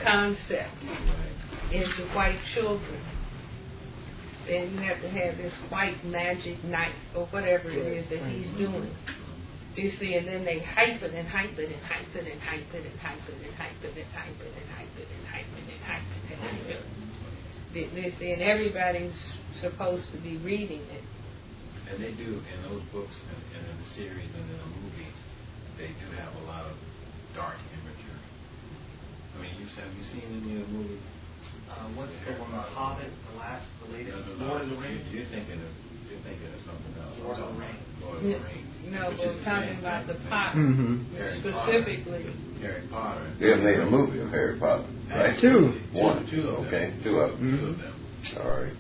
concept into white children, then you have to have this white magic knife or whatever it is that he's doing. You see, and then they hype it and hype it and hype it and hype it and hype it and hype it and hype it and hype it and hype it and hype it and hype it. You see, and everybody's supposed to be reading it. And they do in those books and in the series and in the movies. They do have a lot of dark imagery. I mean, have you seen any of the movies? What's the one, The Hobbit, the latest? No. Lord of the Rings. You're thinking of something else. Lord of the Rings. Lord of the Rings. No, we're talking about the Potter specifically. Harry Potter. They have made a movie of Harry Potter, right? Two. One. Two of them. Okay, two of them. Two of them. All right.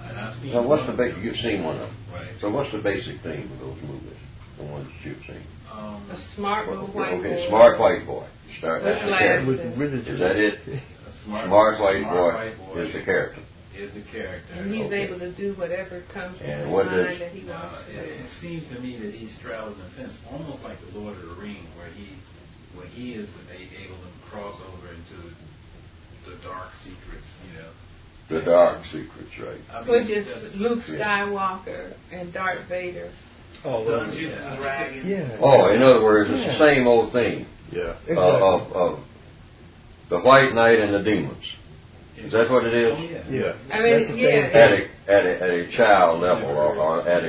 And I've seen. Now, what's the basic? You've seen one of them. Right. So, what's the basic theme of those movies? The ones that you've seen. A smart little white boy. Okay, smart white boy. Start with that's the character. glasses. Is that it? Smart white boy is the character. Is the character. And he's able to do whatever comes to his what mind that he wants to do. It seems to me that he straddles the fence, almost like the Lord of the Rings, where he is able to cross over into the dark secrets, The dark secrets, right? I mean, Which is Luke Skywalker and Darth Vader. Oh, Dungeons and Dragons. Yeah. Oh, in other words, it's the same old thing. Yeah. Of the white knight and the demons. Is that what it is? Oh, yeah. Yeah. I mean, At a child level, or at a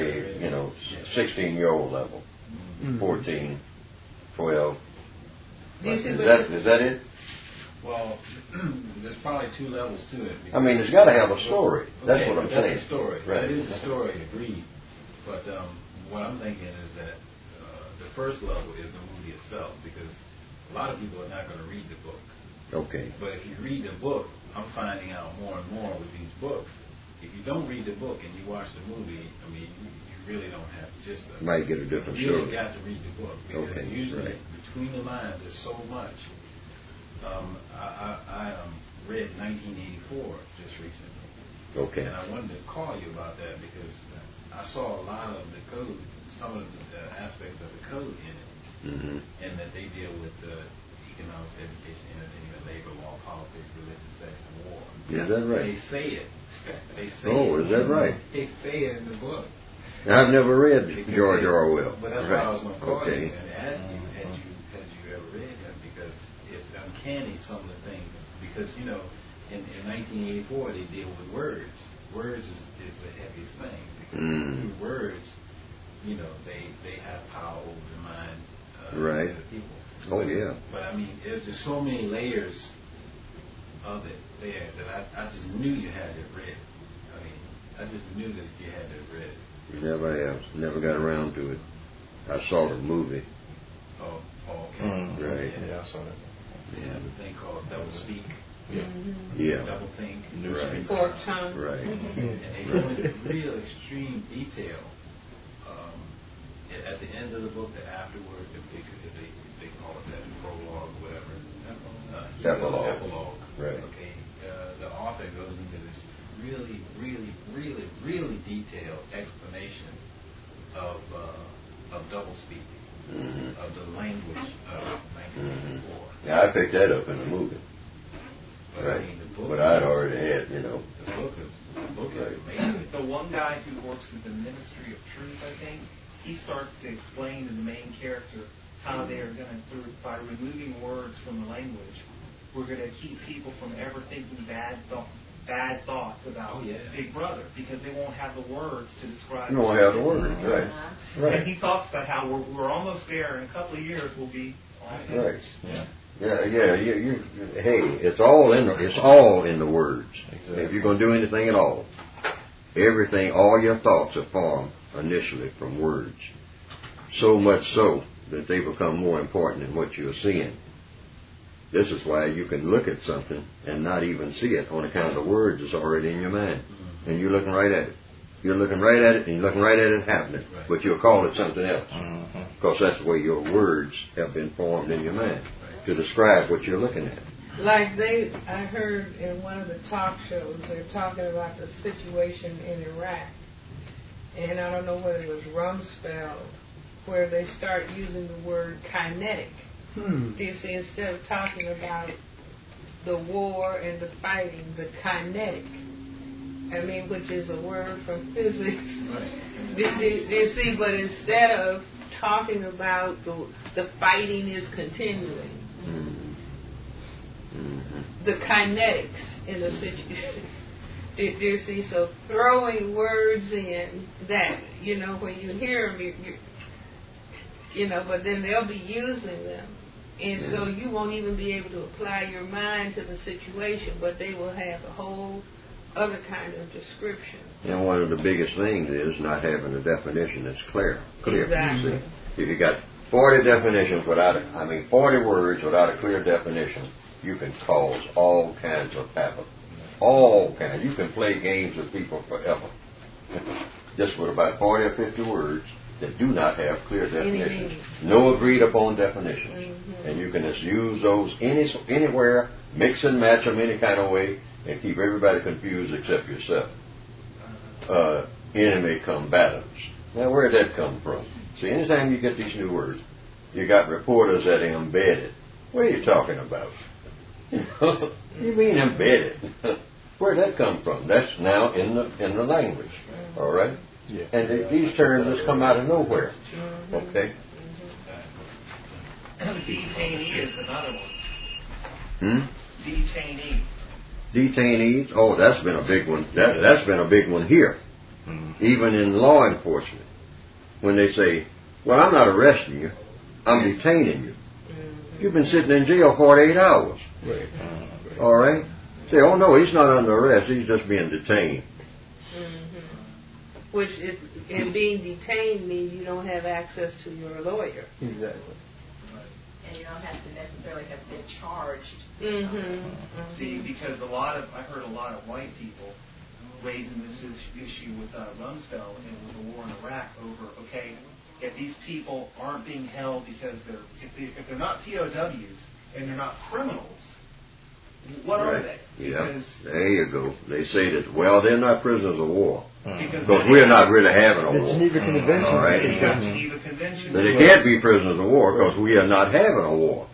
16-year-old level, 14, 12. Is that it? Well, there's probably two levels to it. I mean, it's got to have a story. That's what I'm saying. That's a story. Right. That is a story, agreed. But what I'm thinking is that the first level is the movie itself, because a lot of people are not going to read the book. Okay. But if you read the book, I'm finding out more and more with these books. If you don't read the book and you watch the movie, I mean, you really don't have just a... Might get a different you really story. got to read the book, because usually between the lines there's so much. I read 1984 just recently. Okay. And I wanted to call you about that because I saw a lot of the code, some of the aspects of the code in it, and that they deal with economics, education, entertainment, labor law, politics, religion, sex, and war. Is that right? They say it. Is that right? They say it in the book. I've never read George Orwell. But that's why I was going to call you and ask you, had you ever read him? Because it's uncanny, some of the things. Because, in 1984, they deal with words. Words is the heaviest thing. Because through words, they have power over the mind of the people. Oh, yeah. But, I mean, there's just so many layers of it there that I just knew you had it read. I mean, I just knew that you had it read. Never got around to it. I saw the movie. Oh, okay. Right. Yeah, I saw that. Yeah, the thing called Double Speak. Yeah. Double Think. Right. Fork tongue. Right. And they go into real extreme detail. At the end of the book, the afterword, if they call it that, prologue, whatever. Epilogue. Right. Okay. The author goes into this really, really, really, really detailed explanation of double speak, of the language of 1984. Yeah, I picked that up in the movie. But right. I mean, the book, but I'd already had, The book is amazing. The one guy who works in the Ministry of Truth, I think, he starts to explain to the main character how they are going to, by removing words from the language, we're going to keep people from ever thinking bad thoughts about Big Brother, because they won't have the words to describe. You won't have the words, right? And he talks about how we're almost there. In a couple of years, we'll be all right. Yeah. Hey, it's all in the words. Exactly. If you're going to do anything at all, everything, all your thoughts are formed initially from words. So much so that they become more important than what you're seeing. This is why you can look at something and not even see it on account of the words that's already in your mind. And you're looking right at it. You're looking right at it, and you're looking right at it happening. Right. But you'll call it something else. Because that's the way your words have been formed in your mind to describe what you're looking at. Like I heard in one of the talk shows, they're talking about the situation in Iraq. And I don't know whether it was Rumsfeld, where they start using the word kinetic. You see, instead of talking about the war and the fighting, the kinetic. I mean, which is a word from physics. You see, but instead of talking about the fighting is continuing, the kinetics in the situation. You see, so throwing words in that, when you hear them, but then they'll be using them. And so you won't even be able to apply your mind to the situation, but they will have a whole other kind of description. And one of the biggest things is not having a definition that's clear. Exactly. See, if you got 40 definitions 40 words without a clear definition, you can cause all kinds of havoc. All kinds. You can play games with people forever. Just with about 40 or 50 words that do not have clear definitions. No agreed upon definitions. And you can just use those anywhere, mix and match them any kind of way, and keep everybody confused except yourself. Enemy combatants. Now, where did that come from? See, anytime you get these new words, you got reporters that are embedded. What are you talking about? You mean embedded? Where did that come from? That's now in the language. All right? Yeah. And these terms just come out of nowhere. Okay? Detainee is another one. Detainee. Detainees. Oh, that's been a big one. That's been a big one here. Even in law enforcement. When they say, well, I'm not arresting you. I'm detaining you. You've been sitting in jail 48 hours. Right. All right? Say, oh, no, he's not under arrest. He's just being detained. Which, in being detained, means you don't have access to your lawyer. Exactly. And you don't have to necessarily have been charged. See, because I've heard a lot of white people raising this issue with Rumsfeld and with the war in Iraq over, okay, if these people aren't being held because if they're not POWs and they're not criminals, what are they? Yeah, there you go. They say that, well, they're not prisoners of war. Because we're not really having a war. The Geneva Convention. All right? Geneva Convention. But they can't be prisoners of war because we are not having a war.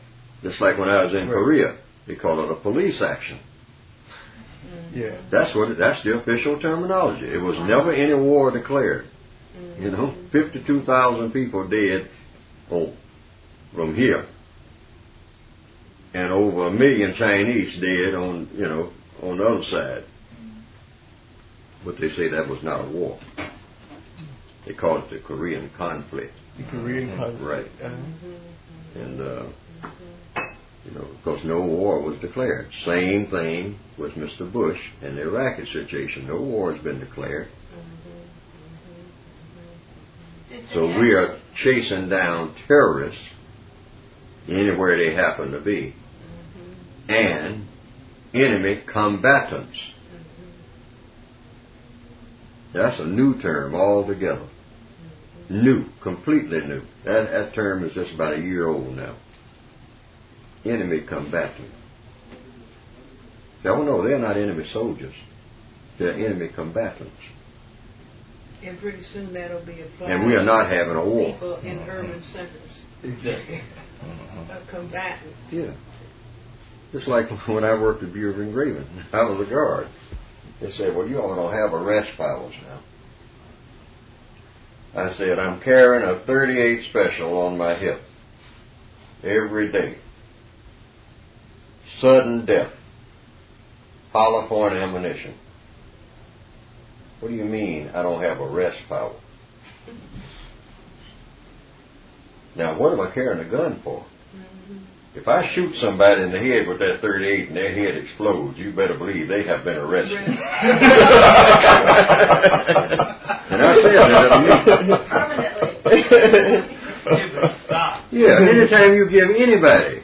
Just like when I was in Korea, they call it a police action. Yeah. That's the official terminology. It was never any war declared. 52,000 people dead from here. And over 1 million Chinese dead on the other side. But they say that was not a war. They call it the Korean conflict. The Korean conflict. Right. And, because no war was declared. Same thing with Mr. Bush and the Iraqi situation. No war has been declared. So we are chasing down terrorists anywhere they happen to be. And enemy combatants. That's a new term altogether. New, completely new. That term is just about a year old now. Enemy combatant. Oh no, they're not enemy soldiers. They're enemy combatants. And pretty soon that'll be applied. And we are not having a war. People in urban centers. Exactly. A combatant. Yeah. Just like when I worked at Bureau of Engraving. I was a guard. They said, well, you all don't have arrest powers now. I said, I'm carrying a .38 special on my hip every day. Sudden death. Hollow point ammunition. What do you mean I don't have arrest power? Now, what am I carrying a gun for? If I shoot somebody in the head with that .38 and their head explodes, you better believe they have been arrested. And I said that. Permanently. Stop. Yeah, anytime you give anybody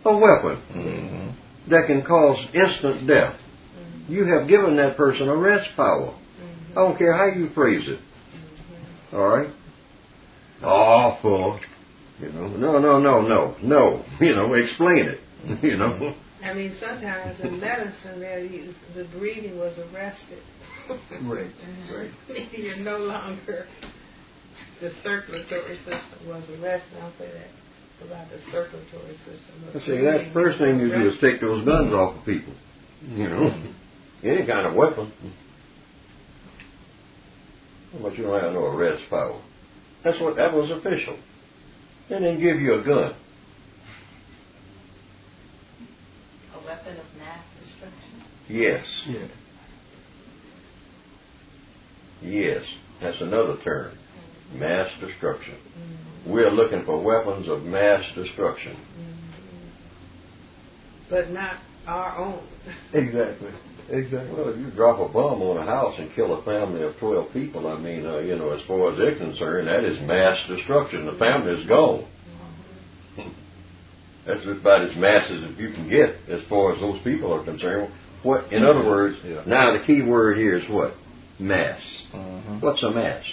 a weapon that can cause instant death, you have given that person arrest power. I don't care how you phrase it. All right? Awful. No. Explain it. I mean, sometimes in medicine, the breathing was arrested. Right. You're no longer, the circulatory system was arrested. I'll say that. about the circulatory system. See, that's the first thing you do is take those guns off of people. You know, any kind of weapon. But you don't have no arrest power. That was official. They didn't give you a gun. A weapon of mass destruction. Yes. Yeah. Yes. That's another term. Mass destruction. We're looking for weapons of mass destruction. But not our own. Exactly. Exactly. Well, if you drop a bomb on a house and kill a family of 12 people, I mean, you know, as far as they're concerned, that is mass destruction. The family is gone. That's about as mass as you can get as far as those people are concerned. What, in other words, now the key word here is what? Mass. What's a mass?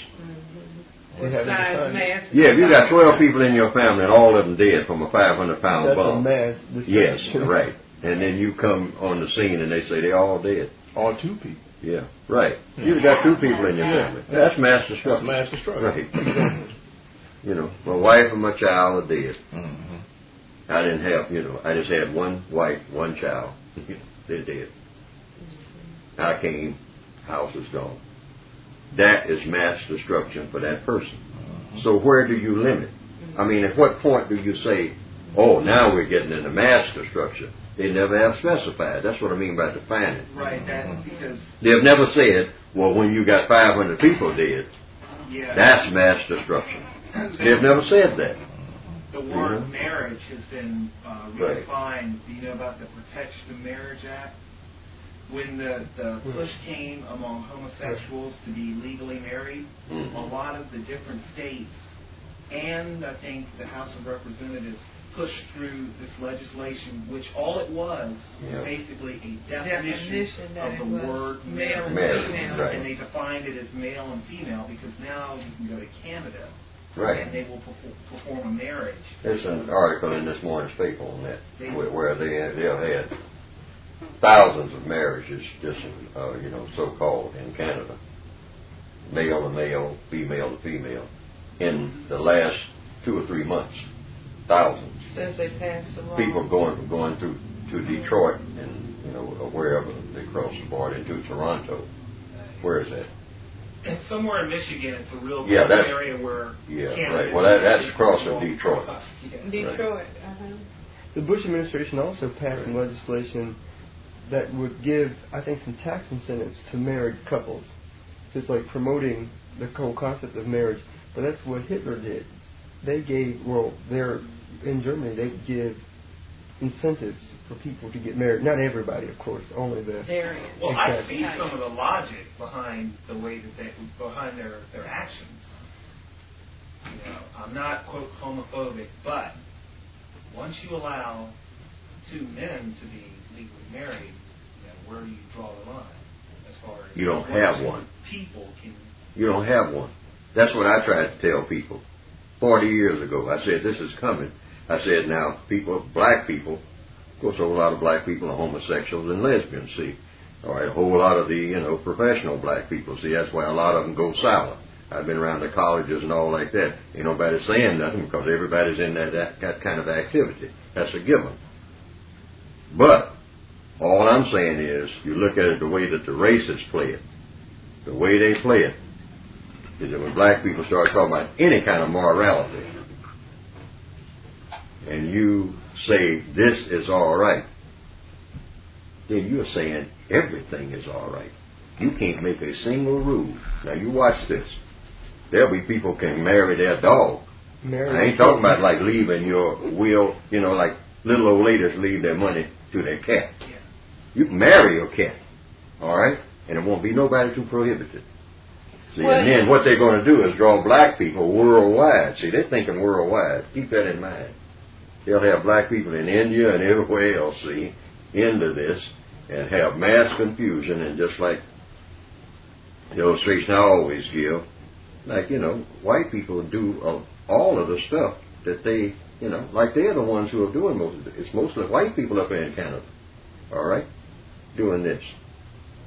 What size mass? Yeah, if you got 12 people in your family and all of them dead from a 500-pound bomb. That's a mass Yes, destruction. right. And then you come on the scene and they say they're all dead. Or 2 people. Yeah, right. You've got 2 people in your family. That's mass destruction. That's mass destruction. Right. You know, my wife and my child are dead. I didn't have, you know, I just had one wife, one child. They're dead. I came, house is gone. That is mass destruction for that person. So where do you limit? I mean, at what point do you say, oh, now we're getting into mass destruction? They never have specified. That's what I mean by defining. Right, that's because, They've never said, well, when you got 500 people dead, yeah. that's mass destruction. They've never said that. The word marriage has been Right. redefined. Do you know about the Protection of Marriage Act? When the push came among homosexuals to be legally married, a lot of the different states and I think the House of Representatives pushed through this legislation, which all it was basically a definition of the word marriage. Right. And they defined it as male and female because now you can go to Canada Right. and they will perform a marriage. There's an article in this morning's paper on that, where they've had thousands of marriages, just you know, so-called in Canada, male to male, female to female, in the last 2 or 3 months. Thousands. Since they passed the law. People going through to Detroit and, you know, wherever they cross the border into Toronto. Where is that? And somewhere in Michigan, it's a real that's, area where Canada right. Well, that's across from Detroit. Detroit. The Bush administration also passed some legislation that would give, I think, some tax incentives to married couples, just like promoting the whole concept of marriage. But that's what Hitler did. They gave, in Germany, they give incentives for people to get married. Not everybody, of course, only the... Well, I see some of the logic behind the way that behind their actions. You know, I'm not, quote, homophobic, but once you allow 2 men to be legally married, you know, where do you draw the line as far as... You don't have one. People can... You don't have one. That's what I tried to tell people 40 years ago. I said, this is coming. I said, now, people, black people, of course, a whole lot of black people are homosexuals and lesbians, see. All right, a whole lot of the, you know, professional black people, see, that's why a lot of them go silent. I've been around the colleges and all like that. Ain't nobody saying nothing because everybody's in that kind of activity. That's a given. But all I'm saying is, you look at it the way that the racists play it. The way they play it is that when black people start talking about any kind of morality, and you say this is all right, then you're saying everything is all right. You can't make a single rule. Now you watch this. There'll be people can marry their dog. I ain't talking about like leaving your will, you know, like little old ladies leave their money to their cat. You can marry your cat, all right, and it won't be nobody to prohibit it. See, and then what they're going to do is draw black people worldwide. See, they're thinking worldwide. Keep that in mind. They'll have black people in India and everywhere else, see, into this, and have mass confusion, and just like the illustration I always give, like, you know, white people do all of the stuff that they, you know, like they're the ones who are doing most of it. It's mostly white people up there in Canada, all right, doing this.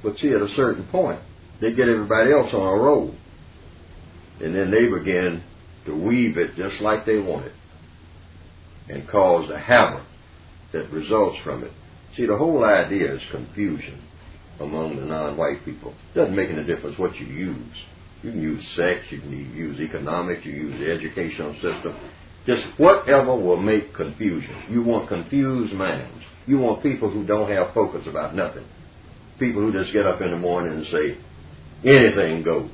But see, at a certain point, they get everybody else on a roll, and then they begin to weave it just like they want it. and cause the havoc that results from it. See, the whole idea is confusion among the non-white people. It doesn't make any difference what you use. You can use sex, you can use economics, you use the educational system. Just whatever will make confusion. You want confused minds. You want people who don't have focus about nothing. People who just get up in the morning and say, anything goes.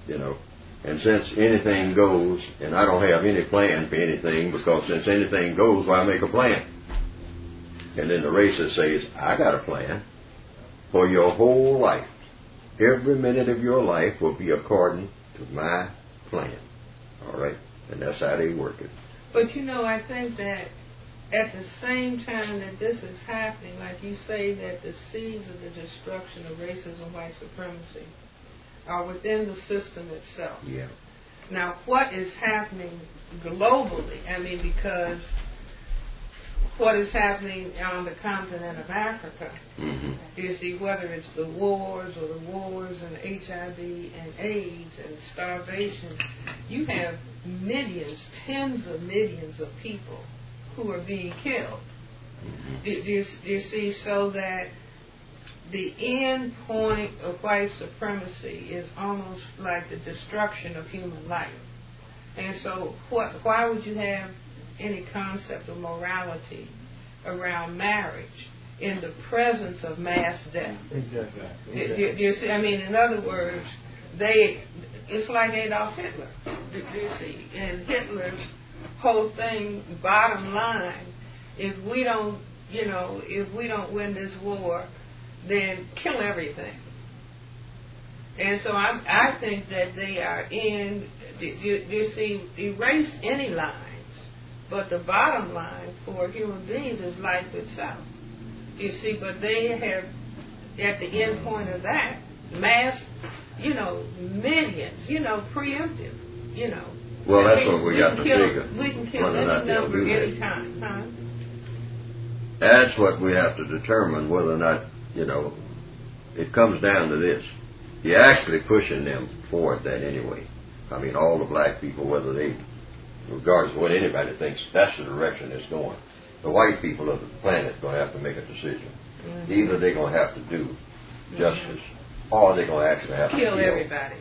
You know. And since anything goes, and I don't have any plan for anything, because since anything goes, why make a plan? And then the racist says, I got a plan for your whole life. Every minute of your life will be according to my plan. All right? And that's how they work it. But you know, I think that at the same time that this is happening, like you say, that the seeds of the destruction of racism and white supremacy are within the system itself. Yeah. Now, what is happening globally? I mean, because what is happening on the continent of Africa, you see, whether it's the wars and HIV and AIDS and starvation, you have millions, tens of millions of people who are being killed. Do you see, so that the end point of white supremacy is almost like the destruction of human life. And so why would you have any concept of morality around marriage in the presence of mass death? Exactly. Do you see? I mean, in other words, it's like Adolf Hitler. Do you see? And Hitler's whole thing, bottom line, if we don't win this war, then kill everything. And so I think that they are you see, erase any lines, but the bottom line for human beings is life itself. You see, but they have, at the end point of that, mass, millions, preemptive, Well, that's what we got to figure. We can kill any number any time, huh? That's what we have to determine, whether or not, it comes down to this. You're actually pushing them toward that anyway. I mean, all the black people, whether they, regardless of what anybody thinks, that's the direction it's going. The white people of the planet are going to have to make a decision. Mm-hmm. Either they're going to have to do justice, or they're going to actually have to kill everybody.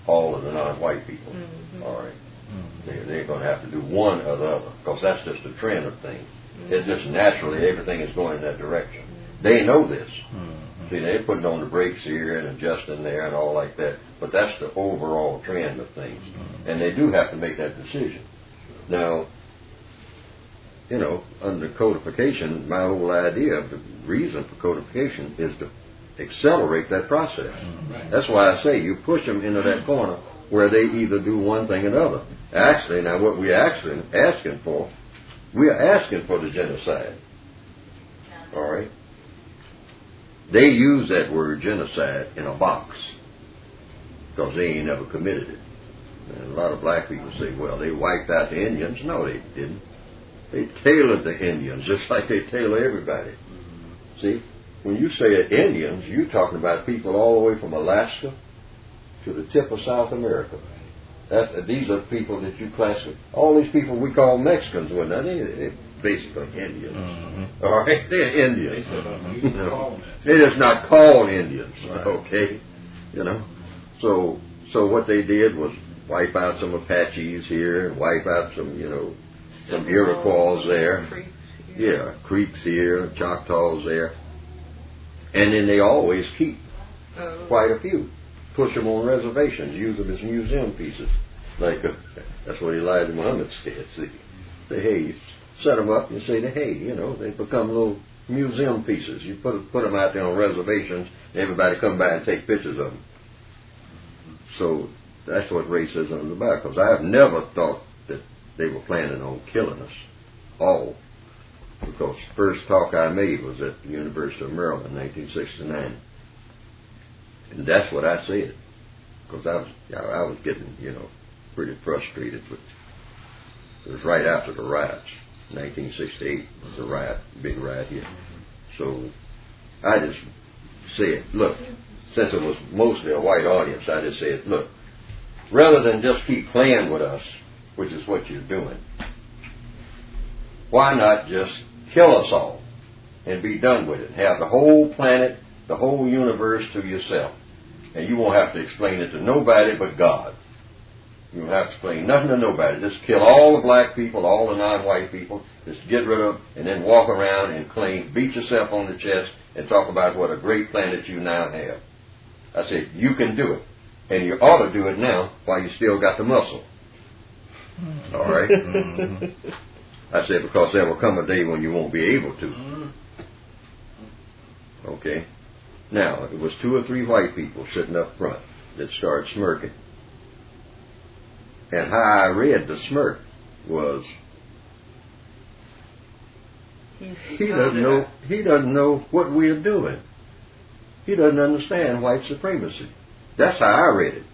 All of the non-white people. Mm-hmm. All right. Mm-hmm. They're going to have to do one or the other, because that's just the trend of things. Mm-hmm. It's just naturally everything is going in that direction. Mm-hmm. They know this. Mm-hmm. See, they're putting on the brakes here and adjusting there and all like that. But that's the overall trend of things. Mm-hmm. And they do have to make that decision. Now, under codification, my whole idea of the reason for codification is to accelerate that process. Mm-hmm. Right. That's why I say you push them into that corner where they either do one thing or another. Actually, now what we're actually asking for, we are asking for the genocide. All right? They use that word genocide in a box because they ain't never committed it. And a lot of black people say, well, they wiped out the Indians. No, they didn't. They tailored the Indians just like they tailor everybody. See, when you say Indians, you're talking about people all the way from Alaska to the tip of South America. These are people that you classify. All these people we call Mexicans, they're basically Indians. Mm-hmm. All right, they're Indians. They're just not called Indians. Right. Okay, So what they did was wipe out some Apaches here and wipe out some Iroquois there. Creeks here, Choctaws there, and then they always keep quite a few. Push them on reservations, use them as museum pieces. That's what Elijah Muhammad said. See, hey, you set them up and say, hey, they become little museum pieces. You put them out there on reservations, and everybody come by and take pictures of them. So that's what racism is about. Because I have never thought that they were planning on killing us all. Because the first talk I made was at the University of Maryland in 1969. And that's what I said. Because I was getting, pretty frustrated with it. Was right after the riots. 1968 was the riot, big riot here. So I just said, look, since it was mostly a white audience, I just said, look, rather than just keep playing with us, which is what you're doing, Why not just kill us all and be done with it? Have the whole planet, the whole universe to yourself. And you won't have to explain it to nobody but God. You won't have to explain nothing to nobody. Just kill all the black people, all the non-white people. Just get rid of them and then walk around and claim, beat yourself on the chest and talk about what a great planet you now have. I said, you can do it. And you ought to do it now while you still got the muscle. All right? I said, because there will come a day when you won't be able to. Okay? Now, it was 2 or 3 white people sitting up front that started smirking. And how I read the smirk was, he doesn't know what we're doing. He doesn't understand white supremacy. That's how I read it.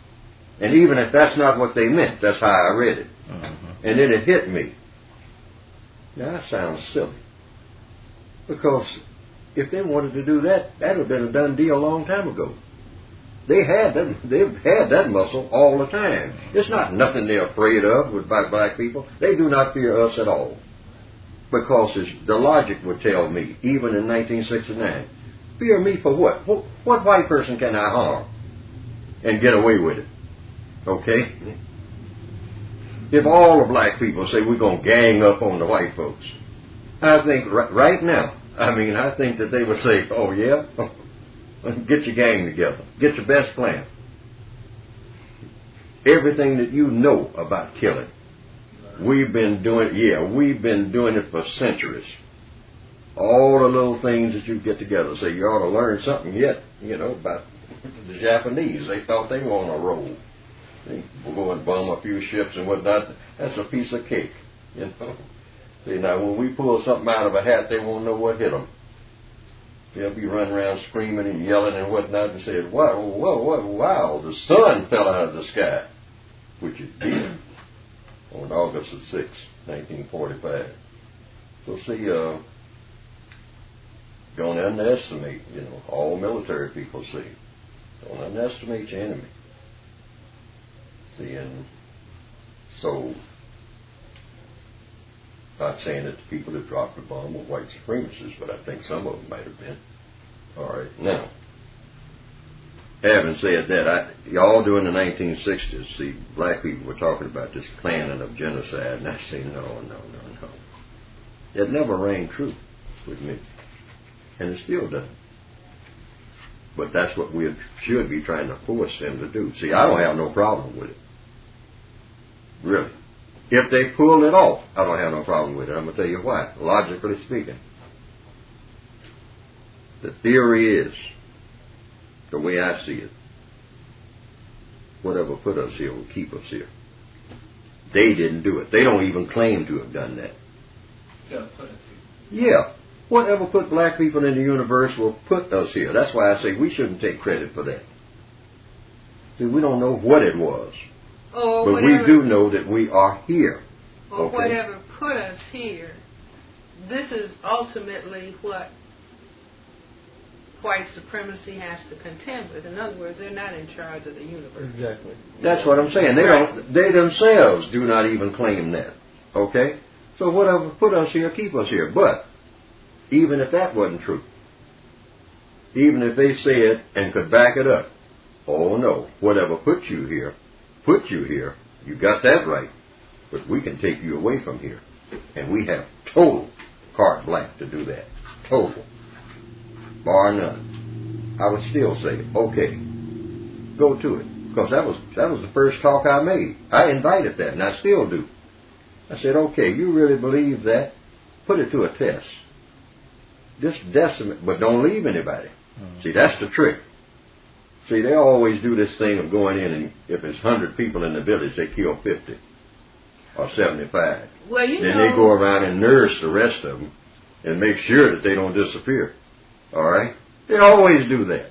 And even if that's not what they meant, that's how I read it. And then it hit me. Now that sounds silly. Because if they wanted to do that, that would have been a done deal a long time ago. They've had that muscle all the time. It's not nothing they're afraid of with black people. They do not fear us at all. Because the logic would tell me, even in 1969, fear me for what? What white person can I harm and get away with it? Okay? If all the black people say we're going to gang up on the white folks, I think right now, I think that they would say, oh yeah? Get your gang together. Get your best plan. Everything that you know about killing. We've been doing it for centuries. All the little things that you get together. Say you ought to learn something yet, about the Japanese. They thought they were on a roll. They will go and bomb a few ships and whatnot. That's a piece of cake, See, now when we pull something out of a hat, they won't know what hit them. They'll be running around screaming and yelling and whatnot and saying, wow, the sun fell out of the sky. Which it did on August the 6th, 1945. So see, don't underestimate, all military people say. Don't underestimate your enemy. See, and so, not saying that the people that dropped the bomb were white supremacists, but I think some of them might have been. All right, now, having said that, y'all during the 1960s, see, black people were talking about this planning of genocide, and I say, no. It never rang true with me, and it still doesn't. But that's what we should be trying to force them to do. See, I don't have no problem with it. Really. If they pull it off, I don't have no problem with it. I'm going to tell you why. Logically speaking. The theory is, the way I see it, whatever put us here will keep us here. They didn't do it. They don't even claim to have done that. Yeah. Whatever put black people in the universe will put us here. That's why I say we shouldn't take credit for that. See, we don't know what it was. But we do know that we are here. Or whatever put us here, this is ultimately what white supremacy has to contend with. In other words, they're not in charge of the universe. Exactly. That's what I'm saying. They themselves do not even claim that. Okay? So whatever put us here, keep us here. But even if that wasn't true, even if they said and could back it up, oh no, whatever put you here, you got that right. But we can take you away from here. And we have total carte blanche to do that. Total. Bar none. I would still say, okay, go to it. Because that was the first talk I made. I invited that, and I still do. I said, okay, you really believe that? Put it to a test. Just decimate, but don't leave anybody. See, that's the trick. See, they always do this thing of going in, and if it's 100 people in the village, they kill 50 or 75. Well, then they go around and nurse the rest of them and make sure that they don't disappear. All right? They always do that.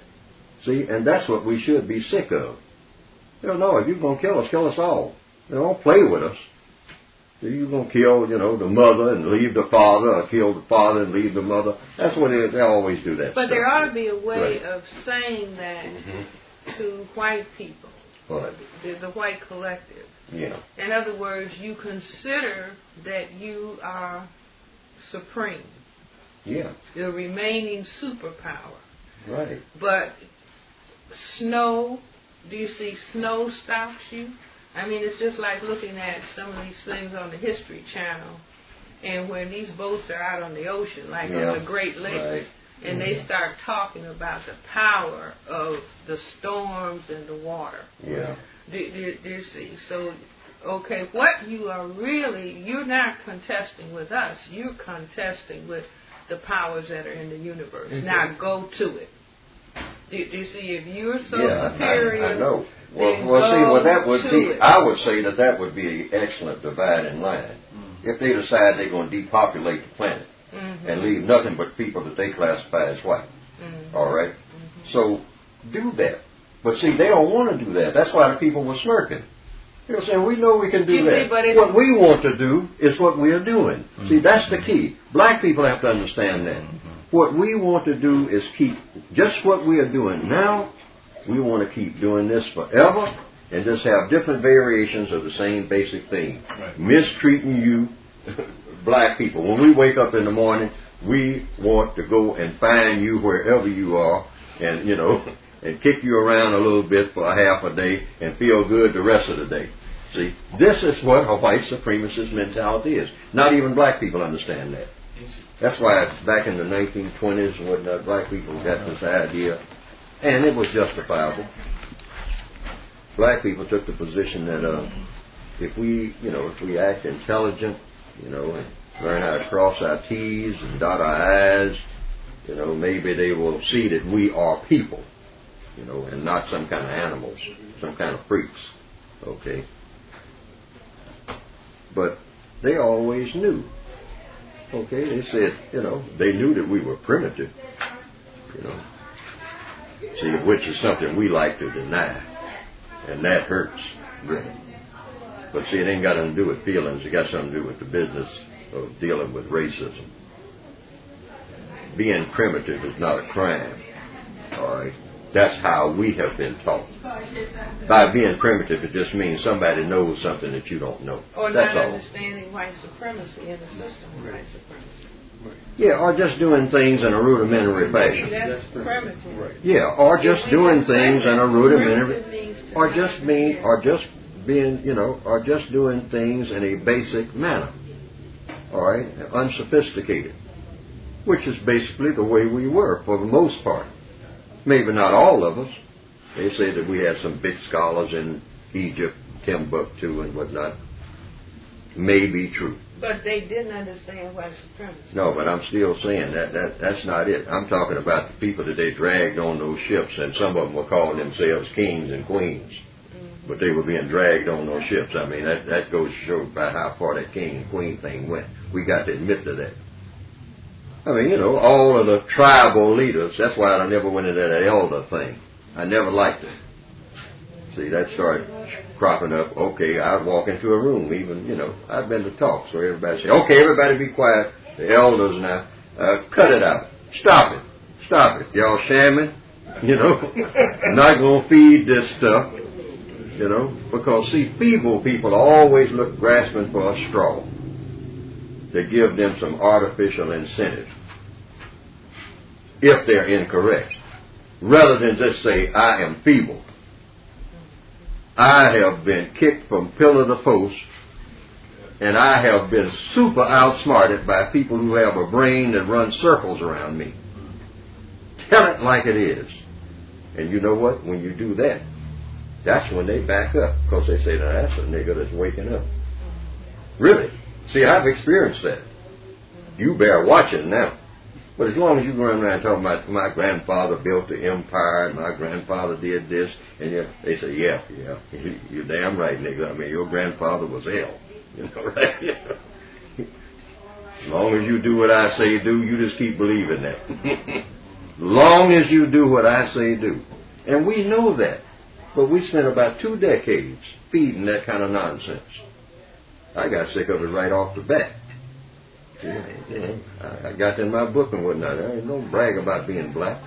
See, and that's what we should be sick of. No, if you're going to kill us all. Don't play with us. You're going to kill, the mother and leave the father, or kill the father and leave the mother. That's what they always do that. But there ought to be a way of saying that to white people, the white collective. Yeah. In other words, you consider that you are supreme. Yeah. The remaining superpower. Right. But snow, do you see snow stops you? I mean, it's just like looking at some of these things on the History Channel, and when these boats are out on the ocean, like on the Great Lakes, and they start talking about the power of the storms and the water. Yeah. Do you see? So, okay, what you are really, you're not contesting with us. You're contesting with the powers that are in the universe. Now go to it. Do you see? If you're so superior, I know. Well, that would be. I would say that would be an excellent dividing line. If they decide they're going to depopulate the planet and leave nothing but people that they classify as white, all right. So do that. But see, they don't want to do that. That's why the people were smirking. They were saying, "We know we can do that. What we want to do is what we are doing." See, that's the key. Black people have to understand that. What we want to do is keep just what we are doing now. We want to keep doing this forever and just have different variations of the same basic thing. Right. Mistreating you, black people. When we wake up in the morning, we want to go and find you wherever you are and, and kick you around a little bit for a half a day and feel good the rest of the day. See, this is what a white supremacist mentality is. Not even black people understand that. That's why back in the 1920s and whatnot, black people got this idea, and it was justifiable. Black people took the position that if we act intelligent, and learn how to cross our T's and dot our I's, maybe they will see that we are people, and not some kind of animals, some kind of freaks. Okay. But they always knew. Okay, they said, they knew that we were primitive, see, which is something we like to deny, and that hurts, really. But see, it ain't got nothing to do with feelings, it got something to do with the business of dealing with racism. Being primitive is not a crime, all right? That's how we have been taught. By being primitive, it just means somebody knows something that you don't know. Or that's not all. Understanding white supremacy in the system of white supremacy. Yeah, or just doing things in a rudimentary fashion. That's primitive. Right. Yeah, or just doing things in a rudimentary, or just doing things in a basic manner. All right, unsophisticated, which is basically the way we were for the most part. Maybe not all of us. They say that we had some big scholars in Egypt, Timbuktu, and whatnot. May be true. But they didn't understand white supremacy. No, but I'm still saying that's not it. I'm talking about the people that they dragged on those ships, and some of them were calling themselves kings and queens. But they were being dragged on those ships. I mean, that goes to show about how far that king and queen thing went. We got to admit to that. I mean, all of the tribal leaders, that's why I never went into that elder thing. I never liked it. See, that started cropping up. Okay, I'd walk into a room, even, I'd been to talk, so everybody say, okay, everybody be quiet. The elders now, cut it out. Stop it. Y'all shamming, not going to feed this stuff, because, see, feeble people always look grasping for a straw to give them some artificial incentive if they're incorrect, rather than just say, I am feeble. I have been kicked from pillar to post, and I have been super outsmarted by people who have a brain that runs circles around me. Tell it like it is. And you know what? When you do that, that's when they back up, because they say, now that's a nigga that's waking up. Really? See, I've experienced that. You bear watching now. But as long as you go around talking about my grandfather built the empire and my grandfather did this, and they say, yeah, you're damn right, nigga. I mean, your grandfather was hell. Right? As long as you do what I say do, you just keep believing that. Long as you do what I say do. And we know that. But we spent about 2 decades feeding that kind of nonsense. I got sick of it right off the bat. I got in my book and whatnot. There ain't no brag about being black.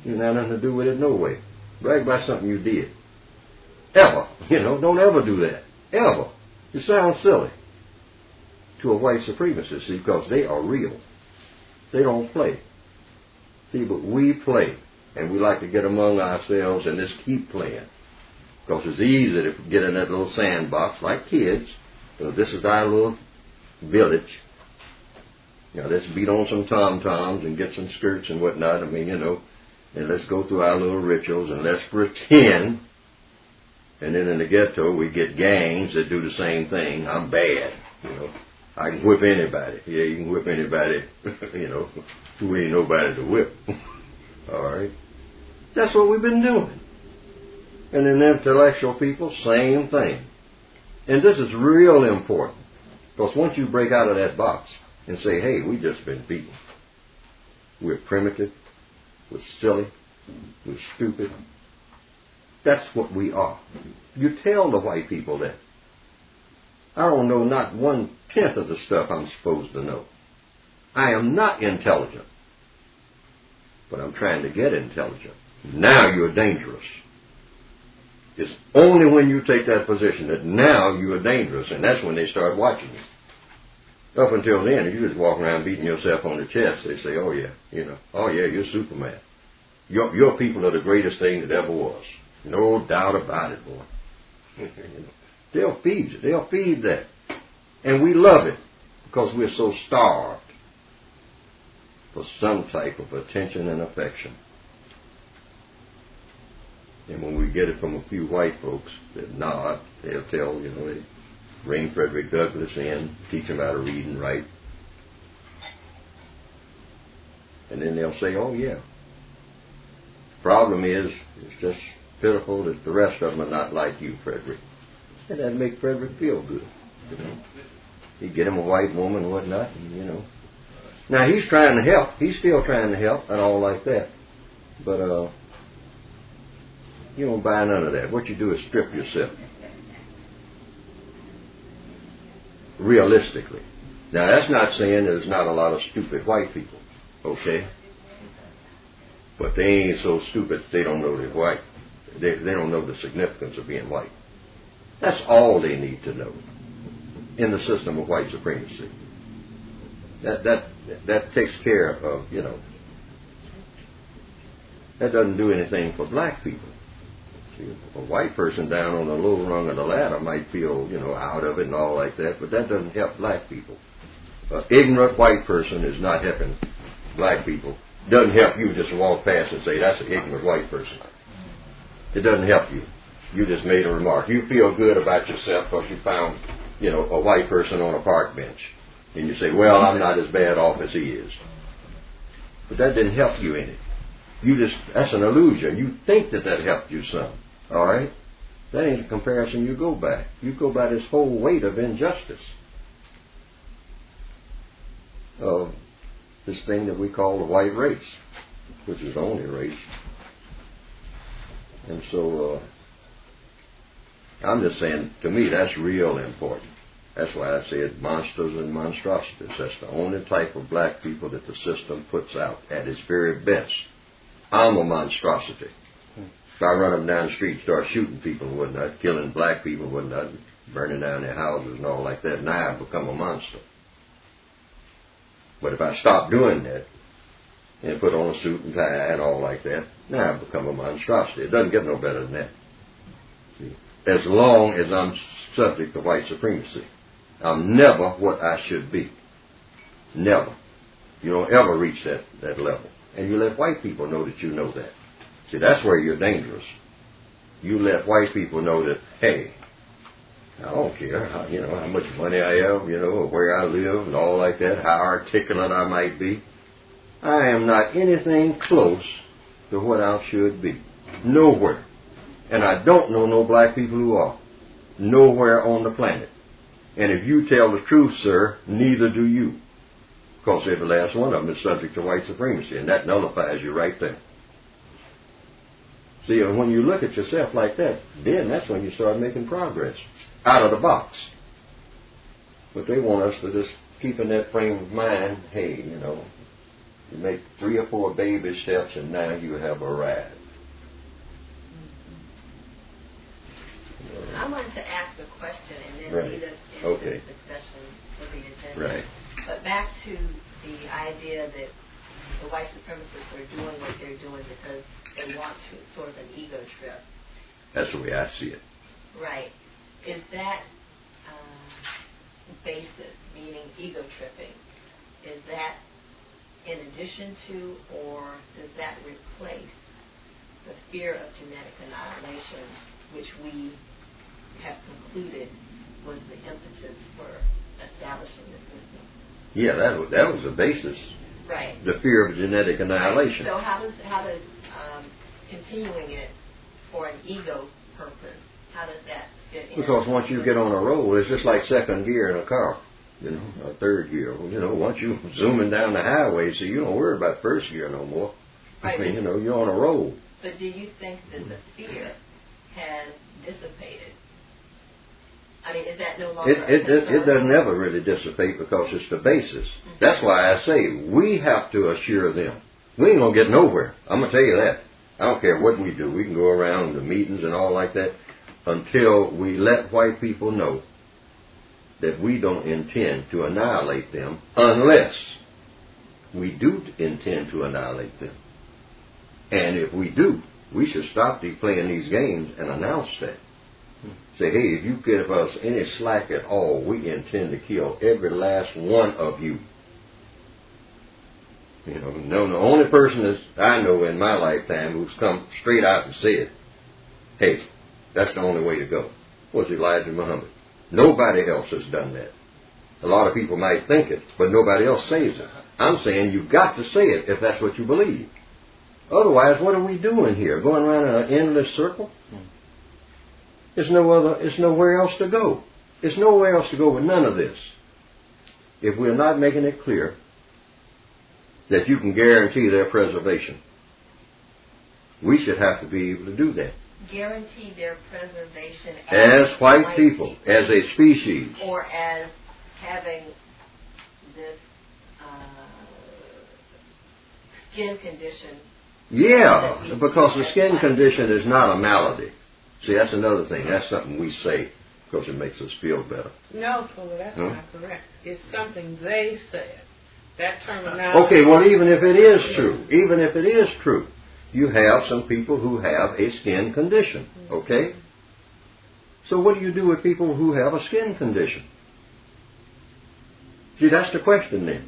You have nothing to do with it no way. Brag about something you did. Ever. Don't ever do that. Ever. It sounds silly. to a white supremacist, see, because they are real. They don't play. See, but we play, and we like to get among ourselves and just keep playing. Because it's easy to get in that little sandbox like kids. You know, this is our little village. You know, let's beat on some tom-toms and get some skirts and whatnot. I mean, you know, and let's go through our little rituals and let's pretend. And then in the ghetto, we get gangs that do the same thing. I'm bad, you know. I can whip anybody. Yeah, you can whip anybody, you know, who ain't nobody to whip. All right? That's what we've been doing. And in intellectual people, same thing. And this is real important. Because once you break out of that box and say, hey, we've just been beaten. We're primitive. We're silly. We're stupid. That's what we are. You tell the white people that. I don't know not 1/10 of the stuff I'm supposed to know. I am not intelligent. But I'm trying to get intelligent. Now you're dangerous. It's only when you take that position that now you are dangerous, and that's when they start watching you. Up until then, if you just walk around beating yourself on the chest, they say, oh yeah, you know, oh yeah, you're Superman. Your people are the greatest thing that ever was. No doubt about it, boy. You know, they'll feed you. They'll feed that. And we love it because we're so starved for some type of attention and affection. And when we get it from a few white folks that nod, they'll tell, you know, they bring Frederick Douglass in, teach him how to read and write. And then they'll say, oh yeah. Problem is, it's just pitiful that the rest of them are not like you, Frederick. And that'd make Frederick feel good, you know. He'd get him a white woman and whatnot, and, you know. Now, he's trying to help. He's still trying to help and all like that. But, you don't buy none of that. What you do is strip yourself. Realistically. Now, that's not saying there's not a lot of stupid white people, okay? But they ain't so stupid they don't know they're white. They don't know the significance of being white. That's all they need to know in the system of white supremacy. That takes care of, you know, that doesn't do anything for black people. See, a white person down on the low rung of the ladder might feel, you know, out of it and all like that, but that doesn't help black people. An ignorant white person is not helping black people. Doesn't help you just walk past and say, that's an ignorant white person. It doesn't help you. You just made a remark. You feel good about yourself because you found, you know, a white person on a park bench. And you say, well, I'm not as bad off as he is. But that didn't help you any. That's an illusion. You think that helped you some. All right? That ain't the comparison you go by. You go by this whole weight of injustice. Of this thing that we call the white race, which is the only race. And so, I'm just saying, to me, that's real important. That's why I said monsters and monstrosities. That's the only type of black people that the system puts out at its very best. I'm a monstrosity. If I run them down the street, start shooting people and whatnot, killing black people and whatnot, burning down their houses and all like that, now I've become a monster. But if I stop doing that and put on a suit and tie and all like that, now I've become a monstrosity. It doesn't get no better than that. See? As long as I'm subject to white supremacy, I'm never what I should be. Never. You don't ever reach that level. And you let white people know that you know that. See, that's where you're dangerous. You let white people know that, hey, I don't care, how much money I have, or where I live and all like that, how articulate I might be. I am not anything close to what I should be. Nowhere. And I don't know no black people who are. Nowhere on the planet. And if you tell the truth, sir, neither do you. Because every last one of them is subject to white supremacy, and that nullifies you right there. See, and when you look at yourself like that, then that's when you start making progress. Out of the box. But they want us to just keep in that frame of mind, hey, you make 3 or 4 baby steps and now you have arrived. I wanted to ask a question and then right. lead us into okay. the discussion for the agenda. Right. But back to the idea that the white supremacists are doing what they're doing because they want to, sort of an ego trip. That's the way I see it. Right. Is that basis, meaning ego tripping, is that in addition to, or does that replace the fear of genetic annihilation, which we have concluded was the impetus for establishing the system? Yeah, that was the basis. Right. The fear of genetic annihilation. So how does continuing it for an ego purpose, how does that fit in? Because once you get on a roll, it's just like second gear in a car, or third gear. Once you're zooming down the highway, so you don't worry about first gear no more. Right. I mean, you're on a roll. But do you think that the fear has dissipated? I mean, is that no longer It doesn't ever really dissipate because it's the basis. Mm-hmm. That's why I say we have to assure them. We ain't going to get nowhere. I'm going to tell you that. I don't care what we do. We can go around the meetings and all like that until we let white people know that we don't intend to annihilate them unless we do intend to annihilate them. And if we do, we should stop playing these games and announce that. Say, hey, if you give us any slack at all, we intend to kill every last one of you. The only person that I know in my lifetime who's come straight out and said, hey, that's the only way to go, was Elijah Muhammad. Nobody else has done that. A lot of people might think it, but nobody else says it. I'm saying you've got to say it if that's what you believe. Otherwise, what are we doing here? Going around in an endless circle? There's nowhere else to go. There's nowhere else to go with none of this. If we're not making it clear that you can guarantee their preservation, we should have to be able to do that. Guarantee their preservation as white people, as a species. Or as having this skin condition. Yeah, because the skin condition is not a malady. See, that's another thing. That's something we say because it makes us feel better. No, Fuller, that's not correct. It's something they said. That terminology. Okay, well, even if it is true, you have some people who have a skin condition, okay? So what do you do with people who have a skin condition? See, that's the question then.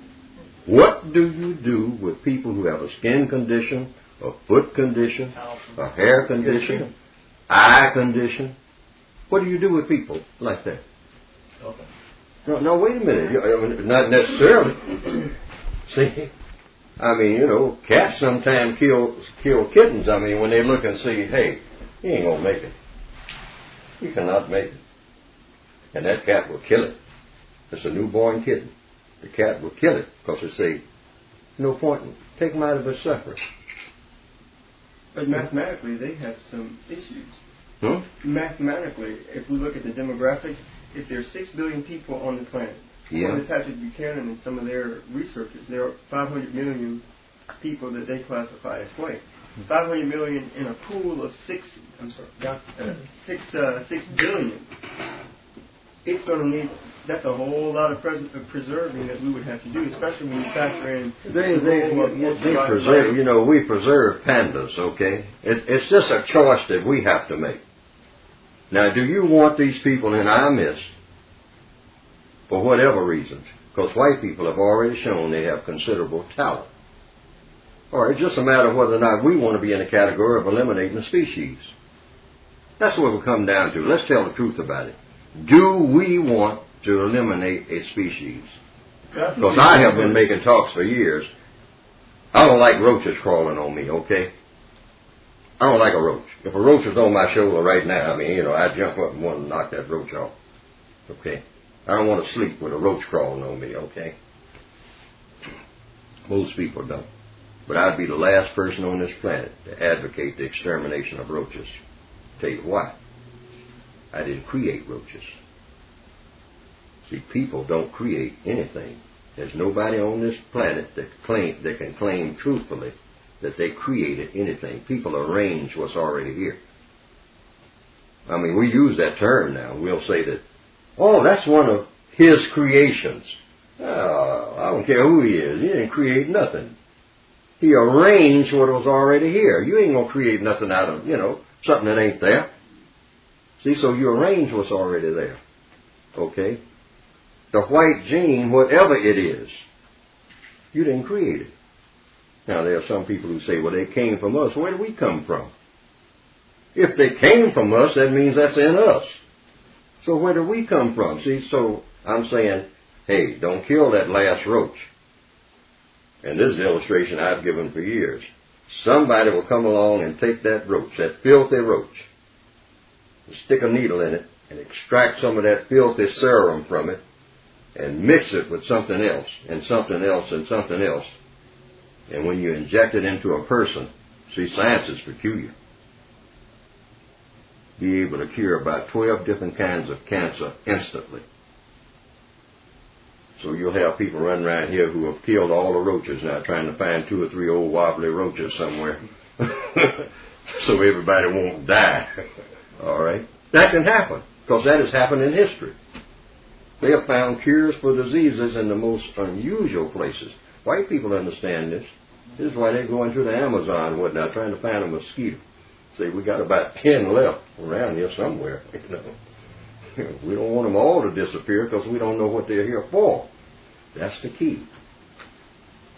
What do you do with people who have a skin condition, a foot condition, a hair condition, eye condition? What do you do with people like that? Okay. No, wait a minute. Not necessarily. See? I mean, cats sometimes kill kittens. I mean, when they look and see, hey, you ain't going to make it. You cannot make it. And that cat will kill it. It's a newborn kitten. The cat will kill it because they say, no point in take them out of its suffering. But mathematically, they have some issues. Mathematically, if we look at the demographics, if there are 6 billion people on the planet, according to Patrick Buchanan and some of their researchers, there are 500 million people that they classify as white. 500 million in a pool of 6 billion. It's going to need, that's a whole lot of preserving that we would have to do, especially when you factor in they preserve, we preserve pandas, okay? It's just a choice that we have to make. Now, do you want these people in our midst for whatever reasons? Because white people have already shown they have considerable talent. Or it's just a matter of whether or not we want to be in the category of eliminating the species. That's what we come down to. Let's tell the truth about it. Do we want to eliminate a species? Because I have been making talks for years. I don't like roaches crawling on me, okay? I don't like a roach. If a roach was on my shoulder right now, I'd jump up and want to knock that roach off. Okay? I don't want to sleep with a roach crawling on me, okay? Most people don't. But I'd be the last person on this planet to advocate the extermination of roaches. Tell you why. I didn't create roaches. See, people don't create anything. There's nobody on this planet that can claim truthfully that they created anything. People arrange what's already here. I mean, we use that term now. We'll say that, oh, that's one of his creations. I don't care who he is. He didn't create nothing. He arranged what was already here. You ain't going to create nothing out of, something that ain't there. See, so you arrange what's already there. Okay? The white gene, whatever it is, you didn't create it. Now, there are some people who say, well, they came from us. Where do we come from? If they came from us, that means that's in us. So where do we come from? See, so I'm saying, hey, don't kill that last roach. And this is the illustration I've given for years. Somebody will come along and take that roach, that filthy roach, and stick a needle in it and extract some of that filthy serum from it and mix it with something else and something else and something else. And when you inject it into a person, see, science is peculiar. Be able to cure about 12 different kinds of cancer instantly. So you'll have people running around here who have killed all the roaches now, trying to find 2 or 3 old wobbly roaches somewhere so everybody won't die. All right? That can happen, because that has happened in history. They have found cures for diseases in the most unusual places. White people understand this. This is why they go into the Amazon and whatnot, trying to find a mosquito. Say, we got about 10 left around here somewhere, We don't want them all to disappear because we don't know what they're here for. That's the key.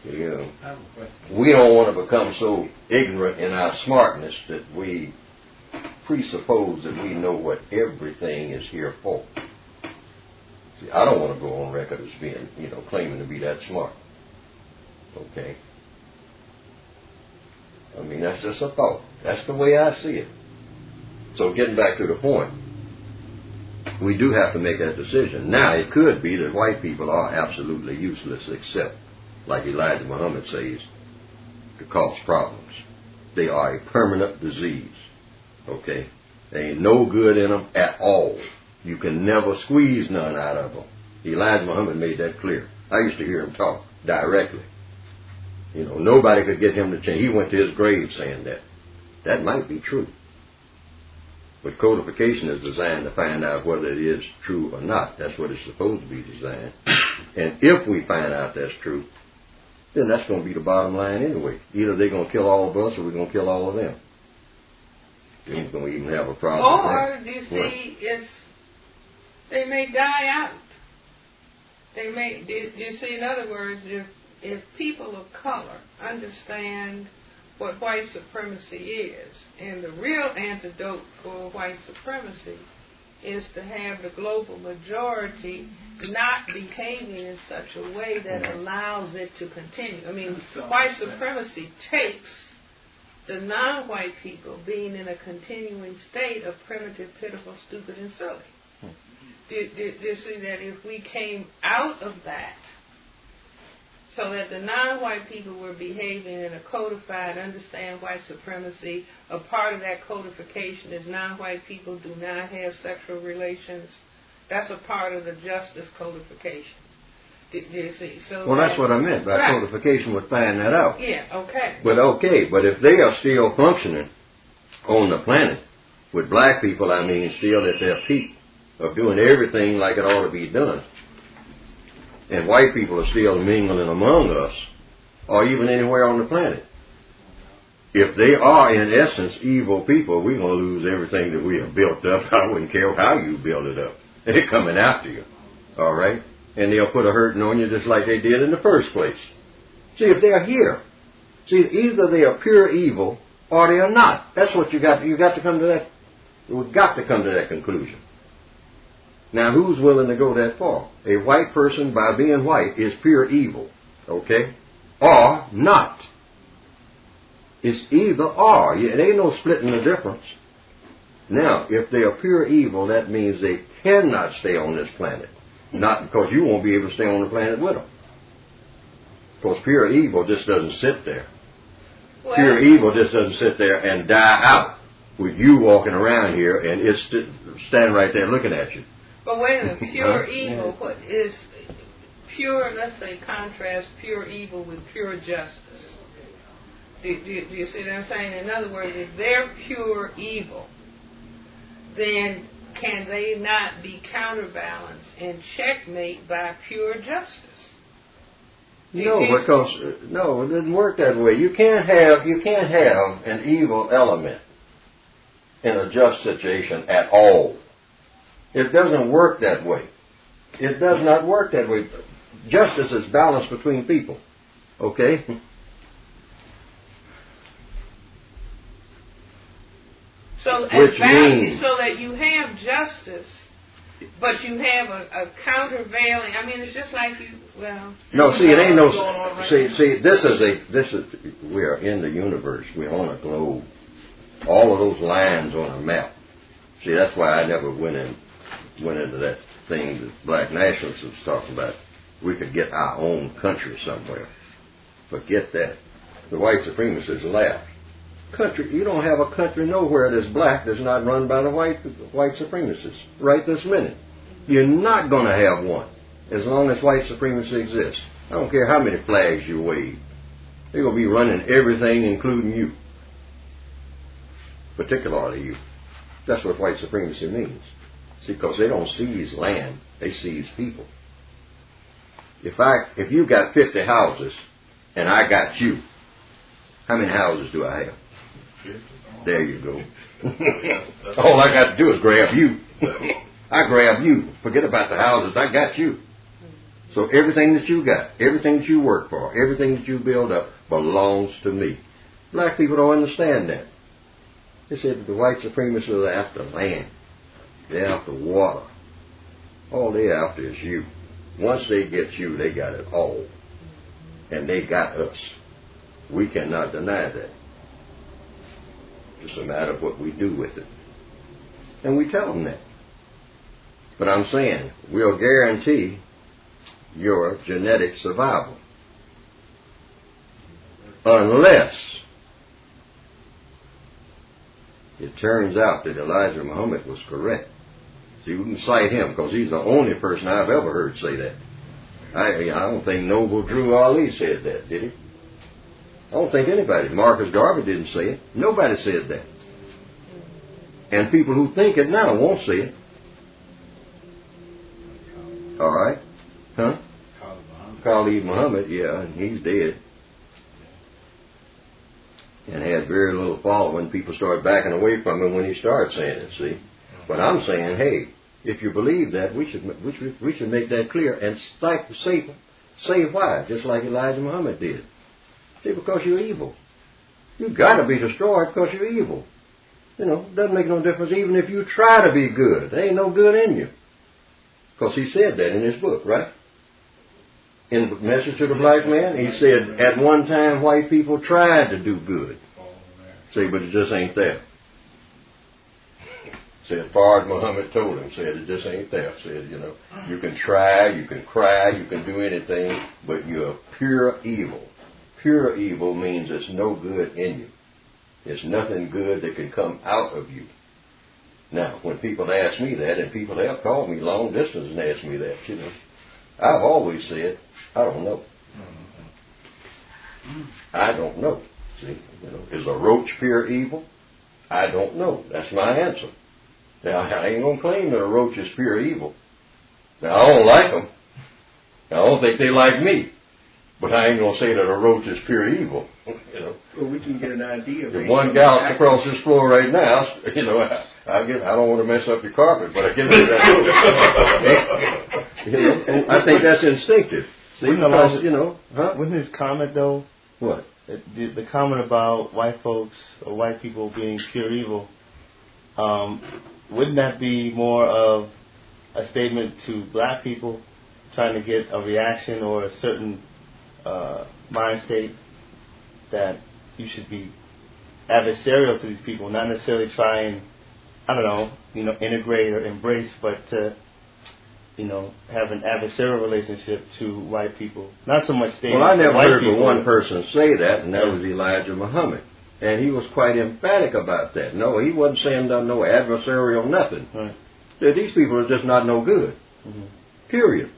I have a question. We don't want to become so ignorant in our smartness that we presuppose that we know what everything is here for. See, I don't want to go on record as being, claiming to be that smart. Okay? I mean, that's just a thought. That's the way I see it. So getting back to the point, we do have to make that decision. Now, it could be that white people are absolutely useless except, like Elijah Muhammad says, to cause problems. They are a permanent disease. Okay? There ain't no good in them at all. You can never squeeze none out of them. Elijah Muhammad made that clear. I used to hear him talk directly. Nobody could get him to change. He went to his grave saying that. That might be true. But codification is designed to find out whether it is true or not. That's what it's supposed to be designed. And if we find out that's true, then that's going to be the bottom line anyway. Either they're going to kill all of us or we're going to kill all of them. We ain't going to even have a problem with that. Or, you see, they may die out. You see, in other words, if people of color understand what white supremacy is, and the real antidote for white supremacy is to have the global majority not behaving in such a way that allows it to continue. I mean, white supremacy takes the non-white people being in a continuing state of primitive, pitiful, stupid, and silly. Do you see that if we came out of that, so that the non-white people were behaving in a codified, understand white supremacy, a part of that codification is non-white people do not have sexual relations. That's a part of the justice codification. Do you see? So well, that's what I meant by codification would find that out. Yeah, okay. But if they are still functioning on the planet with black people, I mean, still at their peak of doing everything like it ought to be done, and white people are still mingling among us, or even anywhere on the planet. If they are, in essence, evil people, we're going to lose everything that we have built up. I wouldn't care how you build it up. They're coming after you. All right? And they'll put a hurting on you just like they did in the first place. See, if they're here, see, either they are pure evil or they are not. That's what you got to come to that. We've got to come to that conclusion. Now, who's willing to go that far? A white person, by being white, is pure evil, okay? Or not. It's either or. It ain't no splitting the difference. Now, if they are pure evil, that means they cannot stay on this planet. Not because you won't be able to stay on the planet with them. Because pure evil just doesn't sit there. Well, pure evil just doesn't sit there and die out with you walking around here and it's standing right there looking at you. But wait a minute, pure evil, what is pure, let's say, contrast pure evil with pure justice. Do you see what I'm saying? In other words, if they're pure evil, then can they not be counterbalanced and checkmate by pure justice? No, because no, it doesn't work that way. You can't have an evil element in a just situation at all. It doesn't work that way. It does not work that way. Justice is balance between people. Okay? So Which means, so that you have justice, but you have a countervailing. I mean, it's just like you. Well. No, see, it ain't no. See, we are in the universe. We're on a globe. All of those lines on a map. See, that's why I never went into that thing that black nationalists was talking about. We could get our own country somewhere. Forget that. The white supremacists laugh. Country, you don't have a country nowhere that's black that's not run by the white supremacists right this minute. You're not going to have one as long as white supremacy exists. I don't care how many flags you wave. They're going to be running everything, including you. Particularly you. That's what white supremacy means. See, because they don't seize land, they seize people. If you got 50 houses and I got you, how many houses do I have? There you go. All I got to do is grab you. I grab you. Forget about the houses. I got you. So everything that you got, everything that you work for, everything that you build up belongs to me. Black people don't understand that. They said that the white supremacists are after land. They're after water. All they're after is you. Once they get you, they got it all. And they got us. We cannot deny that. It's a matter of what we do with it. And we tell them that. But I'm saying, we'll guarantee your genetic survival. Unless it turns out that Elijah Muhammad was correct. See, we can cite him because he's the only person I've ever heard say that. I don't think Noble Drew Ali said that, did he? I don't think anybody. Marcus Garvey didn't say it. Nobody said that. And people who think it now won't say it. All right? Huh? Khalid Muhammad, yeah, and he's dead. And had very little following. People started backing away from him when he started saying it, see? But I'm saying, hey, if you believe that, we should make that clear and say why, just like Elijah Muhammad did. See, because you're evil. You've got to be destroyed because you're evil. You know, it doesn't make no difference even if you try to be good. There ain't no good in you. Because he said that in his book, right? In the Message to the Black Man, he said, at one time white people tried to do good. See, but it just ain't there. Said, Fard Muhammad told him, said, it just ain't there. Said, you know, you can try, you can cry, you can do anything, but you're pure evil. Pure evil means there's no good in you. There's nothing good that can come out of you. Now, when people ask me that, and people have called me long distance and asked me that, you know, I've always said, I don't know. I don't know. See, you know, is a roach pure evil? I don't know. That's my answer. Now, I ain't going to claim that a roach is pure evil. Now, I don't like them. I don't think they like me. But I ain't going to say that a roach is pure evil. You know. Well, we can get an idea. If one gallop's across this floor right now, you know, I don't want to mess up your carpet, but I get rid of that. You know, I think that's instinctive. See, because, you know, Wouldn't his comment though? What? The comment about white folks or white people being pure evil. Wouldn't that be more of a statement to black people trying to get a reaction or a certain mind state that you should be adversarial to these people, not necessarily try and, I don't know, you know, integrate or embrace, but to, you know, have an adversarial relationship to white people. Not so much stating. Well, I never heard people, but one person say that, and that was Elijah Muhammad. And he was quite emphatic about that. No, he wasn't saying no adversarial nothing. Right. That these people are just not no good. Mm-hmm. Period.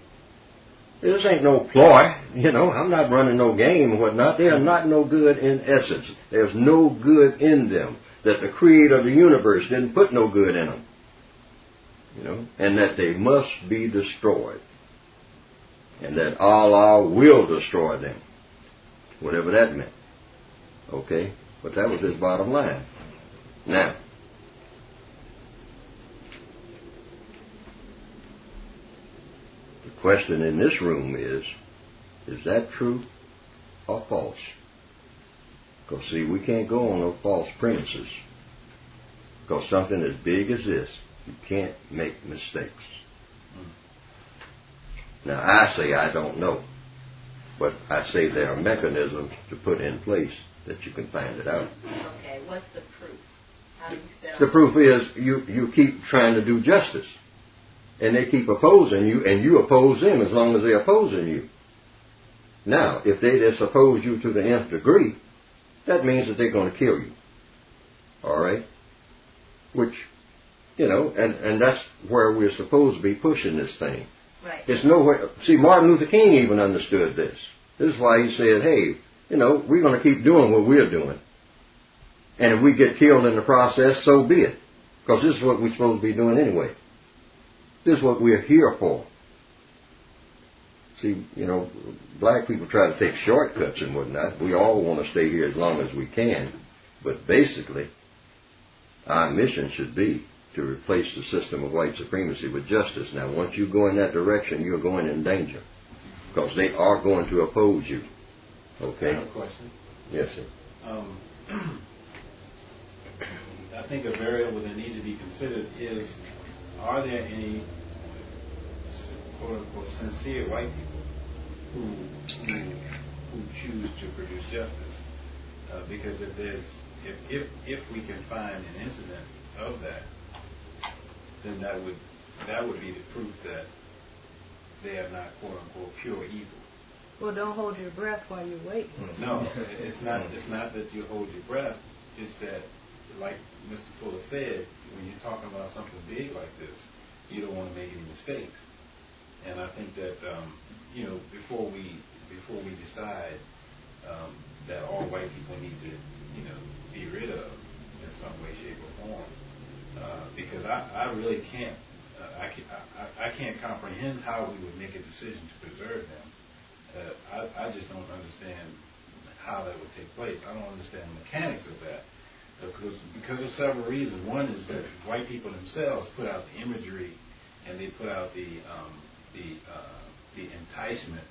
This ain't no ploy. You know, I'm not running no game or whatnot. They are not no good in essence. There's no good in them. That the creator of the universe didn't put no good in them. You know, and that they must be destroyed. and that Allah will destroy them, whatever that meant. Okay? But that was his bottom line. Now, the question in this room is that true or false? Because, see, we can't go on no false premises. Because something as big as this, you can't make mistakes. Now, I say I don't know. But I say there are mechanisms to put in place that you can find it out. Okay, what's the proof? How do you set The proof is you keep trying to do justice. And they keep opposing you, and you oppose them as long as they're opposing you. Now, if they just oppose you to the nth degree, that means that they're going to kill you. All right? Which, you know, and that's where we're supposed to be pushing this thing. Right. It's nowhere. See, Martin Luther King even understood this. This is why he said, hey, you know, we're going to keep doing what we're doing. And if we get killed in the process, so be it. Because this is what we're supposed to be doing anyway. This is what we're here for. See, you know, black people try to take shortcuts and whatnot. We all want to stay here as long as we can. But basically, our mission should be to replace the system of white supremacy with justice. Now, once you go in that direction, you're going in danger. Because they are going to oppose you. Okay? I have a question. Yes, sir. I think a variable that needs to be considered is, are there any quote-unquote sincere white people who choose to produce justice? Because if we can find an incident of that, then that would be the proof that they are not quote-unquote pure evil. Well, don't hold your breath while you wait. No, it's not that you hold your breath. It's that, like Mr. Fuller said, when you're talking about something big like this, you don't want to make any mistakes. And I think that you know, before we decide that all white people need to, you know, be rid of in some way, shape, or form, because I really can't I can't comprehend how we would make a decision to preserve them. I just don't understand how that would take place. I don't understand the mechanics of that. Because of several reasons. One is that white people themselves put out the imagery, and they put out the enticement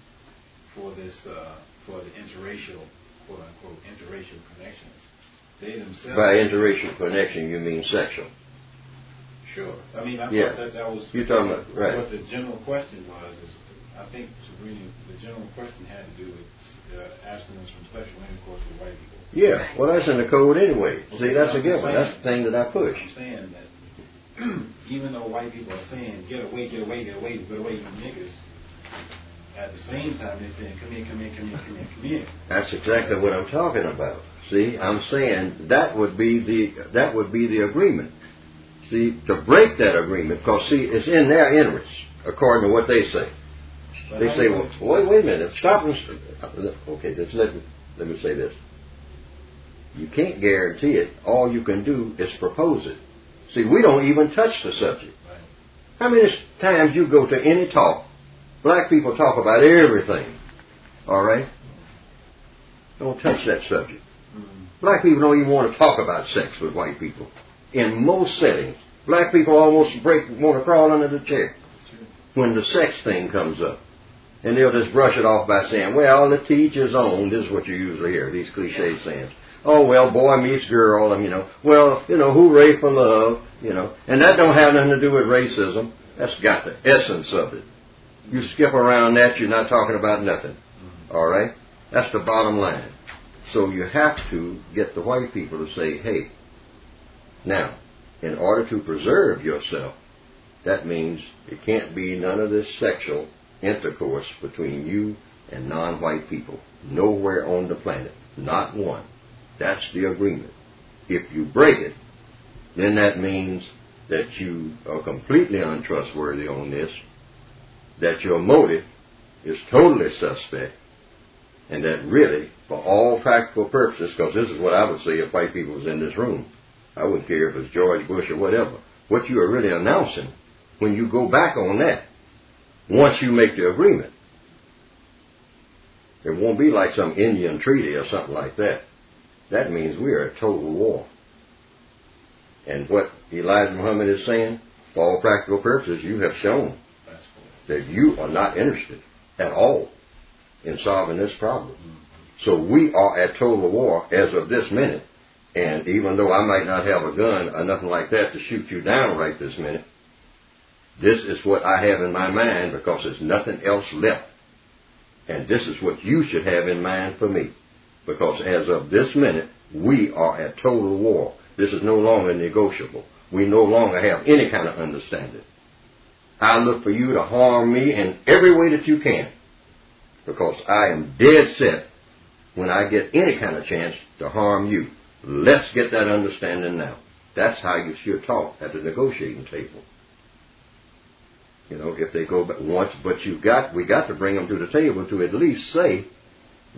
for this for the interracial, quote unquote, interracial connections. They themselves. By interracial connection, you mean sexual? Sure. I mean, I thought that was you're talking about, right. What the general question was. Is, I think, Sabrina, the general question had to do with abstinence from sexual intercourse with white people. Yeah, well, that's in the code anyway. Okay, See, that's a given. That's the thing that I push. I'm saying that even though white people are saying, get away, you niggas, at the same time they're saying, come here. That's exactly what I'm talking about. See, I'm saying that would be the agreement. See, to break that agreement, because see, it's in their interest, according to what they say. They say, well, wait a minute, stop and... Okay, let me say this. You can't guarantee it. All you can do is propose it. See, we don't even touch the subject. Right. How many times you go to any talk, black people talk about everything, all right? Don't touch that subject. Mm-hmm. Black people don't even want to talk about sex with white people. In most settings, black people almost want to crawl under the chair when the sex thing comes up. And they'll just brush it off by saying, well, to each his own. This is what you usually hear, these cliche sayings. Oh, well, boy meets girl, and, hooray for love, And that don't have nothing to do with racism. That's got the essence of it. You skip around that, you're not talking about nothing. All right? That's the bottom line. So you have to get the white people to say, hey, now, in order to preserve yourself, that means it can't be none of this sexual intercourse between you and non-white people. Nowhere on the planet. Not one. That's the agreement. If you break it, then that means that you are completely untrustworthy on this, that your motive is totally suspect, and that really, for all practical purposes, because this is what I would say if white people was in this room, I wouldn't care if it's George Bush or whatever, what you are really announcing when you go back on that, once you make the agreement, It won't be like some Indian treaty or something like that. That means we are at total war. And what Elijah Muhammad is saying, for all practical purposes, you have shown that you are not interested at all in solving this problem. So we are at total war as of this minute. And even though I might not have a gun or nothing like that to shoot you down right this minute, this is what I have in my mind because there's nothing else left. And this is what you should have in mind for me. Because as of this minute, we are at total war. This is no longer negotiable. We no longer have any kind of understanding. I look for you to harm me in every way that you can. Because I am dead set when I get any kind of chance to harm you. Let's get that understanding now. That's how you should talk at the negotiating table. You know, if they go back once, but we got to bring them to the table to at least say,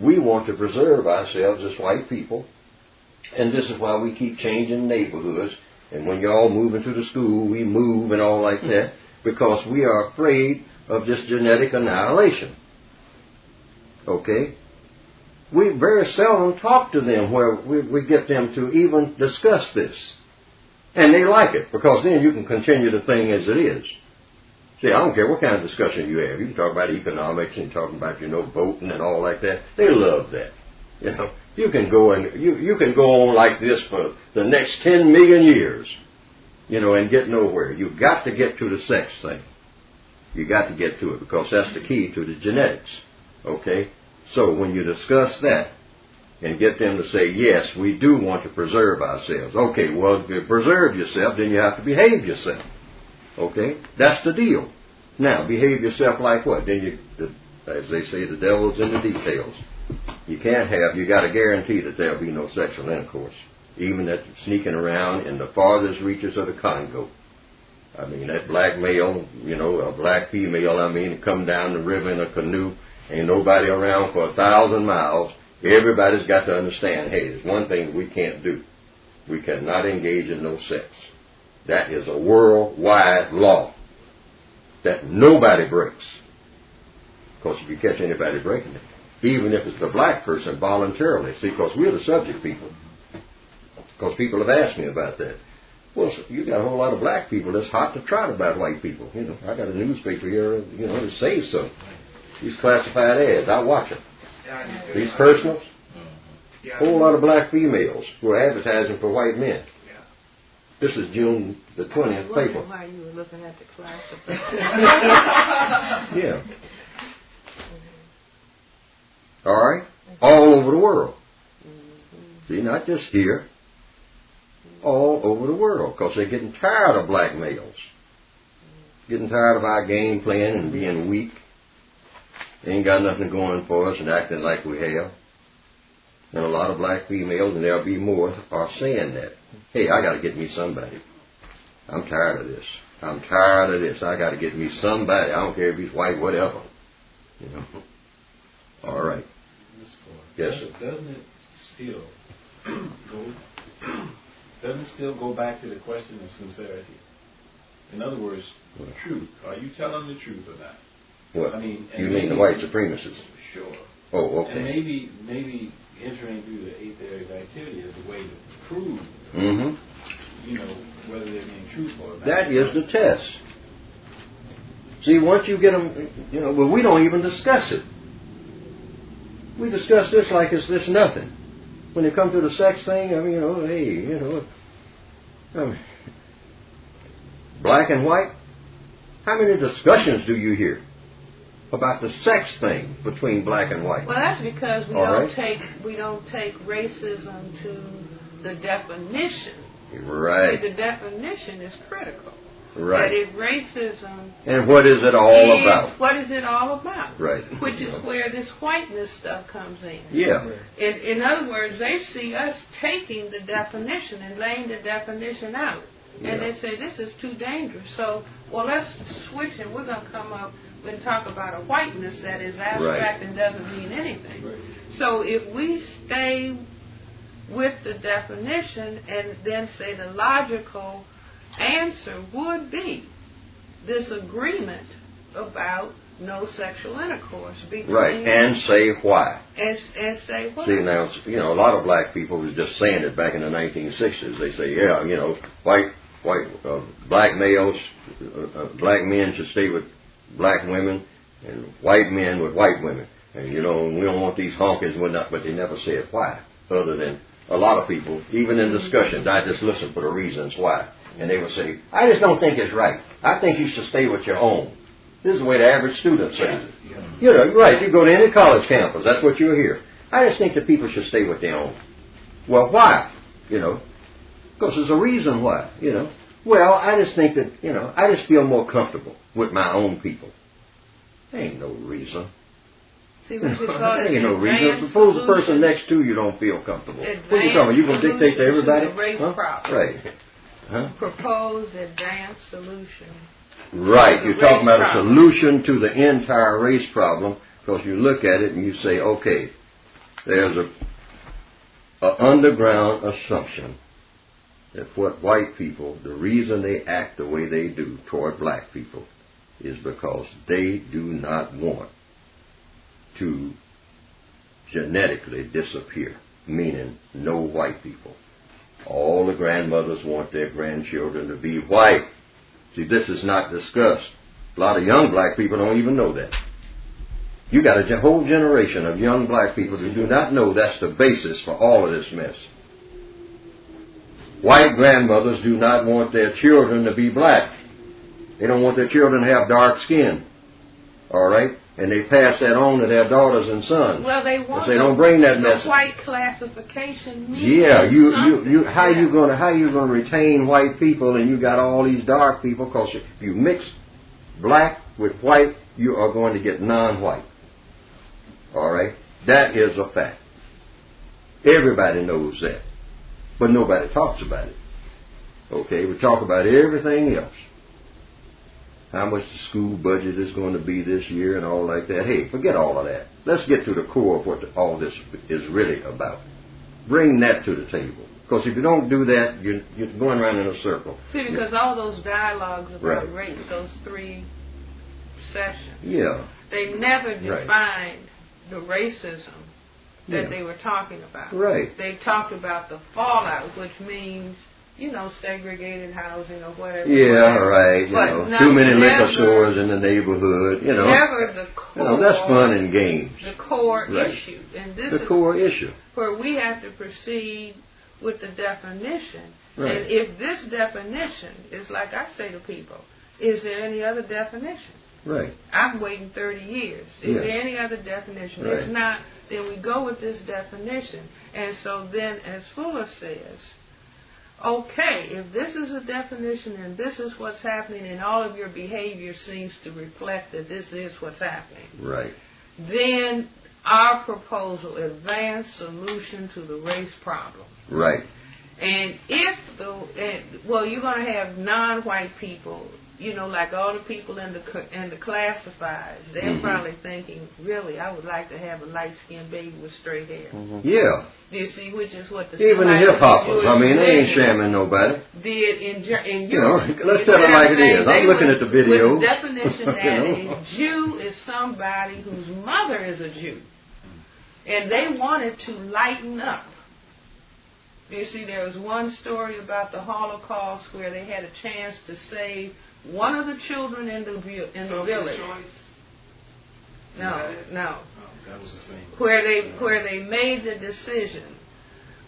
we want to preserve ourselves as white people, and this is why we keep changing neighborhoods, and when y'all move into the school, we move and all like that, because we are afraid of this genetic annihilation. Okay? We very seldom talk to them where we get them to even discuss this. And they like it, because then you can continue the thing as it is. See, I don't care what kind of discussion you have. You can talk about economics and talking about, voting and all like that. They love that. You can go and you can go on like this for the next 10 million years, and get nowhere. You've got to get to the sex thing. You got to get to it because that's the key to the genetics. Okay? So when you discuss that and get them to say, yes, we do want to preserve ourselves. Okay, well, to preserve yourself, then you have to behave yourself. Okay? That's the deal. Now, behave yourself like what? Then as they say, the devil's in the details. You got to guarantee that there'll be no sexual intercourse. Even that sneaking around in the farthest reaches of the Congo. I mean, that black male, a black female, come down the river in a canoe, ain't nobody around for 1,000 miles. Everybody's got to understand, hey, there's one thing we can't do. We cannot engage in no sex. That is a worldwide law that nobody breaks. Because if you catch anybody breaking it, even if it's the black person voluntarily, see, because we're the subject people. Because people have asked me about that. Well, you got a whole lot of black people that's hot to trot about white people. I got a newspaper here, that says so. These classified ads, I watch them. These personals, whole lot of black females who are advertising for white men. This is June the 20th paper. Why you were looking at the classified? Yeah. All right? All over the world. See, not just here. All over the world. Because they're getting tired of black males. Getting tired of our game plan and being weak. They ain't got nothing going for us and acting like we have. And a lot of black females, and there'll be more, are saying that. Hey, I got to get me somebody. I'm tired of this. I'm tired of this. I got to get me somebody. I don't care if he's white, whatever. All right. Yes, sir. Doesn't it still go back to the question of sincerity? In other words, truth. Are you telling the truth or not? What? You mean the white supremacists? Sure. Oh, okay. And maybe entering through the 8th area of activity is a way to prove, whether they're being truthful or not. That is the test. See, once you get them, we don't even discuss it. We discuss this like it's this nothing. When they come to the sex thing, black and white, how many discussions do you hear about the sex thing between black and white? Well, that's because we don't take racism to the definition. Right. See, the definition is critical. Right. That if racism... And what is it all about? What is it all about? Right. Which is where this whiteness stuff comes in. Yeah. In other words, they see us taking the definition and laying the definition out. Yeah. And they say, this is too dangerous. So, let's switch and we're going to come up and talk about a whiteness that is abstract and doesn't mean anything. Right. So if we stay with the definition and then say the logical answer would be this agreement about no sexual intercourse between Right, and say why. and say why. See, now, you know, a lot of black people was just saying it back in the 1960s. They say, yeah, you know, black males, black men should stay with black women, and white men with white women. And, you know, we don't want these honkers and whatnot, but they never said why, other than a lot of people, even in discussions, I just listen for the reasons why. And they would say, I just don't think it's right. I think you should stay with your own. This is the way the average student says it. You know, you're right. You go to any college campus, that's what you'll hear. I just think that people should stay with their own. Well, why? You know, because there's a reason why, you know. Well, I just think that, you know, I just feel more comfortable with my own people. There ain't no reason. See, we should call There it ain't no reason. advanced Suppose the solution. person next to you don't feel comfortable. Advanced What are you talking about? You going to dictate to solution everybody? to the race problem. Right. Huh? Proposed advanced solution. Right. The You're talking race about a problem. solution to the entire race problem, because you look at it and you say, okay, there's a underground assumption that what white people, the reason they act the way they do toward black people is because they do not want to genetically disappear, meaning no white people. All the grandmothers want their grandchildren to be white. See, this is not discussed. A lot of young black people don't even know that. You got a whole generation of young black people who do not know that's the basis for all of this mess. White grandmothers do not want their children to be black. They don't want their children to have dark skin. All right? And they pass that on to their daughters and sons. Well, they want they don't bring that message. The white classification. Yeah, how you gonna retain white people and you got all these dark people? Because if you mix black with white, you are going to get non-white. All right, that is a fact. Everybody knows that, but nobody talks about it. Okay, we talk about everything else. How much the school budget is going to be this year and all like that. Hey, forget all of that. Let's get to the core of what all this is really about. Bring that to the table. Because if you don't do that, you're going around in a circle. See, because all those dialogues about Right. race, those 3 sessions, Yeah. they never Right. defined the racism that Yeah. they were talking about. Right. They talked about the fallout, which means, you know, segregated housing or whatever. Yeah, whatever. right. You But know, too many liquor never- stores in the neighborhood. You know, Never the core. you know that's fun and games. The core Right. issue, and this The is core issue. where we have to proceed with the definition. Right. And if this definition is like I say to people, is there any other definition? Right. I'm waiting 30 years. Is Yeah. there any other definition? Right. If not, then we go with this definition. And so then, as Fuller says, okay, if this is a definition and this is what's happening and all of your behavior seems to reflect that this is what's happening, Right. then our proposal, advanced solution to the race problem. Right. And if you're going to have non-white people, you know, like all the people in the classifieds, they're Mhm. probably thinking, really, I would like to have a light-skinned baby with straight hair. Yeah. You see, which is what the Even the black hip hoppers. Jewish I mean, they ain't religion shamming nobody. did in You know, Europe. let's tell it like it is. I'm They looking would- at the video. With the definition that You know. a Jew is somebody whose mother is a Jew. And they wanted to lighten up. You see, there was one story about the Holocaust where they had a chance to save one of the children in the village. No. Oh, that was the same. Where they made the decision.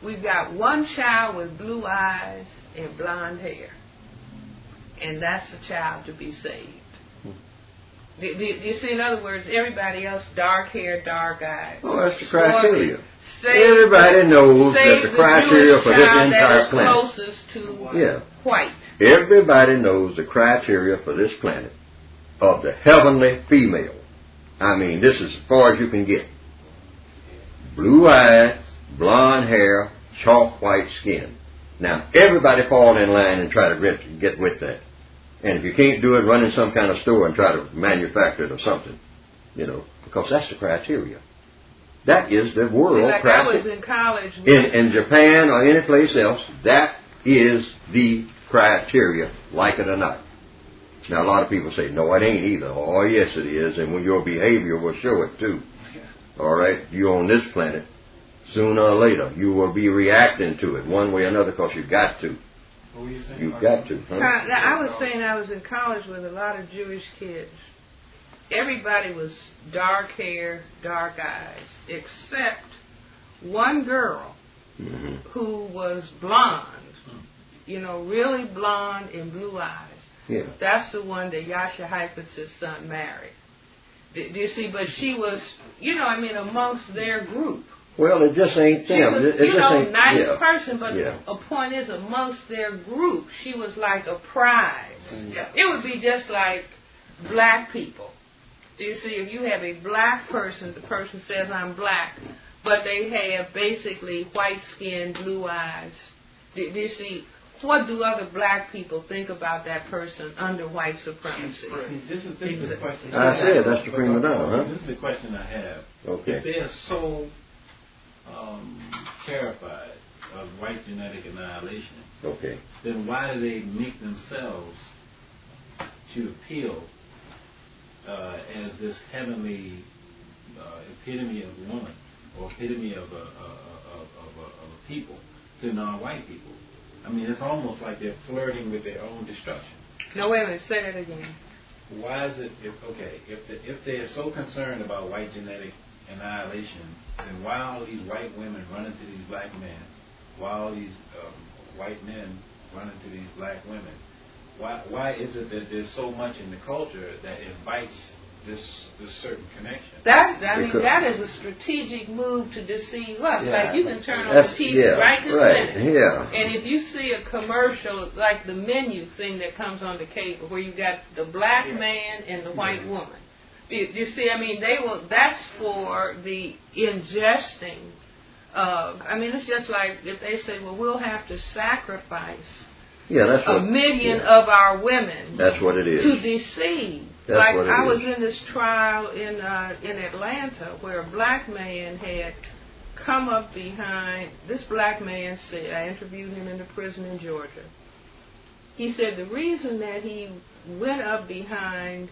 We've got one child with blue eyes and blonde hair, and that's the child to be saved. Do you see? In other words, everybody else, dark hair, dark eyes. Oh, that's the criteria. Save Everybody knows that save the criteria Jewish for this child that entire is planet. closest to Yeah. white. Everybody knows the criteria for this planet of the heavenly female. I mean, this is as far as you can get. Blue eyes, blonde hair, chalk white skin. Now, everybody fall in line and try to get with that. And if you can't do it, run in some kind of store and try to manufacture it or something. You know, because that's the criteria. That is the world Like I criteria. was in college. In Japan or any place else, that is the criteria, like it or not. Now, a lot of people say, no, it ain't either. Oh, yes, it is. And when your behavior will show it, too. All right? You're on this planet. Sooner or later, you will be reacting to it one way or another because you've got to. What were you saying? You've got to. Huh? I was saying I was in college with a lot of Jewish kids. Everybody was dark hair, dark eyes, except one girl who was blonde, really blonde and blue eyes. Yeah. That's the one that Yasha Heifitz's son married. Do you see? But she was, amongst their group. Well, it just ain't She them. was, It just ain't, nice yeah. person, but Yeah. a point is, amongst their group, she was like a prize. Yeah. It would be just like black people. Do you see? If you have a black person, the person says, I'm black, but they have basically white skin, blue eyes. Do you see? What do other black people think about that person under white supremacy? See, this is the question. I said that's the prima donna, huh? This is the question I have. Okay. If they are so terrified of white genetic annihilation, Okay. then why do they make themselves to appeal as this heavenly epitome of woman or epitome of a people to non-white people? I mean, it's almost like they're flirting with their own destruction. No, wait a minute. Say that again. Why is it, if they're so concerned about white genetic annihilation, then why are all these white women running to these black men? Why are all these white men running to these black women? Why is it that there's so much in the culture that invites this certain connection? That is a strategic move to deceive us. Yeah. Like you can turn on the TV right this minute. Yeah. And if you see a commercial like the menu thing that comes on the cable where you got the black man and the white woman. You see, that's for the ingesting of, it's just like if they say, well, we'll have to sacrifice That's a million of our women. That's what it is. To deceive. That's like what it I is. was in this trial in Atlanta where a black man had come up behind, this black man said, I interviewed him in the prison in Georgia. He said the reason that he went up behind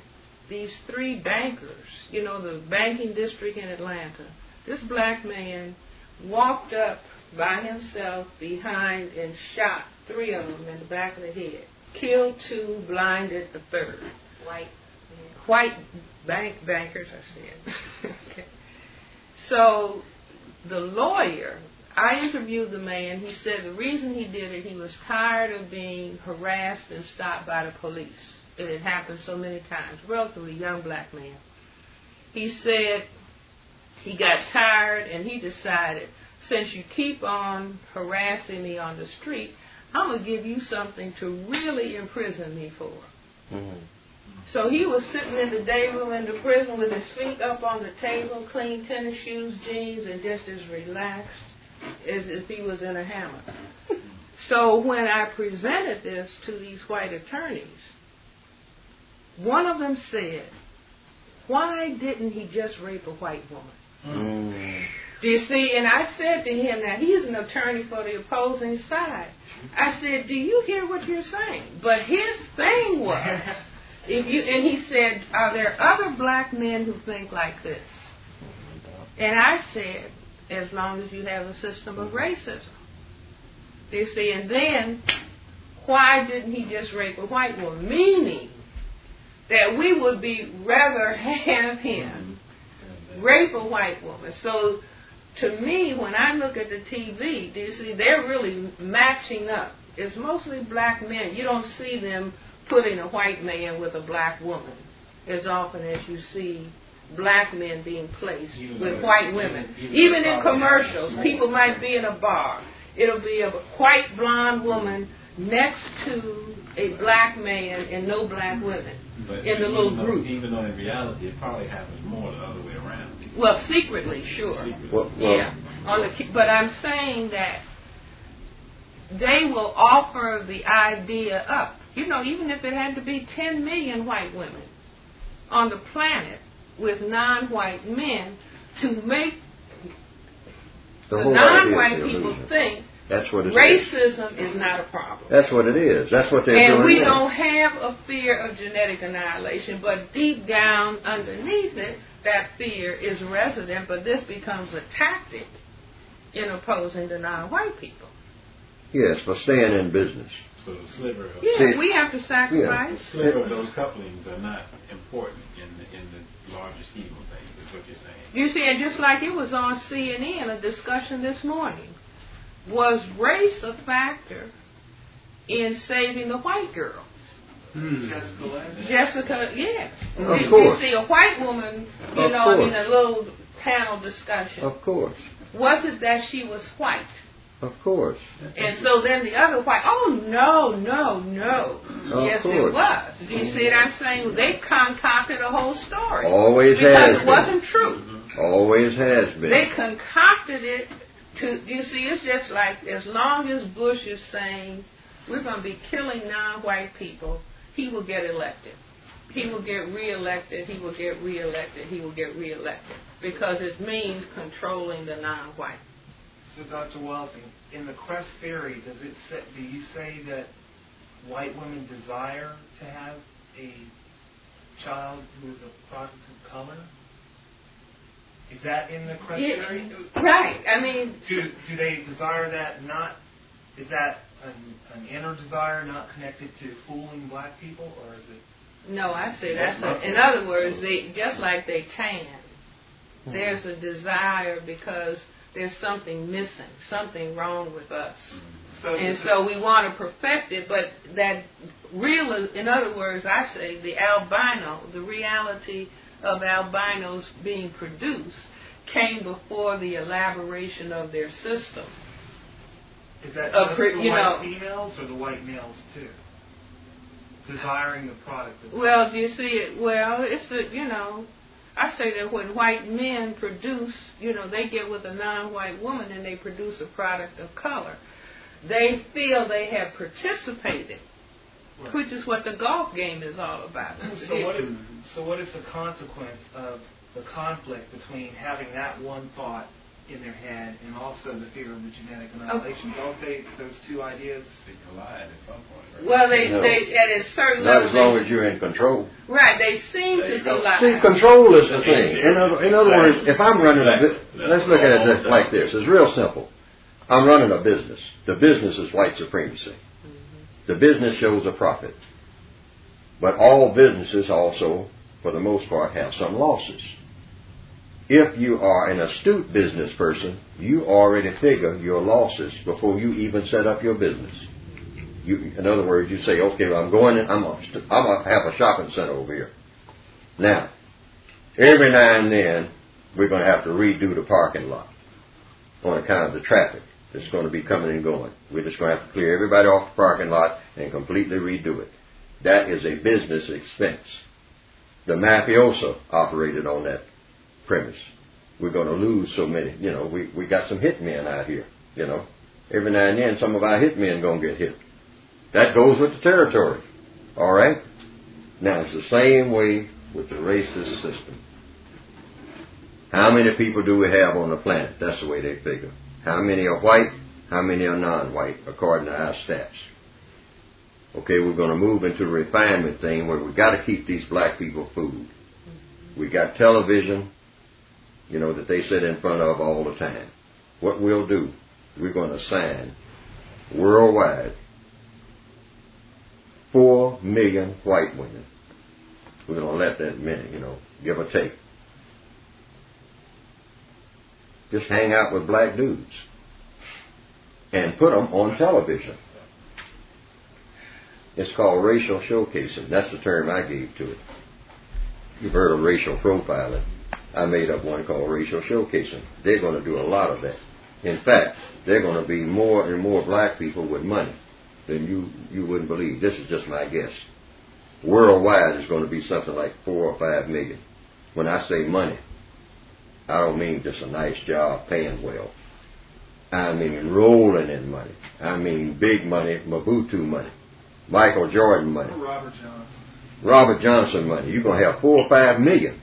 these three bankers, the banking district in Atlanta, this black man walked up by himself behind and shot three of them in the back of the head, killed two, blinded the third. White bankers, I said. Okay. So the lawyer, I interviewed the man. He said the reason he did it, he was tired of being harassed and stopped by the police. It had happened so many times. Relatively young black man. He said he got tired and he decided, since you keep on harassing me on the street, I'm going to give you something to really imprison me for. Mm-hmm. So he was sitting in the day room in the prison with his feet up on the table, clean tennis shoes, jeans, and just as relaxed as if he was in a hammock. So when I presented this to these white attorneys, one of them said, why didn't he just rape a white woman? Mm. Do you see? And I said to him, now he's an attorney for the opposing side. I said, do you hear what you're saying? But his thing was, and he said, are there other black men who think like this? And I said, as long as you have a system of racism. Do you see? And then, why didn't he just rape a white woman? Meaning that we would be rather have him rape a white woman. So, to me, when I look at the TV, do you see, they're really matching up. It's mostly black men. You don't see them putting a white man with a black woman as often as you see black men being placed with white women. Even in commercials, people might be in a bar. It'll be a white blonde woman next to a black man and no black women in the little group. Even though in reality it probably happens more the other way around. Well, secretly, sure. Yeah. But I'm saying that they will offer the idea up. Even if it had to be 10 million white women on the planet with non-white men to make the non-white people think That's what it is. Racism is not a problem. That's what it is. That's what they're doing. And we now. don't have a fear of genetic annihilation, but deep down underneath it, that fear is resident, but this becomes a tactic in opposing the non-white people. Yes, for staying in business. So the sliver of We have to sacrifice. the sliver of those couplings are not important in the larger scheme of things, is what you're saying. You see, and just like it was on CNN, a discussion this morning, was race a factor in saving the white girl? Jessica, yes. Of course. You see, a white woman, in a little panel discussion. Of course. Was it that she was white? Of course. And so then the other white, oh, no. Yes, course. it was. Do you see what I'm saying? They concocted a whole story. Always because has it been. wasn't true. Always has been. They concocted it to, you see, it's just like as long as Bush is saying we're going to be killing non-white people, he will get elected. He will get reelected. He will get reelected. He will get reelected. Because it means controlling the non-white. So, Dr. Welsing, in the Cress theory, do you say that white women desire to have a child who is a product of color? Is that in the Cress theory? Right. I mean, do they desire that? Is that an inner desire, not connected to fooling black people, or is it? No, I say in other words, they just like they tan. There's a desire because there's something missing, something wrong with us. So we want to perfect it, but that real, in other words, I say the albino, the reality of albinos being produced came before the elaboration of their system. Is that just the white females or the white males too? Desiring the product. Well, do you see it? Well, it's I say that when white men produce, they get with a non-white woman and they produce a product of color. They feel they have participated, right, which is what the golf game is all about. So what is the consequence of the conflict between having that one thought in their head and also the fear of the genetic annihilation? Don't those two ideas collide at some point? Right? Well, they at a certain Not level. as long as you're in control. Right, they seem to collide. See, control is the thing. In other words, if I'm running let's look at it like this. It's real simple. I'm running a business. The business is white supremacy. The business shows a profit. But all businesses also, for the most part, have some losses. If you are an astute business person, you already figure your losses before you even set up your business. In other words, you say, okay, well, I'm going in, I'm going to have a shopping center over here. Now, every now and then, we're going to have to redo the parking lot on account of the traffic that's going to be coming and going. We're just going to have to clear everybody off the parking lot and completely redo it. That is a business expense. The mafioso operated on that premise. We're going to lose so many. We got some hitmen out here. Every now and then, some of our hitmen going to get hit. That goes with the territory. All right? Now, it's the same way with the racist system. How many people do we have on the planet? That's the way they figure. How many are white? How many are non-white, according to our stats? Okay, we're going to move into the refinement thing where we got to keep these black people food. We got television, that they sit in front of all the time. What we'll do, we're going to sign worldwide 4 million white women. We're going to let that many, give or take. Just hang out with black dudes and put them on television. It's called racial showcasing. That's the term I gave to it. You've heard of racial profiling. I made up one called racial showcasing. They're going to do a lot of that. In fact, they're going to be more and more black people with money than you wouldn't believe. This is just my guess. Worldwide, it's going to be something like 4 or 5 million. When I say money, I don't mean just a nice job paying well. I mean rolling in money. I mean big money, Mabutu money, Michael Jordan money, Robert Johnson money. You're going to have 4 or 5 million.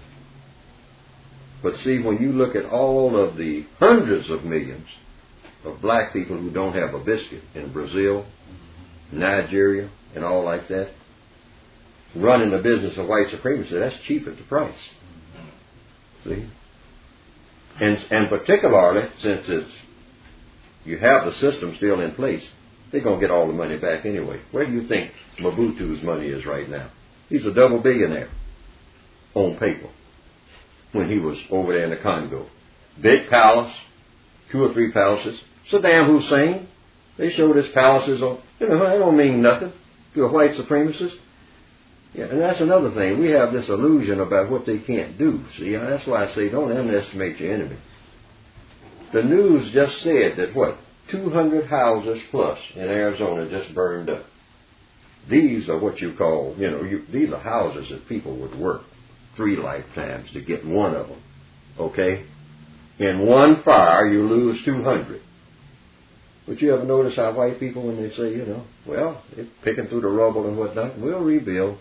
But see, when you look at all of the hundreds of millions of black people who don't have a biscuit in Brazil, Nigeria, and all like that, running the business of white supremacy, that's cheap at the price. See? And particularly, since you have the system still in place, they're going to get all the money back anyway. Where do you think Mobutu's money is right now? He's a double billionaire on paper when he was over there in the Congo. Big palace, 2 or 3 palaces. Saddam Hussein, they showed his palaces on, that don't mean nothing to a white supremacist. Yeah, and that's another thing. We have this illusion about what they can't do. See, that's why I say don't underestimate your enemy. The news just said that 200 houses plus in Arizona just burned up. These are what you call, these are houses that people would work 3 lifetimes to get one of them. Okay? In one fire, you lose 200. But you ever notice how white people, when they say, they're picking through the rubble and whatnot, we'll rebuild.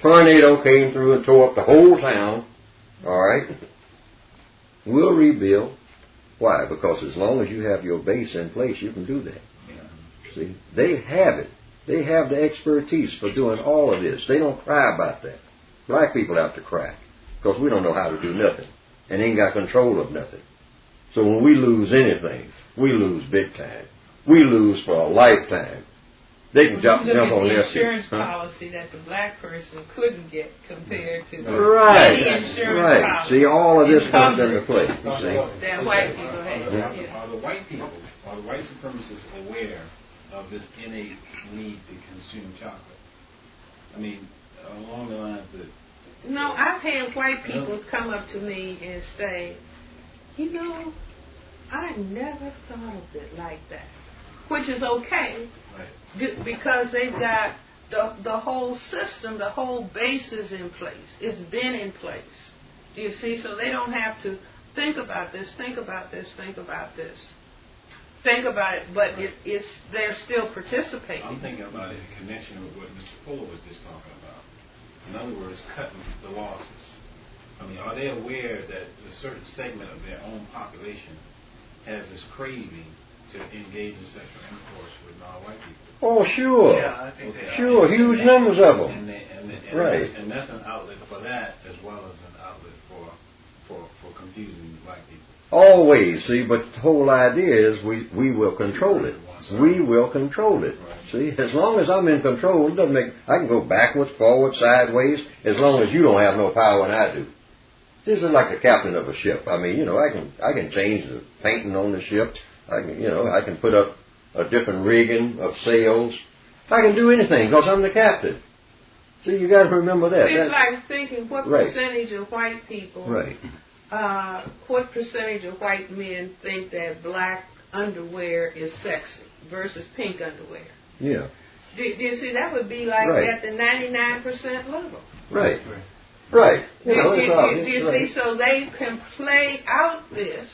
Tornado came through and tore up the whole town. All right? We'll rebuild. Why? Because as long as you have your base in place, you can do that. See? They have it. They have the expertise for doing all of this. They don't cry about that. Black people have to cry because we don't know how to do nothing and ain't got control of nothing. So when we lose anything, we lose big time. We lose for a lifetime. They can jump on their feet. Insurance policy that the black person couldn't get compared to the right. insurance policy. See, all of this comes into play. That white people have. Are the white people, are the white supremacists aware of this innate need to consume chocolate? I mean, along the lines that... No, I've had white people come up to me and say, I never thought of it like that. Which is okay, right, because they've got the whole system, the whole base is in place. It's been in place. Do you see? So they don't have to think about this, think about this, think about this. Think about it, but they're still participating. I'm thinking about it in connection with what Mr. Fuller was just talking about. In other words, cutting the losses. I mean, are they aware that a certain segment of their own population has this craving to engage in sexual intercourse with non-white people? Oh, sure. Yeah, I think they are. Sure, huge numbers of them. Right. And that's an outlet for that as well as an outlet for confusing black people. Always, see, but the whole idea is we will control it. We will control it. Right. See, as long as I'm in control, it doesn't make, I can go backwards, forward, sideways, as long as you don't have no power and I do. This is like the captain of a ship. I mean, I can change the painting on the ship. I can put up a different rigging of sails. I can do anything because I'm the captain. See, you got to remember that. It's like thinking what percentage of white people, what percentage of white men think that black underwear is sexy versus pink underwear? Yeah. Do you see, that would be like at the 99% level. Right. Right. Do you see? So they can play out this,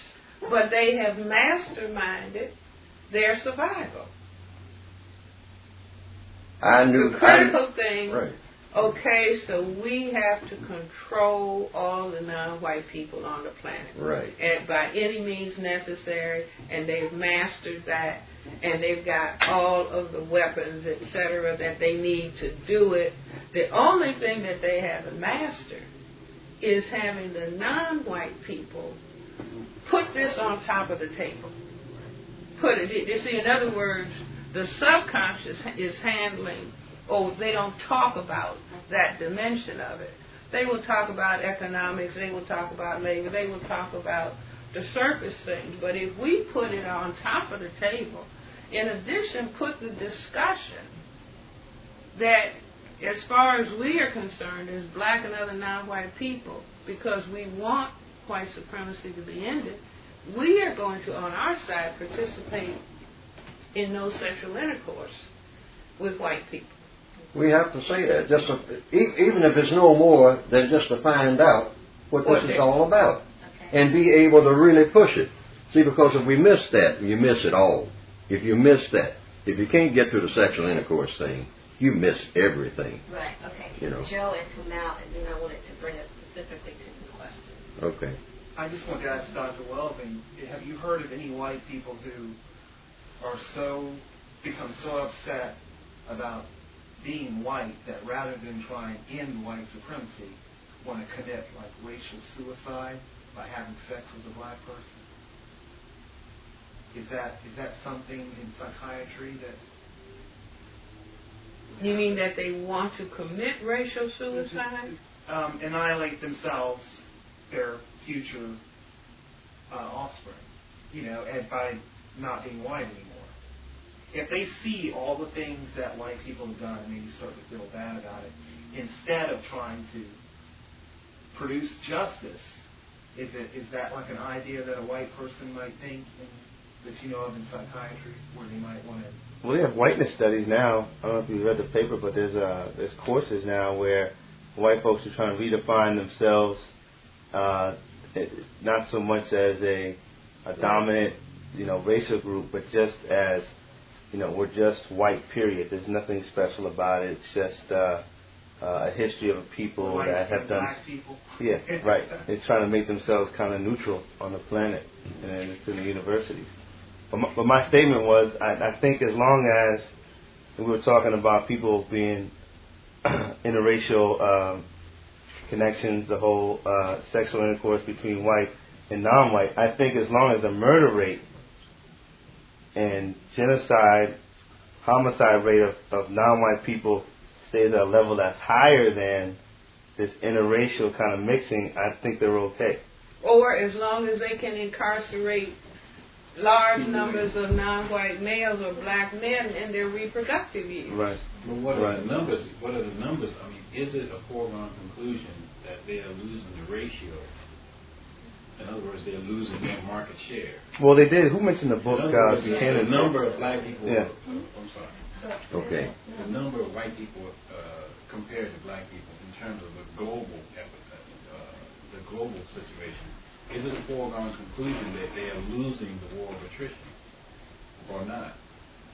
but they have masterminded their survival. The critical thing. Right. Okay, so we have to control all the non-white people on the planet. Right. And by any means necessary, and they've mastered that, and they've got all of the weapons, etc., that they need to do it. The only thing that they haven't mastered is having the non-white people put this on top of the table. Put it, you see, in other words, the subconscious is handling, they don't talk about that dimension of it. They will talk about economics, they will talk about labor, they will talk about the surface things. But if we put it on top of the table, in addition, put the discussion that as far as we are concerned as black and other non-white people, because we want white supremacy to be ended, we are going to, on our side, participate in no sexual intercourse with white people. We have to say that, even if it's no more than just to find out what this is all about, and be able to really push it. See, because if we miss that, you miss it all. If you miss that, if you can't get to the sexual intercourse thing, you miss everything. Right. Okay. Joe and Kamal, and then I wanted to bring it specifically to the question. Okay. I just want to ask Dr. Welsing, have you heard of any white people who are become so upset about being white that rather than try and end white supremacy, want to commit like racial suicide by having sex with a black person? Is that something in psychiatry that... You mean that they want to commit racial suicide? Annihilate themselves, their future offspring, and by not being white anymore. If they see all the things that white people have done and maybe start to feel bad about it, instead of trying to produce justice, is that like an idea that a white person might think that you know of in psychiatry, where they might want to... Well, they have whiteness studies now. I don't know if you read the paper, but there's courses now where white folks are trying to redefine themselves, not so much as a dominant, racial group, but just as, we're just white, period. There's nothing special about it. It's just a history of a people that have done... Black people. Yeah, right. They're trying to make themselves kind of neutral on the planet and it's in the universities. But my statement was, I think as long as we were talking about people being interracial connections, the whole sexual intercourse between white and non-white, I think as long as the murder rate and genocide, homicide rate of non-white people stays at a level that's higher than this interracial kind of mixing, I think they're okay. Or as long as they can incarcerate large numbers of non-white males or black men in their reproductive years. Right. But what are the numbers? What are the numbers? I mean, is it a foregone conclusion that they are losing the ratio? In other words, they're losing their market share. Well, they did. Who mentioned the book? The number of black people. Yeah. I'm sorry. Okay. The number of white people compared to black people in terms of the global situation. Is it a foregone conclusion that they are losing the war of attrition or not?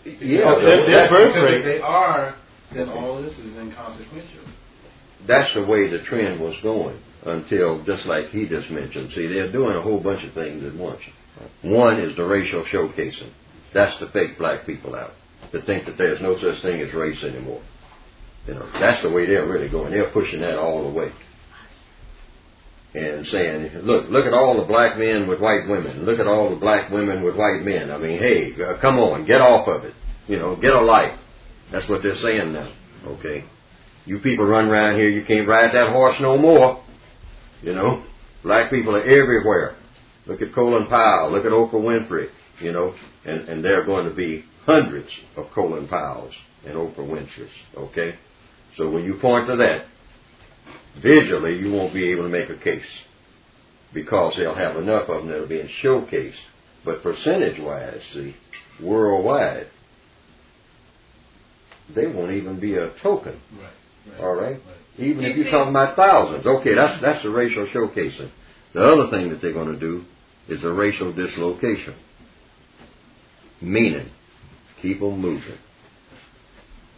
Yeah, their birth rate. If they are, then all this is inconsequential. That's the way the trend was going until, just like he just mentioned. See, they're doing a whole bunch of things at once. One is the racial showcasing. That's to fake black people out, to think that there's no such thing as race anymore. That's the way they're really going. They're pushing that all the way. And saying, look at all the black men with white women. Look at all the black women with white men. I mean, hey, come on, get off of it. Get a life. That's what they're saying now. Okay? You people run around here, you can't ride that horse no more. Black people are everywhere. Look at Colin Powell. Look at Oprah Winfrey. And there are going to be hundreds of Colin Powells and Oprah Winfreys. Okay? So when you point to that, visually, you won't be able to make a case because they'll have enough of them that are being showcased. But percentage-wise, see, worldwide, they won't even be a token. Right. All right? Even if you're talking about thousands. Okay, that's the racial showcasing. The other thing that they're going to do is a racial dislocation. Meaning, keep them moving.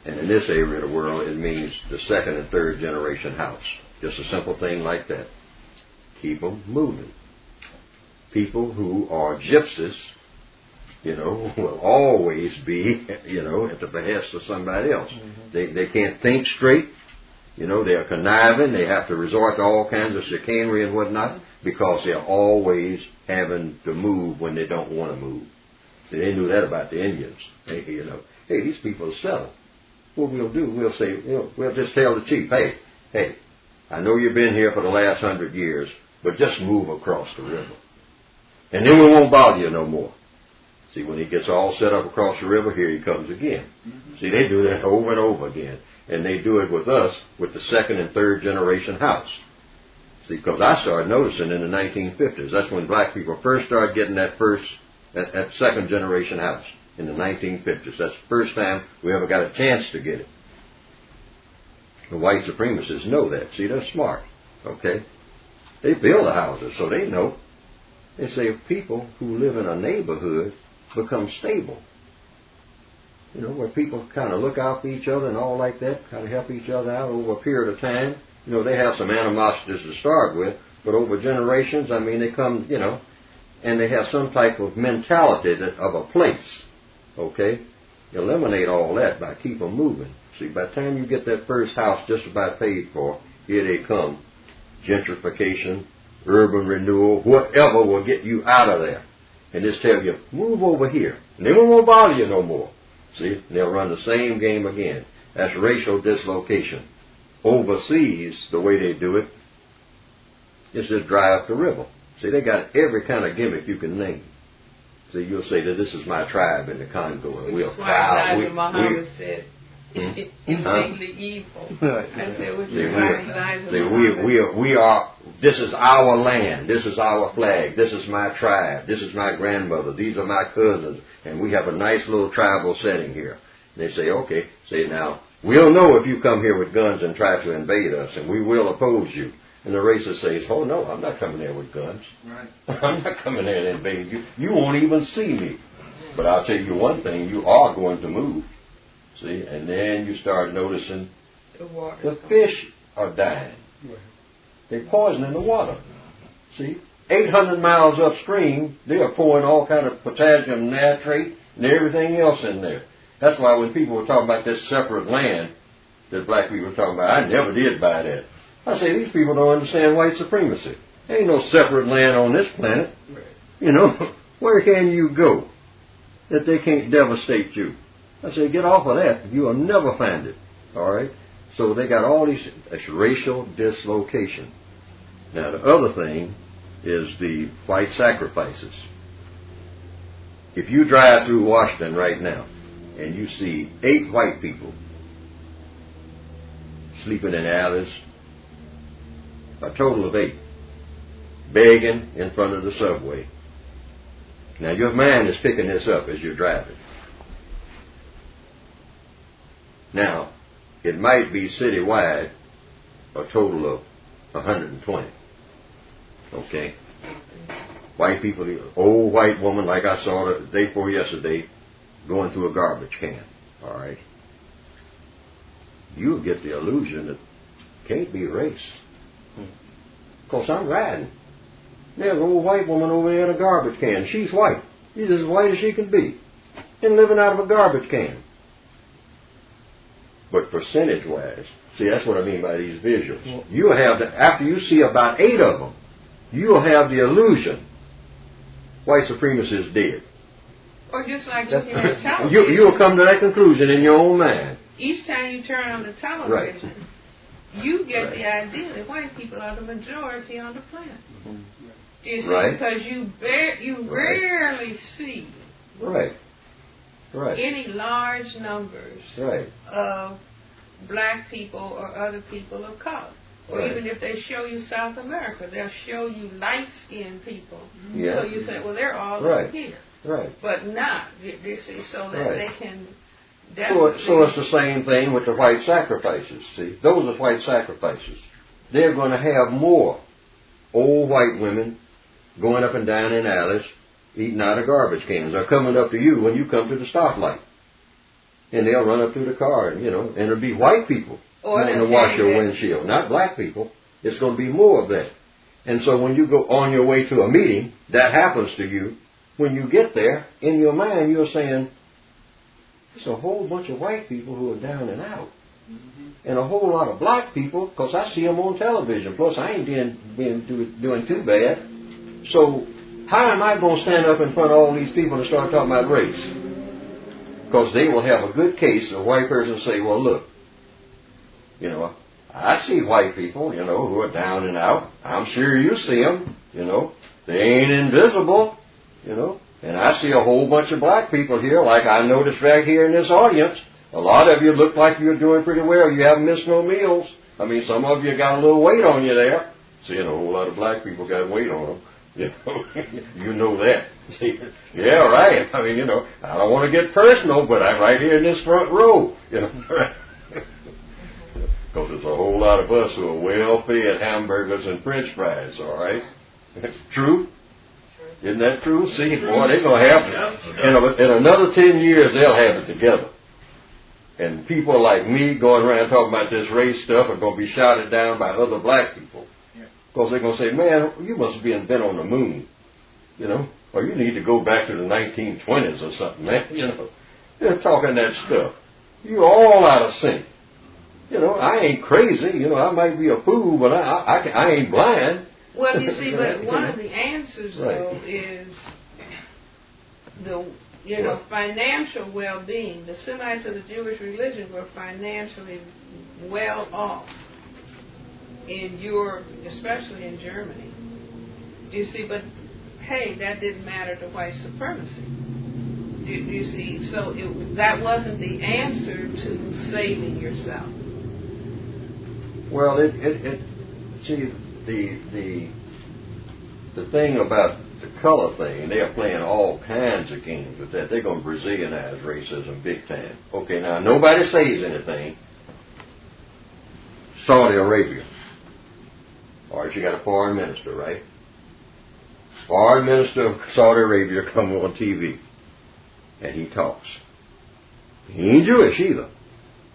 And in this area of the world, it means the second and third generation house. Just a simple thing like that. Keep them moving. People who are gypsies, will always be, at the behest of somebody else. Mm-hmm. They can't think straight. They're conniving. They have to resort to all kinds of chicanery and whatnot because they're always having to move when they don't want to move. See, they knew that about the Indians. Hey, these people are settled. What we'll do, we'll say, we'll just tell the chief, hey, I know you've been here for the last 100 years, but just move across the river. And then we won't bother you no more. See, when he gets all set up across the river, here he comes again. Mm-hmm. See, they do that over and over again. And they do it with us, with the second and third generation house. See, because I started noticing in the 1950s, that's when black people first started getting that second generation house. In the 1950s. That's the first time we ever got a chance to get it. The white supremacists know that. See, they're smart. Okay? They build the houses, so they know. They say if people who live in a neighborhood become stable, where people kind of look out for each other and all like that, kind of help each other out over a period of time. They have some animosities to start with, But over generations, I mean, they come, you know, and they have some type of mentality of a place, okay? Eliminate all that by keep them moving. See, by the time you get that first house just about paid for, here they come. Gentrification, urban renewal, whatever will get you out of there. And just tell you, move over here. And they won't bother you no more. See, they'll run the same game again. That's racial dislocation. Overseas, the way they do it, is just dry up the river. See, they got every kind of gimmick you can name. See, you'll say that this is my tribe in the Congo, and we're proud. Muhammad said, innately evil. I said, what you we are, this is our land, this is our flag, this is my tribe, this is my grandmother, these are my cousins, and we have a nice little tribal setting here. And they say, okay, say now, we'll know if you come here with guns and try to invade us, and we will oppose you. And the racist says, oh no, I'm not coming there with guns. Right. I'm not coming there to invade you. You won't even see me. But I'll tell you one thing, you are going to move. See, and then you start noticing the fish are dying. They're poisoning the water. See, 800 miles upstream, they are pouring all kind of potassium nitrate and everything else in there. That's why when people were talking about this separate land that black people were talking about, I never did buy that. I say, these people don't understand white supremacy. There ain't no separate land on this planet. You know, where can you go that they can't devastate you? I say, get off of that. You will never find it. All right? So they got all these, it's racial dislocation. Now, the other thing is the white sacrifices. If you drive through Washington right now and you see 8 white people sleeping in alleys, a total of 8, begging in front of the subway. Now, your mind is picking this up as you're driving. Now, it might be citywide a total of 120. Okay? White people, the old white woman like I saw the day before yesterday going through a garbage can. All right? You'll get the illusion that it can't be race. Because I'm riding. There's an old white woman over there in a garbage can. She's white. She's as white as she can be. And living out of a garbage can. But percentage-wise, see, that's what I mean by these visuals. You'll have, after you see about 8 of them, you'll have the illusion white supremacy is dead. Or just like looking at television. You'll come to that conclusion in your own mind. Each time you turn on the television, you get the idea that white people are the majority on the planet. You see, because you rarely see any large numbers of black people or other people of color. Or even if they show you South America, they'll show you light-skinned people. So you say, well, they're all over here. But not, you see, so that they can definitely... So it's the same thing with the white sacrifices, see. Those are white sacrifices. They're going to have more old white women going up and down in alleys, eating out of garbage cans. They're coming up to you when you come to the stoplight. And they'll run up to the car, and, you know, and it'll be white people wanting to wash your windshield, not black people. It's going to be more of that. And so when you go on your way to a meeting, that happens to you. When you get there, in your mind, you're saying, there's a whole bunch of white people who are down and out. And a whole lot of black people, because I see them on television. Plus, I ain't doing too bad. So how am I going to stand up in front of all these people and start talking about race? Because they will have a good case. A white person say, well, look, you know, I see white people, you know, who are down and out. I'm sure you see them, you know. They ain't invisible, you know. And I see a whole bunch of black people here, like I noticed right here in this audience. A lot of you look like you're doing pretty well. You haven't missed no meals. I mean, some of you got a little weight on you there. Seeing a whole lot of black people got weight on them. You know, you know that. See, yeah, right. I mean, you know, I don't want to get personal, but I'm right here in this front row. You know, because there's a whole lot of us who are well-fed hamburgers and French fries. All right, true. Isn't that true? See, boy, they're gonna have it. In another 10 years, they'll have it together. And people like me going around talking about this race stuff are going to be shouted down by other black people. Because they're going to say, man, you must have been on the moon, you know, or you need to go back to the 1920s or something, man, you know. They're talking that stuff. You're all out of sync. You know, I ain't crazy, you know, I might be a fool, but I ain't blind. Well, you see, but one of the answers, though, is the, you know, financial well-being. The Semites of the Jewish religion were financially well off in Europe, especially in Germany. You see, but hey, that didn't matter to white supremacy. You see, so that wasn't the answer to saving yourself. Well, see, the thing about the color thing, they're playing all kinds of games with that. They're going to Brazilianize racism big time. Okay, now nobody says anything. Saudi Arabia. All right, you got a foreign minister, right? Foreign minister of Saudi Arabia come on TV, and he talks. He ain't Jewish either.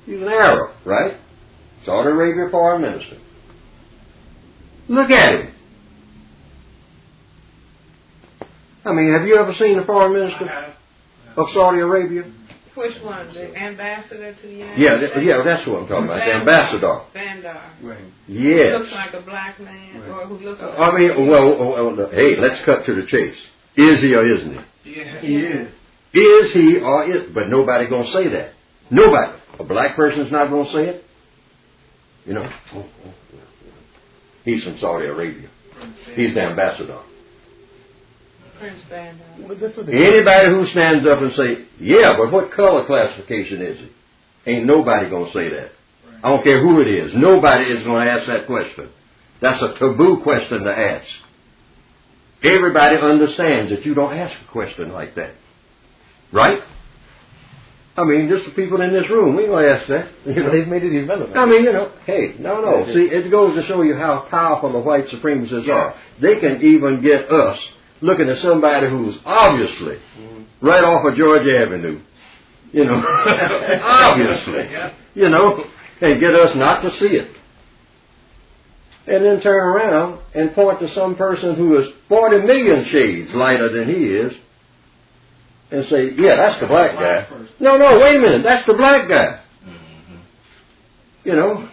He's an Arab, right? Saudi Arabia foreign minister. Look at him. I mean, have you ever seen the foreign minister of Saudi Arabia? Which one? The ambassador to the United States? Yeah, that's what I'm talking about. The ambassador. Bandar. Right. Yes. Who looks like a black man, or who looks like hey, let's cut to the chase. Is he or isn't he? Yeah, he is. Is he or is? But nobody gonna say that. Nobody. A black person's not gonna say it. You know. He's from Saudi Arabia. He's the ambassador. Prince Bandar. Anybody who stands up and say, yeah, but what color classification is it? Ain't nobody going to say that. Right. I don't care who it is. Nobody is going to ask that question. That's a taboo question to ask. Everybody understands that you don't ask a question like that. Right? I mean, just the people in this room, we ain't going to ask that. You know? They've made it irrelevant. I mean, you know, hey, no. See, it goes to show you how powerful the white supremacists are. They can even get us looking at somebody who's obviously right off of Georgia Avenue, you know, obviously, you know, and get us not to see it. And then turn around and point to some person who is 40 million shades lighter than he is and say, yeah, that's the black guy. No, wait a minute, that's the black guy. You know,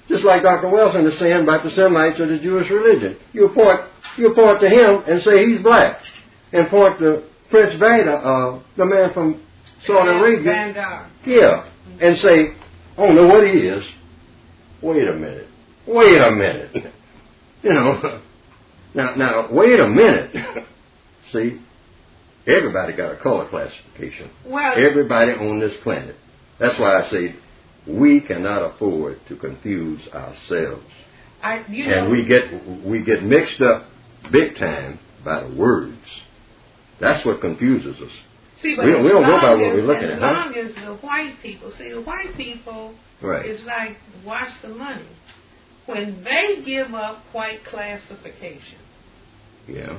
just like Dr. Welsing is saying about the Semites of the Jewish religion. You point to him and say he's black, and point to Prince Bandar, the man from Saudi Arabia, and say, I don't know what he is. Wait a minute. You know, now wait a minute. See, everybody got a color classification. Well, everybody on this planet. That's why I say we cannot afford to confuse ourselves. And we get mixed up big time by the words. That's what confuses us. See, but we don't go by what we're looking at. As long as the white people, the white people is like, watch the money. When they give up white classification, then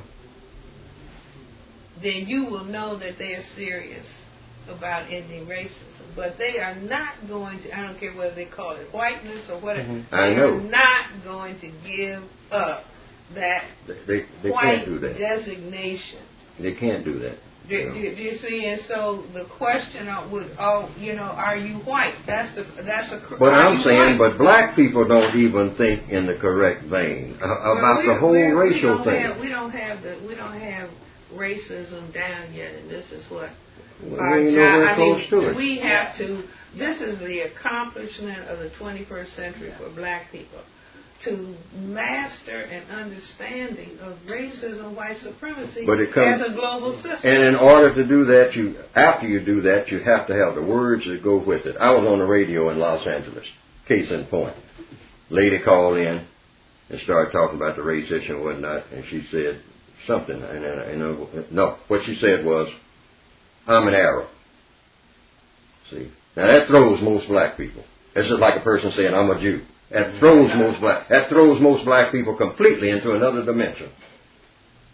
you will know that they are serious about ending racism. But they are not going to, I don't care whether they call it whiteness or whatever, they are not going to give up that they white can't do that. designation. They can't do that. Do you see? And so the question would, are you white? That's a. But I'm saying, but black people don't even think in the correct vein about the whole racial thing. We don't have racism down yet, and this is what our job. We have to. This is the accomplishment of the 21st century for black people. To master an understanding of racism, white supremacy as a global system. And in order to do that, after you do that, you have to have the words that go with it. I was on the radio in Los Angeles, case in point. Lady called in and started talking about the race issue and whatnot, and she said something. No, what she said was, I'm an Arab. See, now that throws most black people. It's just like a person saying, I'm a Jew. That throws most black people completely into another dimension.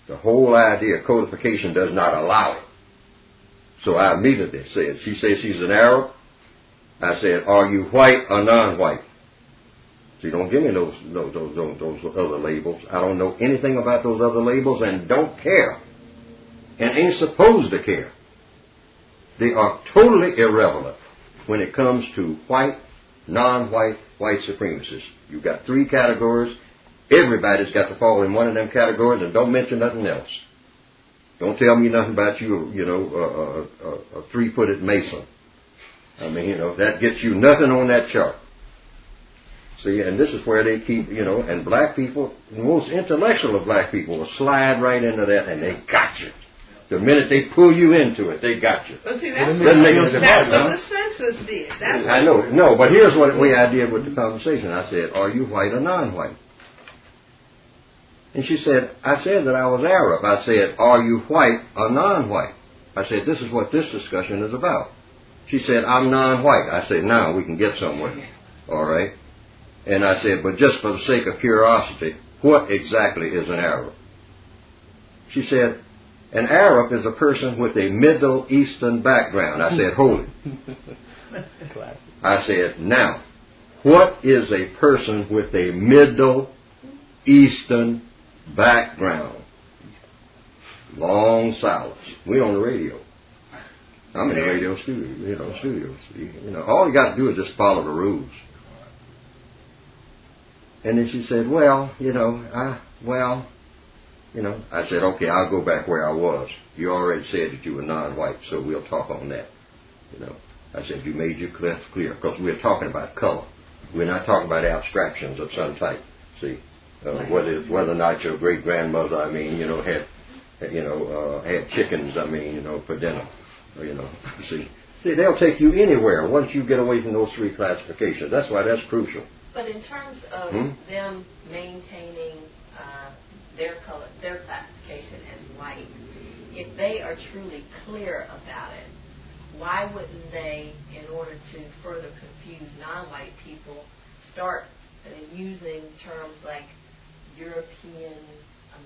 The whole idea of codification does not allow it. So I immediately said, she says she's an Arab. I said, are you white or non-white? See, don't give me those other labels. I don't know anything about those other labels and don't care. And ain't supposed to care. They are totally irrelevant when it comes to white, non-white, white supremacists. You've got three categories. Everybody's got to fall in one of them categories, and don't mention nothing else. Don't tell me nothing about a three-footed Mason. I mean, that gets you nothing on that chart. See, and this is where they keep, and black people, the most intellectual of black people will slide right into that, and they got you. The minute they pull you into it, they got you. But see, that's what the census did. I know. No, but here's what I did with the conversation. I said, are you white or non-white? And she said, I said that I was Arab. I said, are you white or non-white? I said, this is what this discussion is about. She said, I'm non-white. I said, now we can get somewhere. All right? And I said, but just for the sake of curiosity, what exactly is an Arab? She said, an Arab is a person with a Middle Eastern background. I said, hold it. I said, now, what is a person with a Middle Eastern background? Long silence. We're on the radio. I'm in the radio studios. All you got to do is just follow the rules. And then she said, I said, okay, I'll go back where I was. You already said that you were non-white, so we'll talk on that. I said, you made your cliff clear, because we're talking about color. We're not talking about abstractions of some type. See, whether or not your great-grandmother, had chickens, for dinner. See, they'll take you anywhere once you get away from those three classifications. That's why that's crucial. But in terms of them maintaining their classification as white, if they are truly clear about it, why wouldn't they, in order to further confuse non-white people, start using terms like European,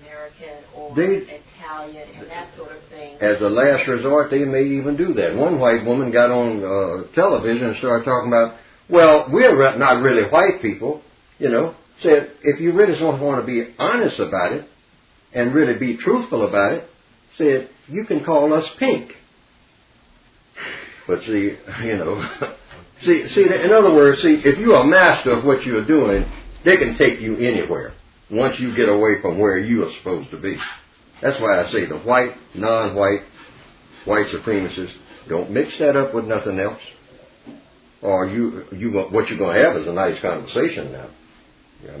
American, or Italian, and that sort of thing? As a last resort, they may even do that. One white woman got on television and started talking about, well, we're not really white people, said, if you really don't want to be honest about it and really be truthful about it, said, you can call us pink. But see, in other words, if you're a master of what you're doing, they can take you anywhere once you get away from where you are supposed to be. That's why I say the white, non-white, white supremacists, don't mix that up with nothing else. Or what you're going to have is a nice conversation now.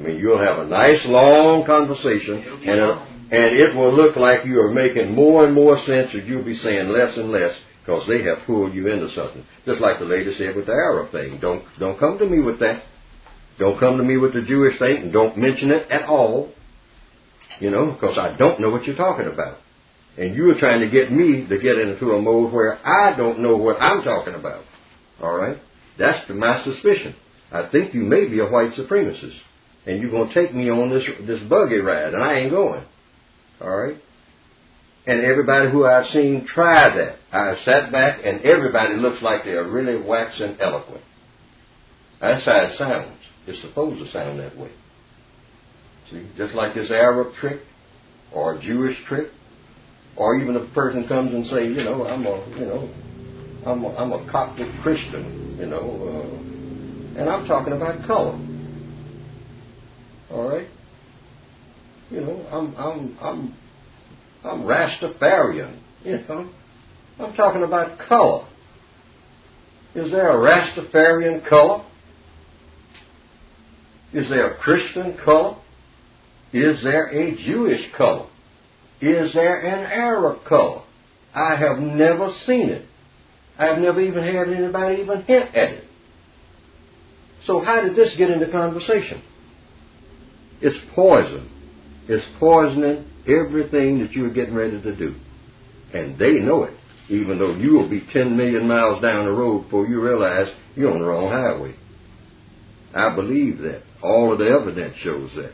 You'll have a nice long conversation, and it will look like you are making more and more sense, and you'll be saying less and less, because they have pulled you into something. Just like the lady said with the Arab thing. Don't come to me with that. Don't come to me with the Jewish thing, and don't mention it at all. Because I don't know what you're talking about. And you're trying to get me to get into a mode where I don't know what I'm talking about. All right? That's my suspicion. I think you may be a white supremacist. And you're going to take me on this buggy ride, and I ain't going. All right? And everybody who I've seen try that, I've sat back, and everybody looks like they're really waxing eloquent. That's how it sounds. It's supposed to sound that way. See, just like this Arab trick, or Jewish trick, or even if a person comes and say, I'm a Coptic Christian, and I'm talking about color. All right, I'm Rastafarian. I'm talking about color. Is there a Rastafarian color? Is there a Christian color? Is there a Jewish color? Is there an Arab color? I have never seen it. I've never even had anybody even hint at it. So how did this get into conversation? It's poison. It's poisoning everything that you're getting ready to do. And they know it, even though you will be 10 million miles down the road before you realize you're on the wrong highway. I believe that. All of the evidence shows that.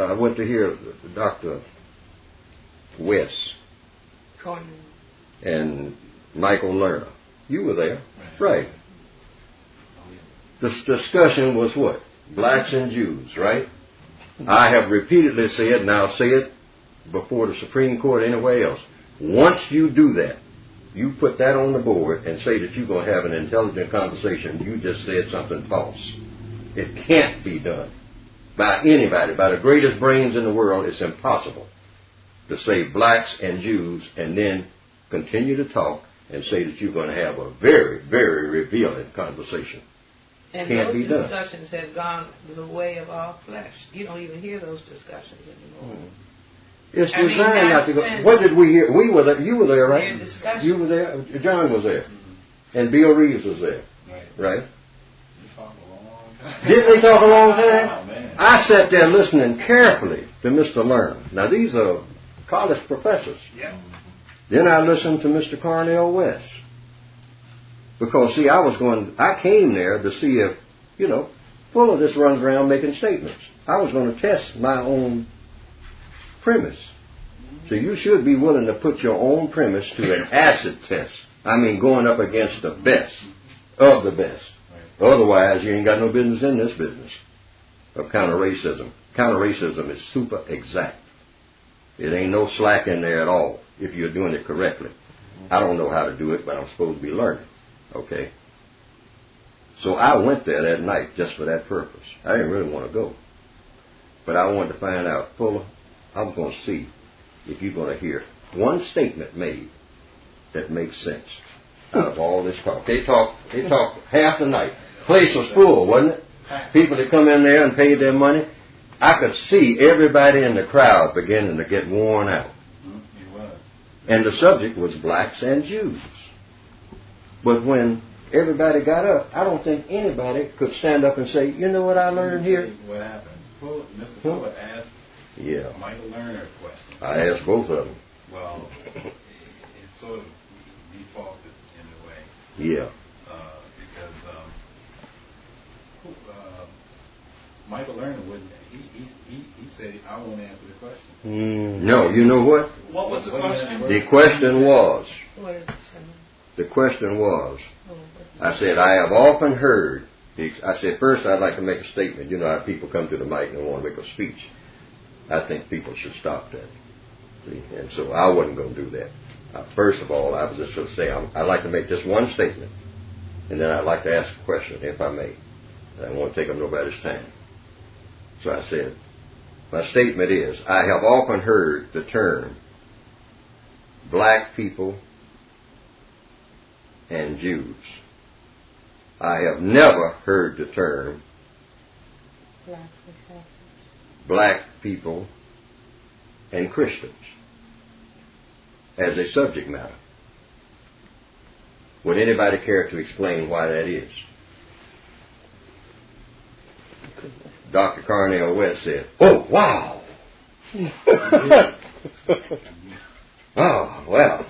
I went to hear Dr. West and Michael Lerner. You were there. Right. The discussion was what? blacks and Jews, right? I have repeatedly said, and I'll say it before the Supreme Court or anywhere else, once you do that, you put that on the board and say that you're going to have an intelligent conversation, you just said something false. It can't be done by anybody, by the greatest brains in the world. It's impossible to say blacks and Jews and then continue to talk and say that you're going to have a very, very revealing conversation. And can't those be done. discussions have gone the way of all flesh. You don't even hear those discussions anymore. It's designed not to go. What did we hear? We were there. You were there, right? You were there. John was there. And Bill Reeves was there. Right? Didn't they talk a long time? I sat there listening carefully to Mr. Lerner. Now, these are college professors. Then I listened to Mr. Cornell West. Because, see, I came there to see if, Fuller just runs around making statements. I was going to test my own premise. So you should be willing to put your own premise to an acid test. I mean, going up against the best of the best. Otherwise, you ain't got no business in this business of counter-racism. Counter-racism is super exact. It ain't no slack in there at all if you're doing it correctly. I don't know how to do it, but I'm supposed to be learning. Okay? So I went there that night just for that purpose. I didn't really want to go. But I wanted to find out, Fuller, I'm going to see if you're going to hear one statement made that makes sense out of all this talk. They talked half the night. Place was full, wasn't it? People that come in there and paid their money. I could see everybody in the crowd beginning to get worn out. It was. And the subject was blacks and Jews. But when everybody got up, I don't think anybody could stand up and say, you know what I learned here? What happened? Mr. Fuller asked Michael Lerner a question. I asked both of them. Well, it sort of defaulted in a way. Yeah. Because Michael Lerner wouldn't. He said, I won't answer the question. No, you know what? What was the question? The question was. What is it, The question was. I said, I have often heard. I said, first I'd like to make a statement. You know how people come to the mic and want to make a speech. I think people should stop that. See? And so I wasn't going to do that. First of all, I was just going to say, I'd like to make just one statement. And then I'd like to ask a question, if I may. I don't want to take up nobody's time. So I said, my statement is, I have often heard the term black people and Jews. I have never heard the term black people and Christians as a subject matter. Would anybody care to explain why that is? Dr. Cornell West said, oh, wow. Oh, well,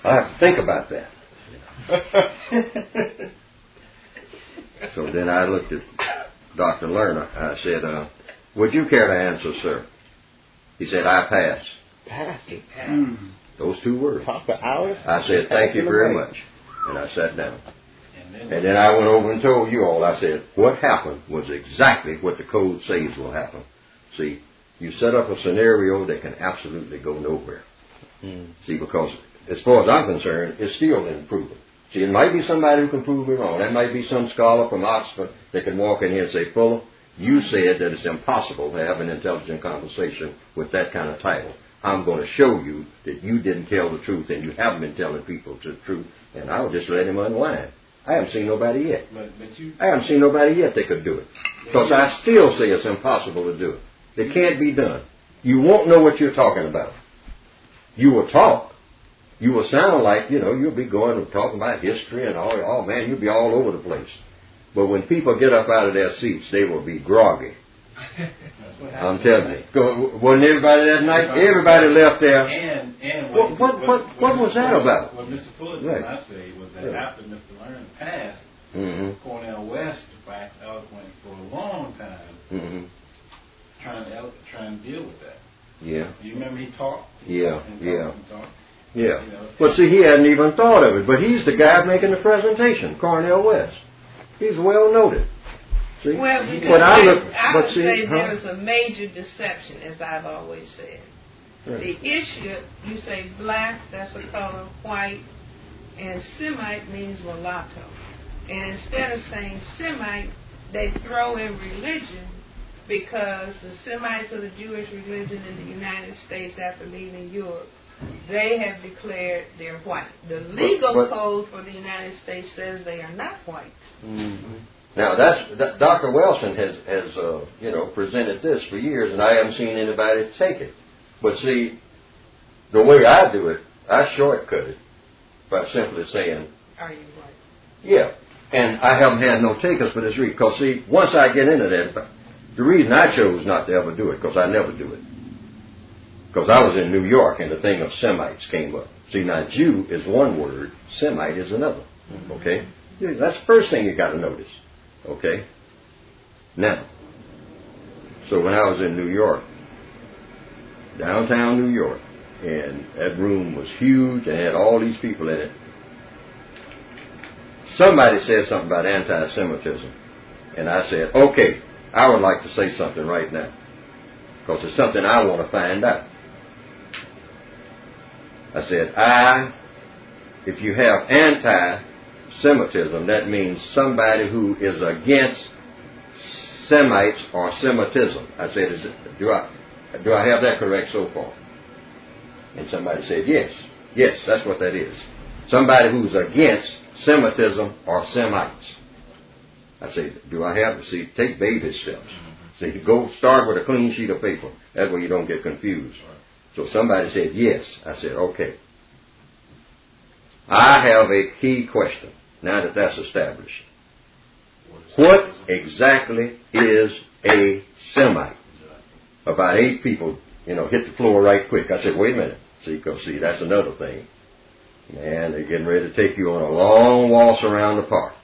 I have to think about that. So then I looked at Dr. Lerner. I said, would you care to answer, sir? He said, I pass. Pass. Those two words. Talk for hours? I said, thank you very much. And I sat down. And then I went over and told you all, I said, what happened was exactly what the code says will happen. See, you set up a scenario that can absolutely go nowhere. See, because as far as I'm concerned, it's still improving. See, it might be somebody who can prove me wrong. That might be some scholar from Oxford that can walk in here and say, Fuller, you said that it's impossible to have an intelligent conversation with that kind of title. I'm going to show you that you didn't tell the truth and you haven't been telling people the truth, and I'll just let him unwind. I haven't seen nobody yet. I haven't seen nobody yet that could do it. Because I still say it's impossible to do it. It can't be done. You won't know what you're talking about. You will talk. You will sound like, you'll be going and talking about history and all. Oh, man, you'll be all over the place. But when people get up out of their seats, they will be groggy. I'm telling you. Wasn't everybody that night? Everybody left there. And what was that about? What Mr. Fuller did not say was that after Mr. Lerner passed, Cornell West waxed eloquent for a long time, trying to deal with that. Yeah. Do you remember he talked? Yeah. But see, he hadn't even thought of it. But he's the guy making the presentation, Cornell West. He's well noted. See? Well, because But I would say huh? there's a major deception, as I've always said. Right. The issue, you say black, that's a color, white, and Semite means mulatto. And instead of saying Semite, they throw in religion, because the Semites of the Jewish religion in the United States after leaving Europe, they have declared they're white. The legal code for the United States says they are not white. Mm-hmm. Now, Dr. Welsing has presented this for years, and I haven't seen anybody take it. But see, the way I do it, I shortcut it by simply saying, "Are you white?" Yeah, and I haven't had no takers for this reason. Because see, once I get into that, the reason I chose not to ever do it, because I never do it. Because I was in New York, and the thing of Semites came up. See, now Jew is one word, Semite is another. Okay, that's the first thing you got to notice. Okay? Now, so when I was in New York, downtown New York, and that room was huge and had all these people in it, somebody said something about anti-Semitism. And I said, okay, I would like to say something right now, because it's something I want to find out. I said, if you have anti-Semitism, that means somebody who is against Semites or Semitism. I said, do I have that correct so far? And somebody said, yes. Yes, that's what that is. Somebody who's against Semitism or Semites. I said, do I have to see? Take baby steps. See, go start with a clean sheet of paper. That way you don't get confused. So somebody said, yes. I said, okay. I have a key question, now that that's established. What exactly is a Semite? About 8 people, hit the floor right quick. I said, wait a minute. See, that's another thing. Man, they're getting ready to take you on a long waltz around the park.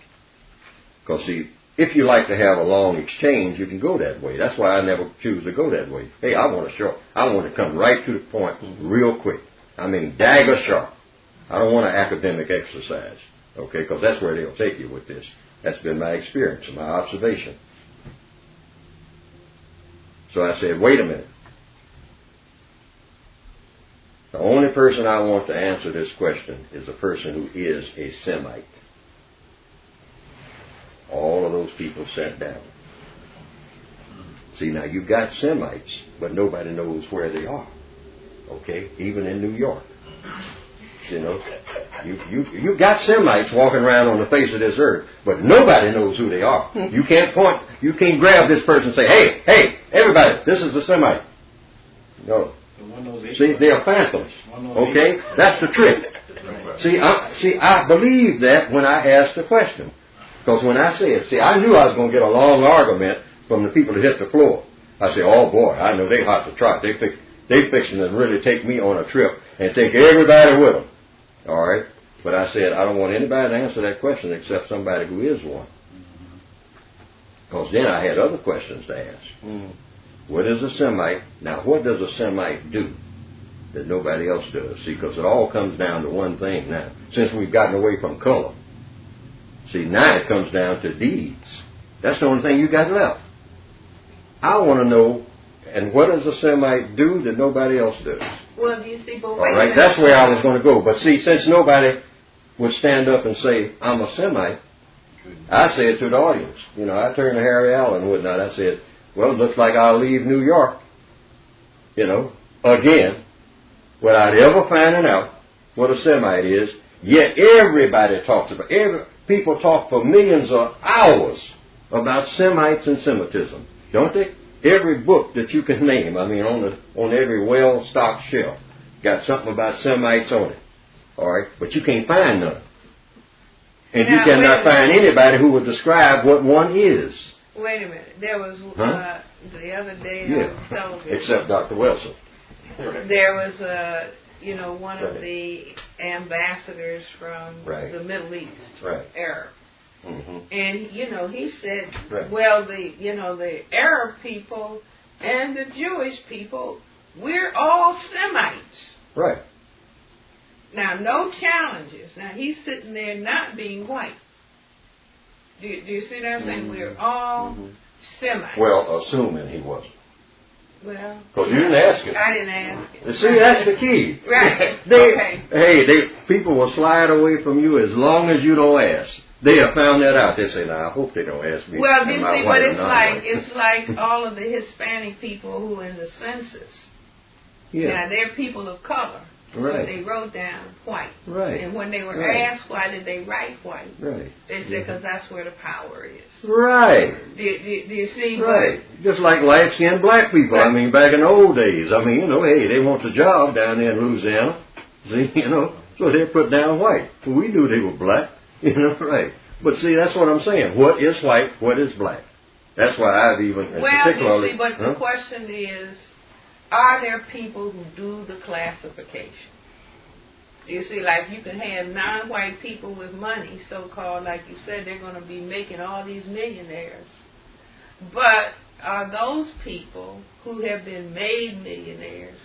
Because, see, if you like to have a long exchange, you can go that way. That's why I never choose to go that way. Hey, I want to come right to the point real quick. I mean, dagger sharp. I don't want an academic exercise, okay, because that's where they'll take you with this. That's been my experience and my observation. So I said, wait a minute. The only person I want to answer this question is a person who is a Semite. All of those people sat down. See, now you've got Semites, but nobody knows where they are. Okay? Even in New York. You've got Semites walking around on the face of this earth, but nobody knows who they are. You can't grab this person and say, hey, everybody, this is a Semite. No. See, they are phantoms. Okay? That's the trick. See, I believe that when I asked the question. Because when I said, I knew I was going to get a long argument from the people that hit the floor. I said, oh boy, I know they hot to trot. They fixing to really take me on a trip and take everybody with them. All right? But I said, I don't want anybody to answer that question except somebody who is one. Because then I had other questions to ask. What is a Semite? Now, what does a Semite do that nobody else does? See, because it all comes down to one thing now. Since we've gotten away from color. See, now it comes down to deeds. That's the only thing you got left. I want to know, and what does a Semite do that nobody else does? Well, you see, but all right, that's where I was going to go. But see, since nobody would stand up and say, I'm a Semite, I said to the audience, I turned to Harry Allen and whatnot, I said, well, it looks like I'll leave New York, again, without ever finding out what a Semite is. Yet everybody talks about it. People talk for millions of hours about Semites and Semitism, don't they? Every book that you can name, on every well-stocked shelf, got something about Semites on it. All right, but you can't find none. And you cannot find anybody who would describe what one is. Wait a minute. There was the other day on television. Except Dr. Welsing. There was one of the ambassadors from the Middle East, Arab. Mm-hmm. And, he said, well, the Arab people and the Jewish people, we're all Semites. Right. Now, no challenges. Now, he's sitting there not being white. Do you see what I'm saying? We're all Semites. Well, assuming he wasn't. Well, because you didn't ask it. I didn't ask it. You see, that's the key. Right. People will slide away from you as long as you don't ask. They have found that out. They say, "Now, I hope they don't ask me." Well, you see, but it's like all of the Hispanic people who are in the census. Yeah. Now they're people of color. Right. But they wrote down white. Right. And when they were asked why did they write white, they said because that's where the power is. Right. Do you see? Right. Just like light-skinned black people. I mean, back in the old days. I mean, hey, they want a job down there in Louisiana. See, so they put down white. Well, we knew they were black. Right. But see, that's what I'm saying. What is white? What is black? That's why I've even particularly. You see, but the question is, are there people who do the classification? You see, like you can have non-white people with money, so-called, like you said, they're going to be making all these millionaires. But are those people who have been made millionaires,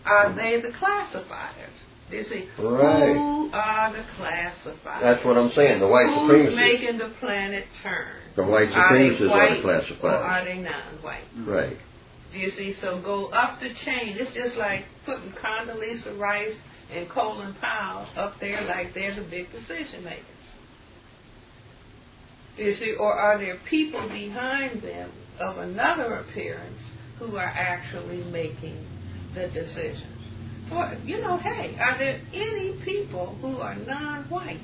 are they the classifiers? You see, who are the classifiers? That's what I'm saying, the white supremacy. Who's making the planet turn? The white supremacists are the classifiers. Or are they non-white? Right. You see, so go up the chain. It's just like putting Condoleezza Rice and Colin Powell up there like they're the big decision makers. You see, or are there people behind them of another appearance who are actually making the decisions? Or, hey, are there any people who are non-white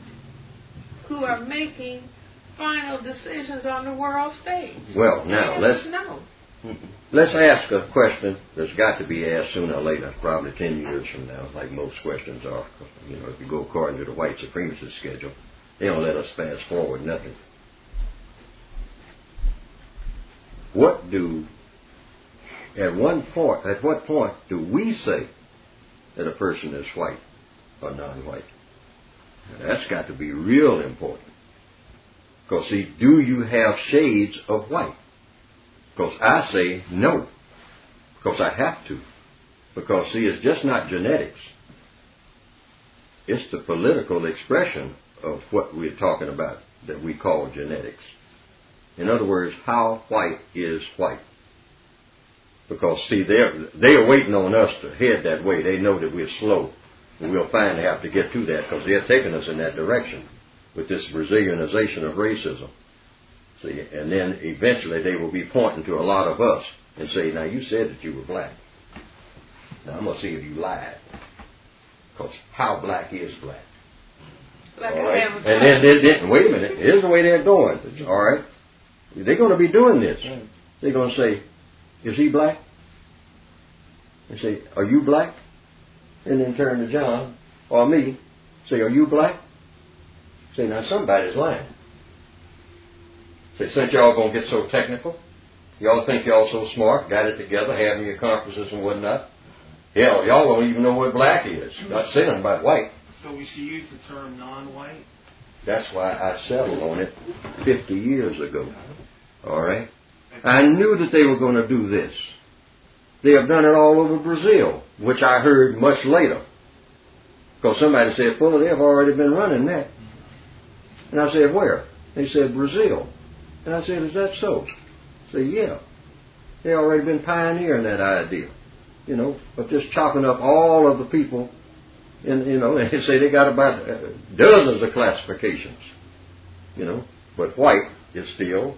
who are making final decisions on the world stage? Well, now let's ask a question that's got to be asked sooner or later, probably 10 years from now, like most questions are. If you go according to the white supremacist schedule, they don't let us fast forward nothing. At what point do we say that a person is white or non-white? That's got to be real important. Because, see, do you have shades of white? Because I say no. Because I have to. Because, see, it's just not genetics. It's the political expression of what we're talking about that we call genetics. In other words, how white is white. Because, see, they're waiting on us to head that way. They know that we're slow. And we'll finally have to get to that because they're taking us in that direction with this Brazilianization of racism. See, and then eventually they will be pointing to a lot of us and say, now you said that you were black. Now I'm going to see if you lied. Because how black is black? Like all right? And then, wait a minute, here's the way they're going. All right? They're going to be doing this. They're going to say, is he black? They say, are you black? And then turn to John or me, say, are you black? Say, now somebody's lying. Say, since y'all going to get so technical, y'all think y'all so smart, got it together, having your conferences and whatnot. Hell, y'all don't even know what black is. Not saying about white. So we should use the term non-white? That's why I settled on it 50 years ago. All right? I knew that they were going to do this. They have done it all over Brazil, which I heard much later. Because somebody said, well, they have already been running that. And I said, where? They said, Brazil. And I said, is that so? I said, yeah. They already been pioneering that idea. Of just chopping up all of the people. And, they say they got about dozens of classifications. But white is still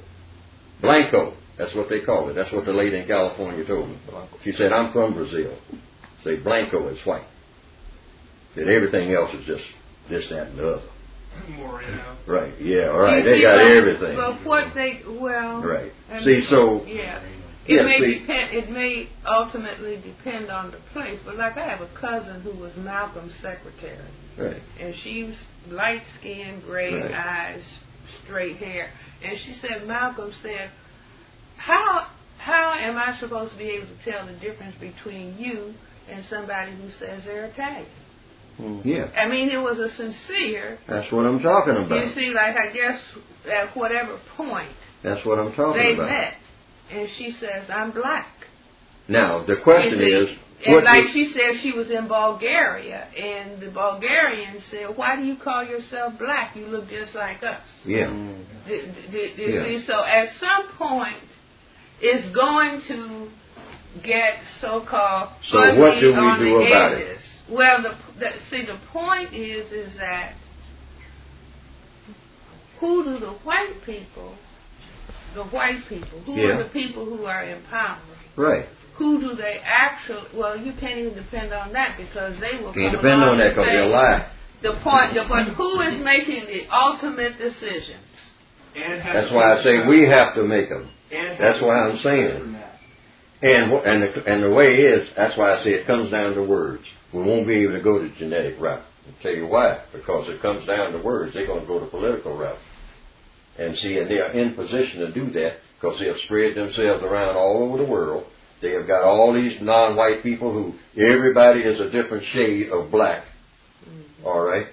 blanco. That's what they call it. That's what the lady in California told me. She said, I'm from Brazil. Say, blanco is white. That everything else is just this, that, and the other. Moreno. Right, yeah, all right. They got everything. But what right. See, so... Yeah. It may ultimately depend on the place, but like I have a cousin who was Malcolm's secretary. Right. And she was light-skinned, gray eyes, straight hair. And she said, Malcolm said, How am I supposed to be able to tell the difference between you and somebody who says they're Italian? Yeah. I mean, it was a sincere... That's what I'm talking about. You see, like, I guess at whatever point... That's what I'm talking about. They met. And she says, I'm black. Now, the question is, And like she said, she was in Bulgaria, and the Bulgarians said, "Why do you call yourself black? You look just like us." Yeah. See, so at some point, it's going to get so-called fuzzy So what do we on do the about edges. Well, the point is that who do the white people, who are the people who are in power? Right. Who do they actually, well, you can't even depend on that because they will Can't come depend along on that and because say, they'll lie. but who is making the ultimate decisions? That's why I say we have to make them. That's why I'm saying. And the way is, that's why I say it comes down to words. We won't be able to go the genetic route. I'll tell you why. Because it comes down to words. They're going to go the political route. And see, and they are in position to do that because they have spread themselves around all over the world. They have got all these non-white people who, everybody is a different shade of black. All right?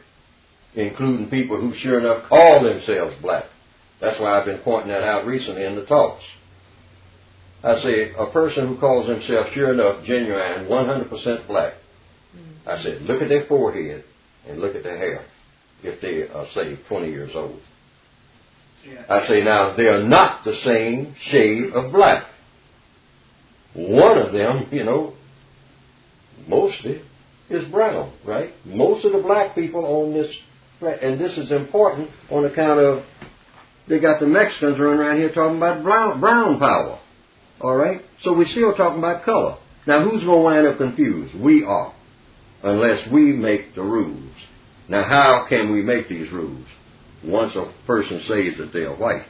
Including people who sure enough call themselves black. That's why I've been pointing that out recently in the talks. I say, a person who calls himself, sure enough, genuine, 100% black. I said, look at their forehead and look at their hair, if they are, say, 20 years old. Yeah. I say, now, they are not the same shade of black. One of them, mostly, is brown, right? Most of the black people on this, and this is important on account of, they got the Mexicans running around here talking about brown power. All right? So we're still talking about color. Now, who's going to wind up confused? We are, unless we make the rules. Now, how can we make these rules? Once a person says that they are white,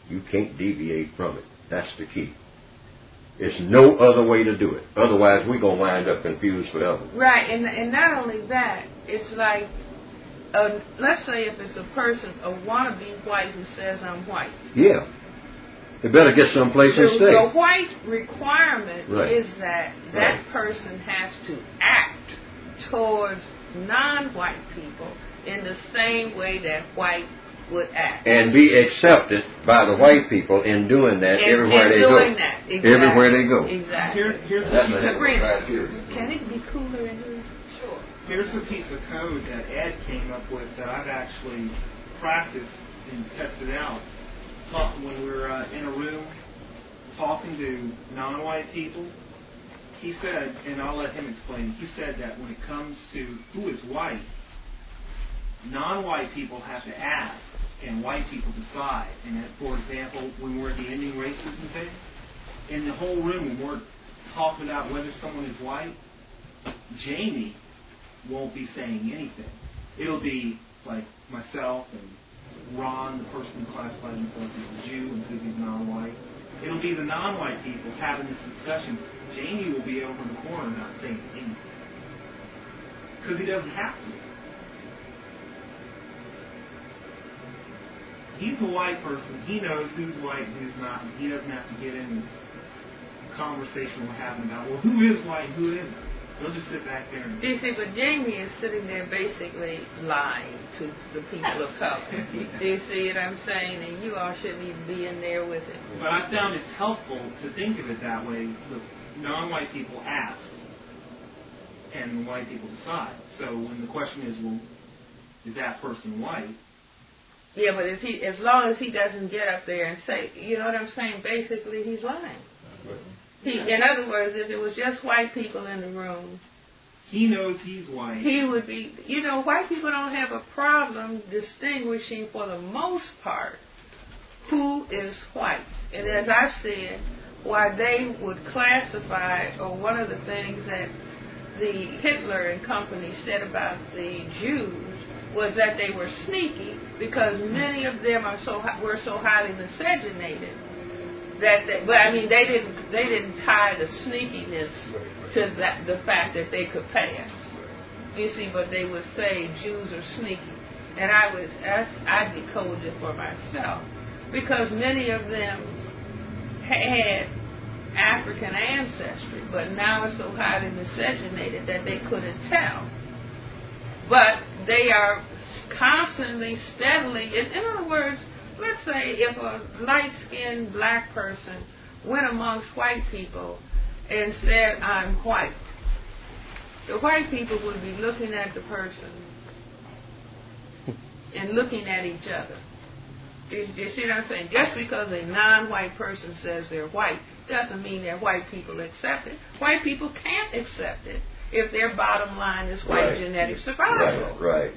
you can't deviate from it. That's the key. There's no other way to do it. Otherwise, we're going to wind up confused forever. Right, and not only that, it's like, let's say if it's a person, a wannabe white who says I'm white. Yeah. They better get someplace and stay. The white requirement Right. is that that person has to act towards non-white people in the same way that white would act. And be accepted by the white people in doing that everywhere they go. Exactly. Everywhere they go. Exactly. Here's That's a a hell of a Sabrina, criteria. can it be cooler in here? Sure. Here's a piece of code that Ed came up with that I've actually practiced and tested out. When we were in a room talking to non-white people, he said, and I'll let him explain, he said that when it comes to who is white, non-white people have to ask and white people decide. And for example, when we're at the ending racism thing, in the whole room, when we're talking about whether someone is white, Jamie won't be saying anything. It'll be like myself and Ron, the person who classifies himself as a Jew and says he's non-white. It'll be the non-white people having this discussion. Jamie will be over in the corner not saying anything. Because he doesn't have to. He's a white person. He knows who's white and who's not. He doesn't have to get in this conversation we're having about, well, who is white and who isn't. He'll just sit back there and... You see, but Jamie is sitting there basically lying to the people of color. Do you see what I'm saying? And you all shouldn't even be in there with it. But I found it's helpful to think of it that way. The non-white people ask, and the white people decide. So when the question is, well, is that person white? Yeah, but as long as he doesn't get up there and say, you know what I'm saying? Basically, he's lying. In other words, if it was just white people in the room, he knows he's white. He would be, white people don't have a problem distinguishing for the most part who is white. And as I've said, why they would classify, or one of the things that the Hitler and company said about the Jews was that they were sneaky because many of them were so highly miscegenated that they didn't tie the sneakiness to the fact that they could pass. You see, but they would say Jews are sneaky, and I decoded it for myself because many of them had African ancestry, but now it's so highly miscegenated that they couldn't tell. But they are constantly, steadily, in other words, let's say if a light-skinned black person went amongst white people and said, I'm white, the white people would be looking at the person and looking at each other. You see what I'm saying? Just because a non-white person says they're white doesn't mean that white people accept it. White people can't accept it if their bottom line is white genetic survival. Right.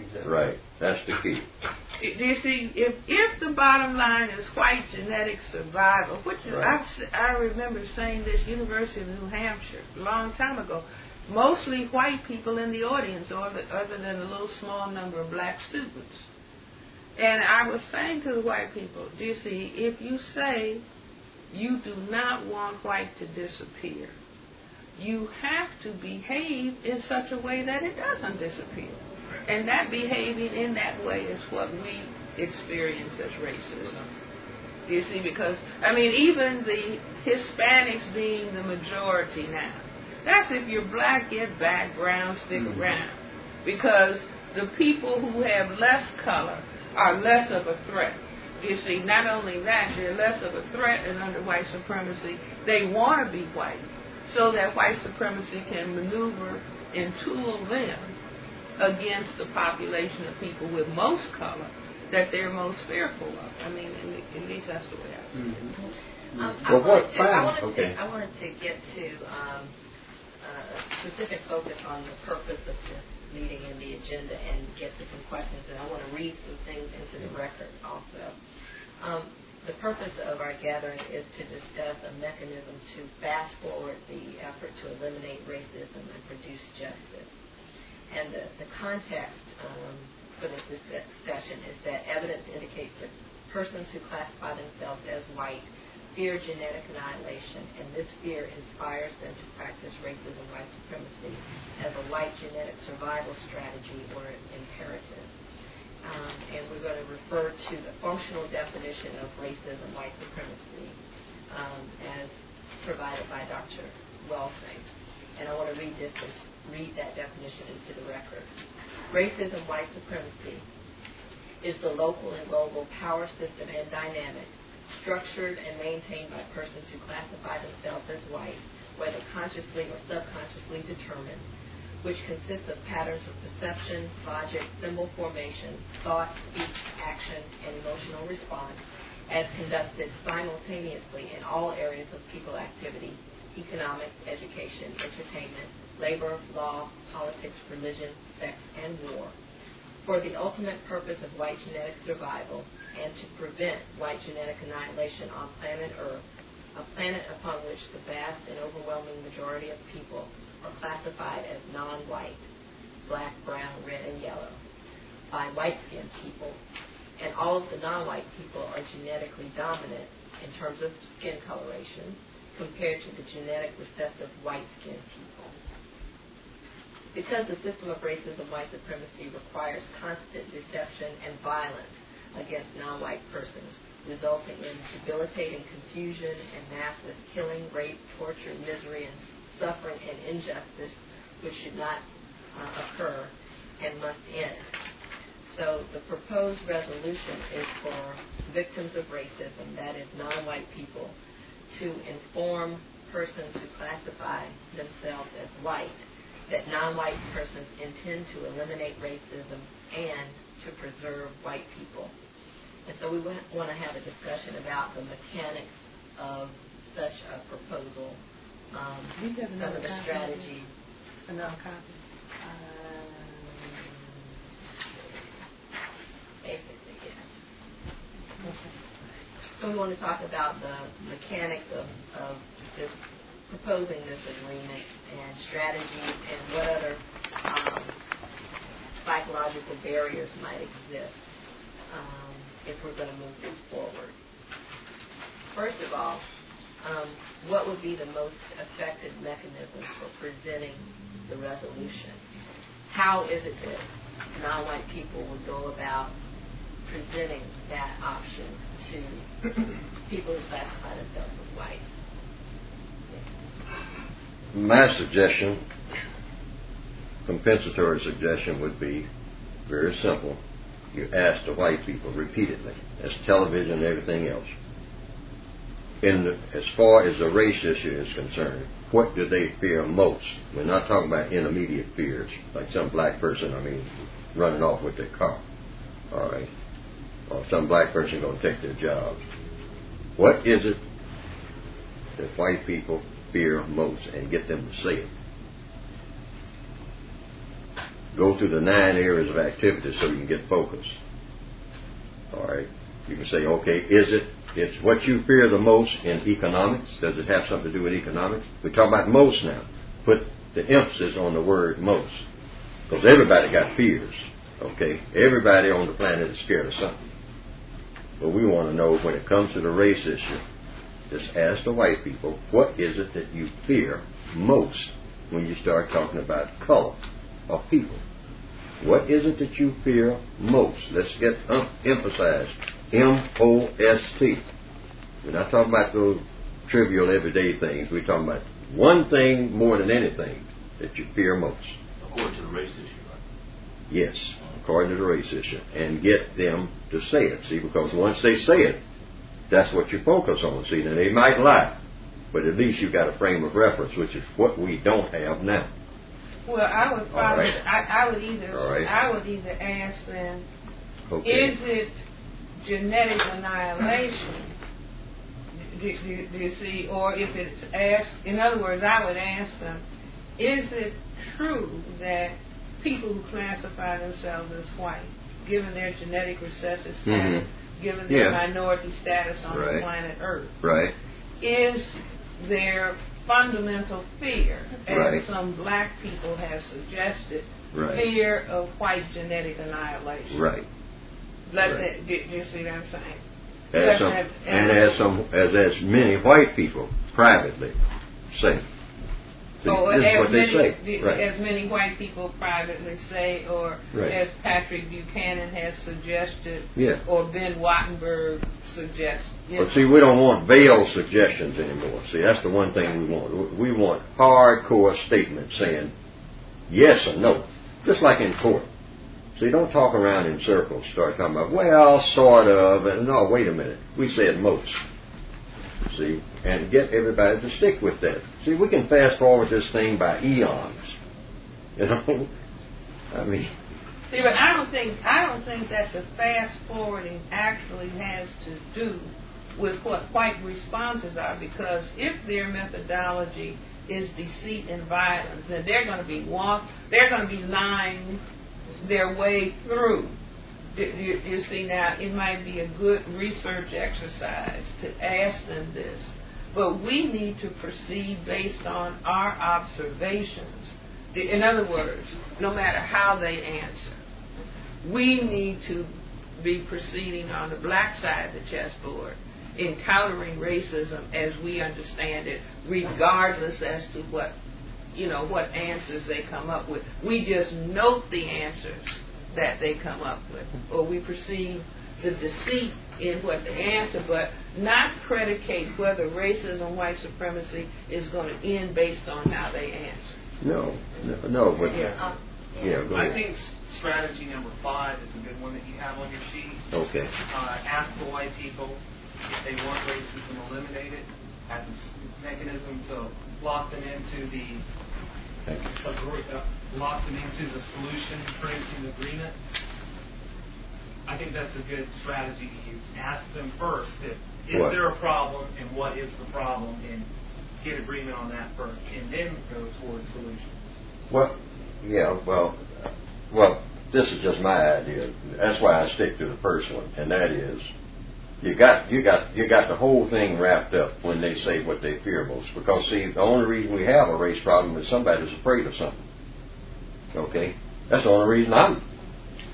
That's the key. You see, if the bottom line is white genetic survival, which I remember saying this, University of New Hampshire, a long time ago, mostly white people in the audience, other than a little small number of black students. And I was saying to the white people, do you see, if you say you do not want white to disappear, you have to behave in such a way that it doesn't disappear. And that behaving in that way is what we experience as racism. Do you see? Because, I mean, even the Hispanics being the majority now, that's if you're black, get back, brown, stick around. Because the people who have less color are less of a threat. You see, not only that, they're less of a threat, and under white supremacy, they want to be white, so that white supremacy can maneuver and tool them against the population of people with most color that they're most fearful of. I mean, at least that's the way I see it. I wanted to get to a specific focus on the purpose of this meeting and the agenda and get to some questions, and I want to read some things into the record also. The purpose of our gathering is to discuss a mechanism to fast forward the effort to eliminate racism and produce justice. And the context for this discussion is that evidence indicates that persons who classify themselves as white fear genetic annihilation, and this fear inspires them to practice racism, white supremacy, as a white genetic survival strategy or imperative. And we're going to refer to the functional definition of racism, white supremacy, as provided by Dr. Welsing. And I want to read that definition into the record. Racism, white supremacy, is the local and global power system and dynamic structured and maintained by persons who classify themselves as white, whether consciously or subconsciously determined, which consists of patterns of perception, logic, symbol formation, thought, speech, action, and emotional response, as conducted simultaneously in all areas of people activity: economics, education, entertainment, labor, law, politics, religion, sex, and war, for the ultimate purpose of white genetic survival and to prevent white genetic annihilation on planet Earth, a planet upon which the vast and overwhelming majority of people are classified as non-white, black, brown, red, and yellow, by white-skinned people, and all of the non-white people are genetically dominant in terms of skin coloration compared to the genetic recessive white-skinned people. Because the system of racism, white supremacy, requires constant deception and violence against non-white persons, resulting in debilitating confusion and massive killing, rape, torture, misery, and suffering and injustice, which should not occur and must end. So the proposed resolution is for victims of racism, that is non-white people, to inform persons who classify themselves as white that non-white persons intend to eliminate racism and to preserve white people. And so we want to have a discussion about the mechanics of such a proposal, some of the strategies. Another copy. Basically, yeah. Okay. So we want to talk about the mechanics of this, proposing this agreement and strategies and what other psychological barriers might exist if we're going to move this forward. First of all, what would be the most effective mechanism for presenting the resolution? How is it that non-white people would go about presenting that option to people who classify themselves as white? My suggestion, compensatory suggestion, would be very simple. You ask the white people repeatedly, as television and everything else, as far as the race issue is concerned, what do they fear most? We're not talking about intermediate fears, like some black person, running off with their car, all right, or some black person going to take their job. What is it that white people fear most, and get them to say it? Go through the 9 areas of activity so you can get focused. All right. You can say, okay, it's what you fear the most in economics? Does it have something to do with economics? We talk about most now. Put the emphasis on the word most. Because everybody got fears. Okay? Everybody on the planet is scared of something. But we want to know, when it comes to the race issue, just ask the white people, what is it that you fear most when you start talking about color of people? What is it that you fear most? Let's get emphasized. M-O-S-T. We're not talking about those trivial everyday things. We're talking about one thing more than anything that you fear most. According to the race issue, right? Yes, according to the race issue. And get them to say it. See, because once they say it, that's what you focus on. See, now they might lie, but at least you got a frame of reference, which is what we don't have now. Well, I would probably, Right. I would either, Right. I would either ask them, Okay. is it genetic annihilation? Do you see? Or if it's asked, in other words, I would ask them, is it true that people who classify themselves as white, given their genetic recessive status, given their minority status on the planet Earth, Right. is their fundamental fear, as Right. some black people have suggested, Right. fear of white genetic annihilation? Right. Do you see what I'm saying? As many white people privately say. See, this is what they say. Right. As many white people privately say, or Right. as Patrick Buchanan has suggested, Yeah. or Ben Wattenberg suggests. But see, we don't want veiled suggestions anymore. See, that's the one thing we want. We want hardcore statements saying yes or no, just like in court. See, don't talk around in circles. Start talking about, well, sort of, and no, wait a minute. We said most. See, and get everybody to stick with that. See, we can fast forward this thing by eons. You know, See, but I don't think that the fast forwarding actually has to do with what white responses are, because if their methodology is deceit and violence, then they're going to be lying their way through. You see, now it might be a good research exercise to ask them this, but we need to proceed based on our observations. In other words, no matter how they answer, we need to be proceeding on the black side of the chessboard, encountering racism as we understand it, regardless as to what answers they come up with. We just note the answers that they come up with, or we perceive the deceit in what they answer, but not predicate whether racism, white supremacy is going to end based on how they answer. No, but go ahead. I think strategy number 5 is a good one that you have on your sheet. Okay. Ask the white people if they want racism eliminated as a mechanism to lock them into the solution, creating agreement. I think that's a good strategy to use. Ask them first is there a problem, and what is the problem, and get agreement on that first, and then go towards solutions. Well, this is just my idea. That's why I stick to the first one, and that is, you got the whole thing wrapped up when they say what they fear most. Because see, the only reason we have a race problem is somebody's afraid of something. Okay, that's the only reason I'm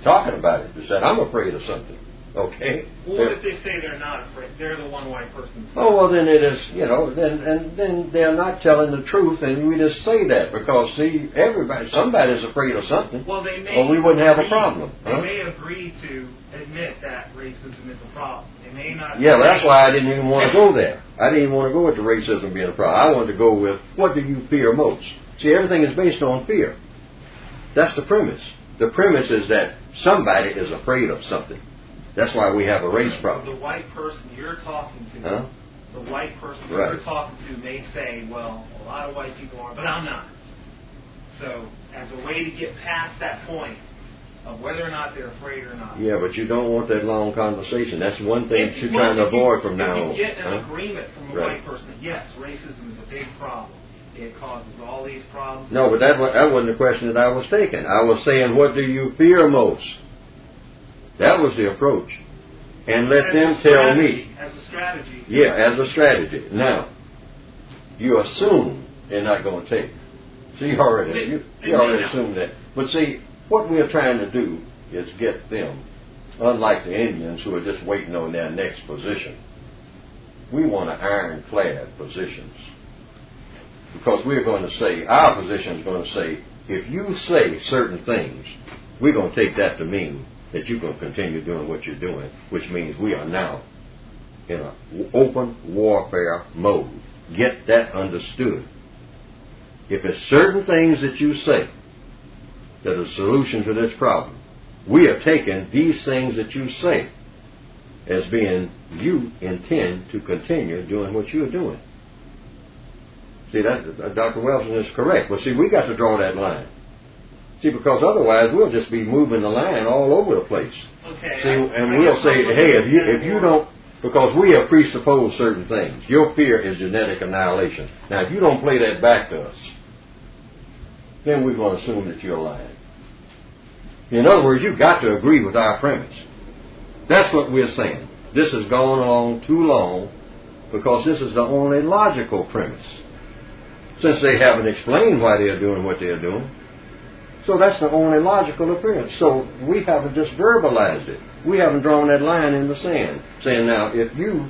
talking about it. Is that I'm afraid of something. Okay. Well, what if they say they're not afraid? They're the one white person. Oh well, then it is. Then they're not telling the truth, and we just say that because see, somebody's afraid of something. Well, they may. Or we wouldn't have a problem. They may agree to admit that racism is a problem. They may not. Yeah, well, that's why I didn't even want to go there. I didn't even want to go with the racism being a problem. I wanted to go with what do you fear most? See, everything is based on fear. That's the premise. The premise is that somebody is afraid of something. That's why we have a race problem. The white person you're talking to the white person that Right. you're talking to may say, well, a lot of white people are, but I'm not. So as a way to get past that point of whether or not they're afraid or not. Yeah, but you don't want that long conversation. That's one thing that you're trying to avoid from now on. If you get an huh? agreement from a Right. white person that, yes, racism is a big problem. It causes all these problems. No, but that wasn't the question that I was taking. I was saying, what do you fear most? That was the approach. And let As them a tell strategy, me. As a strategy. Yeah, as a strategy. Now, you assume they're not going to take it. So you already assumed that. But see, what we're trying to do is get them, unlike the Indians who are just waiting on their next position. We want an ironclad positions. Because we're going to say, our position is going to say, if you say certain things, we're going to take that to mean that you're going to continue doing what you're doing, which means we are now in an open warfare mode. Get that understood. If it's certain things that you say that are the solution to this problem, we are taking these things that you say as being you intend to continue doing what you're doing. See, that Dr. Welsing is correct. But see, we got to draw that line. See, because otherwise we'll just be moving the line all over the place. Okay. See, and we'll say, hey, if you don't, because we have presupposed certain things. Your fear is genetic annihilation. Now, if you don't play that back to us, then we're going to assume that you're lying. In other words, you've got to agree with our premise. That's what we're saying. This has gone on too long because this is the only logical premise. Since they haven't explained why they're doing what they're doing. So that's the only logical appearance. So we haven't just verbalized it. We haven't drawn that line in the sand, saying, now, if you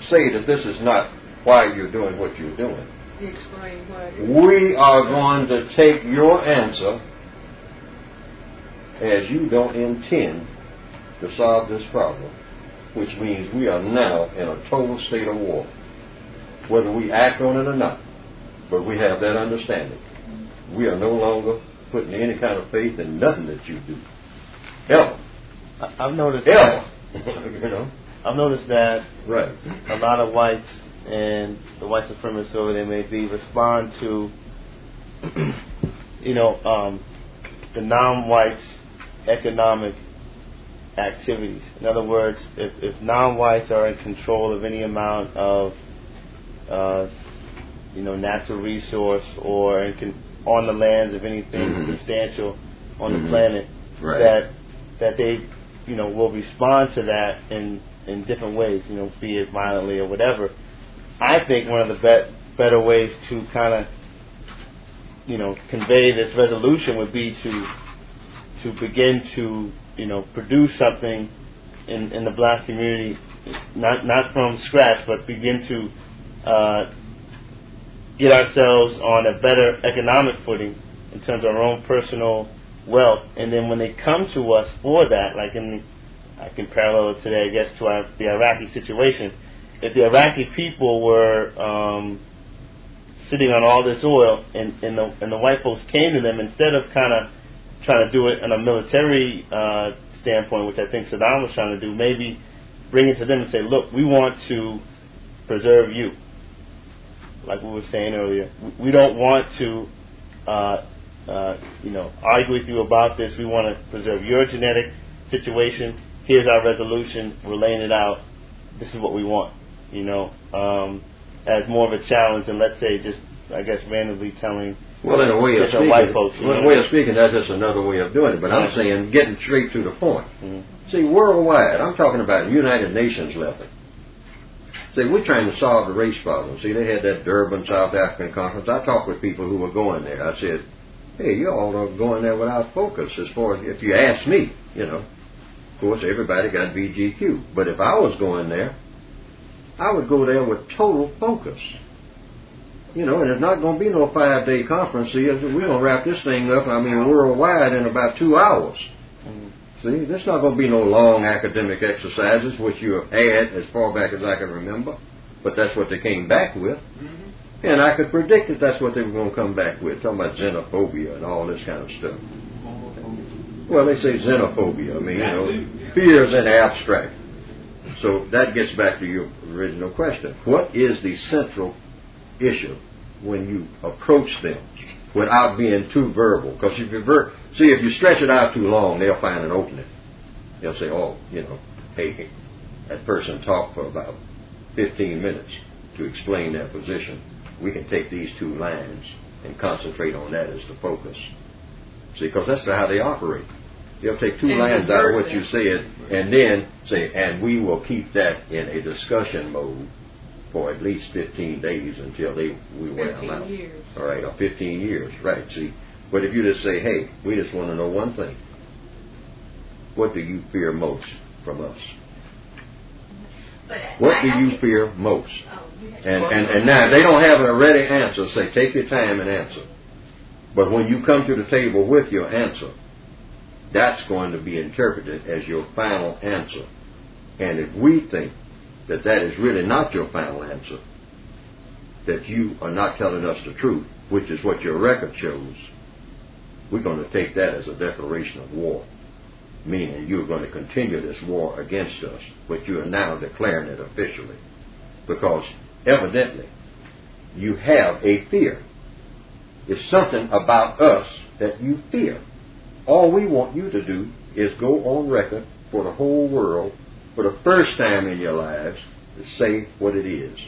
say that this is not why you're doing what you're doing, Explain what it is. we are going to take your answer as you don't intend to solve this problem, which means we are now in a total state of war, whether we act on it or not. But we have that understanding. We are no longer putting any kind of faith in nothing that you do. Ever. I've noticed Ever. that. I've noticed that Right. a lot of whites and the white supremacists, whoever they may be, respond to, the non-whites' economic activities. In other words, if non-whites are in control of any amount of natural resource or on the lands of anything substantial on the planet, Right. that they will respond to that in different ways, be it violently or whatever. I think one of the better ways to kind of convey this resolution would be to begin to produce something in the black community, not from scratch, but begin to get ourselves on a better economic footing in terms of our own personal wealth, and then when they come to us for that, like I can parallel it today, I guess, to the Iraqi situation. If the Iraqi people were sitting on all this oil, and the white folks came to them, instead of kind of trying to do it on a military standpoint, which I think Saddam was trying to do, maybe bring it to them and say, look, we want to preserve you. Like we were saying earlier, we don't want to, argue with you about this. We want to preserve your genetic situation. Here's our resolution. We're laying it out. This is what we want. As more of a challenge than, let's say, just randomly telling. Well, in a way of speaking, white folks, that's just another way of doing it. But I'm saying getting straight to the point. See, worldwide, I'm talking about United Nations level. See, we're trying to solve the race problem. See, they had that Durban South African conference. I talked with people who were going there. I said, hey, you all are going there without focus as far as, if you ask me, Of course, everybody got BGQ. But if I was going there, I would go there with total focus. And it's not going to be no 5-day conference. See, we're going to wrap this thing up, worldwide in about 2 hours. See, there's not going to be no long academic exercises, which you have had as far back as I can remember. But that's what they came back with. And I could predict that that's what they were going to come back with, talking about xenophobia and all this kind of stuff. Well, they say xenophobia. Fears in abstract. So that gets back to your original question. What is the central issue when you approach them without being too verbal? Because if you stretch it out too long, they'll find an opening. They'll say, oh, hey, that person talked for about 15 minutes to explain their position. We can take these 2 lines and concentrate on that as the focus. See, because that's how they operate. They'll take 2 lines out of what you said and then say, and we will keep that in a discussion mode for at least 15 days until we wear them out. 15 years. All right, or 15 years, right, see. But if you just say, hey, we just want to know one thing. What do you fear most from us? What do you fear most? And now, if they don't have a ready answer, say, take your time and answer. But when you come to the table with your answer, that's going to be interpreted as your final answer. And if we think that that is really not your final answer, that you are not telling us the truth, which is what your record shows, we're going to take that as a declaration of war. Meaning you're going to continue this war against us, but you are now declaring it officially. Because evidently you have a fear. It's something about us that you fear. All we want you to do is go on record for the whole world for the first time in your lives to say what it is.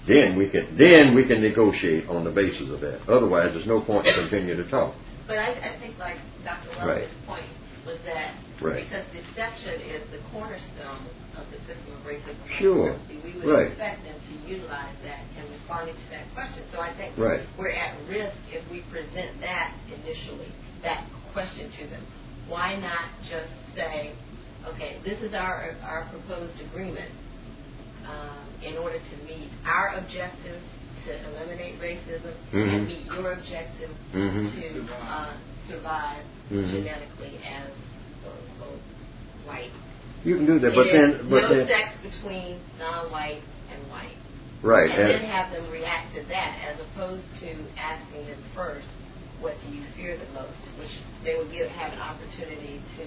Then we can negotiate on the basis of that. Otherwise, there's no point in continuing to talk. But I think, like Dr. Welsing's point was that because deception is the cornerstone of the system of racism and supremacy, we would expect them to utilize that in responding to that question. So I think we're at risk if we present that initially, that question to them. Why not just say, okay, this is our proposed agreement in order to meet our objective to eliminate racism and meet your objective to survive genetically as quote white. You can do that, but then no sex between non-white and white. Right. And then have them react to that as opposed to asking them first, what do you fear the most? Which they would have an opportunity to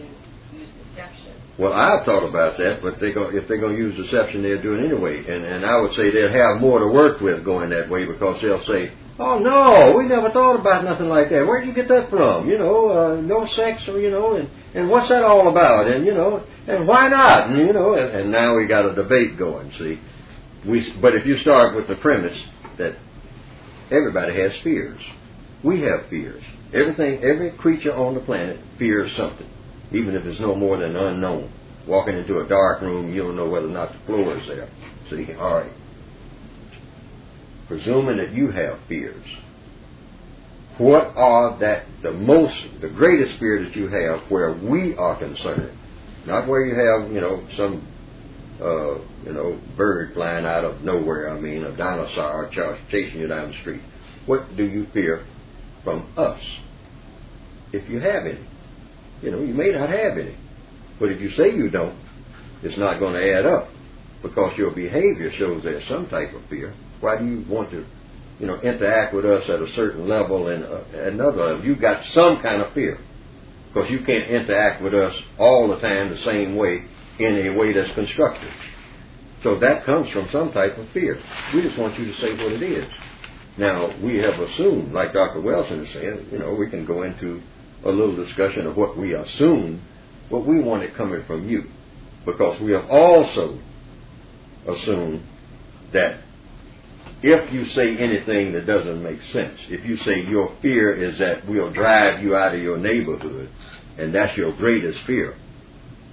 use deception. Well, I've thought about that, but if they're going to use deception, they'll do it anyway. And I would say they'll have more to work with going that way because they'll say, oh, no, we never thought about nothing like that. Where did you get that from? No sex, and what's that all about? And, and why not? And now we got a debate going, see. But if you start with the premise that everybody has fears. We have fears. Every creature on the planet fears something, even if it's no more than unknown. Walking into a dark room, you don't know whether or not the floor is there. See, all right. Presuming that you have fears, what are the greatest fear that you have where we are concerned? Not where you have, some, bird flying out of nowhere, a dinosaur chasing you down the street. What do you fear from us? If you have any. You may not have any. But if you say you don't, it's not going to add up because your behavior shows there's some type of fear. Why do you want to, interact with us at a certain level and another level? You've got some kind of fear because you can't interact with us all the time the same way in a way that's constructive. So that comes from some type of fear. We just want you to say what it is. Now, we have assumed, like Dr. Welsing is saying, we can go into a little discussion of what we assume, but we want it coming from you. Because we have also assumed that if you say anything that doesn't make sense, if you say your fear is that we'll drive you out of your neighborhood, and that's your greatest fear,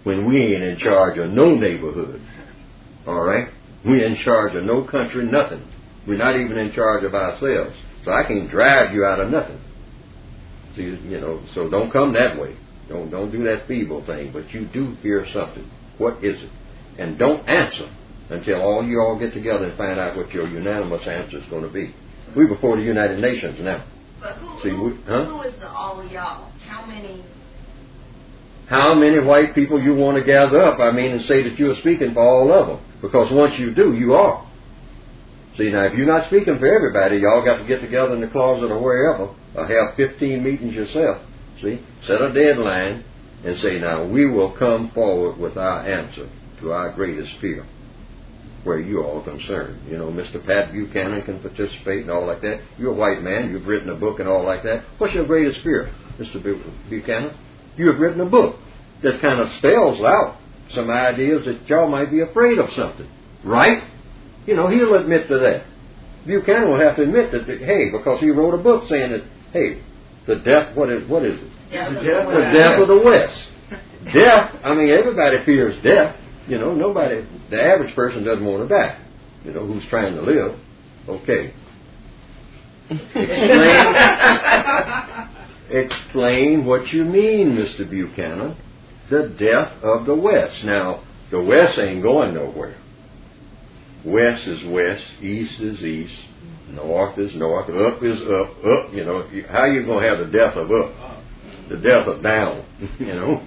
when we ain't in charge of no neighborhood, all right? We ain't in charge of no country, nothing. We're not even in charge of ourselves. So I can't drive you out of nothing. See, so don't come that way. Don't do that feeble thing. But you do fear something. What is it? And don't answer until all you all get together and find out what your unanimous answer is going to be. We're before the United Nations now. But who is the all y'all? How many white people you want to gather up, and say that you're speaking for all of them. Because once you do, you are. See, now, if you're not speaking for everybody, y'all got to get together in the closet or wherever, or have 15 meetings yourself. See, set a deadline and say, now, we will come forward with our answer to our greatest fear, where you all are concerned. You know, Mr. Pat Buchanan can participate and all like that. You're a white man. You've written a book and all like that. What's your greatest fear, Mr. Buchanan? You have written a book that kind of spells out some ideas that y'all might be afraid of something, right? You know, he'll admit to that. Buchanan will have to admit that, hey, because he wrote a book saying that, hey, the death, what is it? The death of the West. Death, I mean, everybody fears death. You know, nobody, the average person doesn't want to die. You know, who's trying to live. Okay. Explain what you mean, Mr. Buchanan. The death of the West. Now, the West ain't going nowhere. West is west, east is east, north is north, up is up. You know, how you going to have the death of up? The death of down, you know.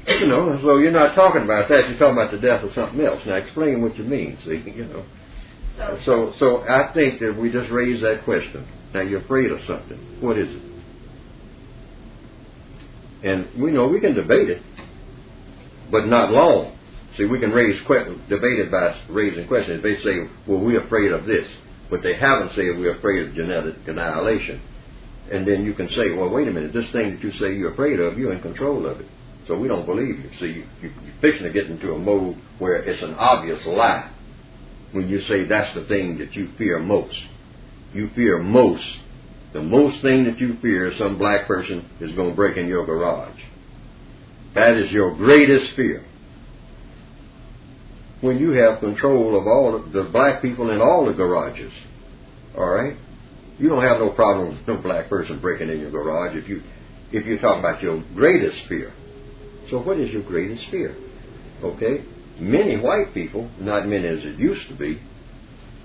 You know, so you're not talking about that. You're talking about the death of something else. Now, explain what you mean, see, you know. So I think that we just raise that question. Now, you're afraid of something. What is it? And we know we can debate it, but not long. See, we can debate it by raising questions. They say, well, we're afraid of this, but they haven't said we're afraid of genetic annihilation. And then you can say, well, wait a minute, this thing that you say you're afraid of, you're in control of it. So we don't believe you. See, you're fixing to get into a mode where it's an obvious lie when you say that's the thing that you fear most. You fear most. The most thing that you fear is some black person is going to break in your garage. That is your greatest fear. When you have control of all of the black people in all the garages, all right? You don't have no problem with no black person breaking in your garage if you're talking about your greatest fear. So what is your greatest fear? Okay? Many white people, not many as it used to be,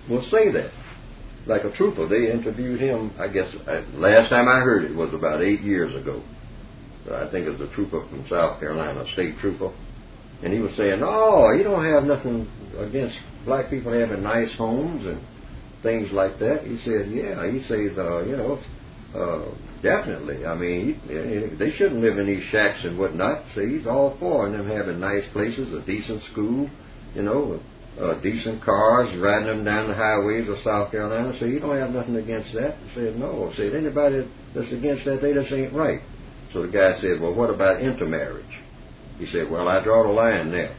will say that. Like a trooper, they interviewed him, I guess, last time I heard it was about 8 years ago. I think it was a trooper from South Carolina, a state trooper. And he was saying, oh, you don't have nothing against black people having nice homes and things like that. He said, yeah. He says, definitely. I mean, they shouldn't live in these shacks and whatnot. So he's all for them having nice places, a decent school, you know, decent cars, riding them down the highways of South Carolina. So you don't have nothing against that. He said, no. He said, anybody that's against that, they just ain't right. So the guy said, well, what about intermarriage? He said, well, I draw the line there.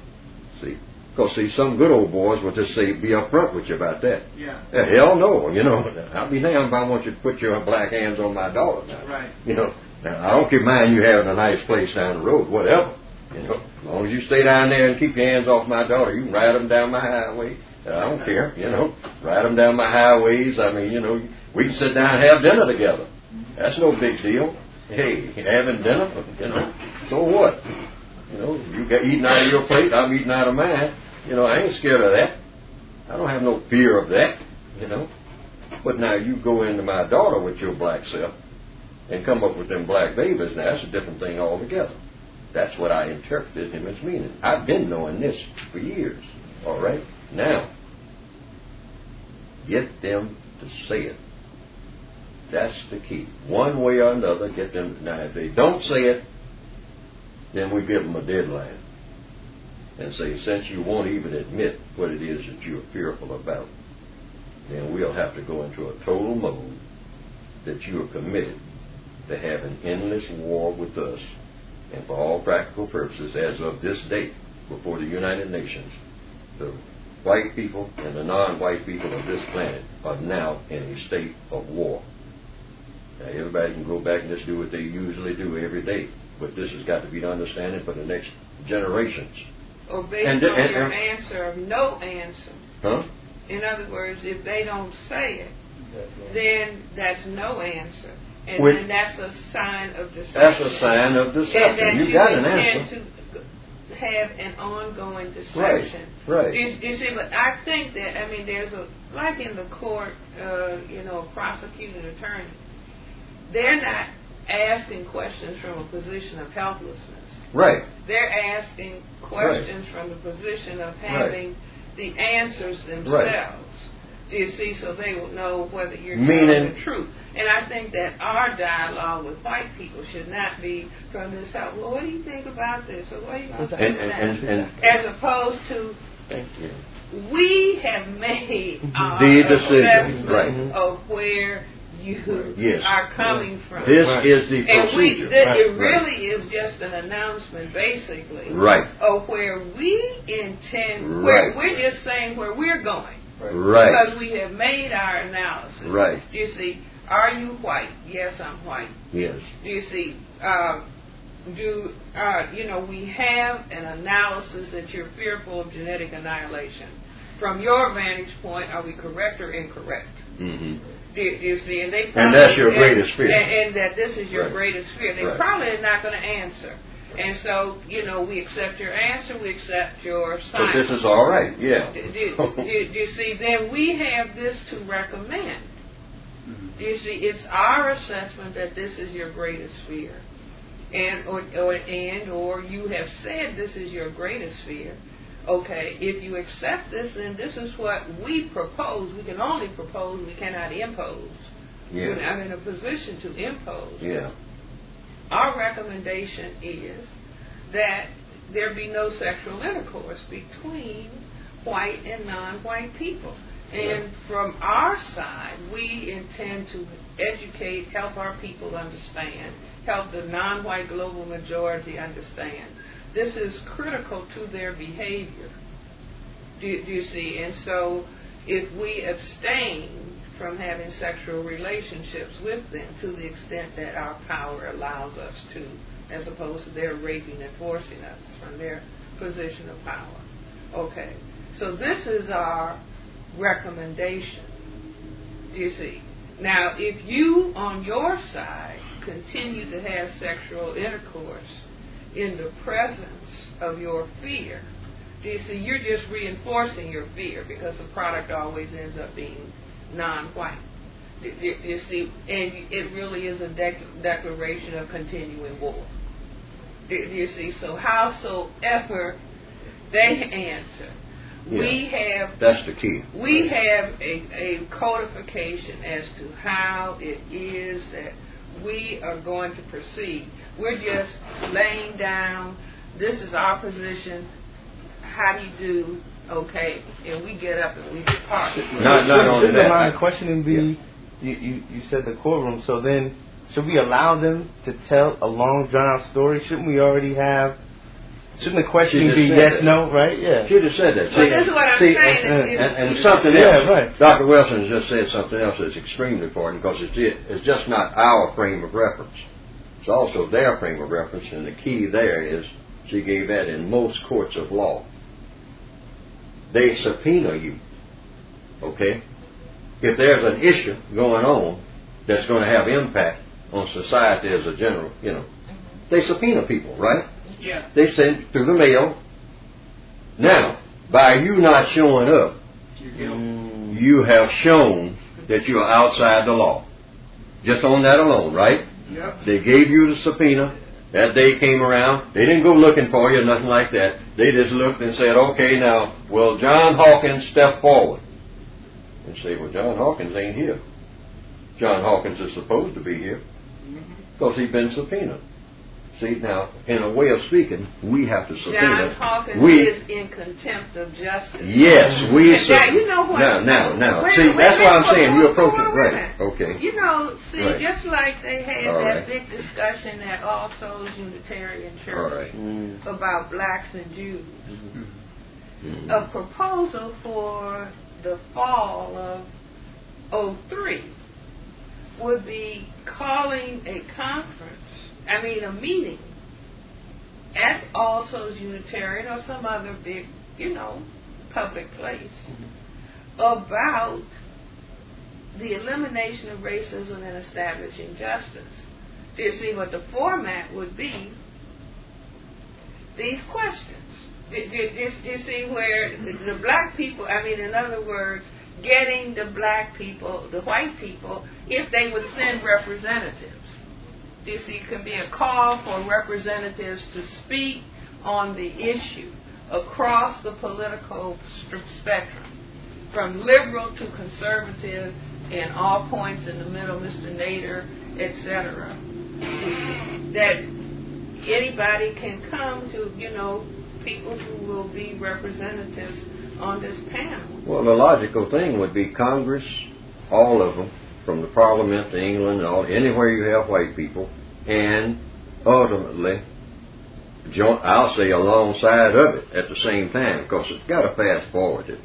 See? Because, see, some good old boys will just say, be up front with you about that. Yeah. Hell no, you know. I'll be damned if I want you to put your black hands on my daughter now. Right. You know, now, I don't care mind you having a nice place down the road, whatever. You know, as long as you stay down there and keep your hands off my daughter, you can ride them down my highway. I don't care, you know. Ride them down my highways. I mean, you know, we can sit down and have dinner together. That's no big deal. Hey, having dinner, you know, so what? You know, you got eating out of your plate, I'm eating out of mine. You know, I ain't scared of that. I don't have no fear of that, you know. But now you go into my daughter with your black self and come up with them black babies, now that's a different thing altogether. That's what I interpreted him as meaning. I've been knowing this for years, all right? Now, get them to say it. That's the key. One way or another, get them. Now, if they don't say it, then we give them a deadline and say, since you won't even admit what it is that you're fearful about, then we'll have to go into a total mode that you are committed to have an endless war with us. And for all practical purposes, as of this date, before the United Nations, the white people and the non-white people of this planet are now in a state of war. Now, everybody can go back and just do what they usually do every day. But this has got to be the understanding for the next generations. Or based on your answer of no answer. Huh? In other words, if they don't say it, then that's no answer. And then that's a sign of deception. That's a sign of deception. You got an answer. To have an ongoing deception. Right. You see, but I think that, I mean, there's a, like in the court, you know, prosecuting attorney, they're not asking questions from a position of helplessness. Right. They're asking questions from the position of having the answers themselves. You see, so they will know whether you're Meaning- telling the truth. And I think that our dialogue with white people should not be from this out, well, what do you think about this? Or what do you want to say about that? As opposed to, Thank you. we have made our The decision, assessment right. of where you Yes. are coming from. This Right. is the And procedure. it really is just an announcement, basically, Right. of where we intend, Right. where we're just saying where we're going. Right. Because we have made our analysis. Right. You see, are you white? Yes, I'm white. Yes. You see, we have an analysis that you're fearful of genetic annihilation. From your vantage point, are we correct or incorrect? Mm-hmm. You see, and they And probably, that's your greatest fear. and that this is your Right. greatest fear. They Right. probably are not going to answer. And so, we accept your answer, we accept your But silence. this is all right. Yeah. Do you see, then we have this to recommend. You see, it's our assessment that this is your greatest fear. Or you have said this is your greatest fear. Okay, if you accept this, then this is what we propose. We can only propose, we cannot impose. We're Yeah. not in a position to impose. Yeah. Our recommendation is that there be no sexual intercourse between white and non-white people. And from our side, we intend to educate, help our people understand, help the non-white global majority understand. This is critical to their behavior. Do you see? And so if we abstain from having sexual relationships with them to the extent that our power allows us to, as opposed to their raping and forcing us from their position of power. Okay, so this is our recommendation. Do you see? Now, if you, on your side, continue to have sexual intercourse in the presence of your fear, do you see, you're just reinforcing your fear because the product always ends up being non-white. You see, and it really is a declaration of continuing war. You see, so howsoever they answer, we have, that's the key. We have a codification as to how it is that we are going to proceed. We're just laying down, this is our position, how do you do, okay, and we get up and we depart. Not only Shouldn't that. my questioning be, you said the courtroom, so then should we allow them to tell a long drawn out story? Shouldn't the questioning be yes, no, right? Yeah. Should have said that. But this is what I'm saying. And something else. Right. Dr. Welsing just said something else that's extremely important because it's just not our frame of reference. It's also their frame of reference, and the key there is she gave that in most courts of law. They subpoena you. Okay? If there's an issue going on that's going to have impact on society as a general, they subpoena people, right? Yeah. They send through the mail. Now, by you not showing up, you have shown that you are outside the law. Just on that alone, right? Yep. They gave you the subpoena. That day came around. They didn't go looking for you, nothing like that. They just looked and said, okay, now, will John Hawkins step forward? And say, well, John Hawkins ain't here. John Hawkins is supposed to be here because he's been subpoenaed. See, now, in a way of speaking, we have to subpoena. John Hawkins is in contempt of justice. Yes, we now, you know what? Now. Wait, See, that's why I'm saying you approach it wait a right. minute. Okay. Right. Just like they had All that right. big discussion at All Souls Unitarian Church All right. about blacks and Jews. Mm-hmm. A proposal for the fall of 2003 would be calling a a meeting at All Souls Unitarian or some other big, public place about the elimination of racism and establishing justice. Do you see what the format would be? These questions. Do you see where the black people, in other words, getting the black people, the white people, if they would send representatives. Do you see, it can be a call for representatives to speak on the issue across the political spectrum. from liberal to conservative, and all points in the middle, Mr. Nader, etc. That anybody can come to, people who will be representatives on this panel. Well, the logical thing would be Congress, all of them, from the Parliament to England, anywhere you have white people, and ultimately, I'll say alongside of it at the same time, because it's got to fast forward it.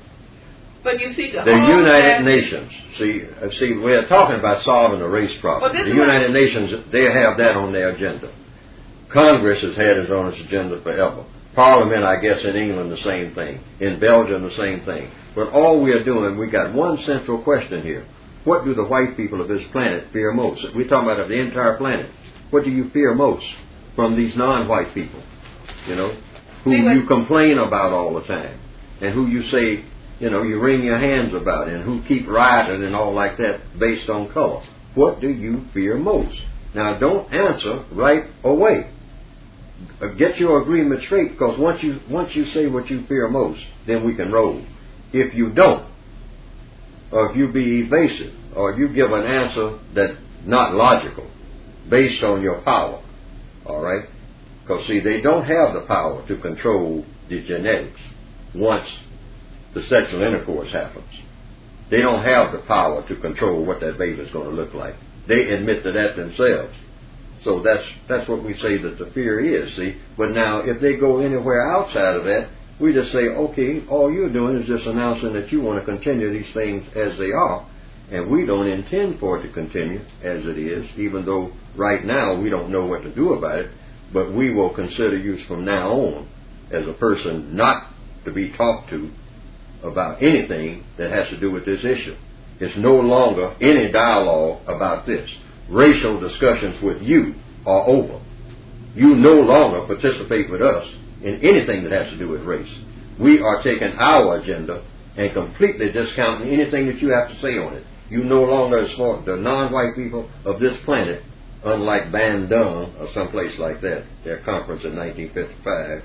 But you see, the United Nations. See, we're talking about solving the race problem. The United Nations, they have that on their agenda. Congress has had it on its agenda forever. Parliament, I guess, in England, the same thing. In Belgium, the same thing. But all we are doing, we got one central question here. What do the white people of this planet fear most? We're talking about the entire planet. What do you fear most from these non-white people? Who you complain about all the time, and who you say, you wring your hands about, and who keep rioting and all like that based on color. What do you fear most? Now, don't answer right away. Get your agreement straight, because once you say what you fear most, then we can roll. If you don't, or if you be evasive, or if you give an answer that's not logical, based on your power, all right? Because, see, they don't have the power to control the genetics once the sexual intercourse happens. They don't have the power to control what that baby is going to look like. They admit to that themselves. So that's what we say that the fear is, see. But now, if they go anywhere outside of that, we just say, okay, all you're doing is just announcing that you want to continue these things as they are, and we don't intend for it to continue as it is, even though right now we don't know what to do about it, but we will consider you from now on as a person not to be talked to about anything that has to do with this issue. It's no longer any dialogue about this. Racial discussions with you are over. You no longer participate with us in anything that has to do with race. We are taking our agenda and completely discounting anything that you have to say on it. You no longer, as far the non-white people of this planet, unlike Bandung or someplace like that, their conference in 1955,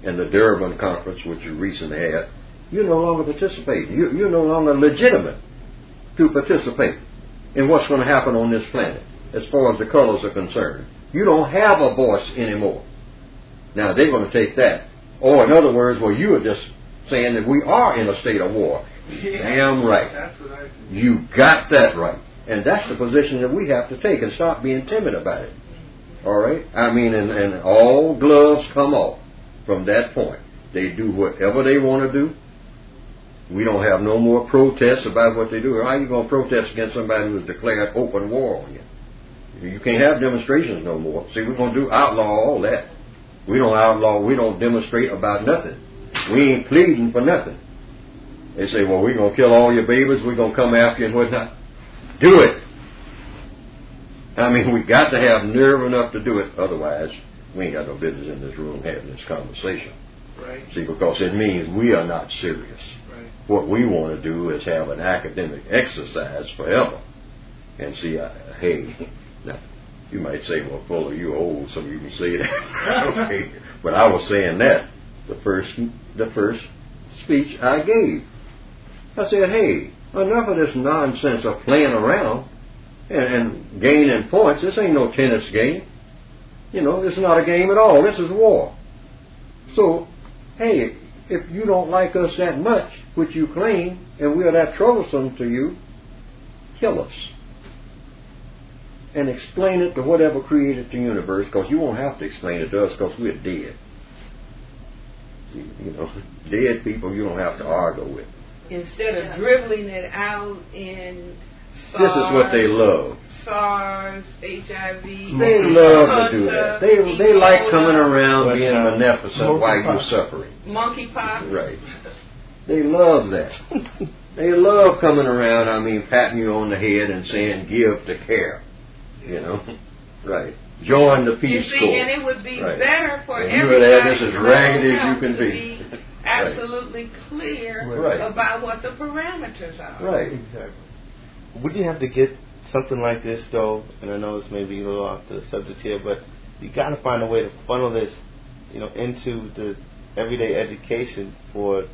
and the Durban conference, which you recently had, you no longer participate. You're no longer legitimate to participate in what's going to happen on this planet as far as the colors are concerned. You don't have a voice anymore. Now, they're going to take that. Or, in other words, well, you are just saying that we are in a state of war. Damn right. That's what I think. You got that right. And that's the position that we have to take, and stop being timid about it. All right? I mean, and all gloves come off from that point. They do whatever they want to do. We don't have no more protests about what they do. How are you going to protest against somebody who has declared open war on you? You can't have demonstrations no more. See, we're going to outlaw all that. We don't demonstrate about nothing. We ain't pleading for nothing. They say, well, we're going to kill all your babies, we're going to come after you and whatnot. Do it. I mean, we got to have nerve enough to do it. Otherwise, we ain't got no business in this room having this conversation. Right. See, because it means we are not serious. Right. What we want to do is have an academic exercise forever. And see, hey, now, you might say, well, Fuller, you're old, so you can say that. Okay. But I was saying that the first speech I gave. I said, hey, enough of this nonsense of playing around and gaining points. This ain't no tennis game. This is not a game at all. This is war. So, hey, if you don't like us that much, which you claim, and we are that troublesome to you, kill us. And explain it to whatever created the universe, because you won't have to explain it to us, because we're dead. Dead people you don't have to argue with. Instead of dribbling it out in SARS, this is what they love. SARS, HIV. They love to do that. They like coming around being beneficent while you're suffering. Monkeypox. Right. They love that. They love coming around, patting you on the head and saying, give to care. Right. Join the Peace Corps. And it would be right. better for and everybody this as raggedy as you can to be absolutely clear right. about what the parameters are. Right. Exactly. Would you have to get something like this, though, and I know this may be a little off the subject here, but you got to find a way to funnel this, into the everyday education for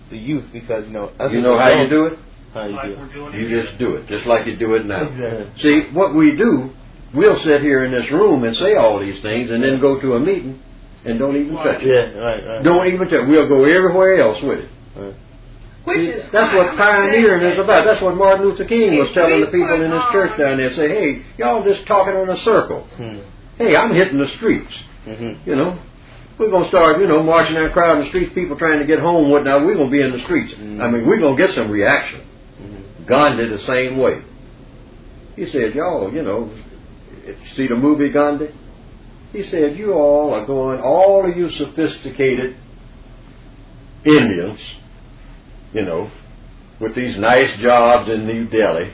the youth, because You know how you do it? How you Like do we're it? doing it You here. just do it, just like you do it now. Exactly. See, what we do, we'll sit here in this room and say all these things and then go to a meeting and don't even touch it. Yeah, right. Don't even touch it. We'll go everywhere else with it. Which See, is that's fine. what pioneering is about. That's what Martin Luther King was If telling we the people put in his on- church down there. Say, hey, y'all just talking in a circle. Hey, I'm hitting the streets. Mm-hmm. You know, we're going to start, marching that crowd in the streets, people trying to get home, whatnot. We're going to be in the streets. I mean, we're going to get some reaction. Gandhi the same way. He said, y'all, see the movie Gandhi? He said, you all are going, all of you sophisticated Indians, with these nice jobs in New Delhi,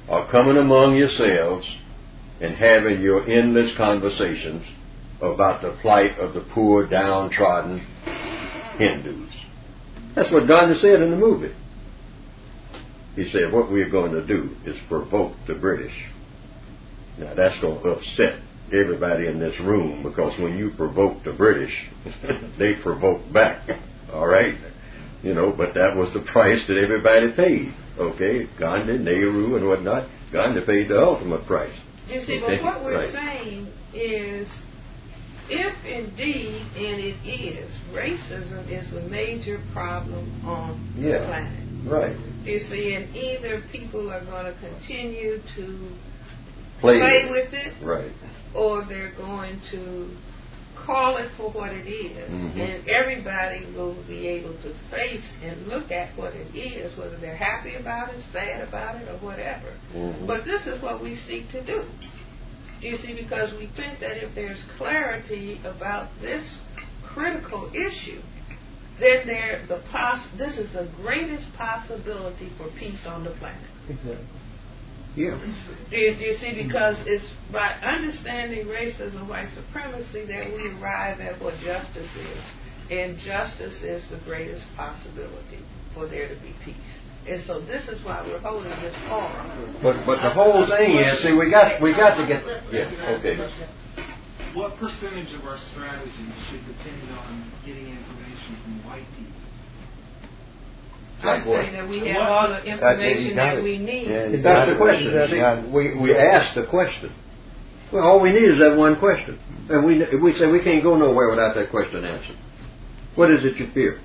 are coming among yourselves and having your endless conversations about the plight of the poor, downtrodden Hindus. That's what Gandhi said in the movie. He said, what we're going to do is provoke the British. Now, that's going to upset everybody in this room, because when you provoke the British, they provoke back. All right? But that was the price that everybody paid. Okay? Gandhi, Nehru, and whatnot. Gandhi paid the ultimate price. You see, Okay? but what we're Right. saying is, if indeed, and it is, racism is a major problem on the planet. Right. You see, and either people are going to continue to Play with it, Right. or they're going to call it for what it is, and everybody will be able to face and look at what it is, whether they're happy about it, sad about it, or whatever. But this is what we seek to do. You see, because we think that if there's clarity about this critical issue, then this is the greatest possibility for peace on the planet. Exactly. Yeah. Do you see? Because it's by understanding racism, white supremacy, that we arrive at what justice is. And justice is the greatest possibility for there to be peace. And so this is why we're holding this forum. But the whole thing is, see, we got to get. Yeah. Okay. What percentage of our strategy should depend on getting information from white people? I say that we have all the information that we need. Yeah, That's the question. See, we asked the question. Well, all we need is that one question. And we say we can't go nowhere without that question answered. What is it you fear?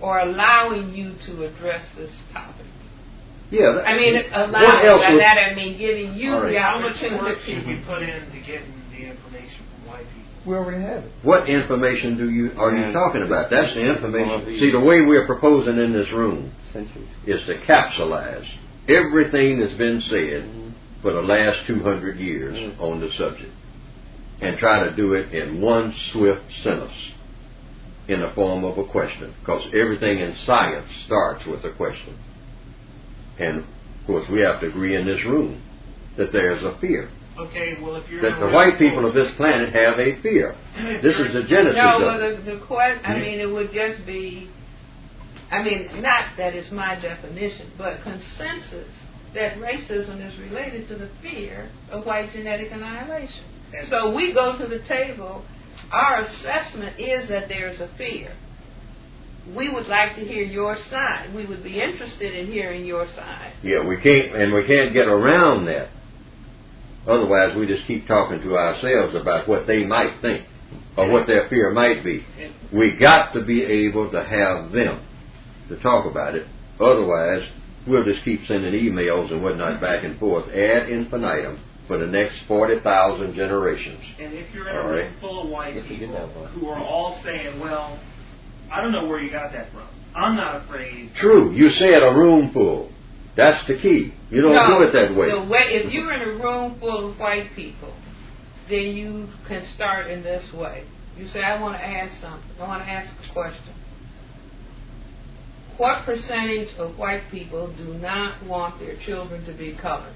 Or allowing you to address this topic. Yeah. Allowing by that I mean giving you All right. the How much work opportunity. should we put into getting the information from white people? We already have it. What information are you talking about? That's the information. See, the way we're proposing in this room is to capsulize everything that's been said for the last 200 years on the subject, and try to do it in one swift sentence in the form of a question, because everything in science starts with a question. And of course we have to agree in this room that there's a fear. Okay, well, if you're That the white people of this planet have a fear. This is the genesis No, of well, it. the question, it would just be, not that it's my definition, but consensus that racism is related to the fear of white genetic annihilation. So we go to the table, our assessment is that there's a fear. We would like to hear your side. We would be interested in hearing your side. Yeah, we can't get around that. Otherwise, we just keep talking to ourselves about what they might think or what their fear might be. We got to be able to have them to talk about it. Otherwise, we'll just keep sending emails and whatnot back and forth ad infinitum for the next 40,000 generations. And if you're in a room full of white people who are all saying, well, I don't know where you got that from. I'm not afraid. True. You said a room full. That's the key. You don't do it that way. If you're in a room full of white people, then you can start in this way. You say, I want to ask something. I want to ask a question. What percentage of white people do not want their children to be colored?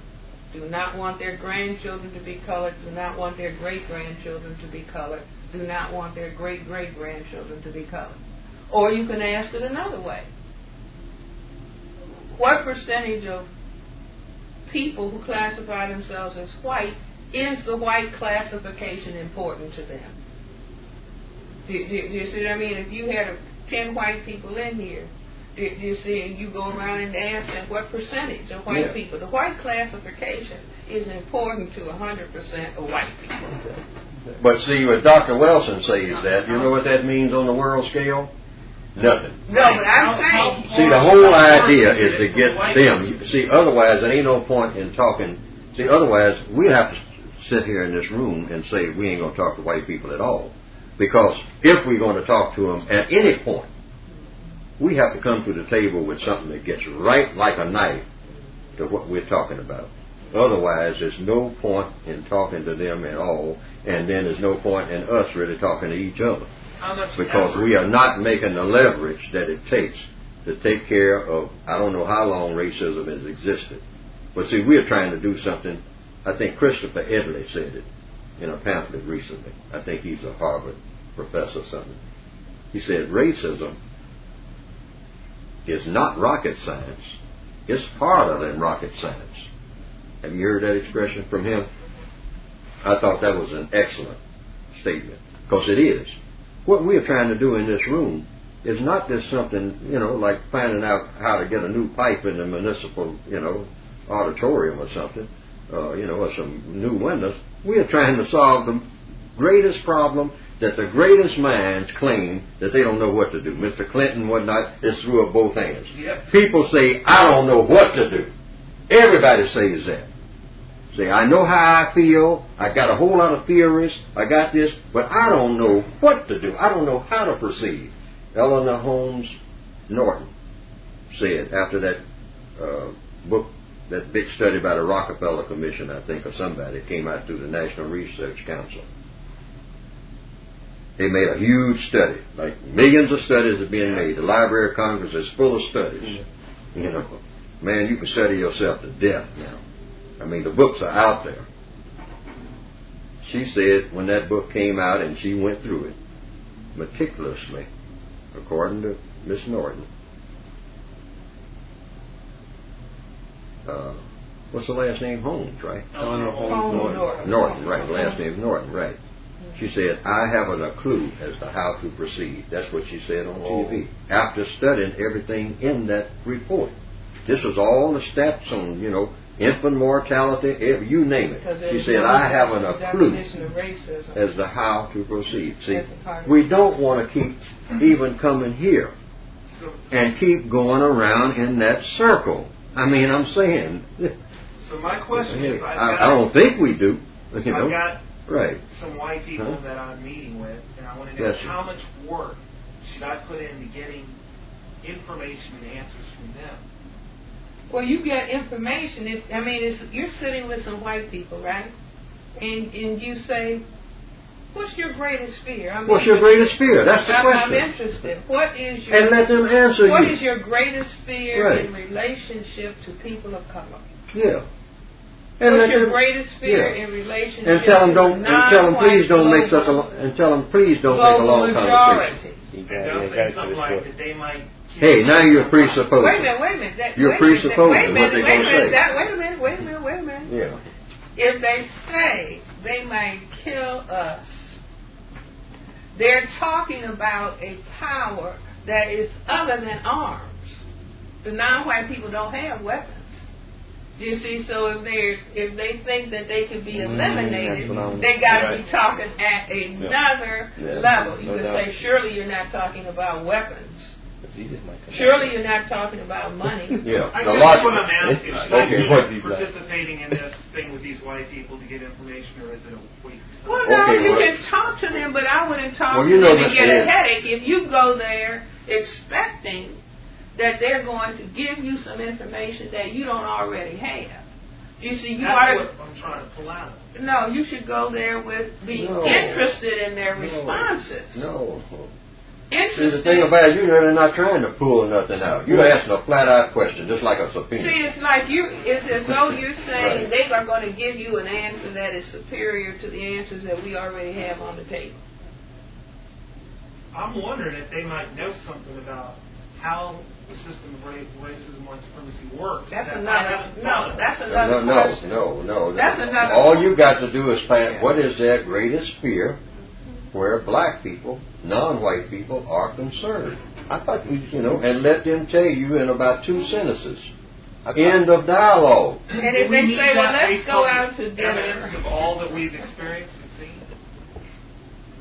Do not want their grandchildren to be colored? Do not want their great-grandchildren to be colored? Do not want their great-great-grandchildren to be colored? Or you can ask it another way. What percentage of people who classify themselves as white, is the white classification important to them? Do you see what I mean? If you had 10 white people in here. You see, you go around and ask them what percentage of white people. The white classification is important to 100% of white people. But see, what Dr. Welsing says that, you know what that means on the world scale? Nothing. No, but I'm saying... See, the whole idea is to get them. See, otherwise, there ain't no point in talking. See, otherwise, we have to sit here in this room and say we ain't going to talk to white people at all. Because if we're going to talk to them at any point, we have to come to the table with something that gets right like a knife to what we're talking about. Otherwise, there's no point in talking to them at all, and then there's no point in us really talking to each other. Because we are not making the leverage that it takes to take care of, I don't know how long racism has existed. But see, we're trying to do something. I think Christopher Edley said it in a pamphlet recently. I think he's a Harvard professor or something. He said racism is not rocket science. It's harder than rocket science. Have you heard that expression from him? I thought that was an excellent statement, because it is. What we're trying to do in this room is not just something, like finding out how to get a new pipe in the municipal, auditorium or something, or some new windows. We're trying to solve the greatest problem that the greatest minds claim that they don't know what to do. Mr. Clinton, whatnot, is threw up both hands. Yep. People say, I don't know what to do. Everybody says that. Say, I know how I feel. I got a whole lot of theories. I got this, but I don't know what to do. I don't know how to proceed. Eleanor Holmes Norton said after that book, that big study by the Rockefeller Commission, I think, or somebody, it came out through the National Research Council. They made a huge study, like millions of studies are being made. The Library of Congress is full of studies. Man, you can study yourself to death now. I mean, the books are out there. She said when that book came out and she went through it meticulously, according to Miss Norton. What's the last name? Holmes, right? Norton, right. The last name is Norton, right. She said, I haven't a clue as to how to proceed. That's what she said on TV. After studying everything in that report. This was all the stats on, infant mortality, you name it. She said, I haven't a clue as to how to proceed. See, we don't want to keep even coming here and keep going around in that circle. I mean, I'm saying. So my question is, I don't think we do. I've got right. some white people that I'm meeting with, and I want to know how much work should I put into getting information and answers from them. Well, you get information. You're sitting with some white people, right? And you say, what's your greatest fear? What's your greatest fear? That's the question. I'm interested. What is your... And let them answer What you. is your greatest fear in relationship to people of color? Yeah. And what's your greatest fear in relationship to tell them please don't make such a and tell them please don't make a long conversation. And don't say something like that they might. Hey, now you're presupposing. Wait a minute. You're presupposing what they're going to say. Wait a minute. Yeah. If they say they might kill us, they're talking about a power that is other than arms. The non-white people don't have weapons. You see, so if they think that they can be eliminated, they got to be talking at another level. You can say, surely you're not talking about weapons. Surely you're not talking about money. I guess what I'm asking is, participating in this thing with these white people to get information, or is it a waste of time? Well, no, you can talk to them, but I wouldn't talk to them and get a headache if you go there expecting that they're going to give you some information that you don't already have. You see, That's what I'm trying to pull out. No, you should go there with being interested in their responses. See, the thing about it, you're really not trying to pull nothing out. You're asking a flat-out question, just like a subpoena. See, it's as though you're saying they are going to give you an answer that is superior to the answers that we already have on the table. I'm wondering if they might know something about how the system of racism, white supremacy works. That's another question. No. That's another All you got to do is find what is their greatest fear, where black people, non-white people, are concerned. I thought we, And let them tell you in about 2 sentences. End of dialogue. And if they say, well, let's go out to dinner. Evidence of all that we've experienced and seen?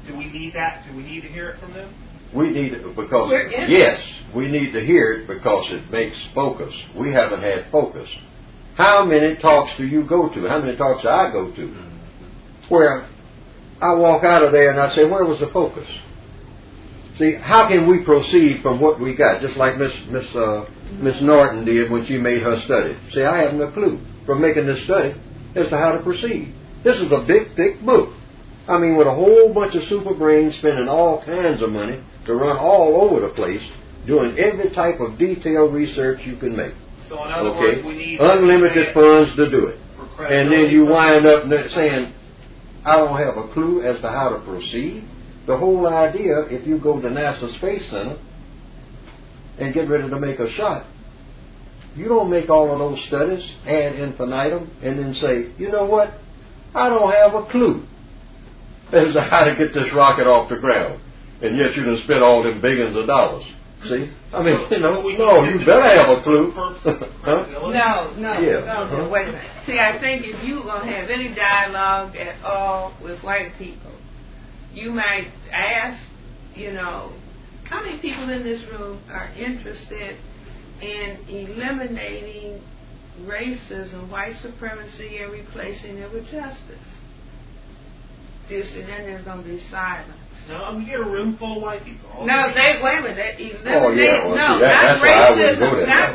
Do we need that? Do we need to hear it from them? We need it because, yes, we need to hear it because it makes focus. We haven't had focus. How many talks do you go to? How many talks do I go to? Where I walk out of there and I say, where was the focus? See, how can we proceed from what we got? Just like Miss Norton did when she made her study. See, I haven't a clue from making this study as to how to proceed. This is a big, thick book. I mean, with a whole bunch of super brains spending all kinds of money to run all over the place, doing every type of detailed research you can make. So in other words, we need unlimited funds to do it. And then you wind up saying, I don't have a clue as to how to proceed. The whole idea, if you go to NASA Space Center and get ready to make a shot, you don't make all of those studies ad infinitum and then say, you know what, I don't have a clue as to how to get this rocket off the ground. And yet you done spent all them billions of dollars. See? I mean, no, you better have a clue. Huh? No, wait a minute. See, I think if you're going to have any dialogue at all with white people, you might ask, how many people in this room are interested in eliminating racism, white supremacy, and replacing it with justice? And then there's going to be silence. No, you get a room full of white people. No, wait a minute. Not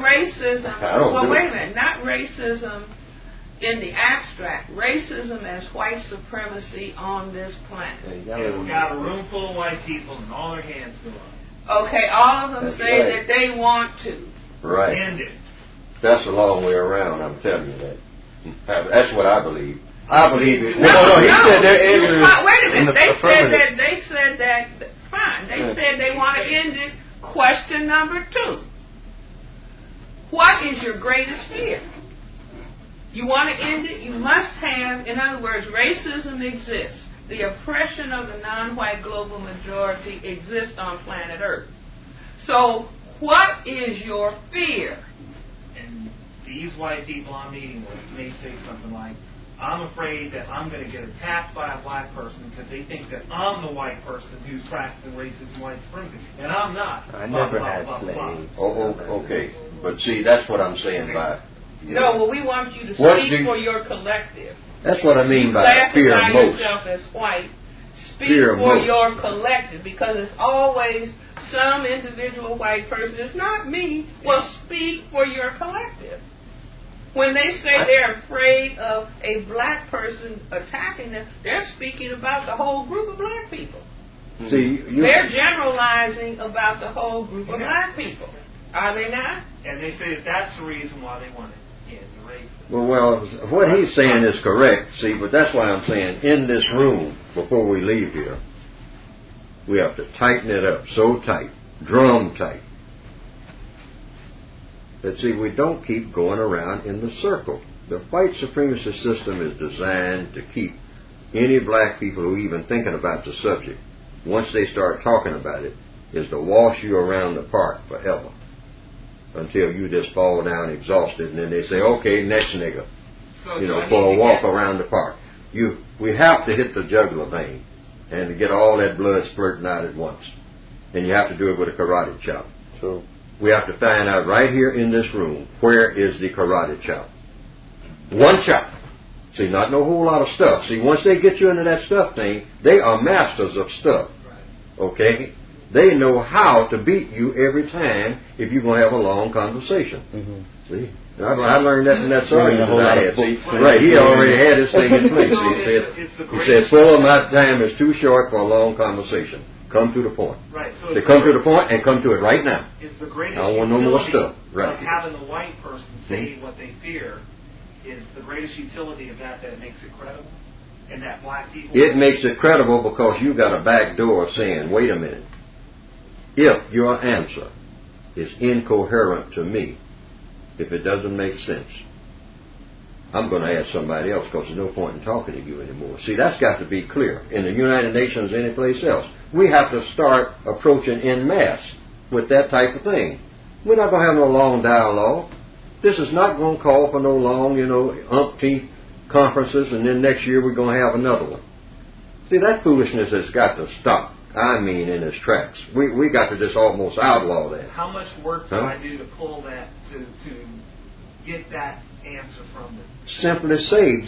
racism. Well, wait a minute. Not racism in the abstract. Racism as white supremacy on this planet. We got a room full of white people and all their hands go up. Okay, all of them say that they want to. Right. End it. That's a long way around, I'm telling you that. That's what I believe. I believe it. He said they're ignorant. Wait a minute. They said that. Fine. They said they want to end it. Question number 2. What is your greatest fear? You want to end it? You must have, in other words, racism exists. The oppression of the non-white global majority exists on planet Earth. So, what is your fear? And these white people I'm meeting with may say something like, I'm afraid that I'm going to get attacked by a black person because they think that I'm the white person who's practicing racism, white supremacy, and I'm not. I never had slaves. Okay. But see, that's what I'm saying by... No, well, we want you to speak for your collective. That's what I mean by fear of most. Classify yourself as white. Speak for your collective, because it's always some individual white person. It's not me. Well, speak for your collective. When they say they're afraid of a black person attacking them, they're speaking about the whole group of black people. See, they're generalizing about the whole group of black people. Are they not? And they say that that's the reason why they want to end the racism. Well, what he's saying is correct, see, but that's why I'm saying in this room, before we leave here, we have to tighten it up so tight, drum tight. That, see, we don't keep going around in the circle. The white supremacy system is designed to keep any black people who are even thinking about the subject, once they start talking about it, is to wash you around the park forever until you just fall down exhausted, and then they say, okay, next nigga, for a walk around the park. We have to hit the jugular vein and to get all that blood splurting out at once. And you have to do it with a karate chop. True. We have to find out right here in this room, where is the karate chop? One chop. See, not no whole lot of stuff. See, once they get you into that stuff thing, they are masters of stuff. Okay? They know how to beat you every time if you're going to have a long conversation. Mm-hmm. See? I learned that in that sermon that I had. See? Right, he already had his thing in place. He said, full of my time is too short for a long conversation. Come to the point. Right. So they come to the point and come to it right now. It's the greatest I don't want no more stuff. Right. Of having the white person say what they fear is the greatest utility of that it makes it credible. And that black people... It makes it credible because you got a back door saying, wait a minute, if your answer is incoherent to me, if it doesn't make sense, I'm going to ask somebody else because there's no point in talking to you anymore. See, that's got to be clear. In the United Nations, any place else, we have to start approaching en masse with that type of thing. We're not going to have no long dialogue. This is not going to call for no long, umpteenth conferences, and then next year we're going to have another one. See, that foolishness has got to stop. I mean, in its tracks. We got to just almost outlaw that. How much work do I do to pull that, to get that answer from them? Simply say,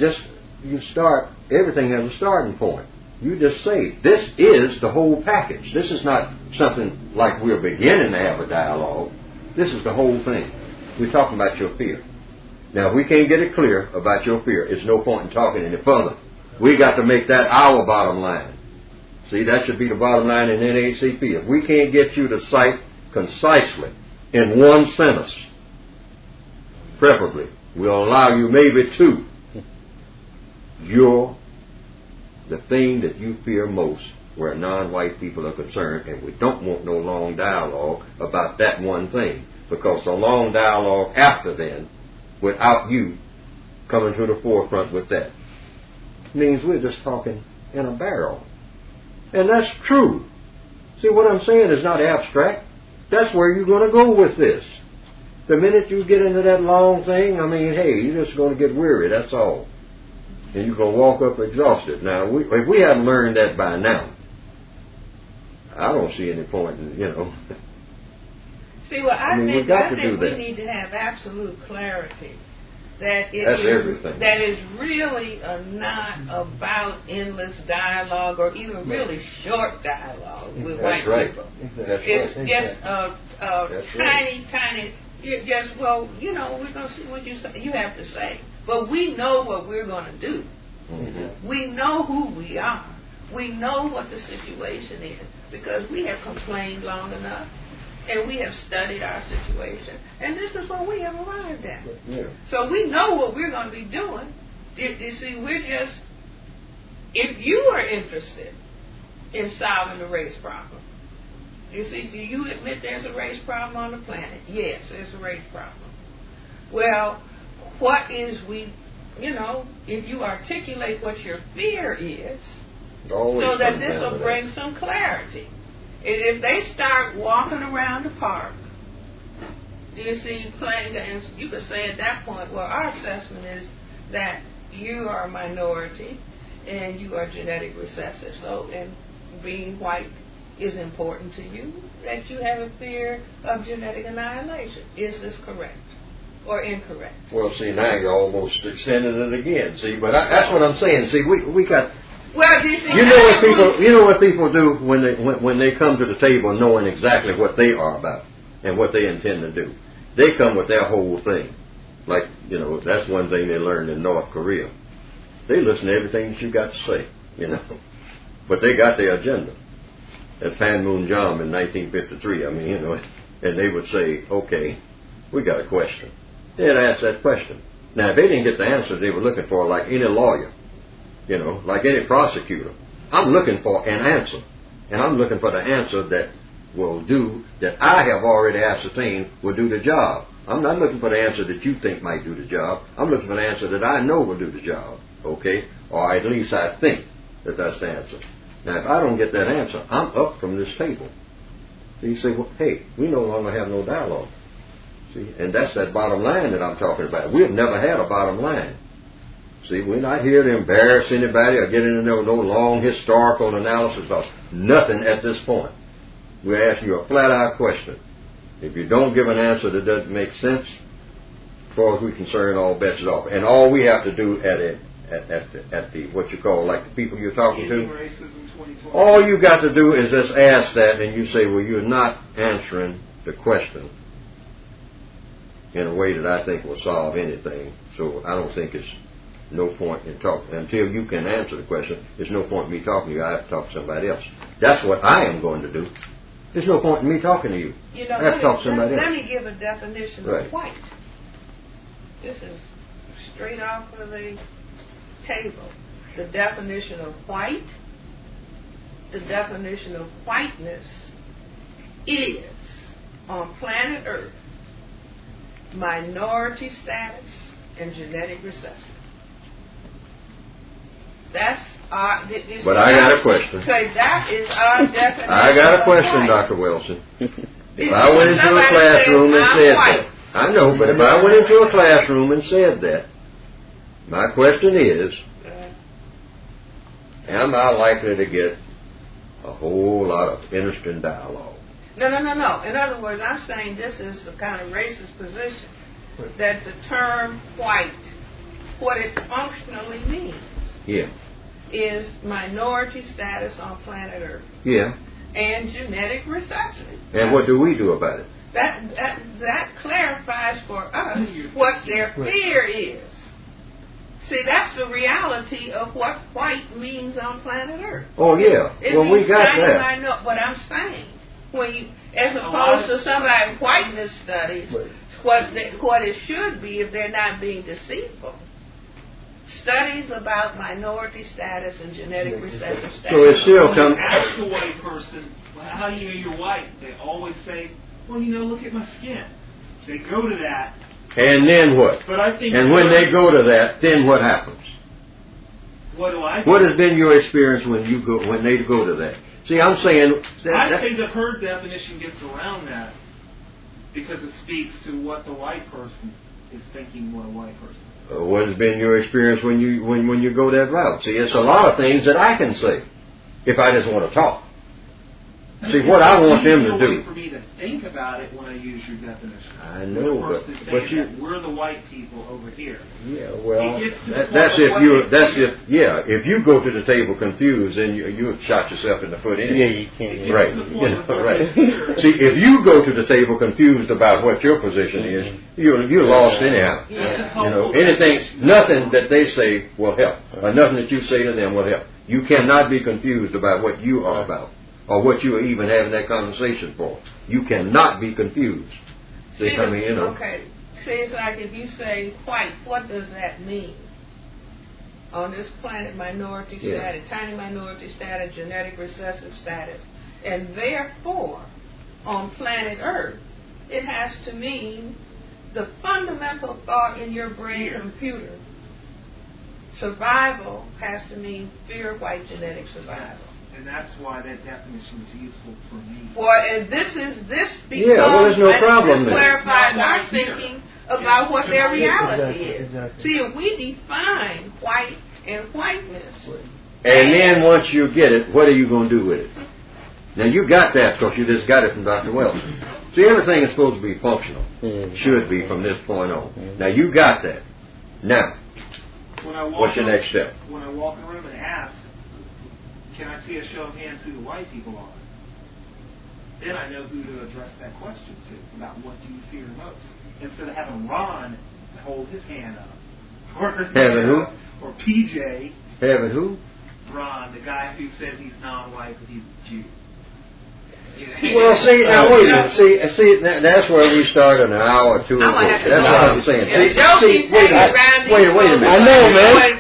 you start, everything has a starting point. You just say, this is the whole package. This is not something like we're beginning to have a dialogue. This is the whole thing. We're talking about your fear. Now, if we can't get it clear about your fear, it's no point in talking any further. We got to make that our bottom line. See, that should be the bottom line in NAACP. If we can't get you to cite concisely in one sentence, preferably, we'll allow you maybe two. You're the thing that you fear most where non-white people are concerned, and we don't want no long dialogue about that one thing, because the long dialogue after then, without you coming to the forefront with that, means we're just talking in a barrel. And that's true. See, what I'm saying is not abstract. That's where you're going to go with this. The minute you get into that long thing, I mean, hey, you're just going to get weary, that's all. And you're going to walk up exhausted. Now, if we haven't learned that by now, I don't see any point in, See, well, I think we that. need to have absolute clarity. That's everything. That is really not about endless dialogue or even really short dialogue with white people. That's it's right. just tiny. We're going to see what you have to say. But we know what we're going to do. Mm-hmm. We know who we are. We know what the situation is because we have complained long enough. And we have studied our situation. And this is what we have arrived at. Yeah. So we know what we're going to be doing. You see, if you are interested in solving the race problem, you see, do you admit there's a race problem on the planet? Yes, there's a race problem. Well, if you articulate what your fear is, so that this will bring some clarity. If they start walking around the park, you see, playing games, you could say at that point, well, our assessment is that you are a minority and you are genetic recessive. So, and being white is important to you, that you have a fear of genetic annihilation. Is this correct or incorrect? Well, see, now you're almost extending it again. See, but that's what I'm saying. See, we got. Well, you see, you know what people do when they come to the table knowing exactly what they are about and what they intend to do. They come with their whole thing. Like, that's one thing they learned in North Korea. They listen to everything that you got to say, But they got their agenda. At Panmunjom in 1953, and they would say, okay, we got a question. They'd ask that question. Now, if they didn't get the answer they were looking for, like any lawyer, like any prosecutor, I'm looking for an answer. And I'm looking for the answer that I have already ascertained will do the job. I'm not looking for the answer that you think might do the job. I'm looking for the answer that I know will do the job. Okay? Or at least I think that that's the answer. Now, if I don't get that answer, I'm up from this table. So you say, well, hey, we no longer have no dialogue. See? And that's that bottom line that I'm talking about. We've never had a bottom line. See, we're not here to embarrass anybody or get into no long historical analysis of nothing at this point. We're asking you a flat-out question. If you don't give an answer that doesn't make sense, as far as we're concerned, all bets are off. And all we have to do at the what you call, like the people you're talking to, all you got to do is just ask that, and you say, well, you're not answering the question in a way that I think will solve anything. So I don't think it's no point in talking. Until you can answer the question, there's no point in me talking to you. I have to talk to somebody else. That's what I am going to do. There's no point in me talking to you. I have to talk to somebody else. Let me give a definition of white. This is straight off of the table. The definition of white, the definition of whiteness is, on planet Earth, minority status and genetic recessive. That's our... But I got a question. Say that is our definition. I got a question, Dr. Wilson. If I went into a classroom and said that, I know, but if I went into a classroom and said that, my question is, am I likely to get a whole lot of interesting dialogue? No. In other words, I'm saying this is the kind of racist position that the term white, what it functionally means, is minority status on planet Earth. Yeah. And genetic recessive. And what do we do about it? That clarifies for us what their fear is. See, that's the reality of what white means on planet Earth. Oh, yeah. Well, we got that. I know, but I'm saying, when you, as opposed to somebody whiteness studies, what it should be, if they're not being deceitful, studies about minority status and genetic recessive status. So it still comes... Ask a white person, well, how do you know you're white? They always say, well, look at my skin. They go to that. And then what? But I think and when they go to that, then what happens? What do I do? What has been your experience when they go to that? See, I'm saying... I think that her definition gets around that because it speaks to what the white person is thinking what a white person is. What has been your experience when you go that route? See, it's a lot of things that I can say if I just want to talk. See, what I want them to do... for me to think about it when I use your definition. I know, but we're the white people over here. Yeah, well, if you go to the table confused, then you shot yourself in the foot anyway. Yeah, you can't. Right. Right. See, if you go to the table confused about what your position is, you're lost anyhow. Anything, nothing that they say will help, or nothing that you say to them will help. You cannot be confused about what you are about, or what you are even having that conversation for. You cannot be confused. Okay. See, it's like if you say white, what does that mean? On this planet, minority status, tiny minority status, genetic recessive status. And therefore, on planet Earth, it has to mean the fundamental thought in your brain computer. Survival has to mean fear of white genetic survival. And that's why that definition is useful for me. And this because there's no problem this there. clarifies our thinking about what their reality is. Exactly. See, if we define white and whiteness, and then once you get it, what are you going to do with it? Now you got that because you just got it from Dr. Welsing. See, everything is supposed to be functional. Should be from this point on. Now you got that. Now, what's your next step? When I walk in the room and ask, can I see a show of hands who the white people are? Then I know who to address that question to about what do you fear most. Instead of having Ron hold his hand up. Or having who? Or PJ. Having who? Ron, the guy who said he's non-white but he's a Jew. Well, see, now wait a minute. See, that's where we start an hour or two ago. That's what I'm saying. Wait a minute. I know, man.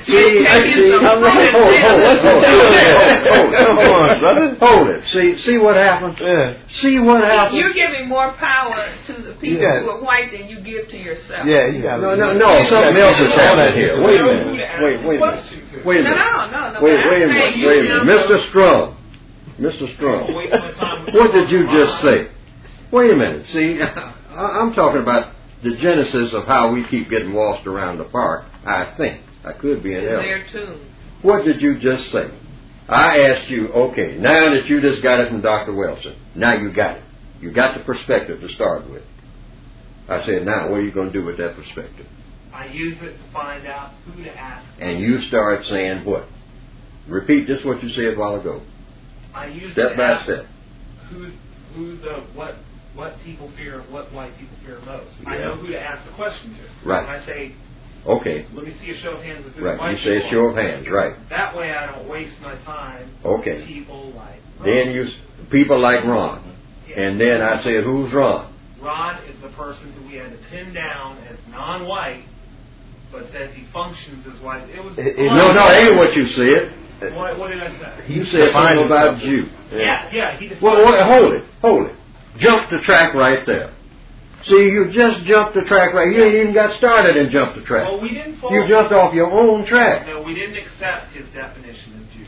Hold it. See what happens? Yeah. See what happens? You're giving more power to the people who are white than you give to yourself. Yeah, you got No, something else is happening here. Wait a minute. Wait a minute. Wait a minute. Mr. Strong, what did you just say? Wait a minute. See, I'm talking about the genesis of how we keep getting lost around the park. I think I could be an error. There too. What did you just say? I asked you, okay, now that you just got it from Dr. Welsing, now you got it. You got the perspective to start with. I said, now what are you going to do with that perspective? I use it to find out who to ask. And you start saying what? Repeat just what you said a while ago. I use step it by ask step. What people fear, what white people fear most. Yeah. I know who to ask the question to. Right. When I say, okay, let me see a show of hands of who right. white You say a show of hands, right? That way I don't waste my time. Okay. With people like Ron. Then people like Ron, and then I said, who's Ron? Ron is the person who we had to pin down as non-white, but says he functions as white. It was no, that ain't what you said. What did I say? You said something about Jew. Yeah. Well, hold it. Jump the track right there. See, you just jumped the track right. You ain't even got started and jumped the track. Well, we didn't fall. You jumped off your own track. No, we didn't accept his definition of Jew.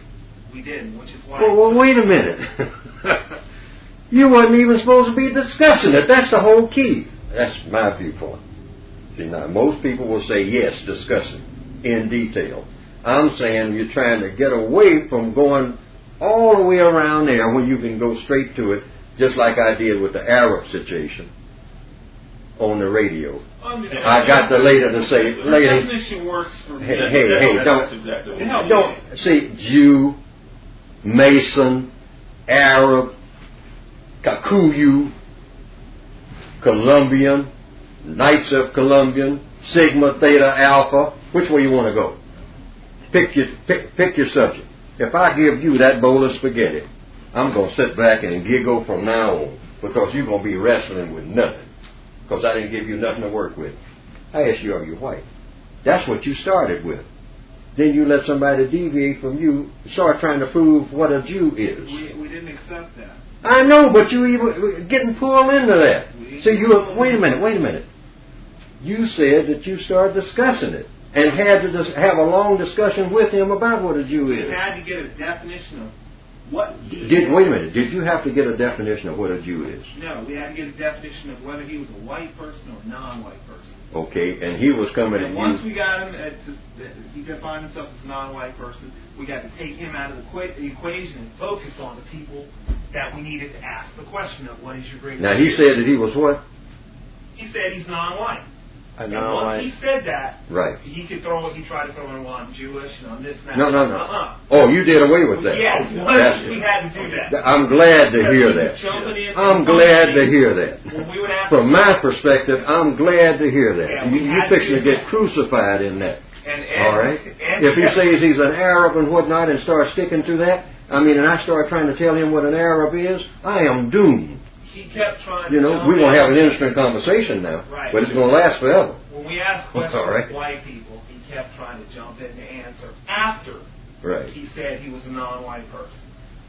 We didn't, which is why. Well, wait a minute. You wasn't even supposed to be discussing it. That's the whole key. That's my viewpoint. See, now, most people will say, yes, discussing in detail. I'm saying you're trying to get away from going all the way around there when you can go straight to it, just like I did with the Arab situation on the radio. I got the lady to say, lady, the definition works for me. hey, don't see Jew, Mason, Arab, Kikuyu, Colombian, Knights of Colombian, Sigma, Theta, Alpha. Which way you want to go? Pick your subject. If I give you that bowl of spaghetti, I'm going to sit back and giggle from now on because you're going to be wrestling with nothing because I didn't give you nothing to work with. I asked you, are you white? That's what you started with. Then you let somebody deviate from you, start trying to prove what a Jew is. We didn't accept that. I know, but you even getting pulled into that. See, wait a minute. You said that you started discussing it and had to have a long discussion with him about what a Jew is. We had to get a definition of what he Wait a minute. Did you have to get a definition of what a Jew is? No, we had to get a definition of whether he was a white person or a non-white person. Okay, and he was coming and at once you. we got him, he defined himself as a non-white person, we got to take him out of the equation and focus on the people that we needed to ask the question of what is your greatest Now, he said that he was what? He said he's non-white. And once he said that, right, he tried to throw in, well, I'm Jewish and I'm this and that. No. Oh, you did away with that. Yes, we had to do that. I'm glad to hear that. I'm glad to hear that. From my perspective, I'm glad to hear that. Yeah, you're fixing to get crucified in that. All right? And if he says he's an Arab and whatnot and starts sticking to that, and I start trying to tell him what an Arab is, I am doomed. He kept trying we're going to have an interesting conversation now, right, but it's going to last forever. When we asked questions right, of white people, he kept trying to jump in to answer after he said he was a non-white person.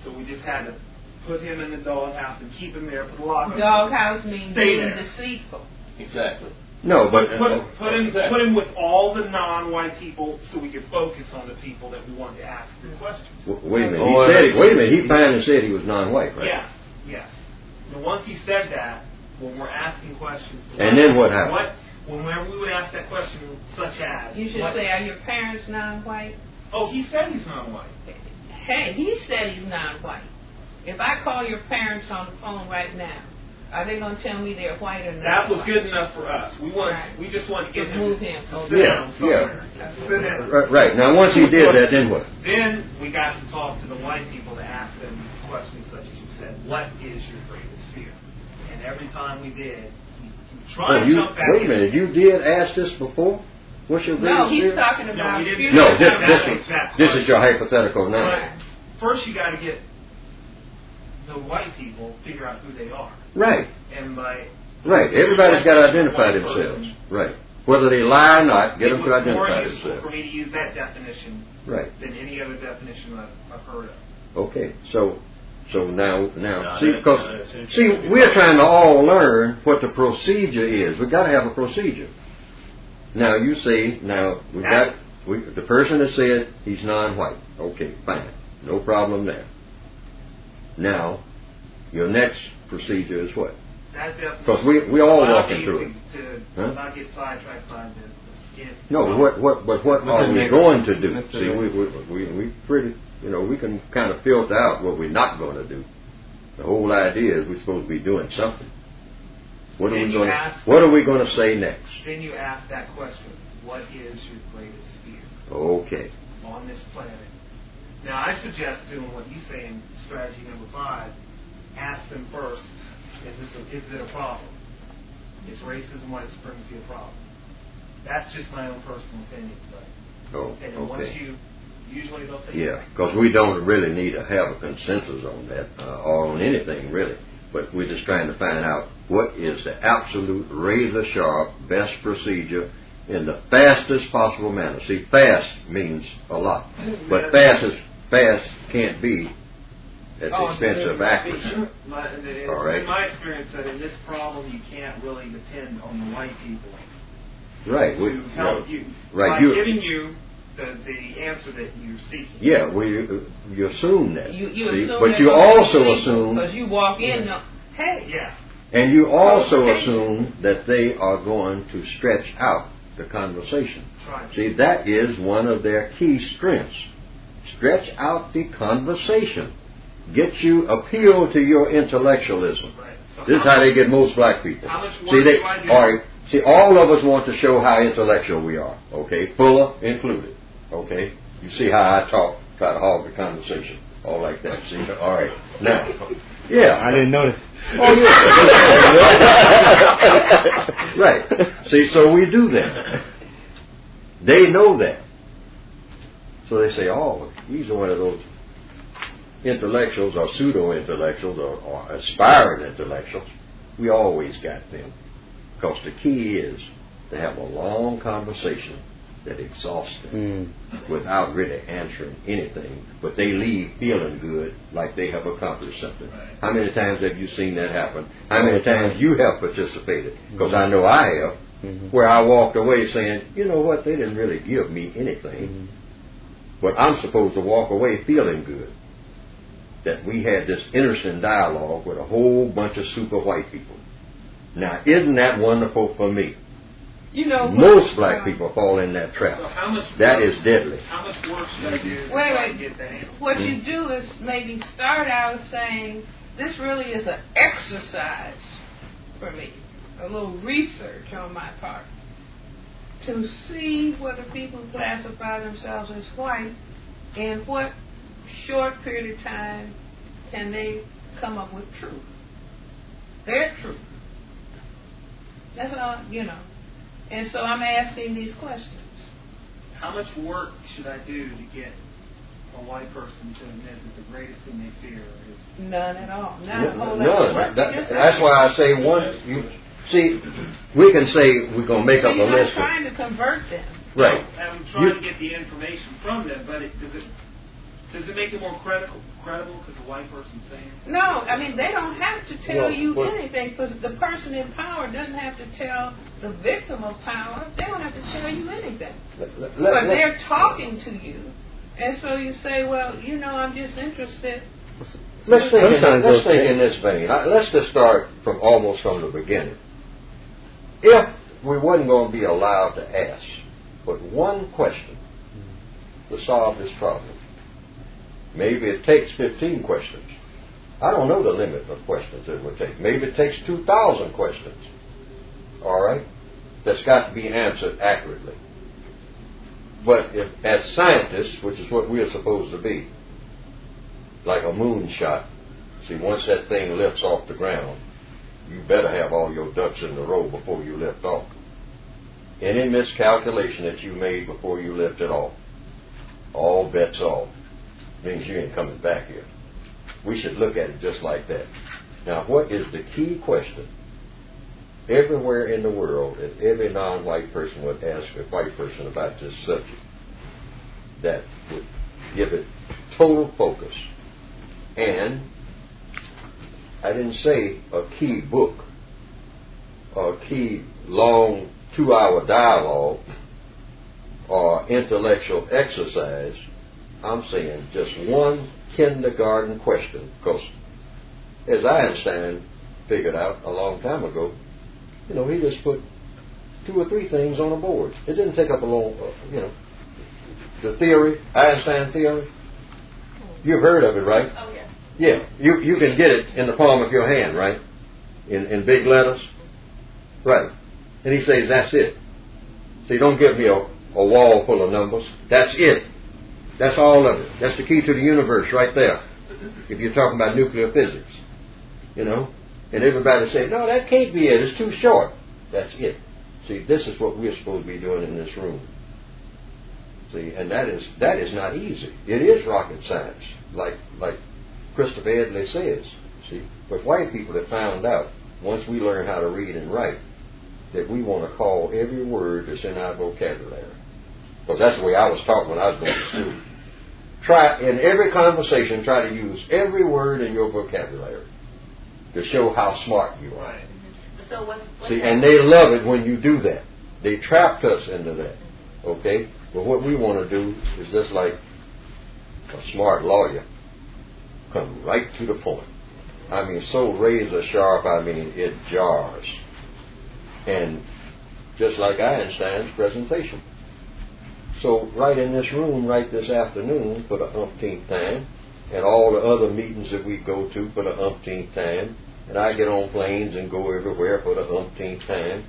So we just had to put him in the doghouse and keep him there, put a lock on him. Doghouse means being deceitful. Exactly. No, but put him with all the non-white people so we could focus on the people that we wanted to ask the questions. Wait a minute. He finally said he was non-white, right? Yes. And once he said that, when we're asking questions, and then what happened? Whenever we would ask that question, such as, you should say, are your parents non-white? Oh, he said he's non-white. Hey, he said he's non-white. If I call your parents on the phone right now, are they going to tell me they're white or not? That was good enough for us. We just wanted to get move him to sit down somewhere. Right. Now, once he did that, then what? Then we got to talk to the white people to ask them questions such as you said, what is your greatest fear? And every time we did, he tried to jump back in. Wait a minute. You did ask this before? What's your greatest fear? No, he's talking about fear. No, this is your hypothetical now. Right. First, you got to get the white people figure out who they are. Right. And Everybody's got to identify themselves. Right. Whether they lie or not, get them to identify themselves. It's more useful for me to use that definition than any other definition I've heard of. Okay. So now, we're trying to all learn what the procedure is. We've got to have a procedure. Now, you say, the person has said he's non-white. Okay, fine. No problem there. Now, your next procedure is what? Because we all walking through it. To not get sidetracked by the skin. No, what are we going to do? See, we pretty, we can kind of filter out what we're not going to do. The whole idea is we're supposed to be doing something. What are we going to say next? Then you ask that question: what is your greatest fear? Okay. On this planet. Now, I suggest doing what you say in strategy number 5. Ask them first: is it a problem? Is racism, white supremacy a problem? That's just my own personal opinion. And once usually they'll say because we don't really need to have a consensus on that or on anything really, but we're just trying to find out what is the absolute razor-sharp best procedure in the fastest possible manner. See, fast means a lot, but fast can't be at the expense of accuracy. All right. In my experience, that in this problem, you can't really depend on the white people Right. to help you Right. by giving you the answer that you're seeking. Yeah, well, you assume that. You see? assume But that you those also people, assume, because you walk in, hey, Yeah. and you also Okay. assume that they are going to stretch out the conversation. Right. See, that is one of their key strengths. Stretch out the conversation. Get you, appeal to your intellectualism. Right. So This is how they get most black people. How much See, work do I do? all right. See, all of us want to show how intellectual we are. Okay, Fuller included. Okay, you see how I talk, try to hog the conversation, all like that. See, all right. Now, yeah, I didn't notice. Oh yeah. Right. See, so we do that. They know that. So they say, "Oh, he's one of those intellectuals or pseudo-intellectuals or aspiring intellectuals." We always got them. Because the key is to have a long conversation that exhausts them without really answering anything, but they leave feeling good like they have accomplished something. Right. How many times have you seen that happen? How many times you have participated? Because I know I have, where I walked away saying, you know what, they didn't really give me anything. But I'm supposed to walk away feeling good. That we had this interesting dialogue with a whole bunch of super white people. Now, isn't that wonderful for me? you know. Most black people fall in that trap. So how much That work, is deadly. How much work should I do to Wait, try wait. to get that answer? What you do is maybe start out saying, this really is an exercise for me, a little research on my part, to see whether people classify themselves as white, in what short period of time can they come up with truth, their truth. That's all, you know. And so I'm asking these questions. How much work should I do to get a white person to admit that the greatest thing they fear is... None at all. Not a whole lot of None. work. That's why I say one. You see, we can say we're going to make up a You're not list. trying to convert them. Right. I'm trying to get the information from them, but does it make it more credible because a white person's saying it? No, I mean, they don't have to tell you but- anything, because the person in power doesn't have to tell the victim of power. They don't have to tell you anything. But they're talking to you, and so you say, well, you know, I'm just interested. Let's think in this vein. Let's just start almost from the beginning. If we wasn't going to be allowed to ask but one question to solve this problem, maybe it takes 15 questions. I don't know the limit of questions it would take. Maybe it takes 2,000 questions. All right? That's got to be answered accurately. But if, as scientists, which is what we are supposed to be, like a moonshot, see, once that thing lifts off the ground, you better have all your ducks in a row before you lift off. Any miscalculation that you made before you lifted off, all bets off. Means you ain't coming back here. We should look at it just like that. Now, what is the key question? Everywhere in the world, if every non-white person would ask a white person about this subject, that would give it total focus. And I didn't say a key book or a key long 2-hour dialogue or intellectual exercise. I'm saying just one kindergarten question, because as Einstein figured out a long time ago, you know, he just put 2 or 3 things on a board. It didn't take up a long, you know, the theory, Einstein theory. You've heard of it, right? Oh, yeah. Yeah, you can get it in the palm of your hand, right? In big letters. Right. And he says, that's it. So you don't give me a wall full of numbers. That's it. That's all of it. That's the key to the universe right there. If you're talking about nuclear physics. You know? And everybody say, no, that can't be it. It's too short. That's it. See, this is what we're supposed to be doing in this room. See, and that is not easy. It is rocket science, like Christopher Edley says. See, but white people have found out, once we learn how to read and write, that we want to call every word that's in our vocabulary. Because that's the way I was taught when I was going to school. try in every conversation, try to use every word in your vocabulary to show how smart you are. Right. So what's See, and they love it when you do that. They trapped us into that. Okay? But what we want to do is just like a smart lawyer, come right to the point. I mean, so razor sharp, I mean, it jars. And just like Einstein's presentation. So right in this room, right this afternoon, for the umpteenth time, and all the other meetings that we go to for the umpteenth time, and I get on planes and go everywhere for the umpteenth time,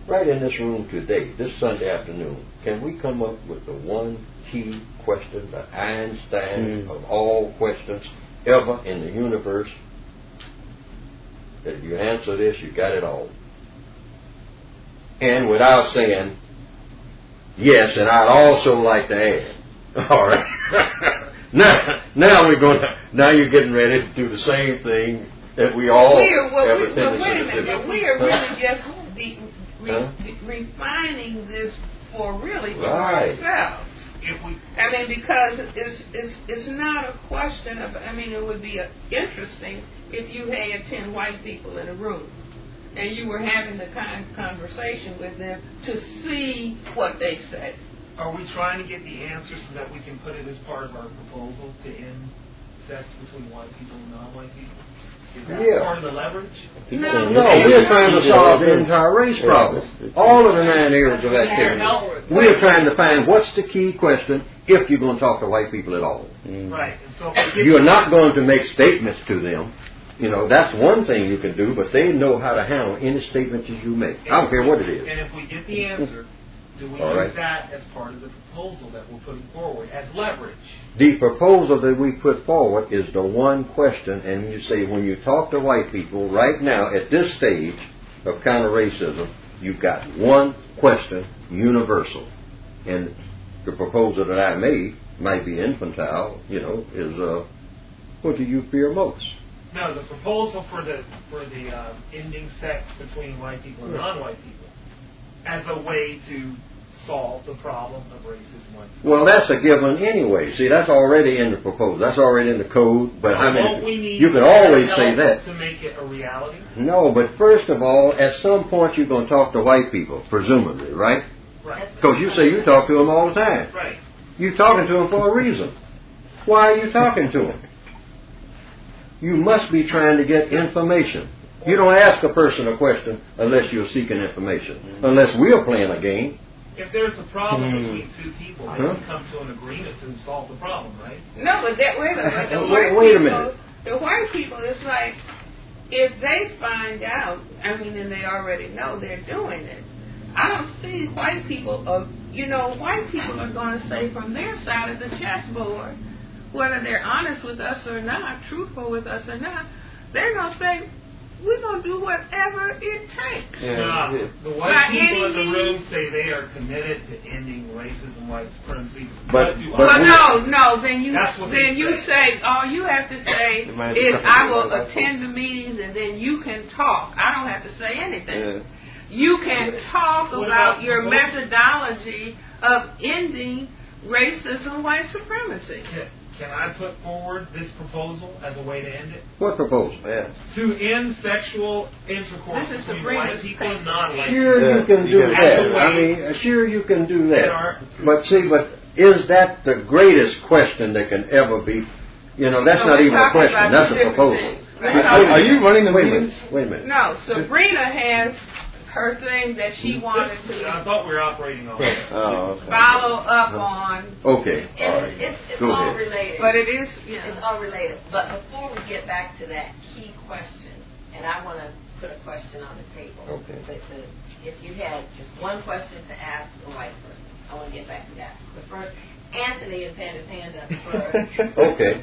right in this room today, this Sunday afternoon, can we come up with the one key question, the Einstein of all questions ever in the universe, that if you answer this, you got it all. And without saying, yes, and I'd also like to add. All right. now we're going to, now you're getting ready to do the same thing that we all have a tendency to do. But we are really just refining this for really for ourselves. I mean, because it's not a question of, I mean, it would be interesting if you had 10 white people in a room and you were having the kind of conversation with them to see what they say. Are we trying to get the answer so that we can put it as part of our proposal to end sex between white people and non-white people? Is that part of the leverage? No, we're trying to solve the entire race problem. All of the 9 areas of activity. We're trying to find what's the key question if you're going to talk to white people at all. Right. And so you're not going to make statements to them. You know, that's one thing you can do, but they know how to handle any statements that you make. I don't care what it is. And if we get the answer, do we use that as part of the proposal that we're putting forward as leverage? The proposal that we put forward is the one question, and you say when you talk to white people right now at this stage of counter-racism, you've got one question, universal. And the proposal that I made might be infantile, you know, is what do you fear most? No, the proposal for the ending sex between white people and non-white people as a way to solve the problem of racism. Well, that's a given anyway. See, that's already in the proposal. That's already in the code. But I mean, you can always say that to make it a reality. No, but first of all, at some point you're going to talk to white people, presumably, right? Right. Because you say you talk to them all the time. Right. You're talking to them for a reason. Why are you talking to them? You must be trying to get information. You don't ask a person a question unless you're seeking information. Unless we're playing a game. If there's a problem between two people, they can come to an agreement to solve the problem, right? No, but that wait a minute. Wait a minute. The white people, it's like if they find out, I mean, and they already know they're doing it. I don't see white people. White people are going to say from their side of the chessboard, whether they're honest with us or not, truthful with us or not, they're going to say, we're going to do whatever it takes. The white people in the room say they are committed to ending racism, white supremacy. Then you say, all you have to say is, I will attend the meetings and then you can talk. I don't have to say anything. Yeah. You can talk about your methodology of ending racism, white supremacy. Can I put forward this proposal as a way to end it? What proposal? Yeah. To end sexual intercourse between white people and non-white people. Sure, you can do that. I mean, sure you can do that. But is that the greatest question that can ever be? You know, that's not even a question. That's a proposal. Are you running the meetings? Wait a minute. No, Sabrina has her thing that she wanted to. I thought we were operating on follow up on. Okay, all right. It's all related. But it is, it's all related. But before we get back to that key question, and I want to put a question on the table. Okay. If you had just one question to ask a white person, I want to get back to that. But first, Anthony has had his hand up first. Okay.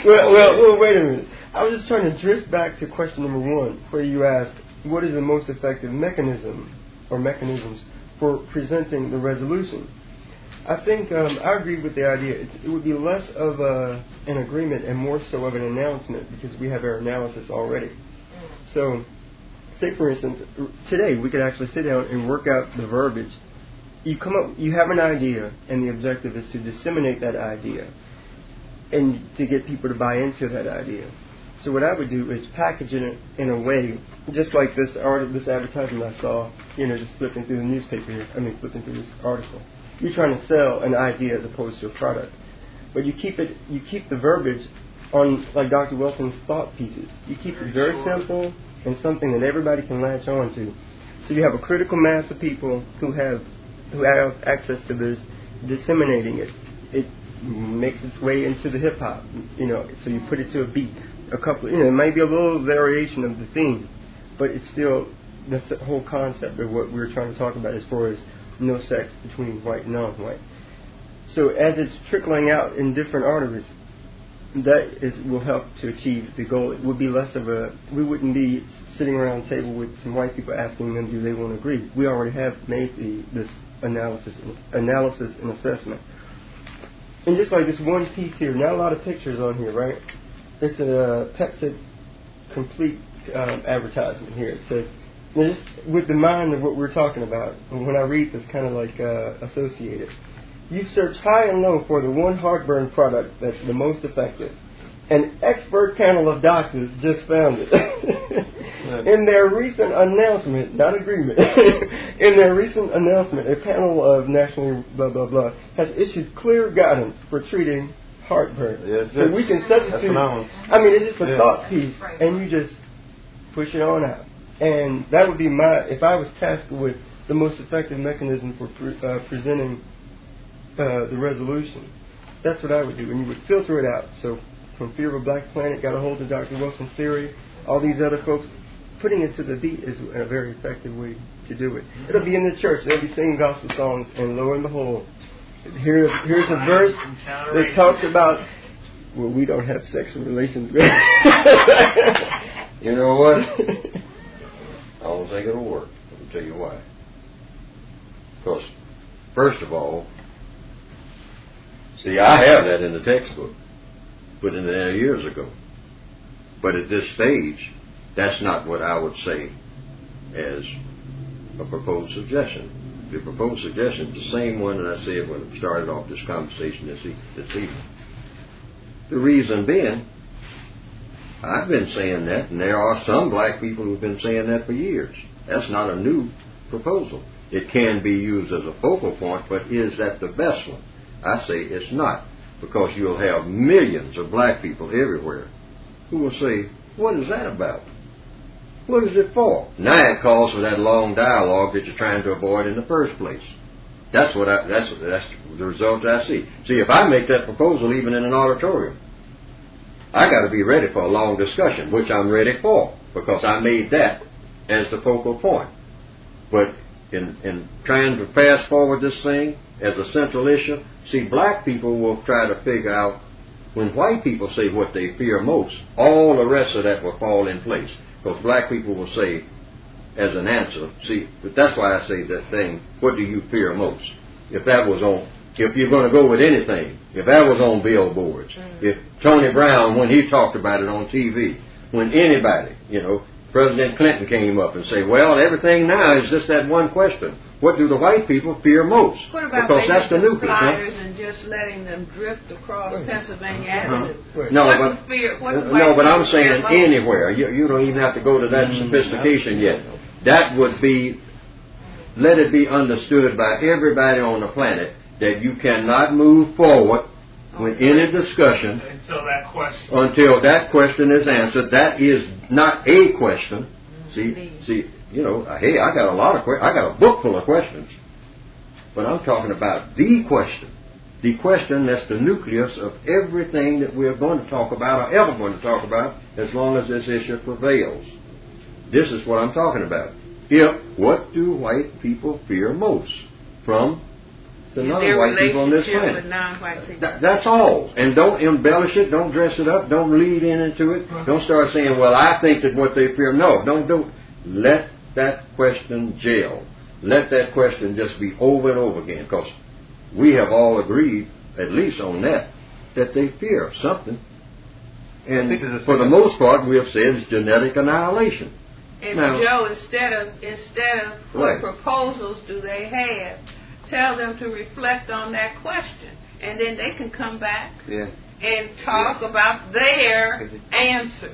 Well, wait a minute. I was just trying to drift back to question number 1, where you asked, what is the most effective mechanism or mechanisms for presenting the resolution? I think I agree with the idea. It would be less of an agreement and more so of an announcement because we have our analysis already. So, say for instance, today we could actually sit down and work out the verbiage you have an idea, and the objective is to disseminate that idea and to get people to buy into that idea. So what I would do is package it in a way, just like this advertisement I saw, just flipping through the newspaper here. Flipping through this article. You're trying to sell an idea as opposed to a product, but you keep the verbiage on, like Dr. Welsing's thought pieces. You keep it very simple and something that everybody can latch on to. So you have a critical mass of people who have access to this, disseminating it. It makes its way into the hip hop, so you put it to a beat. A couple, it might be a little variation of the theme, but it's still the whole concept of what we're trying to talk about as far as no sex between white and non-white. So as it's trickling out in different arteries, will help to achieve the goal. It would be less of we wouldn't be sitting around a table with some white people asking them, do they want to agree? We already have made this analysis and assessment. And just like this one piece here, not a lot of pictures on here, right? It's a Pepsi complete advertisement here. It says, just with the mind of what we're talking about, and when I read this, kind of like associated. You've searched high and low for the one heartburn product that's the most effective. An expert panel of doctors just found it. In their recent announcement, not agreement, in their recent announcement, a panel of nationally blah, blah, blah, has issued clear guidance for treating heartburn. Yes, so we can substitute, it's just a thought piece, and you just push it on out. And that would be if I was tasked with the most effective mechanism for presenting the resolution, that's what I would do. And you would filter it out. So from Fear of a Black Planet, got a hold of Dr. Wilson's theory, all these other folks, putting it to the beat is a very effective way to do it. It'll be in the church. They'll be singing gospel songs, and lo and behold, here's a verse that talks about, well, we don't have sexual relations. You know what? I don't think it'll work. I'll tell you why. Because, first of all, see, I have that in the textbook, put in there years ago. But at this stage, that's not what I would say as a proposed suggestion. The proposed suggestion is the same one that I said when I started off this conversation this evening. The reason being, I've been saying that, and there are some black people who've been saying that for years. That's not a new proposal. It can be used as a focal point, but is that the best one? I say it's not, because you'll have millions of black people everywhere who will say, what is that about? What is it for? Now it calls for that long dialogue that you're trying to avoid in the first place. That's the result I see. See, if I make that proposal even in an auditorium, I got to be ready for a long discussion, which I'm ready for, because I made that as the focal point. But in trying to fast forward this thing as a central issue, see, black people will try to figure out, when white people say what they fear most, all the rest of that will fall in place. Because black people will say, as an answer, see, but that's why I say that thing, what do you fear most? If you're going to go with anything, if that was on billboards, if Tony Brown, when he talked about it on TV, when anybody, President Clinton came up and say, well, everything now is just that one question. What do the white people fear most? What about because that's the nucleus, flyers and just letting them drift across Pennsylvania Avenue? No, but I'm saying anywhere. You don't even have to go to that sophistication yet. That would be, let it be understood by everybody on the planet that you cannot move forward with any discussion until that question is answered. That is not a question. See, hey, I got a book full of questions, but I'm talking about the question that's the nucleus of everything that we're going to talk about or ever going to talk about as long as this issue prevails. This is what I'm talking about. What do white people fear most from the non-white people on this planet? That's all. And don't embellish it. Don't dress it up. Don't lead into it. Don't start saying, well, I think that what they fear. No, don't do it. Let that question gel. Let that question just be over and over again, because we have all agreed, at least on that they fear something. And for the most part, we have said it's genetic annihilation. And now, Joe, instead of what proposals do they have? tell them to reflect on that question, and then they can come back Yeah. and talk about their answers.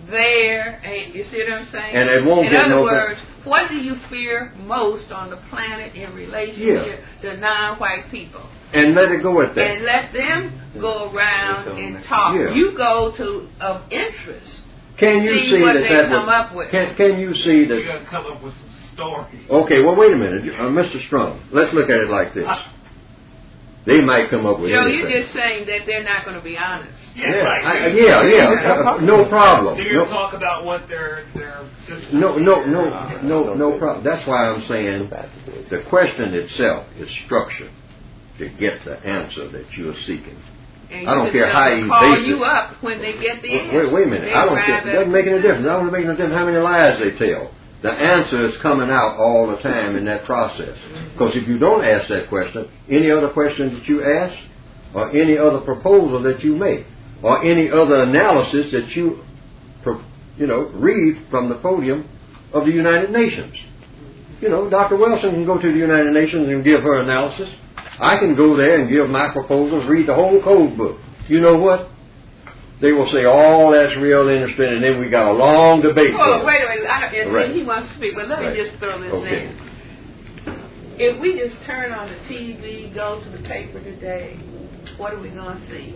You see what I'm saying? And it won't in get other no words, what do you fear most on the planet in relationship to non-white people? And let it go at that. And let them go around and talk. Yeah. You go to of interest. Can you see what that they that come would, up with. Can you see that? You got to come up with some stories. Okay, well, wait a minute, Mr. Strong. Let's look at it like this. They might come up with anything. You're just saying that they're not going to be honest. Yeah, right. No problem. They're going to talk about what their system. No problem. That's why I'm saying the question itself is structured to get the answer that you're seeking. And I don't care how you call base you it. up when they get the answer. Wait a minute. I don't care. It doesn't make any difference. I don't make no difference how many lies they tell. The answer is coming out all the time in that process. Because if you don't ask that question, any other question that you ask, or any other proposal that you make, or any other analysis that you read from the podium of the United Nations. Dr. Welsing can go to the United Nations and give her analysis. I can go there and give my proposals, read the whole code book. You know what? They will say, oh, that's real interesting, and then we got a long debate. Oh, wait a minute. Right. He wants to speak, but let me just throw this in. If we just turn on the TV, go to the paper today, what are we going to see?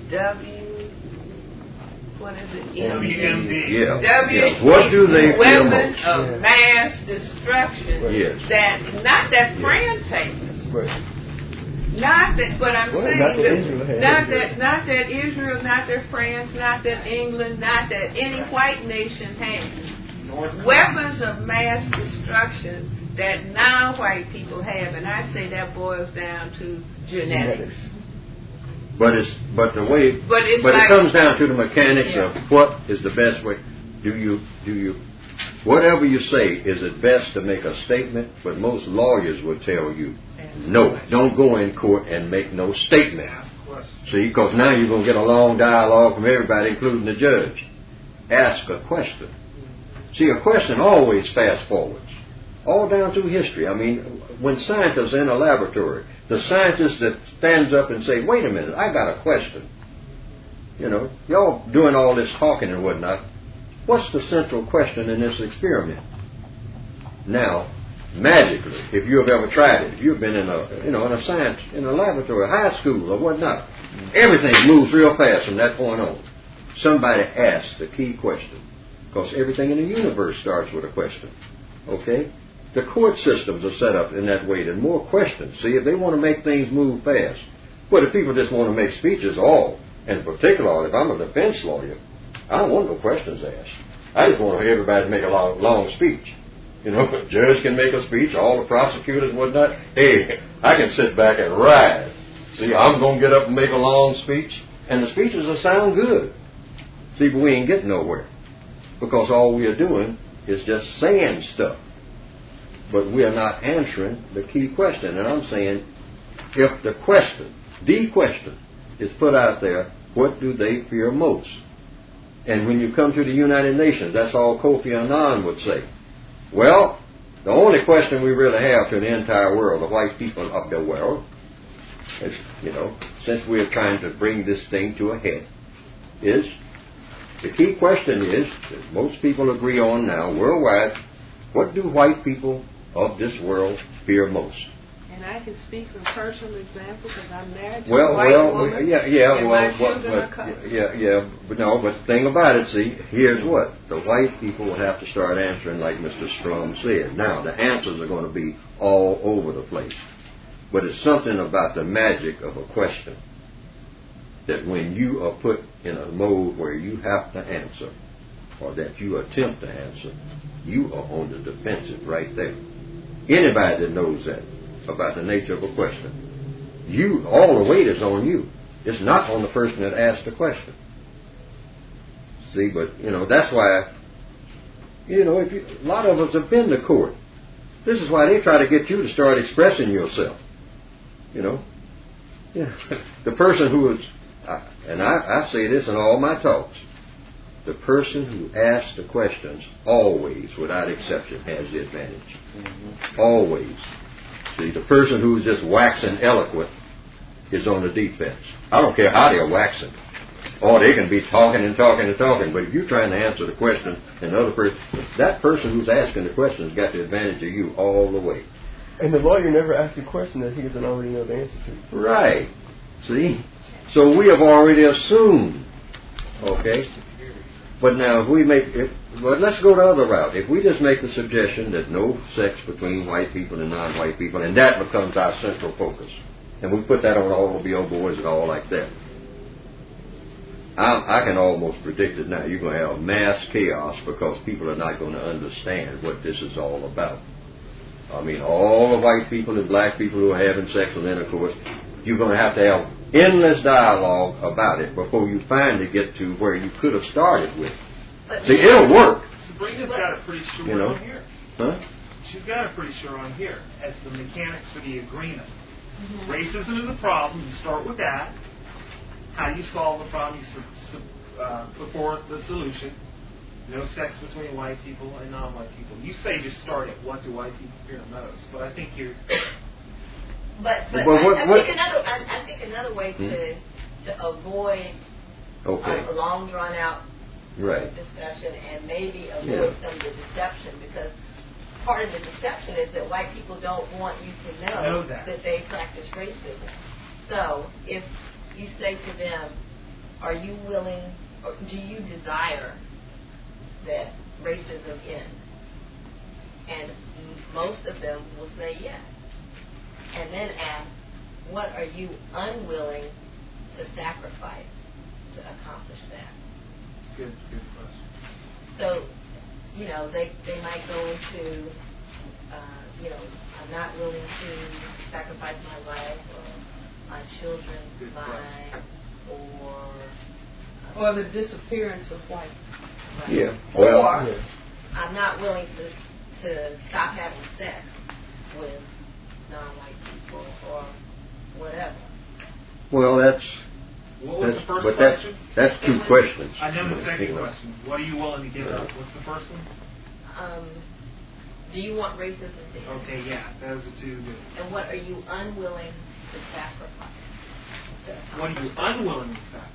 WMD. Yeah. What do they fear weapon most? of mass destruction. Yes. Not that France hates us. Right. Not that, but I'm saying not that Israel, not that France, not that England, not that any white nation has weapons of mass destruction that non-white people have, and I say that boils down to genetics. But it comes down to the mechanics of what is the best way. Do you whatever you say, is it best to make a statement? But most lawyers would tell you, no, don't go in court and make no statement. See, because now you're going to get a long dialogue from everybody, including the judge. Ask a question. See, a question always fast forwards, all down through history. I mean, when scientists are in a laboratory, the scientist that stands up and say, wait a minute, I got a question. Y'all doing all this talking and whatnot. What's the central question in this experiment? Now, magically, if you have ever tried it, if you've been in a laboratory, high school or whatnot, everything moves real fast from that point on. Somebody asks the key question, because everything in the universe starts with a question. Okay? The court systems are set up in that way. There's more questions. See, if they want to make things move fast. But if people just want to make speeches, and particularly if I'm a defense lawyer, I don't want no questions asked. I just want everybody to make a long speech. The judge can make a speech, all the prosecutors and whatnot. Hey, I can sit back and ride. See, I'm going to get up and make a long speech, and the speeches will sound good. See, but we ain't getting nowhere, because all we are doing is just saying stuff. But we are not answering the key question. And I'm saying, if the question is put out there, what do they fear most? And when you come to the United Nations, that's all Kofi Annan would say. Well, the only question we really have to the entire world, the white people of the world, is, since we're trying to bring this thing to a head, is, the key question is, that most people agree on now, worldwide, what do white people of this world fear most? And I can speak from personal example because I'm married to a white woman. But the thing about it, see, here's what. The white people will have to start answering like Mr. Strum said. Now, the answers are going to be all over the place. But it's something about the magic of a question that when you are put in a mode where you have to answer, or that you attempt to answer, you are on the defensive right there. Anybody that knows that about the nature of a question, all the weight is on you. It's not on the person that asked the question. See, but that's why a lot of us have been to court. This is why they try to get you to start expressing yourself. The person who is, and I say this in all my talks, the person who asks the questions always, without exception, has the advantage. Always. See, the person who's just waxing eloquent is on the defense. I don't care how they're waxing. Or they can be talking and talking and talking, but if you're trying to answer the question and the other person, that person who's asking the question has got the advantage of you all the way. And the lawyer never asks a question that he doesn't already know the answer to. Right. See? So we have already assumed. Okay? But now if we but let's go the other route. If we just make the suggestion that no sex between white people and non-white people, and that becomes our central focus, and we put that on all the billboards and all like that, I can almost predict it now. You're going to have mass chaos because people are not going to understand what this is all about. I mean, all the white people and black people who are having sexual intercourse, you're going to have endless dialogue about it before you finally get to where you could have started with. See, it'll work. Sabrina's got it pretty sure You know? on here. Huh? She's got it pretty sure on here as the mechanics for the agreement. Racism is a problem. You start with that. How you solve the problem, you put forth the solution. No sex between white people and non-white people. You say just start at what do white people fear most, but I think you're... But I think another way to avoid a long drawn out discussion and maybe avoid some of the deception, because part of the deception is that white people don't want you to know that they practice racism. So if you say to them, are you willing, or do you desire that racism end? And most of them will say yes. And then ask, what are you unwilling to sacrifice to accomplish that? Good question. So, they might go into, I'm not willing to sacrifice my life or my children's lives or the disappearance of white. Right. Yeah. Or I'm not willing to stop having sex with non-white people or whatever. Well, what was the first question? That's two questions. I know the second question. What are you willing to give up? What's the first one? Do you want racism to end? Okay, yeah, those are two good. And what are you unwilling to sacrifice? What are you unwilling to sacrifice?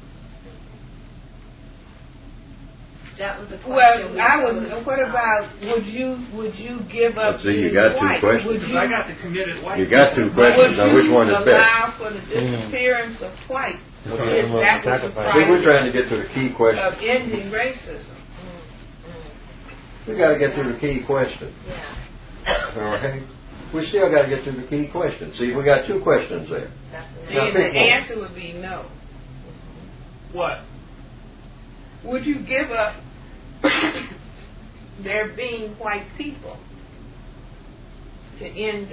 That was the question. Well, what about would you give up? So you got two white? questions. I got the committed white. You got two questions. Now, which one is best? Allow for the disappearance of white. That was the See, we're trying to get to the key question of ending racism. We got to get to the key question. Yeah. All right. We still got to get to the key question. See, we got two questions there. See, and the answer would be no. What? Would you give up there being white people to end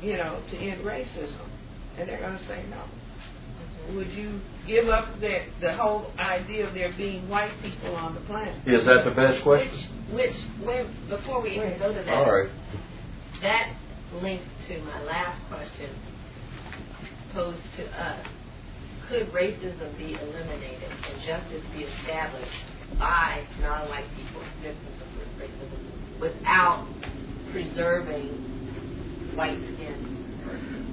racism? And they're going to say no. Would you give up the whole idea of there being white people on the planet? Is that the best question? Before we even go to that, all right. That links to my last question posed to us. Could racism be eliminated and justice be established by non-white people, victims of racism, without preserving white-skinned persons?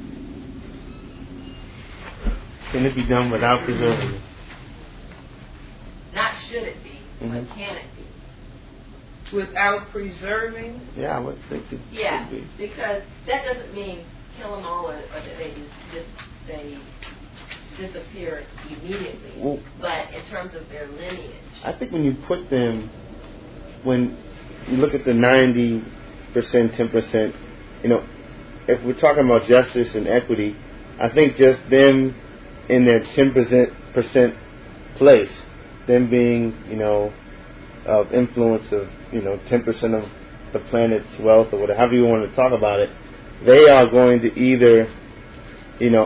Can it be done without preserving it? Not should it be, but can it be? Without preserving? Yeah, I would think it yeah, should be. Because that doesn't mean kill them all or that they disappear immediately. Well, but in terms of their lineage, I think when you put them, when you look at the 90%, 10%, if we're talking about justice and equity, I think just them in their 10% place, them being, of influence of, 10% of the planet's wealth or whatever you want to talk about it, they are going to either,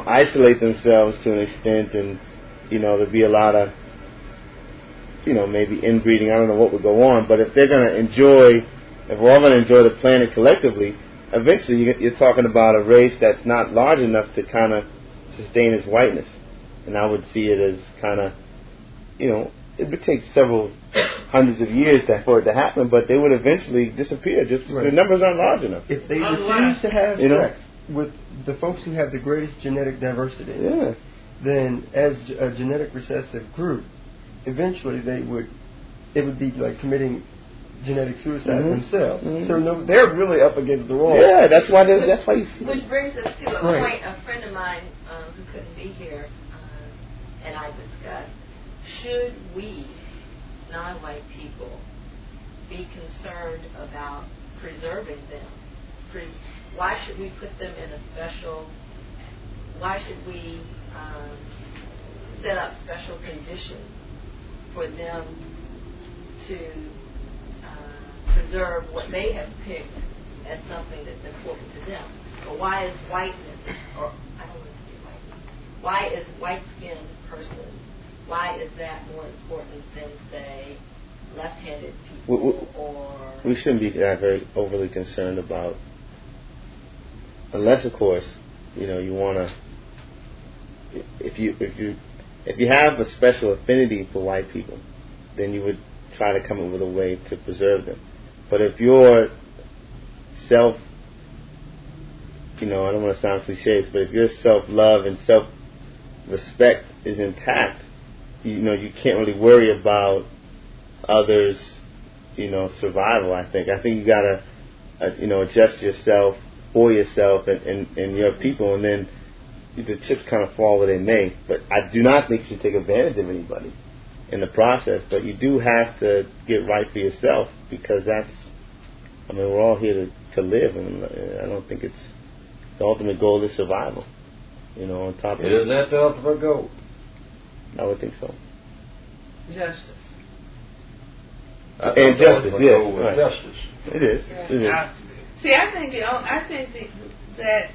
isolate themselves to an extent, and, there'll be a lot of, maybe inbreeding. I don't know what would go on, but if they're going to if we're all going to enjoy the planet collectively, eventually you're talking about a race that's not large enough to kind of sustain its whiteness. And I would see it as kind of, it would take several hundreds of years for it to happen, but they would eventually disappear just because the numbers aren't large enough. If they refuse to have sex, with the folks who have the greatest genetic diversity, Yeah. then as a genetic recessive group, eventually it would be like committing genetic suicide themselves. So no, they're really up against the wall. Yeah, that's why you see. Which brings us to a Right. point a friend of mine who couldn't be here and I discussed. Should we, non-white people, be concerned about preserving them? Why should we put them in a special, why should we set up special conditions for them to preserve what they have picked as something that's important to them? But why is whiteness, or I don't want to say whiteness, why is white-skinned person, why is that more important than, say, left-handed people or... We shouldn't be very overly concerned about, unless, of course, you want to, if you have a special affinity for white people, then you would try to come up with a way to preserve them. But if your self, I don't want to sound cliché, but if your self-love and self-respect is intact, you can't really worry about others, survival. I think you gotta, adjust yourself for yourself and your people, and then the chips kind of fall where they may. But I do not think you should take advantage of anybody in the process. But you do have to get right for yourself, because we're all here to live, and I don't think it's the ultimate goal is survival. On top of it. Isn't that the ultimate goal? I would think so. Justice. And justice, yes. Right. Justice. It is. Yeah. It is. See, I think that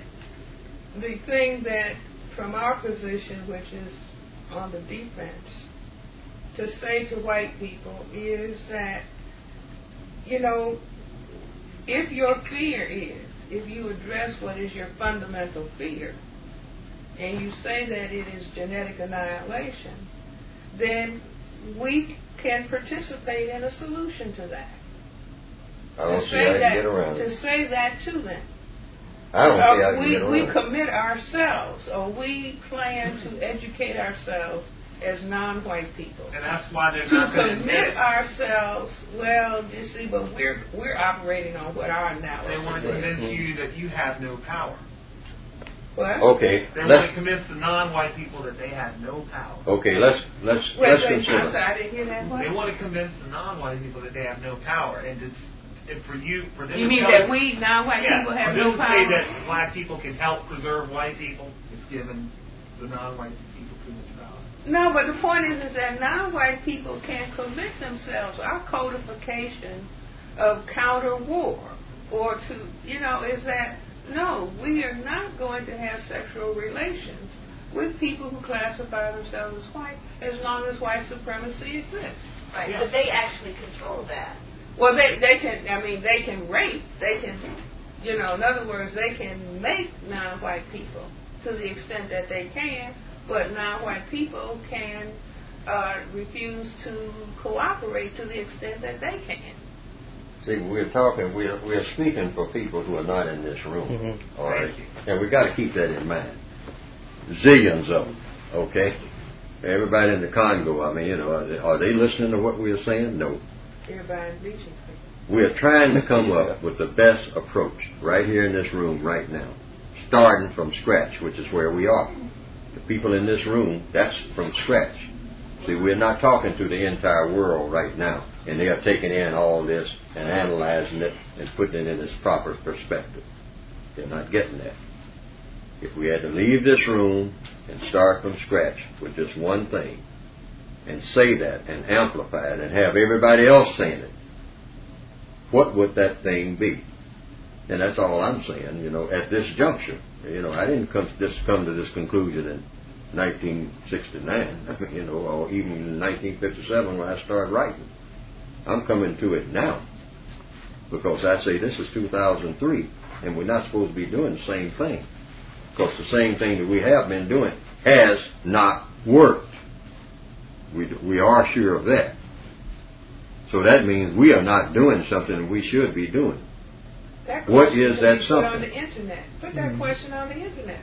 the thing that, from our position, which is on the defense, to say to white people is that, if your fear is, if you address what is your fundamental fear, and you say that it is genetic annihilation, then we can participate in a solution to that. I don't see how you get around it. To say that to them. I don't see how you get around We it. commit ourselves, or we plan to educate ourselves as non-white people. And that's why they're To not going to commit admit. ourselves, well, you see, but we're operating on what our analysis They want to is. convince you that you have no power. What? Okay, They want to let's convince the non-white people that they have no power. let's Wait, I'm consider. sorry, I didn't hear that one. They want to convince the non-white people that they have no power, and for them You to mean tell that we non-white people have for no them to power? say that black people can help preserve white people is giving the non-white people too much power. No, but the point is that non-white people can commit themselves. Our codification of counter-war, or is that, no, we are not going to have sexual relations with people who classify themselves as white as long as white supremacy exists. Right, Yeah. but they actually control that. Well, they can rape, they can, in other words, they can make non-white people to the extent that they can, but non-white people can refuse to cooperate to the extent that they can. See, we're speaking for people who are not in this room. Mm-hmm. All right, and we got to keep that in mind. Zillions of them. Okay, everybody in the Congo. Are they listening to what we're saying? No. Everybody bleaching people. We're trying to come up with the best approach right here in this room right now, starting from scratch, which is where we are. The people in this room, that's from scratch. See, we're not talking to the entire world right now, and they are taking in all this and analyzing it and putting it in its proper perspective. They're not getting that. If we had to leave this room and start from scratch with just one thing, and say that and amplify it and have everybody else saying it, what would that thing be? And that's all I'm saying, at this juncture. I didn't come to this conclusion in 1969, or even in 1957 when I started writing. I'm coming to it now because I say this is 2003 and we're not supposed to be doing the same thing, because the same thing that we have been doing has not worked. We are sure of that. So that means we are not doing something that we should be doing. That What question is can that be put on something? the internet. Put that question on the internet.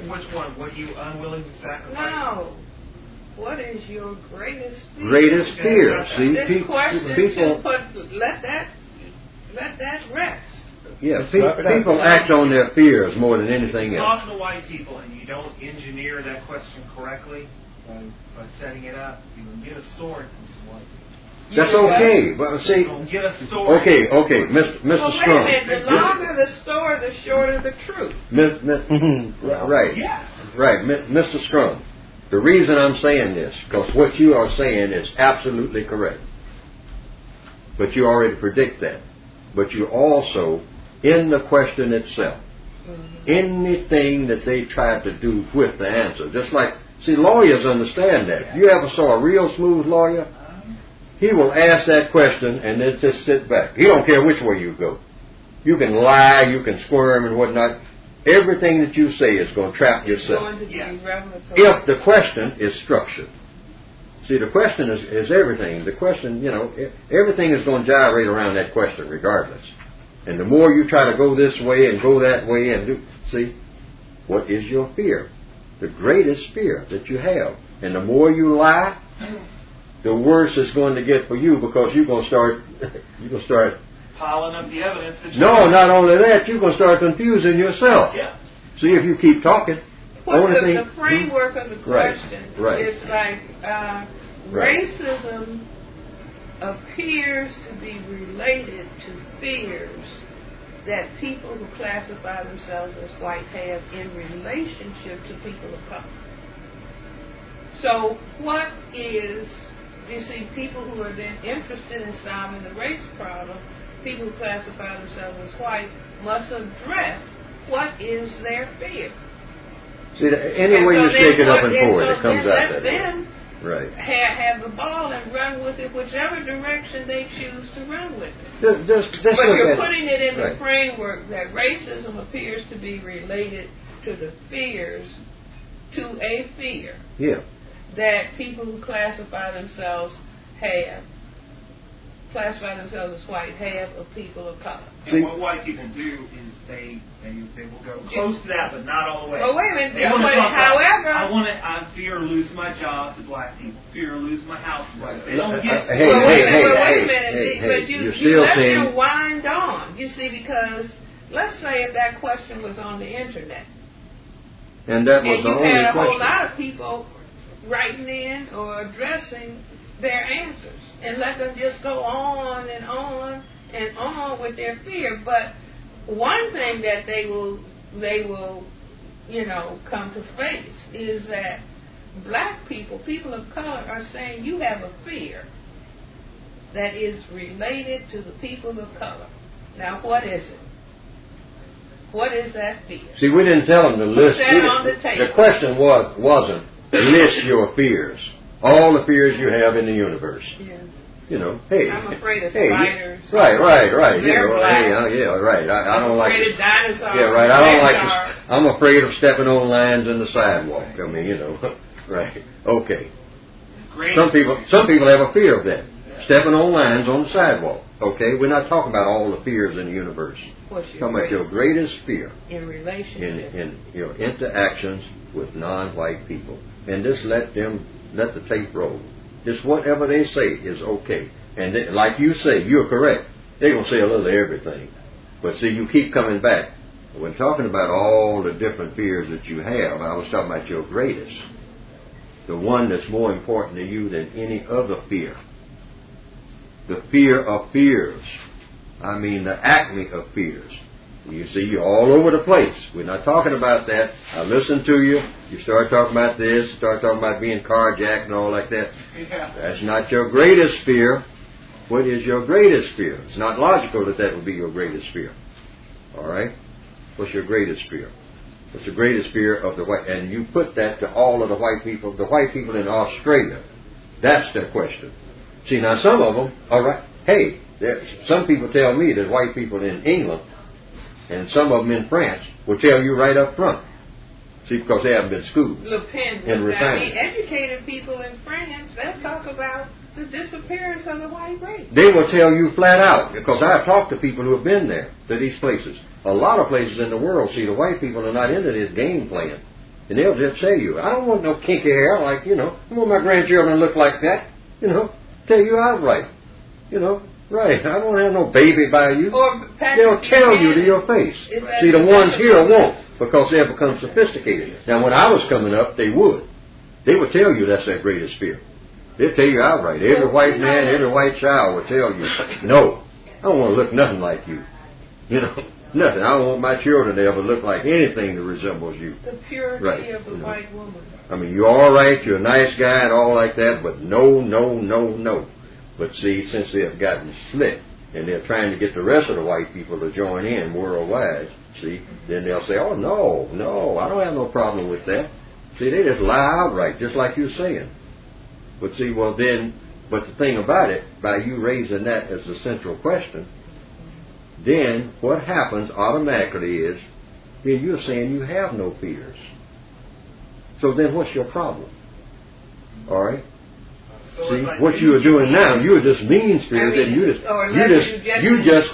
Which one? What are you unwilling to sacrifice? No. What is your greatest fear? Greatest fear. See, This question people. let that rest. Yeah, people act on their fears more than anything else. Talking to white people and you don't engineer that question correctly by setting it up, you can get a story from some white people. That's okay, but see. Don't get a story. Okay, Mr. Well, Strong. wait a minute. The longer the story, the shorter the truth. Right. Yes. Right, Mr. Strong. The reason I'm saying this, because what you are saying is absolutely correct. But you already predict that. But you also, in the question itself, anything that they try to do with the answer, just like, see, lawyers understand that. If you ever saw a real smooth lawyer, he will ask that question and then just sit back. He don't care which way you go. You can lie, you can squirm and whatnot. Everything that you say is going to trap yourself. Going to be revelatory. If the question is structured. See, the question is everything. The question, everything is going to gyrate around that question regardless. And the more you try to go this way and go that way and do, see, what is your fear? The greatest fear that you have. And the more you lie, the worse it's going to get for you, because you're going to start Piling up the evidence that No, not only that, you're going to start confusing yourself. Yeah. See, if you keep talking, the framework of the question right. is like racism appears to be related to fears that people who classify themselves as white have in relationship to people of color. So what is, you see, people who are then interested in solving the race problem, people who classify themselves as white, must address what is their fear. See, any way you shake it up and forward, it comes out that way. Let them right. have the ball and run with it whichever direction they choose to run with it. But you're putting it in the framework that racism appears to be related to the fears, to a fear that people who classify themselves as white have of people of color. And what white people do is they will go close to that, but not all the way. Well, wait a minute. However, I fear losing my job to black people. Fear losing my house to black people. They don't get. Wait a minute. But you let them wind on. You see, because let's say if that question was on the internet, and that was the only question, you had a whole lot of people writing in or addressing their answers, and let them just go on and on and on with their fear. But one thing that they will come to face is that black people of color, are saying you have a fear that is related to the people of color. Now, what is it? What is that fear? See, we didn't tell them to list. Put that on the table. The question wasn't list your fears. All the fears you have in the universe. Yeah. Hey. I'm afraid of spiders. Right. They're black. Right. I don't like. I'm afraid of dinosaurs. Yeah, right. I don't like. I'm afraid of stepping on lines in the sidewalk. I mean, right. Okay. Great. Some people have a fear of that. Stepping on lines on the sidewalk. Okay, we're not talking about all the fears in the universe. What's your talking about your greatest fear in relationship in your interactions with non-white people, and just let the tape roll. Just whatever they say is okay. And they, like you say, you're correct. They're going to say a little of everything. But see, you keep coming back. When talking about all the different fears that you have, I was talking about your greatest. The one that's more important to you than any other fear. The fear of fears. I mean the acme of fears. You see, you're all over the place. We're not talking about that. I listen to you. You start talking about this. You start talking about being carjacked and all like that. Yeah. That's not your greatest fear. What is your greatest fear? It's not logical that would be your greatest fear. All right? What's your greatest fear? What's the greatest fear of the white? And you put that to all of the white people. The white people in Australia. That's their question. See, now some of them, all right, hey, some people tell me that white people in England and some of them in France will tell you right up front. See, because they haven't been schooled. Le Pen, and refined. educated people in France, they'll talk about the disappearance of the white race. They will tell you flat out, because I've talked to people who have been there, to these places. A lot of places in the world, see, the white people are not into this game playing. And they'll just say to you, I don't want no kinky hair, like, I want my grandchildren to look like that, tell you outright, right, I don't have no baby by you. They'll tell you to your face. See, the ones here won't, because they've become sophisticated. Now, when I was coming up, they would. They would tell you that's their greatest fear. They'll tell you outright. Every white man, every white child will tell you, no, I don't want to look nothing like you. Nothing. I don't want my children to ever look like anything that resembles you. The purity of the white woman. I mean, you're all right, you're a nice guy and all like that, but no, no, no, no. But see, since they have gotten slick and they're trying to get the rest of the white people to join in worldwide, see, then they'll say, oh, no, I don't have no problem with that. See, they just lie outright, just like you're saying. But see, but the thing about it, by you raising that as the central question, then what happens automatically is, then you're saying you have no fears. So then what's your problem? All right? So see, what you are doing now, you're just mean-spirited,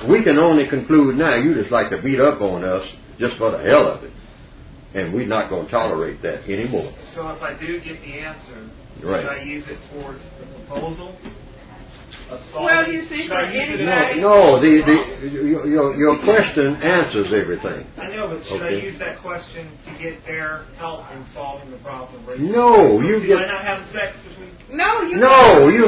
we can only conclude now, you just like to beat up on us just for the hell of it. And we're not going to tolerate that anymore. So if I do get the answer, right, should I use it towards the proposal? Well, you see, for anybody... No, your question answers everything. I know, but should I use that question to get their help in solving the problem? No, you get... Am I not having sex between... No, you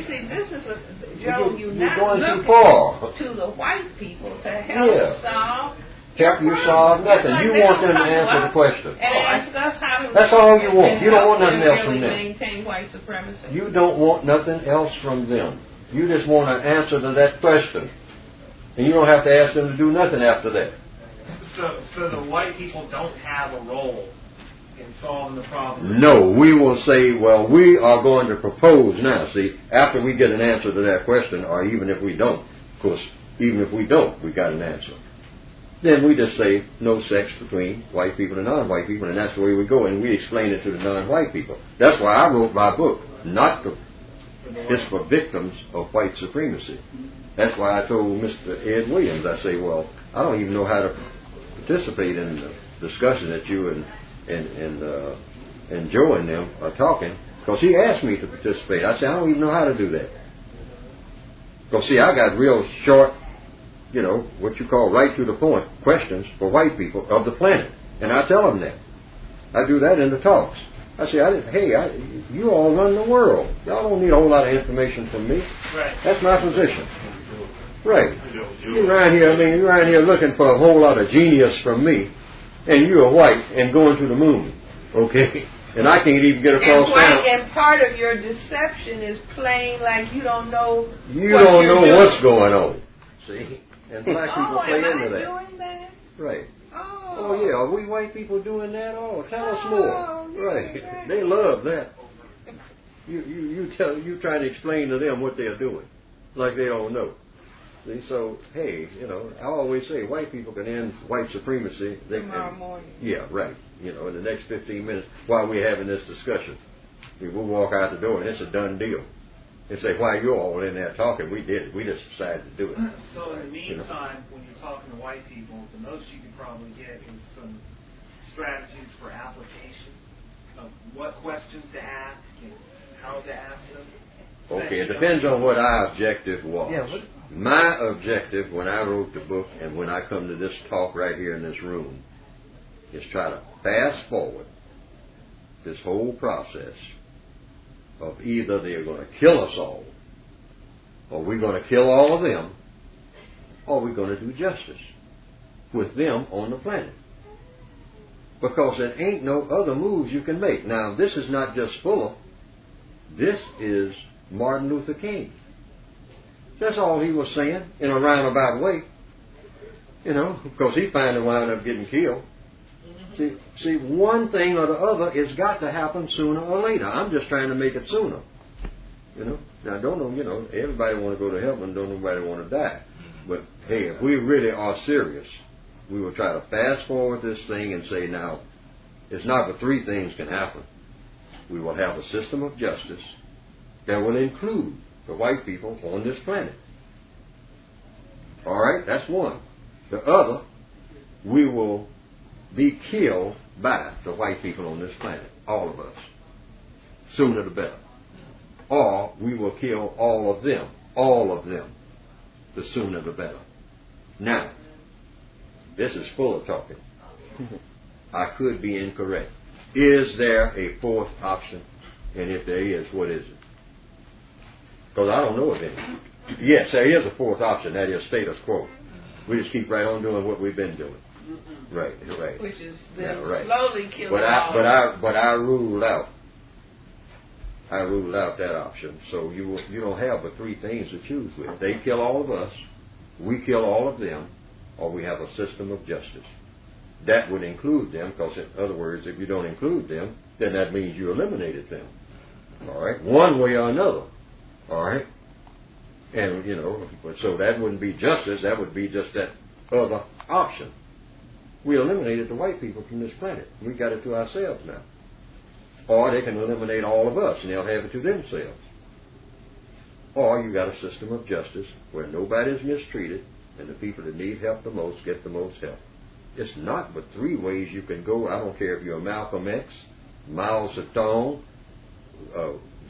see, this is a... Joe, you're not going too far to the white people to help solve... Help you solve nothing. You want them to answer the question. And ask us how to... That's all you want. You don't want nothing else from them. Maintain white supremacy. You don't want nothing else from them. You just want an answer to that question. And you don't have to ask them to do nothing after that. So the white people don't have a role in solving the problem? No, we will say, well, we are going to propose now. See, after we get an answer to that question, or even if we don't, of course, even if we don't, we got an answer. Then we just say no sex between white people and non-white people, and that's the way we go. And we explain it to the non-white people. That's why I wrote my book, it's for victims of white supremacy. That's why I told Mr. Ed Williams, I say, well, I don't even know how to participate in the discussion that you and Joe and them are talking, because he asked me to participate. I said, I don't even know how to do that. Because see, I got real short, what you call right to the point questions for white people of the planet. And I tell them that. I do that in the talks. I say, you all run the world. Y'all don't need a whole lot of information from me. Right. That's my position. Right. You're around here looking for a whole lot of genius from me, and you're white and going to the moon. Okay? And I can't even get across town. And part of your deception is playing like you don't know what's going on. See? And black people play into that. Doing that? Right. Oh yeah, are we white people doing that? Oh, tell us more. Right. They love that. You try to explain to them what they're doing, like they don't know. See, so hey, I always say white people can end white supremacy. Tomorrow morning. Yeah, right. In the next 15 minutes while we're having this discussion, we'll walk out the door and it's a done deal. They say, why you're all in there talking? We did it. We just decided to do it. So in the meantime, when you're talking to white people, the most you can probably get is some strategies for application of what questions to ask and how to ask them. Okay, it depends on what our objective was. My objective when I wrote the book and when I come to this talk right here in this room is try to fast forward this whole process of either they're going to kill us all, or we're going to kill all of them, or we're going to do justice with them on the planet. Because there ain't no other moves you can make. Now, this is not just Fuller. This is Martin Luther King. That's all he was saying in a roundabout way. Because he finally wound up getting killed. See, one thing or the other has got to happen sooner or later. I'm just trying to make it sooner. Now, don't know, everybody want to go to heaven, don't nobody want to die. But, hey, if we really are serious, we will try to fast forward this thing and say, now, it's not but three things can happen. We will have a system of justice. that will include the white people on this planet. All right, that's one. The other, we will be killed by the white people on this planet, all of us. Sooner the better. Or we will kill all of them, the sooner the better. Now, this is full of talking. I could be incorrect. Is there a fourth option? And if there is, what is it? Because I don't know of any. Yes, there is a fourth option. That is status quo. We just keep right on doing what we've been doing. Right. Which is right. slowly killing But I ruled out that option. So you don't have but three things to choose with. They kill all of us, we kill all of them, or we have a system of justice. That would include them, because in other words, if you don't include them, then that means you eliminated them. All right, one way or another. All right, and so that wouldn't be justice. That would be just that other option. We eliminated the white people from this planet. We got it to ourselves now. Or they can eliminate all of us, and they'll have it to themselves. Or you got a system of justice where nobody's mistreated, and the people that need help the most get the most help. It's not but three ways you can go. I don't care if you're Malcolm X, Mao Zedong,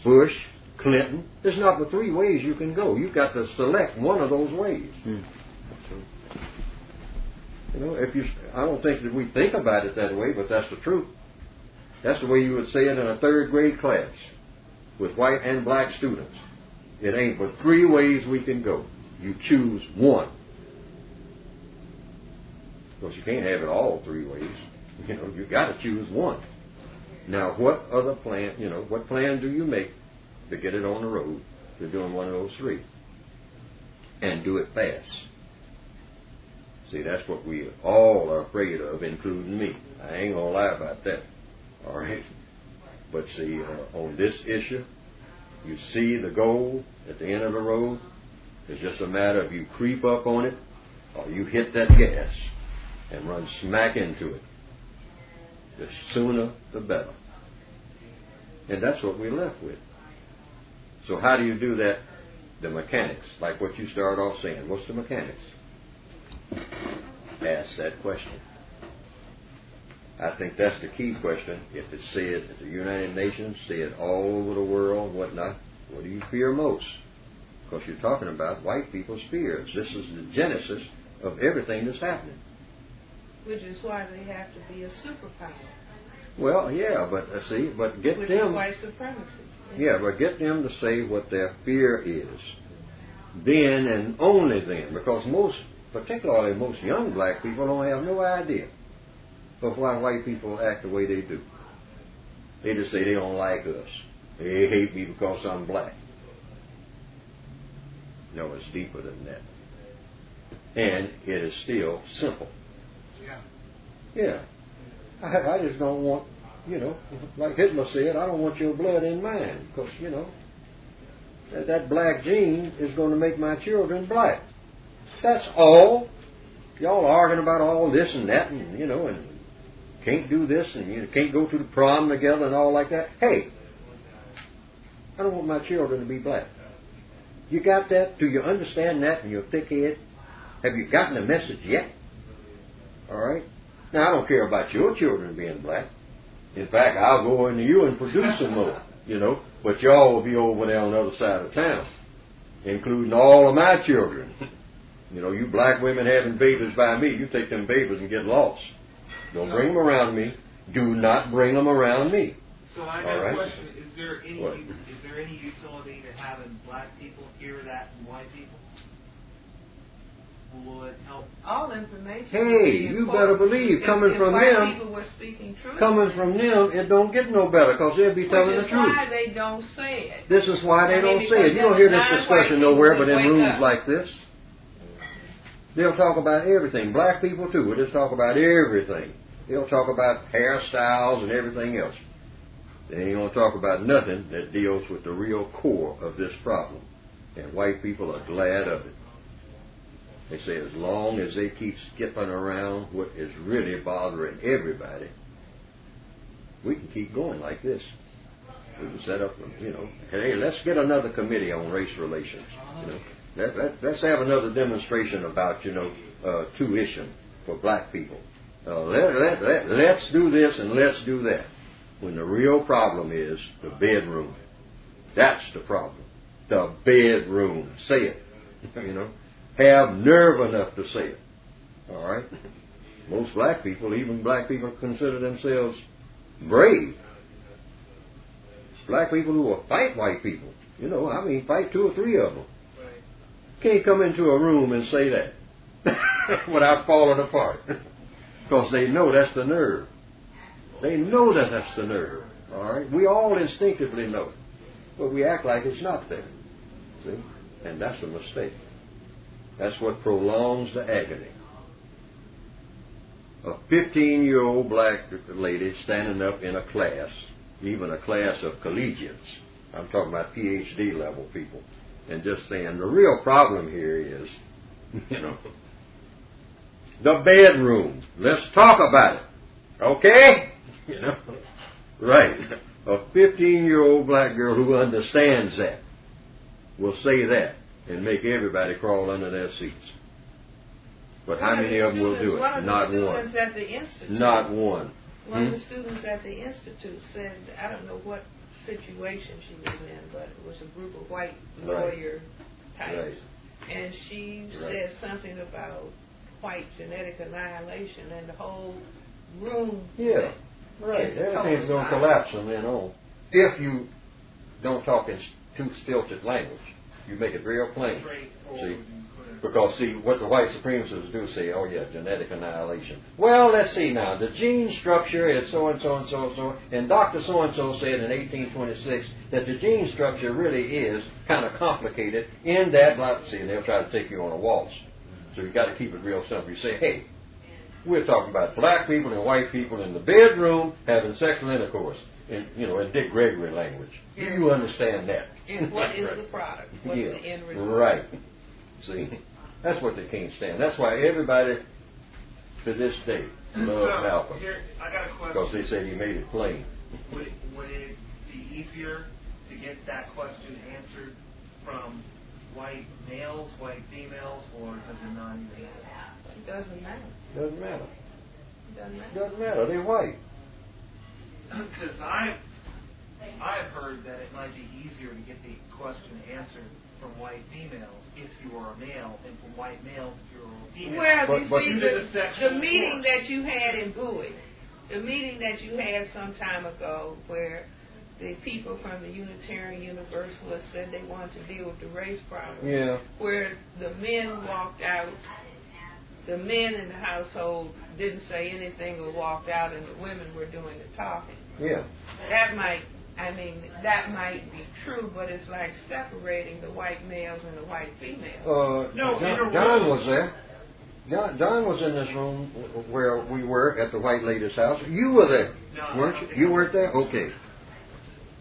Bush, Clinton. There's not but three ways you can go. You've got to select one of those ways. I don't think that we think about it that way, but that's the truth. That's the way you would say it in a third grade class with white and black students. It ain't but three ways we can go. You choose one. Because you can't have it all three ways. You got to choose one. Now, what other plan, what plan do you make to get it on the road to doing one of those three? And do it fast. See, that's what we all are afraid of, including me. I ain't going to lie about that. All right? But see, on this issue, you see the goal at the end of the road. It's just a matter of you creep up on it or you hit that gas and run smack into it. The sooner, the better. And that's what we're left with. So how do you do that? The mechanics, like what you started off saying. What's the mechanics? Ask that question. I think that's the key question. If it's said at the United Nations, said all over the world, whatnot, what do you fear most? Because you're talking about white people's fears. This is the genesis of everything that's happening. Which is why they have to be a superpower. Well, yeah, but get Which them. Is white supremacy. Yeah, but get them to say what their fear is. Then and only then, because particularly most young black people don't have no idea of why white people act the way they do. They just say they don't like us. They hate me because I'm black. No, it's deeper than that. And it is still simple. Yeah. I just don't want, like Hitler said, I don't want your blood in mine because, that black gene is going to make my children black. That's all. Y'all are arguing about all this and that and, and can't do this and you can't go to the prom together and all like that. Hey, I don't want my children to be black. You got that? Do you understand that in your thick head? Have you gotten the message yet? All right? Now, I don't care about your children being black. In fact, I'll go into you and produce some more, But y'all will be over there on the other side of town, including all of my children. You black women having babies by me, you take them babies and get lost. Don't bring them around me. Do not bring them around me. So I have a question. Is there any utility to having black people hear that from white people? Will it help? All information. Hey, you better believe, coming from them, people were speaking truth, coming from them, it don't get no better because they'll be telling the truth. Why they don't say it. This is why they don't say it. You don't hear this discussion nowhere but in rooms like this. They'll talk about everything. Black people too. We'll just talk about everything. They'll talk about hairstyles and everything else. They ain't going to talk about nothing that deals with the real core of this problem. And white people are glad of it. They say as long as they keep skipping around what is really bothering everybody, we can keep going like this. We can set up, hey, let's get another committee on race relations. Let's have another demonstration about, tuition for black people. Let's do this and let's do that. When the real problem is the bedroom. That's the problem. The bedroom. Say it. Have nerve enough to say it. All right? Most black people, even black people, consider themselves brave. Black people who will fight white people. Fight 2 or 3 of them. Can't come into a room and say that without falling apart. Because they know that's the nerve. They know that that's the nerve. All right? We all instinctively know it. But we act like it's not there. See? And that's a mistake. That's what prolongs the agony. A 15-year-old black lady standing up in a class, even a class of collegiates, I'm talking about PhD level people, and just saying the real problem here is, the bedroom. Let's talk about it. Okay? Right. A 15-year-old black girl who understands that will say that and make everybody crawl under their seats. But how many of them will do it? Not one. At the institute, not one. One of the students at the institute said, I don't know what situation she was in, but it was a group of white lawyer types. Right. And she said something about white genetic annihilation, and the whole room. Yeah, right. Everything's going to collapse from then on. If you don't talk in too stilted language, you make it real plain. See? Because, what the white supremacists do say, oh yeah, genetic annihilation. Well, let's see now. The gene structure is so-and-so and so-and-so, and Dr. So-and-so said in 1826 that the gene structure really is kind of complicated in that, and they'll try to take you on a waltz. So you got to keep it real simple. You say, hey, we're talking about black people and white people in the bedroom having sexual intercourse, in Dick Gregory language. Do you understand that? And what is the product? What's the end result? Right. See? That's what they can't stand. That's why everybody, to this day, loves Malcolm. I got a question. Because they said he made it plain. Would it be easier to get that question answered from white males, white females, or does it not even matter? It doesn't matter. Doesn't matter. Doesn't matter. Doesn't matter. They're white. Because I've heard that it might be easier to get the question answered from white females if you are a male, and from white males if you're a female. Well, you see, the meeting that you had in Bowie, the meeting that you had some time ago where the people from the Unitarian Universalists said they wanted to deal with the race problem, where the men walked out, the men in the household didn't say anything or walked out, and the women were doing the talking. Yeah. That might be true, but it's like separating the white males and the white females. John was there. John was in this room where we were at the white lady's house. You were there, weren't you? You weren't there? Okay.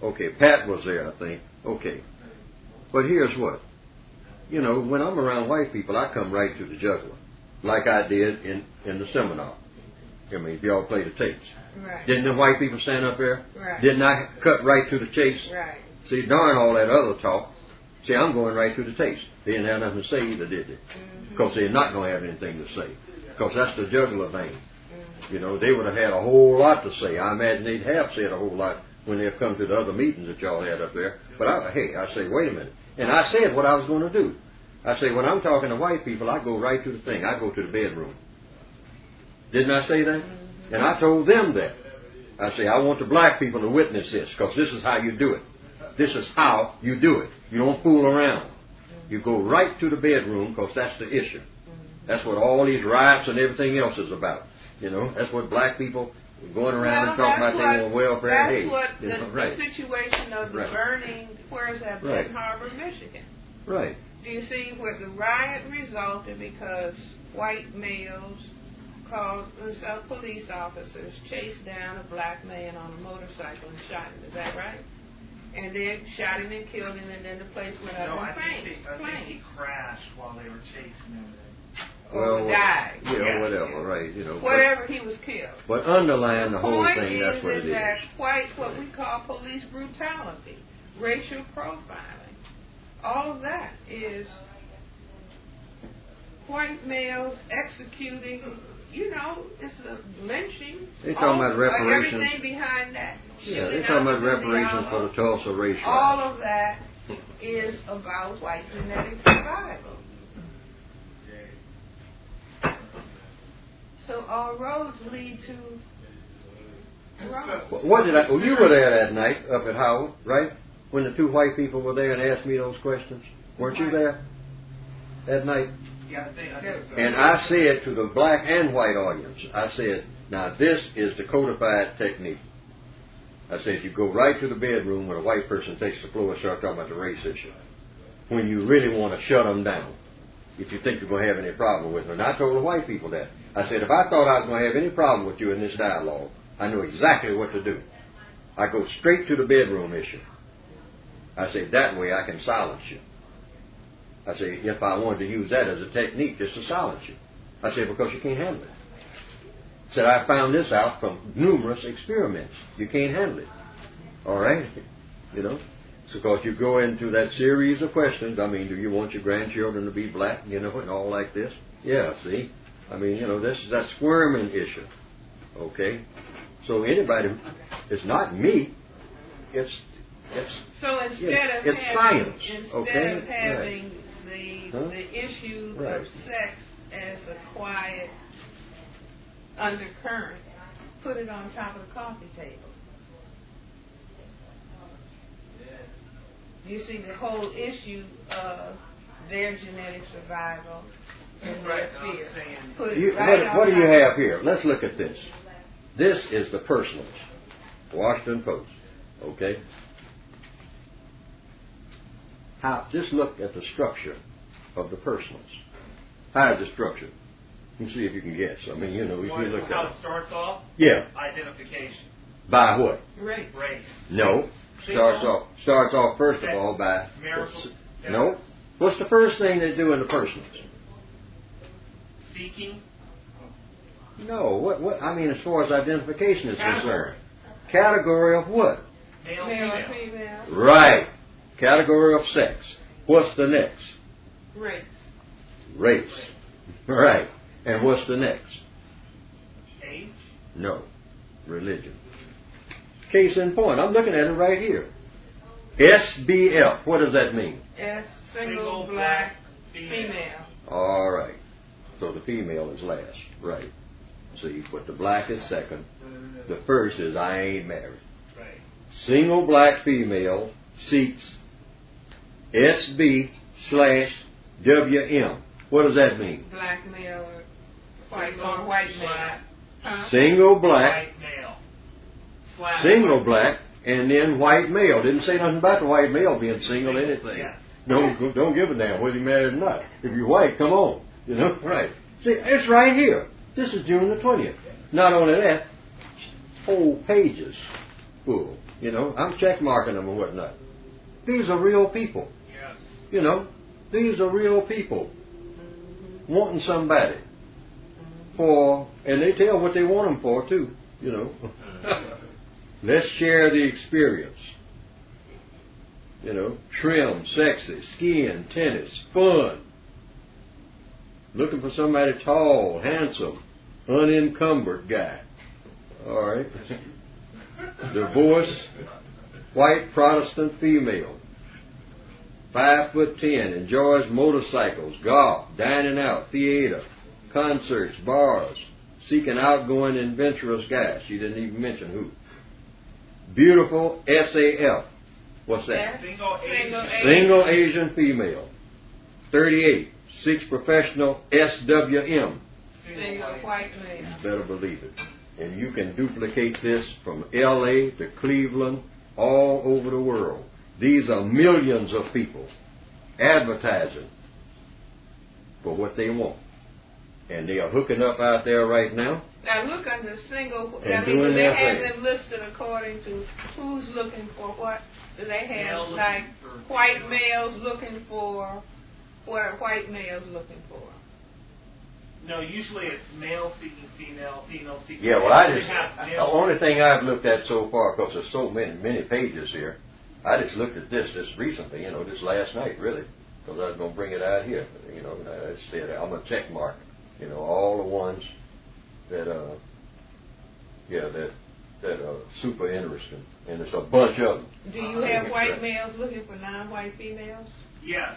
Okay, Pat was there, I think. Okay. But here's what. When I'm around white people, I come right to the jugular, like I did in the seminar. If y'all play the tapes. Right. Didn't the white people stand up there? Right. Didn't I cut right to the chase? Right. See, darn all that other talk. See, I'm going right to the chase. They didn't have nothing to say either, did they? Because they're not going to have anything to say. Because that's the jugular vein. They would have had a whole lot to say. I imagine they'd have said a whole lot when they've come to the other meetings that y'all had up there. But I say, wait a minute. And I said what I was going to do. I say, when I'm talking to white people, I go right to the thing. I go to the bedroom. Didn't I say that? And I told them that. I say, I want the black people to witness this, because this is how you do it. This is how you do it. You don't fool around. You go right to the bedroom, because that's the issue. That's what all these riots and everything else is about. That's what black people going around and talking about their own welfare. That's what the situation of the burning, where is that? Benton Harbor, Michigan. Right. Do you see where the riot resulted because white males called themselves police officers, chased down a black man on a motorcycle and shot him. Is that right? And then shot him and killed him, and then the place went up in flames. I think he crashed while they were chasing him. or died. You know, whatever, right? You know, whatever he was killed. But underlying the whole point thing, that's what it is. That what we call police brutality, racial profiling, all of that is white males executing. You know, it's a lynching. They're talking about reparations. Everything behind that. Yeah, they're talking about reparations for the Tulsa race riots. All of that is about white genetic survival. So all roads lead to Rome. What did I? Well, you were there that night up at Howard, right? When the two white people were there and asked me those questions. Weren't you there that night? Yeah, I think so. And I said to the black and white audience, I said, now this is the codified technique. I said, you go right to the bedroom when a white person takes the floor and starts talking about the race issue. When you really want to shut them down. If you think you're going to have any problem with them. And I told the white people that. I said, if I thought I was going to have any problem with you in this dialogue, I knew exactly what to do. I go straight to the bedroom issue. I said, that way I can silence you. I said, if I wanted to use that as a technique just to silence you. I said, because you can't handle it. I said, I found this out from numerous experiments. You can't handle it. All right? You know? It's because you go into that series of questions. I mean, do you want your grandchildren to be black, you know, and all like this? Yeah, see? I mean, you know, this is that squirming issue. Okay? So anybody, it's not me. It's so instead of it's having, science. Instead okay? of having right. the issue right. of sex as a quiet undercurrent, put it on top of the coffee table. You see the whole issue of their genetic survival and their fear. Put it right what do you on have here? Let's look at this. This is the personals. Washington Post. Okay? Just look at the structure of the personals. How is the structure? You can see if you can guess. I mean, you know, if you look how at it starts off? Yeah. Identification. By what? Race. No. Starts off first of all by no. What's the first thing they do in the personals? Seeking. No. What? I mean, as far as identification is concerned, category of what? Male, female. Right. Category of sex. What's the next? Race. Right. And what's the next? Age. No. Religion. Case in point. I'm looking at it right here. SBF. What does that mean? Single black female. All right. So the female is last. Right. See, but the black is second. The first is I ain't married. Right. Single black female seeks SB/WM. What does that mean? Black male or white male. Huh? Single black. White male. Single black and then white male. Didn't say nothing about the white male being single anything. Yeah. Don't give a damn whether you're married or not. If you're white, come on. You know? Right. See, it's right here. This is June the 20th. Not only that, whole pages full. You know, I'm check marking them and whatnot. These are real people. Yes. You know, these are real people wanting somebody for, and they tell what they want them for too. You know, let's share the experience. You know, trim, sexy, skiing, tennis, fun. Looking for somebody tall, handsome, unencumbered guy. All right. Divorced, white Protestant female. 5'10", enjoys motorcycles, golf, dining out, theater, concerts, bars, seeking outgoing, adventurous guy. She didn't even mention who. Beautiful SAF. What's that? Single Asian female. 38. Seeks professional SWM. Single white male. You better believe it. And you can duplicate this from LA to Cleveland, all over the world. These are millions of people advertising for what they want. And they are hooking up out there right now. Now look under single, And I mean, doing do they their have thing. them listed according to who's looking for what? Do they have Male like looking for- white males looking for what are white males looking for? No, usually it's male seeking female, female seeking Yeah, male. well, They the only thing I've looked at so far, because there's so many pages here, I just looked at this recently, this last night, really, because I was going to bring it out here, and I said, I'm going to check mark, all the ones that are super interesting, and it's a bunch of them. Do you have white males looking for non-white females? Yes.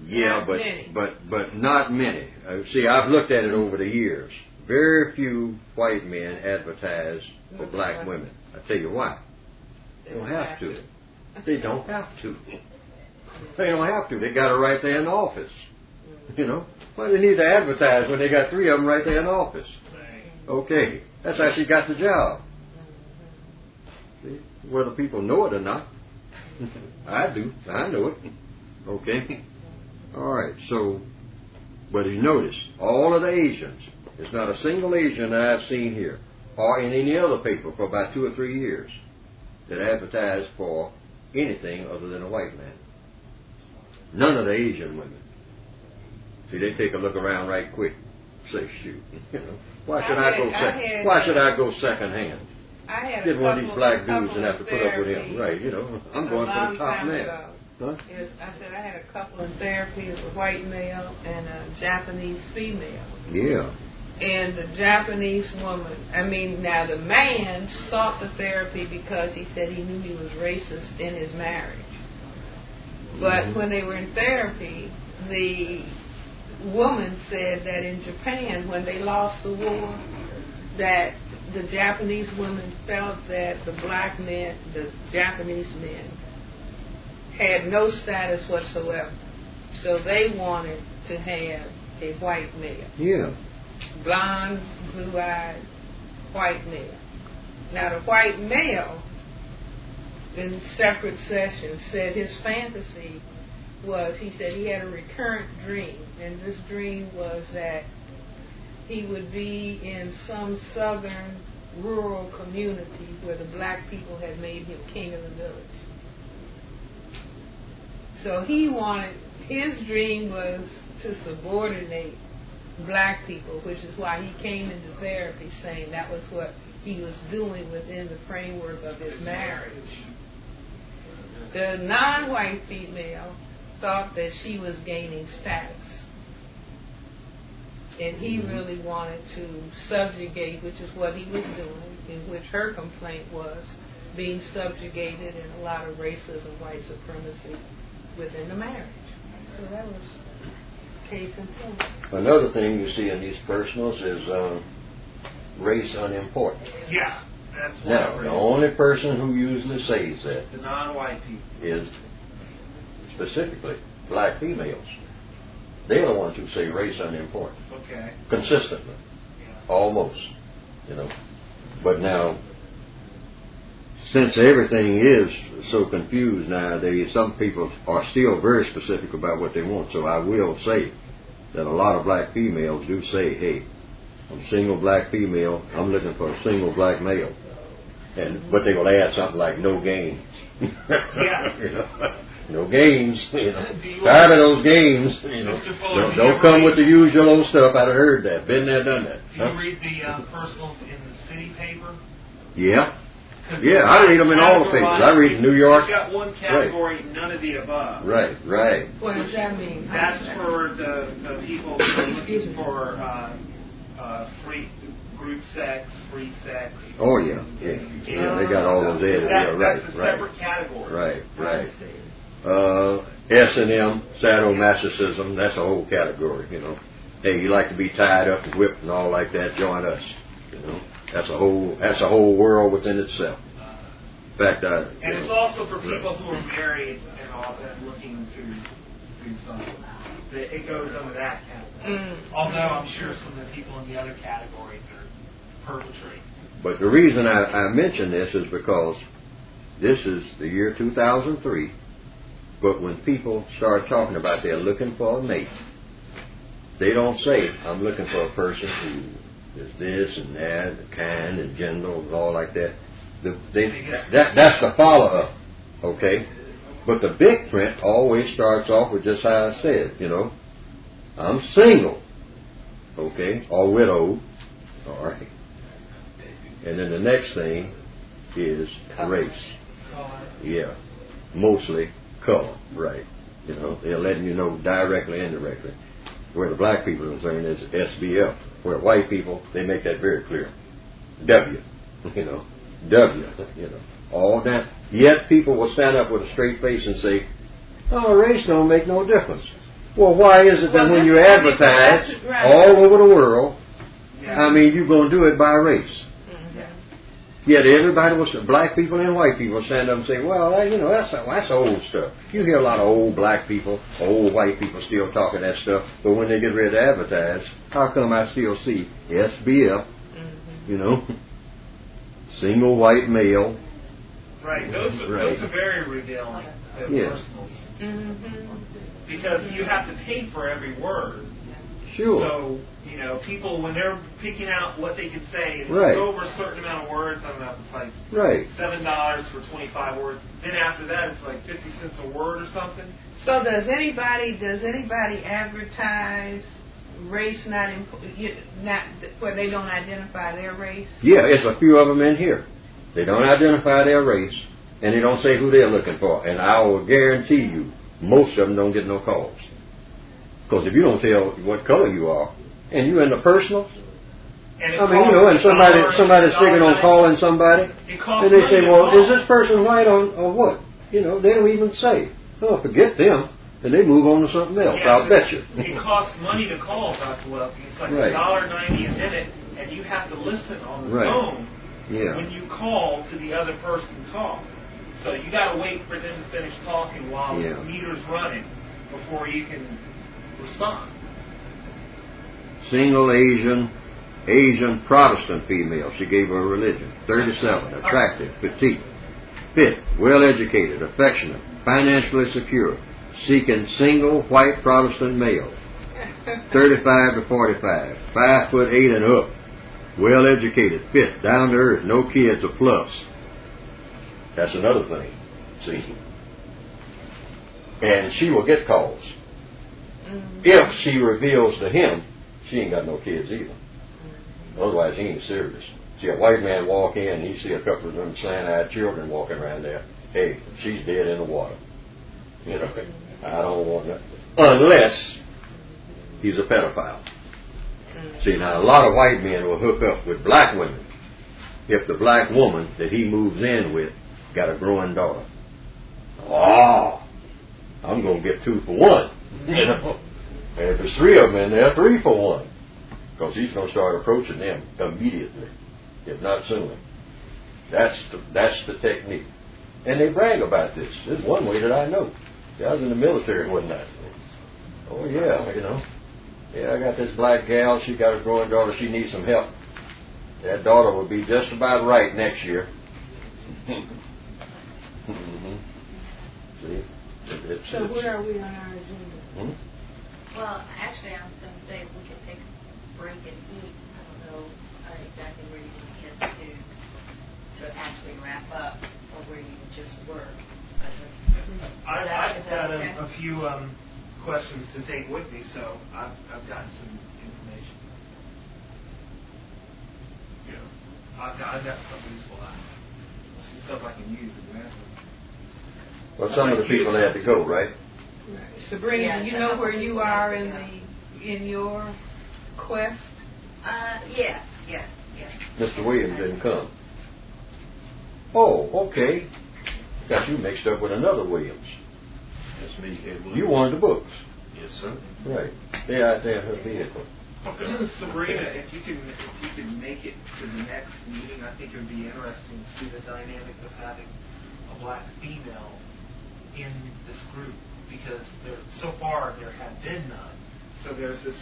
Yeah, Not but many. but not many. See, I've looked at it over the years. Very few white men advertise for black women. I tell you why. They don't have to. They don't have to. They don't have to. They got it right there in the office. Well, they need to advertise when they got 3 of them right there in the office. Okay, that's how she got the job. See? Whether people know it or not, I do. I know it. Okay. All right, so, but you notice, all of the Asians, there's not a single Asian that I've seen here, or in any other paper for about 2 or 3 years, that advertised for anything other than a white man. None of the Asian women. See, they take a look around right quick, say, shoot, why should why should I go second hand? I had Get one of these black dudes and have to put up with him, right? I'm going for the top man. Huh? I said I had a couple in therapy, it was a white male and a Japanese female. Yeah. And the Japanese woman, now the man sought the therapy because he said he knew he was racist in his marriage. But when they were in therapy, the woman said that in Japan, when they lost the war, that the Japanese women felt that the black men, the Japanese men, had no status whatsoever. So they wanted to have a white male. Yeah. Blonde, blue-eyed, white male. Now the white male, in separate sessions, said his fantasy was, he said he had a recurrent dream, and this dream was that he would be in some southern rural community where the black people had made him king of the village. So he wanted, his dream was to subordinate black people, which is why he came into therapy saying that was what he was doing within the framework of his marriage. The non-white female thought that she was gaining status. And he really wanted to subjugate, which is what he was doing, in which her complaint was being subjugated and a lot of racism, white supremacy within the marriage. So that was case in point. Another thing you see in these personals is race unimportant. Yeah, that's what Now, the only person who usually says that the non-white people is specifically black females. They're the ones who say race unimportant. Okay. Consistently. Yeah. Almost. But now, since everything is so confused nowadays, some people are still very specific about what they want. So I will say that a lot of black females do say, hey, I'm a single black female, I'm looking for a single black male. But they will add something like no games. Yeah. No games. Tired of those games. Don't come with the usual old stuff. I've heard that. Been there, done that. Do you read the personals in the city paper? Yeah. Yeah, I read them in all the papers. I read New York. You've got one category, none of the above. Right. What does that mean? That's for the people who are looking for free group sex, free sex. Oh, yeah. They got all those added. That's a separate category. Right. S&M, sadomasochism, that's a whole category, Hey, you like to be tied up and whipped and all like that, join us, That's a whole world within itself. In fact, and it's also for people who are married and all that, looking to do something. It goes under that category. Although I'm sure some of the people in the other categories are perpetrating. But the reason I mention this is because this is the year 2003. But when people start talking about they're looking for a mate, they don't say, I'm looking for a person who is this and that, kind and gentle and all like that. That's the follow-up, okay? But the big print always starts off with just how I said, I'm single. okay, or widowed, all right. And then the next thing is race. Yeah, mostly color, right. You know, they're letting you know directly and indirectly. Where the black people are concerned is SBF. Where white people, they make that very clear. W, you know, W, you know, all that. Yet people will stand up with a straight face and say, oh, race don't make no difference. Well, why is it that when you advertise all over the world, I mean, you're going to do it by race? Yet everybody was, black people and white people stand up and say, well, you know, that's old stuff. You hear a lot of old black people, old white people still talking that stuff, but when they get ready to advertise, how come I still see SBF, you know, single white male? Right, those are very revealing, the personals. Because you have to pay for every word. Sure. So, you know, people, when they're picking out what they can say, if you go over a certain amount of words, I don't know, it's like $7 for 25 words. Then after that, it's like 50 cents a word or something. So does anybody advertise race not where they don't identify their race? Yeah, it's a few of them in here. They don't identify their race, and they don't say who they're looking for. And I will guarantee you, most of them don't get no calls. Because if you don't tell what color you are, and you're in the personal, I mean, you know, and somebody's figuring on calling somebody, and they say, well, is this person white or what? You know, they don't even say. Oh, forget them. And they move on to something else, I'll bet you. It costs money to call, Dr. Welsing. It's like $1.90 a minute, and you have to listen on the phone when you call to the other person talk. So you got to wait for them to finish talking while the meter's running before you can respond. Single Asian Protestant female. She gave her religion. 37, attractive, petite, fit, well-educated, affectionate, financially secure, seeking single white Protestant male. 35 to 45, 5'8" and up, well-educated, fit, down to earth, no kids, a plus. That's another thing. See, and she will get calls. If she reveals to him, she ain't got no kids either. Otherwise, he ain't serious. See, a white man walk in, and he see a couple of them slant-eyed children walking around there. Hey, she's dead in the water. You know, I don't want that. Unless he's a pedophile. See, now a lot of white men will hook up with black women if the black woman that he moves in with got a growing daughter. Oh, I'm going to get 2 for 1. You know, and if there's 3 of them in there, 3 for 1, because he's going to start approaching them immediately, if not sooner. That's the technique, and they brag about this. There's one way that I know. I was in the military, wasn't I? Oh yeah, you know. Yeah, I got this black gal. She got a growing daughter. She needs some help. That daughter will be just about right next year. See. So where are we on our agenda? Well, actually, I was going to say we could take a break and eat. I don't know exactly where you want to get to actually wrap up, or where you just were. I've got a few questions to take with me, so I've got some information. You know, I've got some useful stuff I can use. Well, some of the people had to go, right? Sabrina, do you know where you are in your quest? Yeah. Mr. Williams didn't come. Oh, okay. Got you mixed up with another Williams. That's me, Ed Williams. You wanted the books. Yes, sir. Right. They're out there in her vehicle. Sabrina, if you can make it to the next meeting, I think it would be interesting to see the dynamic of having a black female in this group, because so far there have been none. So there's this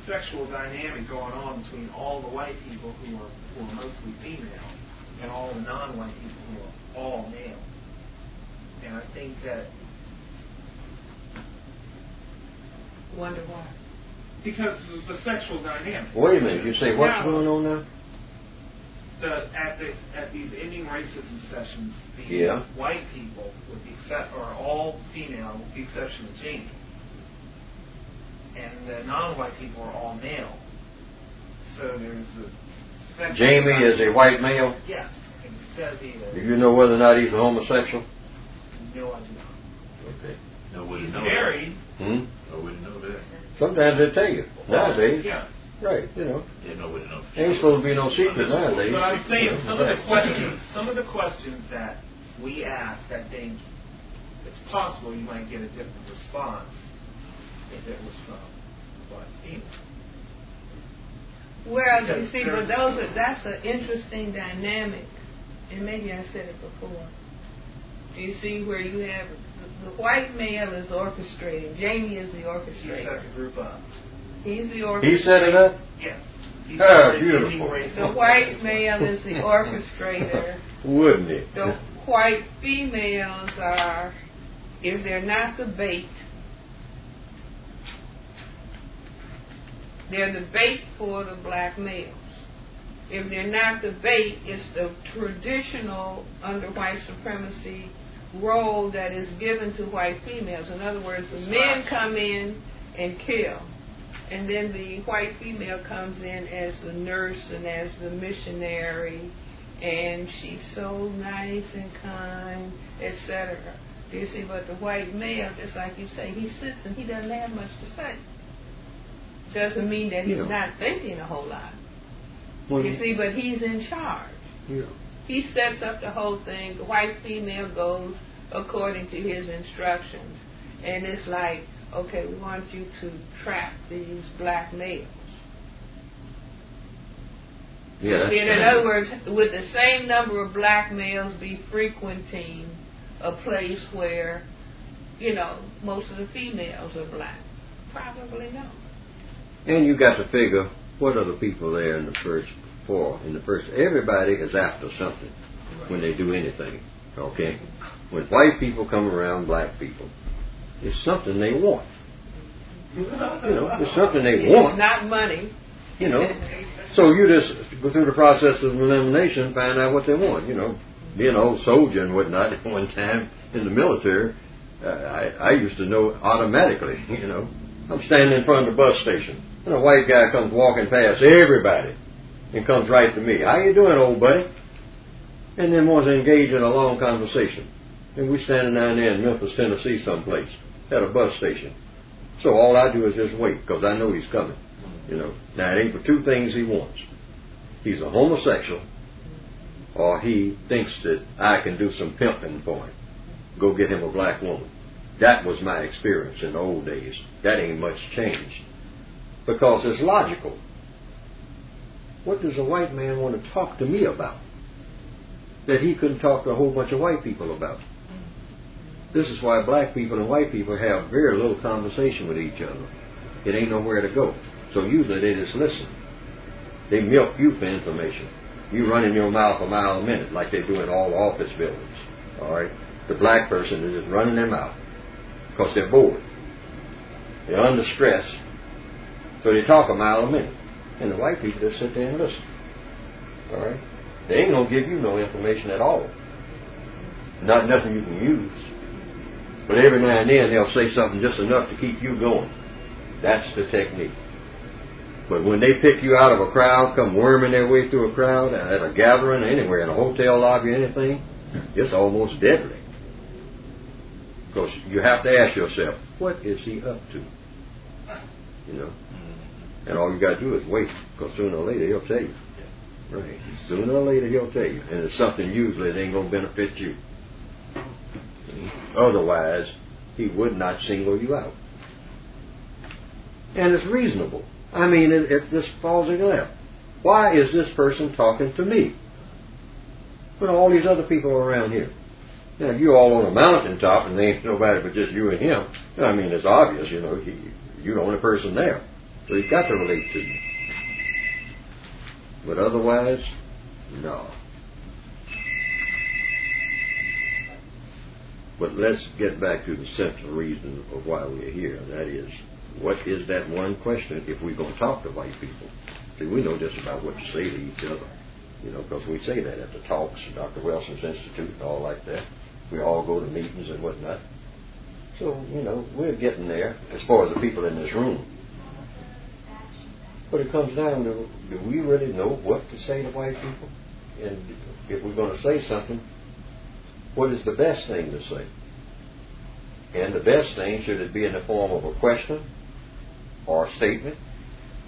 sexual dynamic going on between all the white people who are mostly female and all the non-white people who are all male. And I think that... Wonder why? Because the sexual dynamic. Wait a minute, you say what's going on now? At these ending racism sessions, the white people, are all female, with the exception of Jamie. and the non-white people are all male. So there's a spectrum. Jamie is a white male. Yes, and he says he is. Do you know whether or not he's a homosexual? No, I do not. Okay. No, wouldn't He's know married. Hmm? I wouldn't know that. Sometimes they tell you. Nowadays. Yeah. Right, you know. Yeah, no, wouldn't know. Ain't supposed to be no secret nowadays. But I'm saying some of the questions that we ask, I think it's possible you might get a different response if it was from a black female. Well, you Because see, but that's an interesting dynamic, and maybe I said it before. You see where you have the white male is orchestrating. Jamie is the He orchestrator. set the group up. He's the orchestrator. He set it up? Yes. He Ah, started beautiful. giving race The white male is the orchestrator. Wouldn't it? The white females are, if they're not the bait, they're the bait for the black males. If they're not the bait, it's the traditional, under white supremacy, role that is given to white females. In other words, the men come in and kill, and then the white female comes in as the nurse and as the missionary, and she's so nice and kind, etc. You see, but the white male, just like you say, he sits and he doesn't have much to say. Doesn't mean that he's not thinking a whole lot. You see, but he's in charge. Yeah. He sets up the whole thing. The white female goes according to his instructions. And it's like, okay, we want you to trap these black males. Yeah. In other words, would the same number of black males be frequenting a place where, you know, most of the females are black? Probably no. And you got to figure what are the people there in the first for. In the first, everybody is after something when they do anything. Okay, when white people come around black people, it's something they want. You know, it's something they want. It's not money. You know, so you just go through the process of elimination, find out what they want. You know, being an old soldier and whatnot. At one time in the military, I used to know automatically. You know, I'm standing in front of the bus station, and a white guy comes walking past everybody and comes right to me. How you doing, old buddy? And then wants to engage in a long conversation. And we're standing down there in Memphis, Tennessee someplace at a bus station. So all I do is just wait, because I know he's coming. You know, now it ain't for two things he wants. He's a homosexual, or he thinks that I can do some pimping for him. Go get him a black woman. That was my experience in the old days. That ain't much changed. Because it's logical. What does a white man want to talk to me about that he couldn't talk to a whole bunch of white people about? This is why black people and white people have very little conversation with each other. It ain't nowhere to go. So usually they just listen. They milk you for information. You running your mouth a mile a minute like they do in all office buildings. All right? The black person is just running their mouth because they're bored. They're under stress, so they talk a mile a minute. And the white people just sit there and listen. All right? They ain't going to give you no information at all. Not nothing you can use. But every now and then they'll say something just enough to keep you going. That's the technique. But when they pick you out of a crowd, come worming their way through a crowd, at a gathering, anywhere, in a hotel lobby, anything, it's almost deadly. Because you have to ask yourself, what is he up to? You know? And all you got to do is wait, because sooner or later he'll tell you. Right? Sooner or later he'll tell you. And it's something usually that ain't going to benefit you. Otherwise, he would not single you out. And it's reasonable. I mean, it just falls in lap. Why is this person talking to me when all these other people are around here? Now, if you're all on a mountaintop and there ain't nobody but just you and him, I mean, it's obvious, you know, you're the only person there. So he's got to relate to you. But otherwise, no. But let's get back to the central reason of why we're here, and that is, what is that one question if we're going to talk to white people? See, we know just about what to say to each other, you know, because we say that at the talks, Dr. Welsing's Institute and all like that. We all go to meetings and whatnot. So, you know, we're getting there as far as the people in this room. But it comes down to, do we really know what to say to white people? And if we're going to say something, what is the best thing to say? And the best thing, should it be in the form of a question or a statement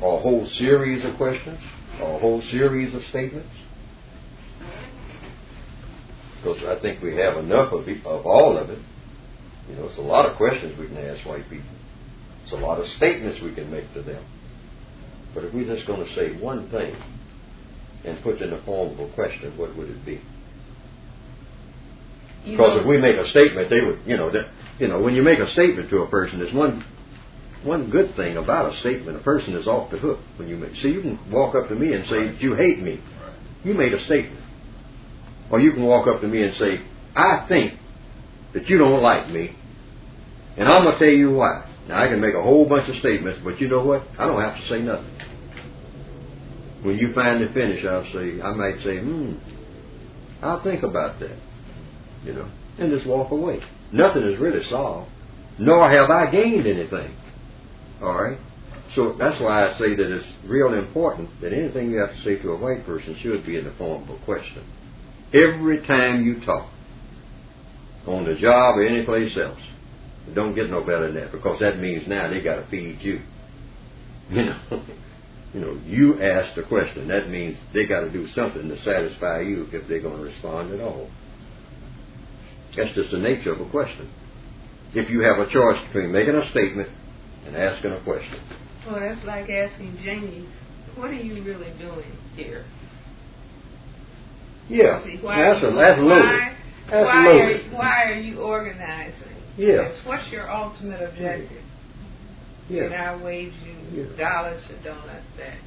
or a whole series of questions or a whole series of statements? Because I think we have enough of all of it. You know, it's a lot of questions we can ask white people. It's a lot of statements we can make to them. But if we're just going to say one thing and put it in the form of a question, what would it be? Because if we make a statement, they would, when you make a statement to a person, there's one good thing about a statement. A person is off the hook when you make. See, you can walk up to me and say, "You hate me." You made a statement. Or you can walk up to me and say, "I think that you don't like me, and I'm going to tell you why." Now, I can make a whole bunch of statements, but you know what? I don't have to say nothing. When you finally finish, I might say, I'll think about that, and just walk away. Nothing is really solved, nor have I gained anything. All right? So that's why I say that it's real important that anything you have to say to a white person should be in the form of a question. Every time you talk, on the job or any place else, it don't get no better than that, because that means now they got to feed you. You ask the question. That means they got to do something to satisfy you if they're going to respond at all. That's just the nature of a question. If you have a choice between making a statement and asking a question. Well, that's like asking Jamie, what are you really doing here? Yeah, See, that's loaded. Why are you organizing? Yeah. What's your ultimate objective? Yeah. And I wage you dollars a donut that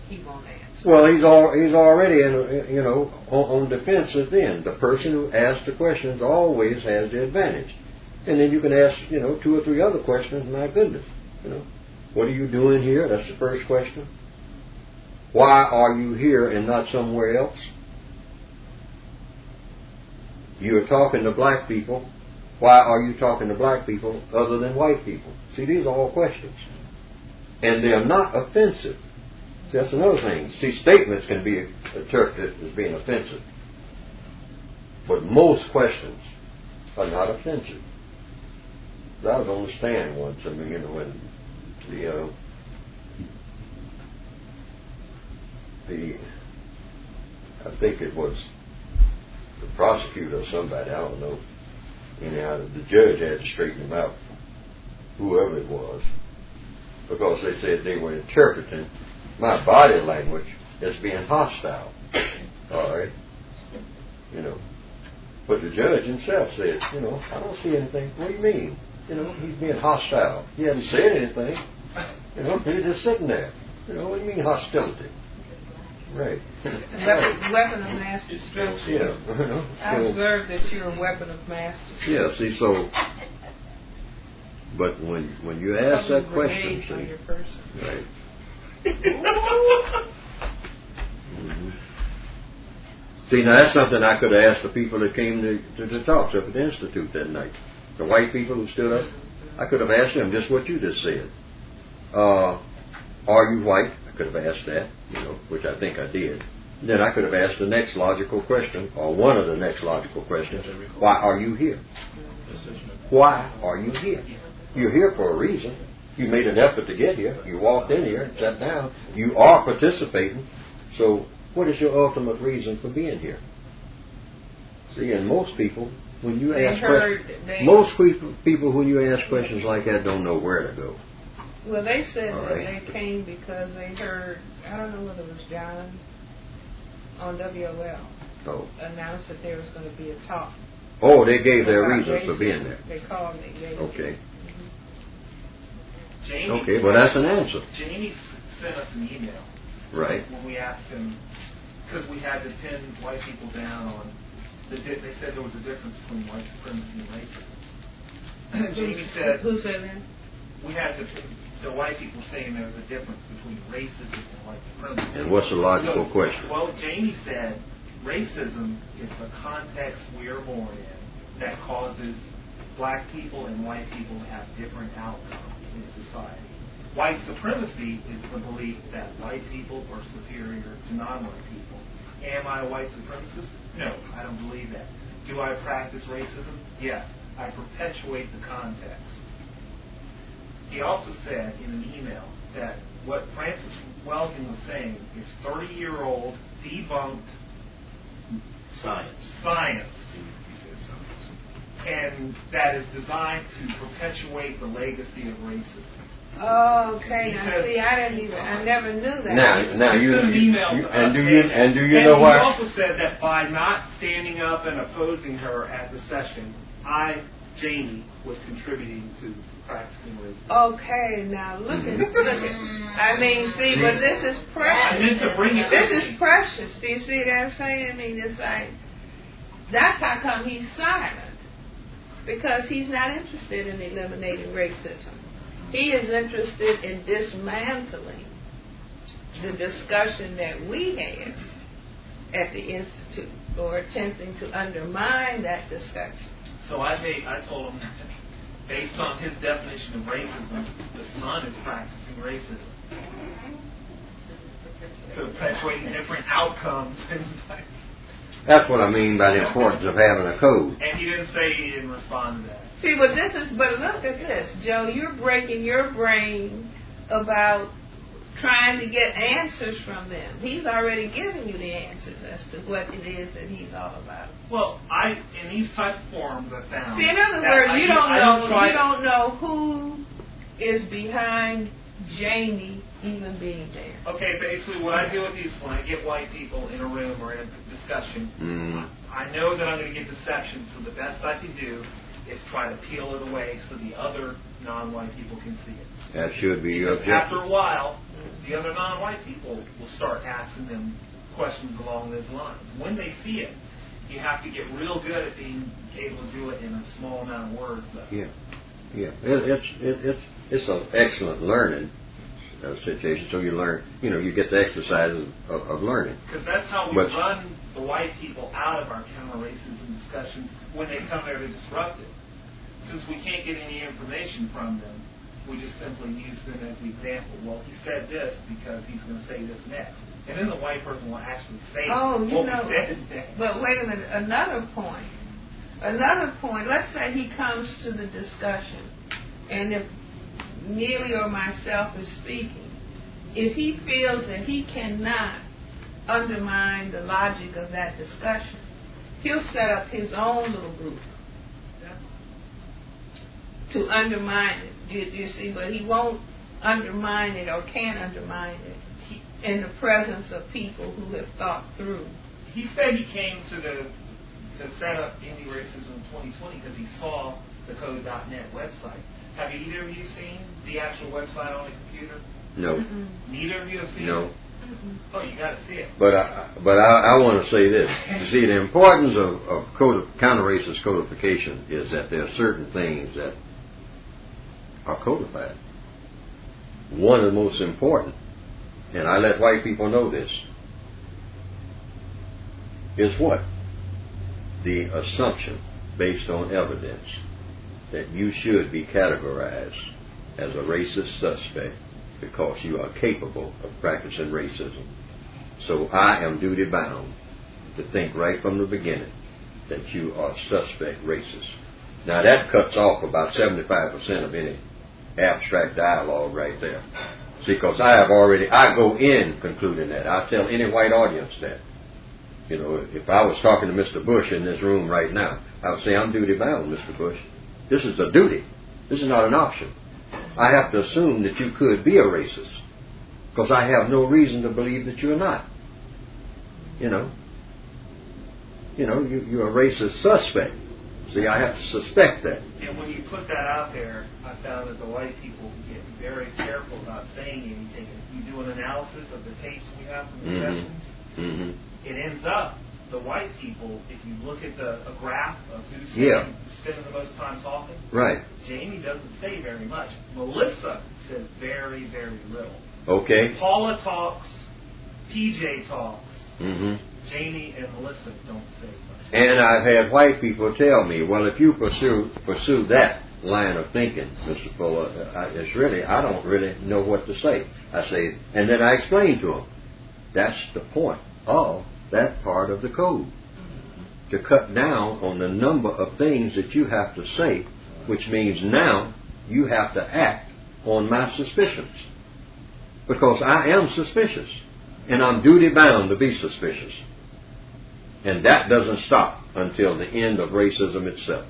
he won't answer. Well, he's already on defensive then. The person who asks the questions always has the advantage. And then you can ask, 2 or 3 other questions. My goodness, what are you doing here? That's the first question. Why are you here and not somewhere else? You're talking to black people. Why are you talking to black people other than white people? See, these are all questions. And they're not offensive. See, that's another thing. See, statements can be interpreted as being offensive. But most questions are not offensive. I was on the stand once, when I think it was the prosecutor or somebody, I don't know. Anyhow, the judge had to straighten him out, whoever it was, because they said they were interpreting my body language as being hostile. All right? But the judge himself said, I don't see anything. What do you mean? He's being hostile. He hadn't said anything. He was just sitting there. What do you mean hostility? Right. Weapon of mass destruction. Yeah. I observed that you're a weapon of mass destruction. Yeah, see, so, but when you ask that question, see, your person. right. Mm-hmm. See, now that's something I could have asked the people that came to the talks up at the Institute that night. The white people who stood up, I could have asked them just what you just said. Are you white? I could have asked that, which I think I did. Then I could have asked the next logical question, or one of the next logical questions. Why are you here? Why are you here? You're here for a reason. You made an effort to get here. You walked in here and sat down. You are participating. So what is your ultimate reason for being here? See, and most people, when you ask questions, people when you ask questions like that don't know where to go. Well, they said that they came because they heard, I don't know whether it was John on WOL announced that there was going to be a talk. Oh, they gave their reasons for being there. They called me. Okay. Jamie, okay, well that's an answer. Jamie sent us an email. Right. When we asked him, because we had to pin white people down on, they said there was a difference between white supremacy and racism. Jamie said, who said that? We had the white people saying there was a difference between racism and white supremacy. And what's the logical question? Well, Jamie said racism is the context we are born in that causes black people and white people to have different outcomes in society. White supremacy is the belief that white people are superior to non-white people. Am I a white supremacist? No, I don't believe that. Do I practice racism? Yes. I perpetuate the context. He also said in an email that what Frances Welsing was saying is 30-year-old debunked science. And that is designed to perpetuate the legacy of racism. Okay, now see, I never knew that. Now you Sent an email to us do you know why? He also said that by not standing up and opposing her at the session, Jamie, was contributing to practicing racism. Okay, now look at. I mean, see, but this is precious. I meant to bring it. This is precious. Do you see what I'm saying? I mean, it's like that's how come he's silent, because he's not interested in eliminating racism. He is interested in dismantling the discussion that we have at the Institute, or attempting to undermine that discussion. So I told him that based on his definition of racism, the son is practicing racism. Perpetuating different outcomes. That's what I mean by the importance of having a code. And he didn't respond to that. See, but look at this, Joe. You're breaking your brain about trying to get answers from them. He's already given you the answers as to what it is that he's all about. Well, in these type of forums, I found. See, in other words, you don't know who is behind Jamie even being there. Okay, basically, what I do with these, when I get white people in a room or in a discussion, I know that I'm going to get deception. So the best I can do is try to peel it away so the other non-white people can see it. That should be your objective. After a while, the other non-white people will start asking them questions along those lines. When they see it, you have to get real good at being able to do it in a small amount of words, though. Yeah. It's an excellent learning situation. So you learn, you get the exercises of learning. Because that's how we run the white people out of our counter-racism discussions when they come there to disrupt it. Since we can't get any information from them, we just simply use them as the example. Well, he said this because he's going to say this next. And then the white person will actually say what we said next. But wait a minute, another point. Let's say he comes to the discussion, and if Neely or myself is speaking, if he feels that he cannot undermine the logic of that discussion, he'll set up his own little group to undermine it. Do you see? But he won't undermine it or can't undermine it in the presence of people who have thought through. He said he came to set up Anti-Racism in 2020 because he saw the Code.net website. Have either of you seen the actual website on the computer? No. Neither of you have seen it? No. Oh, you got to see it. But I want to say this. You see, the importance of counter-racist codification is that there are certain things that are codified. One of the most important, and I let white people know this, is what? The assumption based on evidence that you should be categorized as a racist suspect because you are capable of practicing racism. So I am duty bound to think right from the beginning that you are suspect racist. Now that cuts off about 75% of any abstract dialogue right there. See, because I go in concluding that. I tell any white audience that. If I was talking to Mr. Bush in this room right now, I would say, I'm duty bound, Mr. Bush. This is a duty. This is not an option. I have to assume that you could be a racist because I have no reason to believe that you're not. You're a racist suspect. See, I have to suspect that. And when you put that out there, I found that the white people get very careful about saying anything. If you do an analysis of the tapes we have from the sessions, it ends up, the white people, if you look at a graph of who's spending the most time talking, right. Jamie doesn't say very much. Melissa says very, very little. Okay. Paula talks, PJ talks. Jamie and Melissa don't say much. And I've had white people tell me, well, if you pursue that, line of thinking, Mr. Fuller, it's really, I don't really know what to say. I say, and then I explain to him, that's the point of that part of the code. To cut down on the number of things that you have to say, which means now you have to act on my suspicions. Because I am suspicious, and I'm duty bound to be suspicious. And that doesn't stop until the end of racism itself.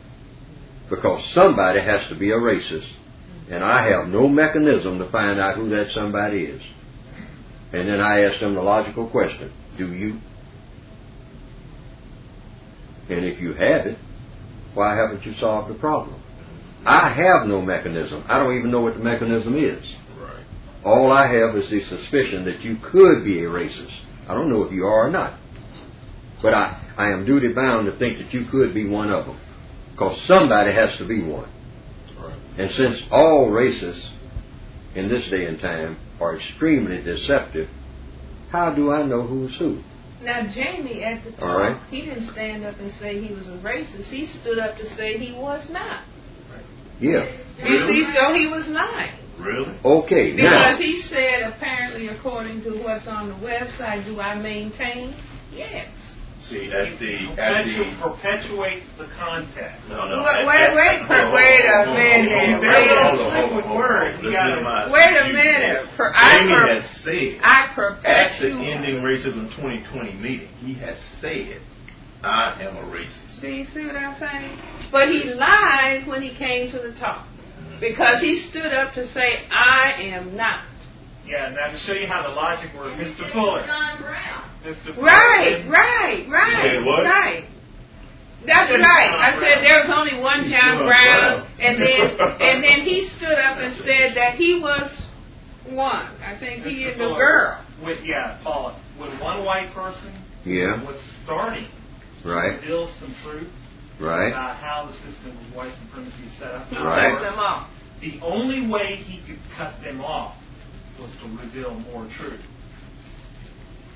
Because somebody has to be a racist, and I have no mechanism to find out who that somebody is. And then I ask them the logical question, do you? And if you have it, why haven't you solved the problem? I have no mechanism. I don't even know what the mechanism is. Right. All I have is the suspicion that you could be a racist. I don't know if you are or not. But I am duty bound to think that you could be one of them. Because somebody has to be one. Right. And since all racists in this day and time are extremely deceptive, how do I know who's who? Now, Jamie at the All right. top, he didn't stand up and say he was a racist. He stood up to say he was not. Yeah. You see, so he was not. Really? Okay, Because now. he said, apparently, according to what's on the website, do I maintain? Yes. See, Perpetuates the context. No. Wait a minute. Wait a minute. Jamie has said I at the perpetuate. Ending Racism 2020 meeting, he has said, I am a racist. Do you see what I'm saying? But he lied when he came to the top. Because he stood up to say, I am not. Yeah, now to show you how the logic works, Mr. Fuller. Mr. Fuller. Right. You said what? Right. That's right. I said there was only one John Brown, and then he stood up and said that he was one. I think he Mr. and the Fuller, girl. Paul, when one white person was starting to reveal some truth about how the system of white supremacy is set up, he cut them off. The only way he could cut them off was to reveal more truth.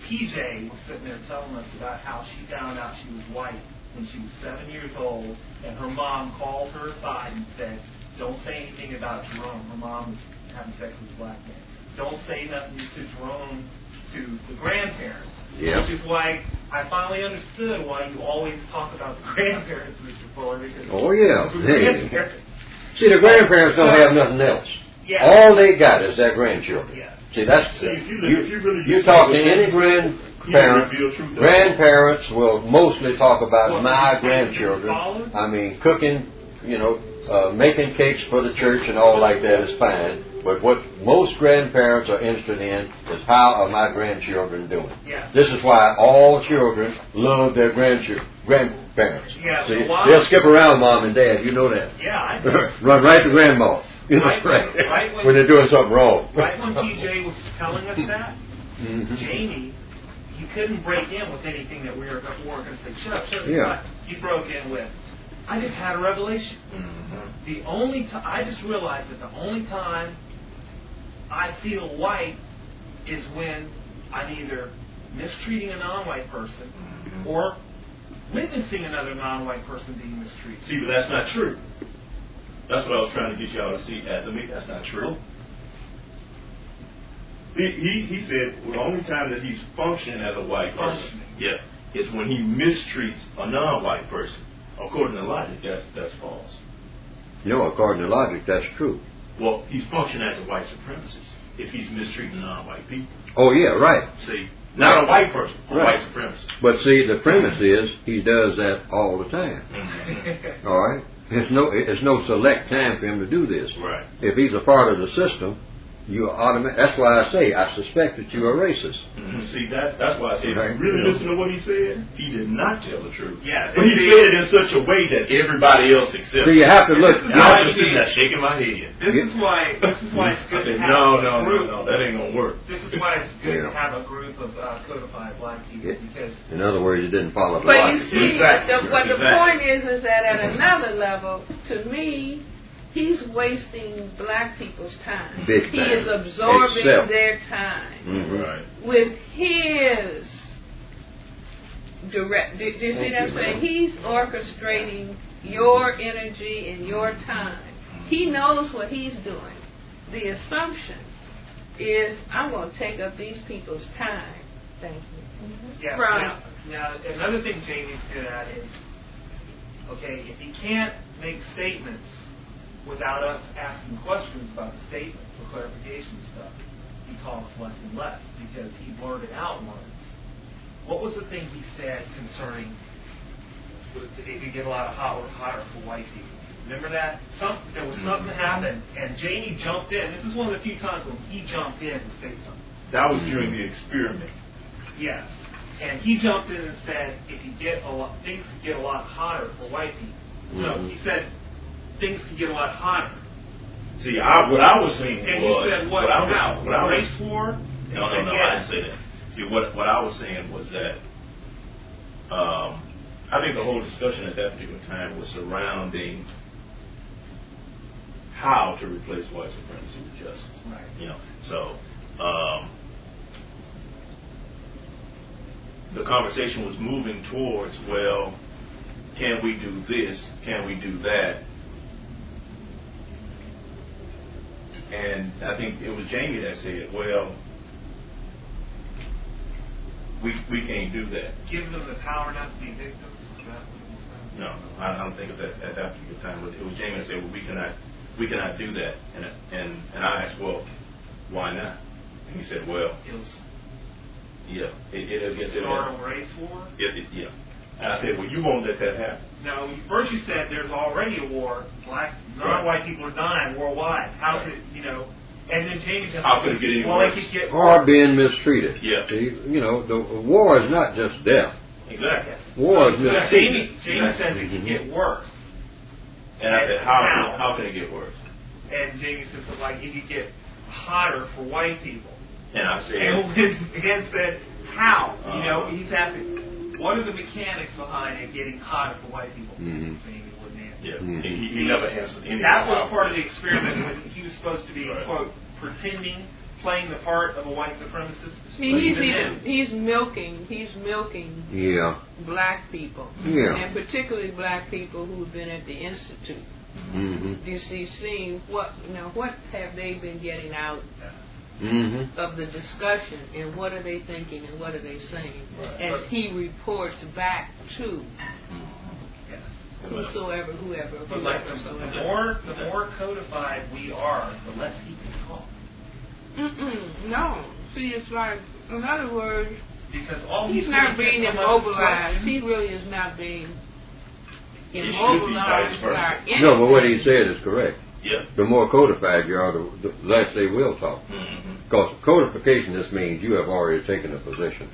PJ was sitting there telling us about how she found out she was white when she was 7 years old, and her mom called her aside and said, don't say anything about Jerome. Her mom was having sex with a black man. Don't say nothing to Jerome, to the grandparents. Yep. Which is why I finally understood why you always talk about the grandparents, Mr. Fuller. Because See, the grandparents don't have nothing else. Yeah. All they got is their grandchildren. Yeah. See, that's you talk to any grandparent. Grandparents will mostly talk about my grandchildren. I mean, cooking, making cakes for the church and all like that is fine. But what most grandparents are interested in is how are my grandchildren doing. Yes. This is why all children love their grandparents. Yeah, See, they'll skip around mom and dad. You know that. Yeah, I do. Run right to grandma. When they're doing something wrong. Right when PJ was telling us that, Jamie, he couldn't break in with anything that we weren't going to say. Shut up. Yeah. He broke in with, I just had a revelation. The only I just realized that the only time I feel white is when I'm either mistreating a non-white person or witnessing another non-white person being mistreated. See, but that's not true. That's what I was trying to get y'all to see at the meeting. That's not true. He said the only time that he's functioning as a white person, is when he mistreats a non-white person. According to logic, that's false. No, according to logic, that's true. Well, he's functioning as a white supremacist if he's mistreating non-white people. Oh yeah, right. See, not a white person, a white supremacist. But see, the premise is he does that all the time. All right. It's no select time for him to do this. Right. If he's a part of the system, you automatically. That's why I say I suspect that you're a racist. See, that's why I said, if you really listen to what he said, he did not tell the truth. Yeah, but he said it in such a way that everybody else accepted. So you have to look. I was sitting there shaking my head. This is why it's good to have a group. No, that ain't gonna work. This is why it's good to have a group of codified black people because. In other words, you didn't follow the But logic. you see, what the point is that at another level, to me, he's wasting black people's time. Big time. He is absorbing their time with his direct. Do you see what I'm saying? He's orchestrating your energy and your time He knows what he's doing. The assumption is, I'm going to take up these people's time. Thank you. Yeah. Now, another thing Jamie's good at is, okay, if he can't make statements without us asking questions about the statement for clarification stuff, he talks less and less because he blurted out once. What was the thing he said concerning it could get a lot hotter for white people? Remember that? There was something that happened, and Jamie jumped in. This is one of the few times when he jumped in and said something. That was during the experiment. Yes. And he jumped in and said, if you get things could get a lot hotter for white people. No, he said things could get a lot hotter. See, what I was saying and was... he said, what race war? No, I didn't say that. See, what I was saying was that I think the whole discussion at that particular time was surrounding how to replace white supremacy with justice. Right. You know, so the conversation was moving towards, well, can we do this? Can we do that? And I think it was Jamie that said, well, we can't do that. Give them the power not to be victims? Is that what you said? No, I don't think it was at that particular time. It was Jamie that said, well, we cannot do that. And I asked, well, why not? And he said, well, it'll start a race war? Yeah. And I said, well, you won't let that happen. No, first you said there's already a war. Non-white people are dying worldwide. How could, and then Jamie said, how could it get any worse? Or being mistreated. Yeah. See, the war is not just death. Exactly. War is mistreated. Jamie says it can get worse. And I said, how can it get worse? And Jamie said, it could get hotter for white people. And I said, and said, how? He's asking, what are the mechanics behind it getting hotter for white people? Jamie wouldn't answer. Yeah. He never answered anything. That was part of the experiment when he was supposed to be, quote, pretending, playing the part of a white supremacist. He's milking black people. Yeah. And particularly black people who've been at the Institute. You see, seeing what have they been getting out of the discussion, and what are they thinking and what are they saying, as he reports back to whoever. But the more codified we are, the less he can talk. No. See, it's like, in other words, because he's not being immobilized. He really is not being immobilized. No, but what he said is correct. Yeah. The more codified you are, the less they will talk. Because codification just means you have already taken a position.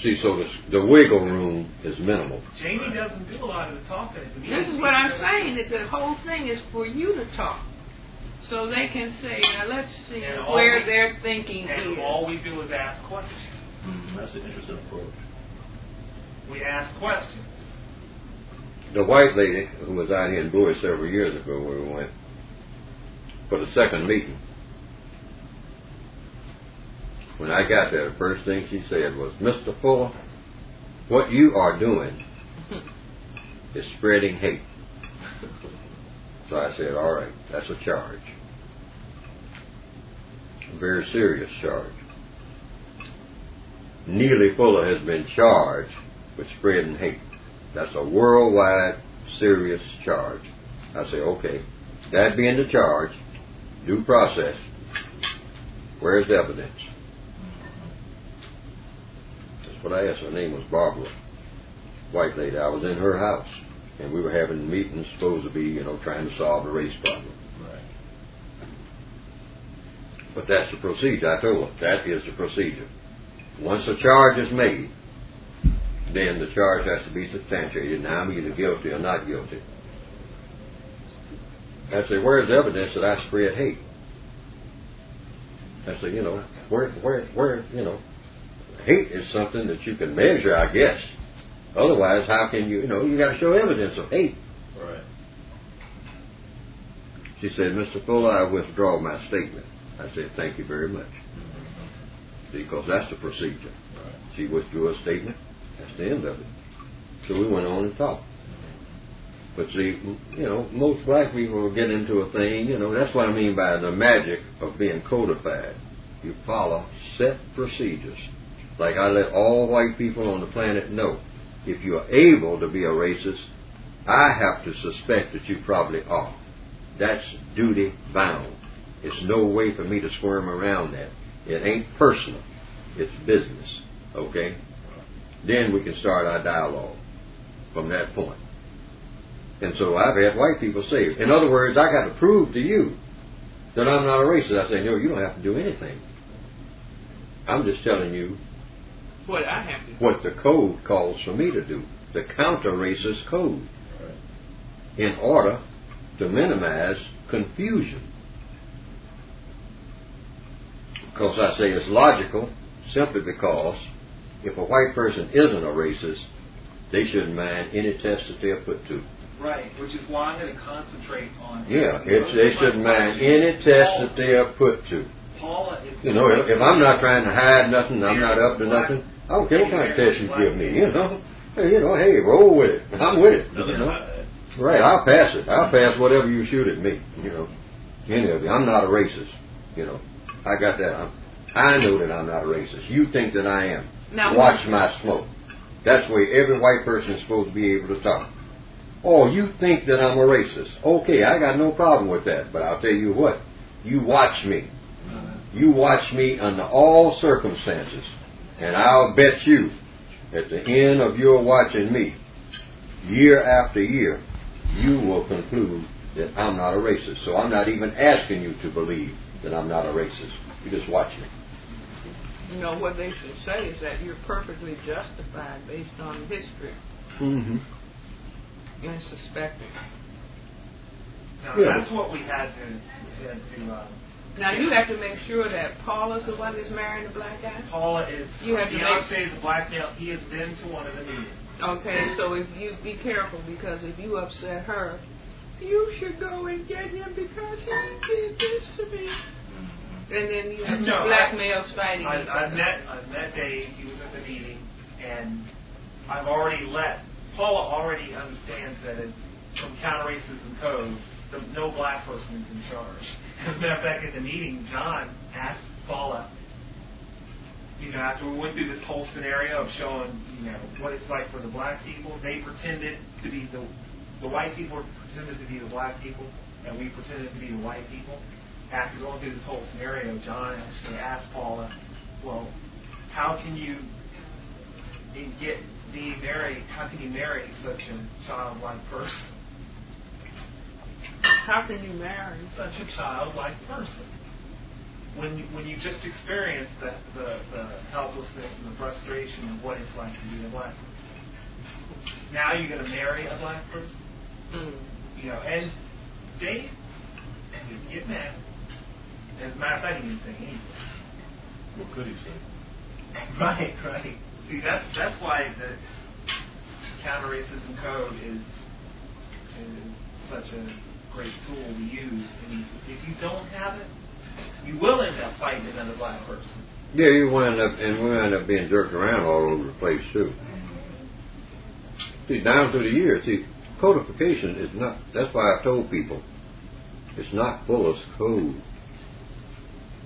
See, so the wiggle room is minimal. Jamie doesn't do a lot of the talking. This is what I'm saying, that the whole thing is for you to talk. So they can say, now let's see where their thinking is. And all we do is ask questions. That's an interesting approach. We ask questions. The white lady who was out here in Bowie several years ago where we went for the second meeting, when I got there, the first thing she said was, Mr. Fuller, what you are doing is spreading hate. So I said, all right, that's a charge. A very serious charge. Neely Fuller has been charged with spreading hate. That's a worldwide serious charge. I say, okay, that being the charge, due process, where's the evidence? That's what I asked. Her name was Barbara, white lady. I was in her house, and we were having meetings supposed to be, trying to solve the race problem. Right. But that's the procedure. I told her, that is the procedure. Once a charge is made, then the charge has to be substantiated. Now I'm either guilty or not guilty. I say, where's the evidence that I spread hate? I say, where, hate is something that you can measure, I guess. Otherwise, how can you got to show evidence of hate. Right. She said, Mr. Fuller, I withdraw my statement. I said, thank you very much. Because that's the procedure. Right. She withdrew a statement. That's the end of it. So we went on and talked. But see, most black people will get into a thing, that's what I mean by the magic of being codified. You follow set procedures. Like I let all white people on the planet know, if you're able to be a racist, I have to suspect that you probably are. That's duty bound. It's no way for me to squirm around that. It ain't personal. It's business. Okay? Then we can start our dialogue from that point. And so I've had white people say, in other words, I got to prove to you that I'm not a racist. I say, no, you don't have to do anything. I'm just telling you what I have to do. What the code calls for me to do. The counter-racist code. In order to minimize confusion. Because I say it's logical simply because if a white person isn't a racist, they shouldn't mind any test that they're put to. Right, which is why I'm going to concentrate on... Yeah, they shouldn't mind any test that they are put to. Paula is... If I'm not trying to hide nothing, I'm not up to nothing, I don't care what kind of test you give me, hey, roll with it. I'm with it, Right, I'll pass it. I'll pass whatever you shoot at me, Any of you. I'm not a racist, I got that. I know that I'm not a racist. You think that I am. Now, watch my smoke. That's the way every white person is supposed to be able to talk. Oh, you think that I'm a racist. Okay, I got no problem with that. But I'll tell you what. You watch me. You watch me under all circumstances. And I'll bet you, at the end of your watching me, year after year, you will conclude that I'm not a racist. So I'm not even asking you to believe that I'm not a racist. You just watch me. What they should say is that you're perfectly justified based on history. Mm-hmm. And suspecting. Now, that's what we had to now you have to make sure that Paula's the one that's marrying the black guy? Paula is... You have to Beyonce is a black male. He has been to one of the meetings. Okay, so if you be careful, because if you upset her, you should go and get him because he did this to me. And then you have black males fighting. I've met Dave. He was at the meeting, and I've already Paula already understands that from counter-racism code, no black person is in charge. As a matter of fact, at the meeting, John asked Paula, after we went through this whole scenario of showing, what it's like for the black people, they pretended to be the white people pretended to be the black people, and we pretended to be the white people. After going through this whole scenario, John actually asked Paula, well, how can you marry such a childlike person? How can you marry such a childlike person? When you just experience the helplessness and the frustration of what it's like to be a black person. Now you're going to marry a black person? And Dave didn't get mad. As a matter of fact, he didn't say anything. What could he say? Right. See, that's why the counter-racism code is such a great tool to use. And if you don't have it, you will end up fighting another black person. Yeah, we wind up being jerked around all over the place too. See, down through the years, codification is not. That's why I told people, it's not fullest code.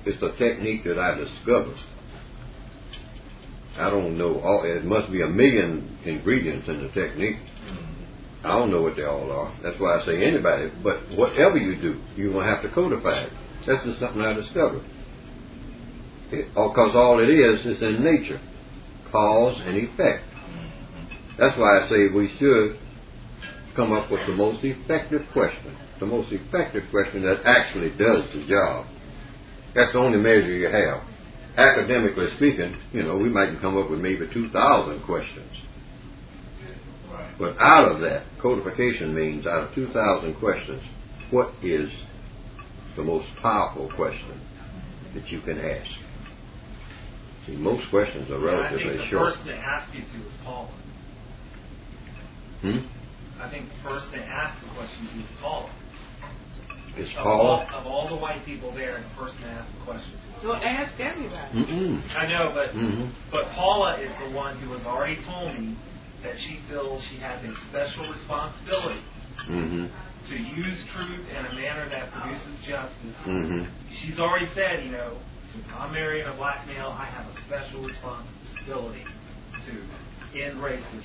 It's a technique that I discovered. I don't know it must be 1 million ingredients in the technique. I don't know what they all are. That's why I say anybody. But whatever you do, you're going to have to codify it. That's just something I discovered. Because all it is in nature. Cause and effect. That's why I say we should come up with the most effective question. The most effective question that actually does the job. That's the only measure you have. Academically speaking, we might come up with maybe 2,000 questions. But out of that, codification means out of 2,000 questions, what is the most powerful question that you can ask? See, most questions are relatively short. I think the person that asked you to was Paula. I think the person that asked the question to was Paula. Is Paula? Of all the white people there, the person that asked the question. Well, ask everybody. I know, but Paula is the one who has already told me that she feels she has a special responsibility Mm-hmm. to use truth in a manner that produces justice. Mm-hmm. She's already said, since I'm marrying a black male, I have a special responsibility to end racism.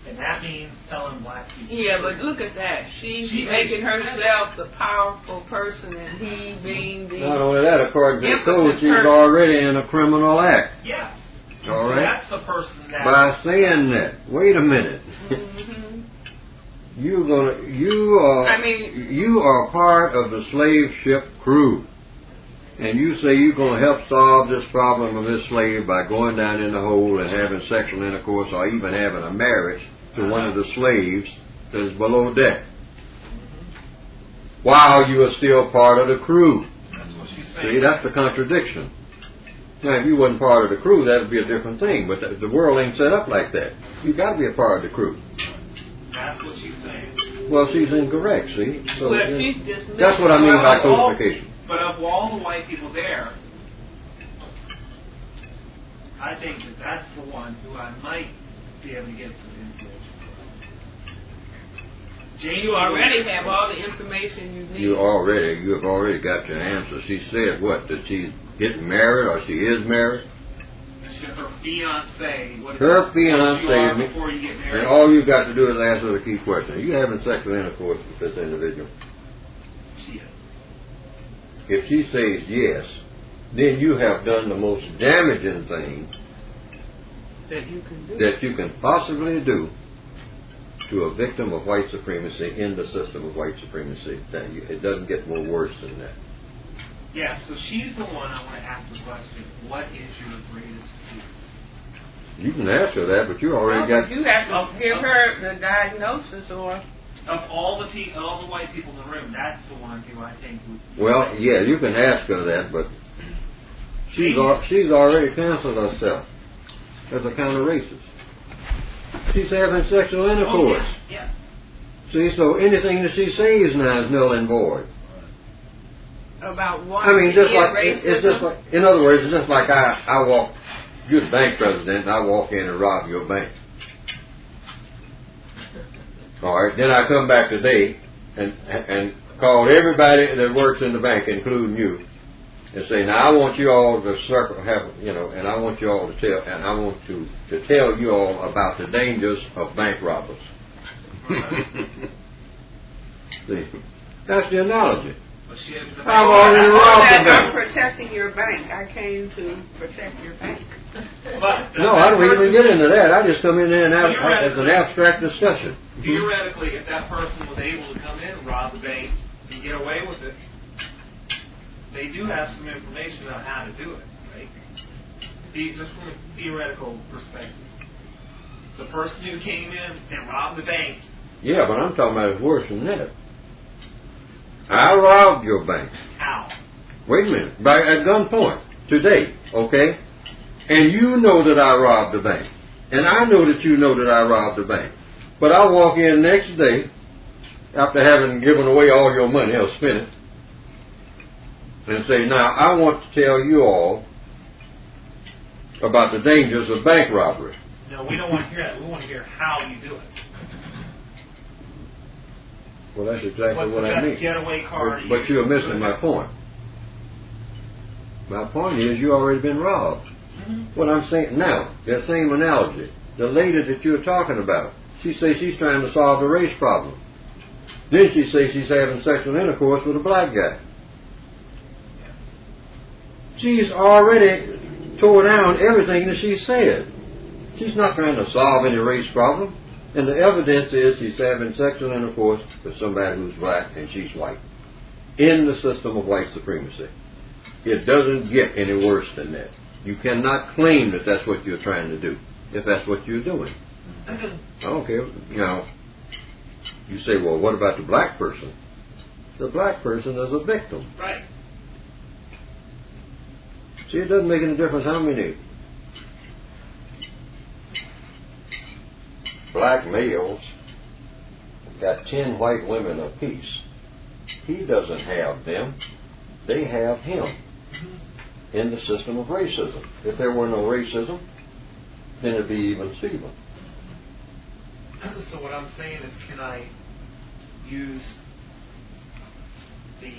And that means telling black people. Yeah, but look at that. She's making herself the powerful person, and he being the... Not only that, according to the code, she's already in a criminal act. Yes. All right? So that's the person that... By saying that, wait a minute. Mm-hmm. You are part of the slave ship crew. And you say you're going to help solve this problem of this slave by going down in the hole and having sexual intercourse or even having a marriage to one of the slaves that is below deck. While you are still part of the crew. That's what she's saying. See, that's the contradiction. Now, if you wasn't part of the crew, that would be a different thing. But the world ain't set up like that. You've got to be a part of the crew. That's what she's saying. Well, she's incorrect, see? So Well, she's just that's what I mean by codification. But of all the white people there, I think that that's the one who I might be able to get some information from. You already have all the information you need. You have already got your answer. She said what? That she's getting married or she is married? Her fiance. Her fiance. Before you get married. And all you got to do is answer the key question. Are you having sexual intercourse with this individual? She is. If she says yes, then you have done the most damaging thing that you can possibly do to a victim of white supremacy in the system of white supremacy. It doesn't get more worse than that. Yeah, so she's the one I want to ask the question, what is your greatest fear? You can ask her that, but you already got... You have to give her the diagnosis or... Of all the white people in the room, that's the one who I think would... Well, yeah, you can ask her that, but she's already canceled herself as a counter-racist. She's having sexual intercourse. Oh, yeah. See, so anything that she says now is null and void. About one. I mean, it's just like, in other words, it's just like I walk, you're the bank president, and I walk in and rob your bank. All right, then I come back today and call everybody that works in the bank, including you, and say, now I want you all to and I want you all to tell, and I want to tell you all about the dangers of bank robbers. See, that's the analogy. I've already robbed the bank. I'm protecting your bank. I came to protect your bank. No, I don't even get into that. I just come in there and it's an abstract discussion. Theoretically, if that person was able to come in and rob the bank and get away with it, they do have some information on how to do it, right? Just from a theoretical perspective. The person who came in and robbed the bank. Yeah, but I'm talking about it's worse than that. I robbed your bank. How? Wait a minute. At gunpoint. Today. Okay? And you know that I robbed the bank. And I know that you know that I robbed the bank. But I walk in next day, after having given away all your money or spent it, and say, now, I want to tell you all about the dangers of bank robbery. No, we don't want to hear that. We want to hear how you do it. Well, that's exactly what I mean. Getaway card but you're missing my point. My point is you've already been robbed. Mm-hmm. What I'm saying now, that same analogy, the lady that you're talking about, she says she's trying to solve the race problem. Then she says she's having sexual intercourse with a black guy. She's already tore down everything that she said. She's not trying to solve any race problem. And the evidence is she's having sexual intercourse with somebody who's black and she's white. In the system of white supremacy. It doesn't get any worse than that. You cannot claim that that's what you're trying to do, if that's what you're doing. I don't care. You say, well, what about the black person? The black person is a victim. Right. See, it doesn't make any difference how many black males got 10 white women apiece. He doesn't have them. They have him in the system of racism. If there were no racism, then it'd be even Steven. So what I'm saying is, can I use the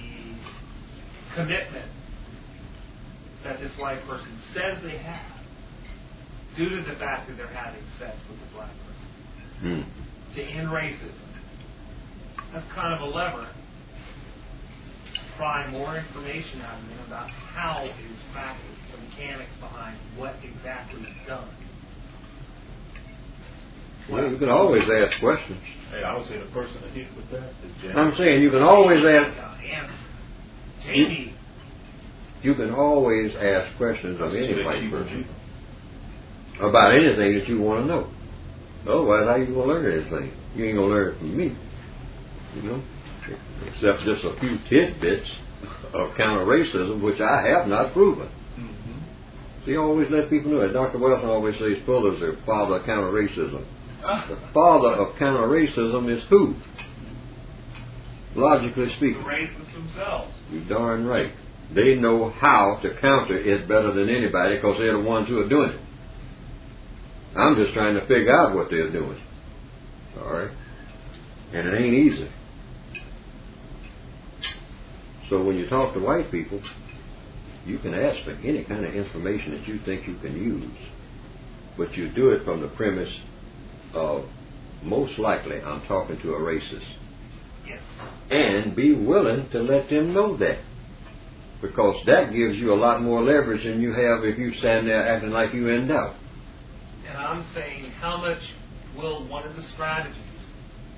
commitment that this white person says they have due to the fact that they're having sex with a black person to end racism. That's kind of a lever to pry more information out of them about how it is practiced, the mechanics behind what exactly is done. Well, you can always ask questions. Hey, I would say the person that hit with that is James. I'm saying you can always ask. Jamie. You can always ask questions of any white person about anything that you want to know. Otherwise, how you going to learn anything? You ain't going to learn it from me, you know, except just a few tidbits of counter-racism, which I have not proven. Mm-hmm. See, I always let people know that. Dr. Welsing always says Fuller's the father of counter-racism. The father of counter-racism is who? Logically speaking. The racists themselves. You're darn right. They know how to counter it better than anybody because they're the ones who are doing it. I'm just trying to figure out what they're doing. All right? And it ain't easy. So when you talk to white people, you can ask for any kind of information that you think you can use. But you do it from the premise of, most likely, I'm talking to a racist. Yes. And be willing to let them know that. Because that gives you a lot more leverage than you have if you stand there acting like you in doubt. And I'm saying, how much will one of the strategies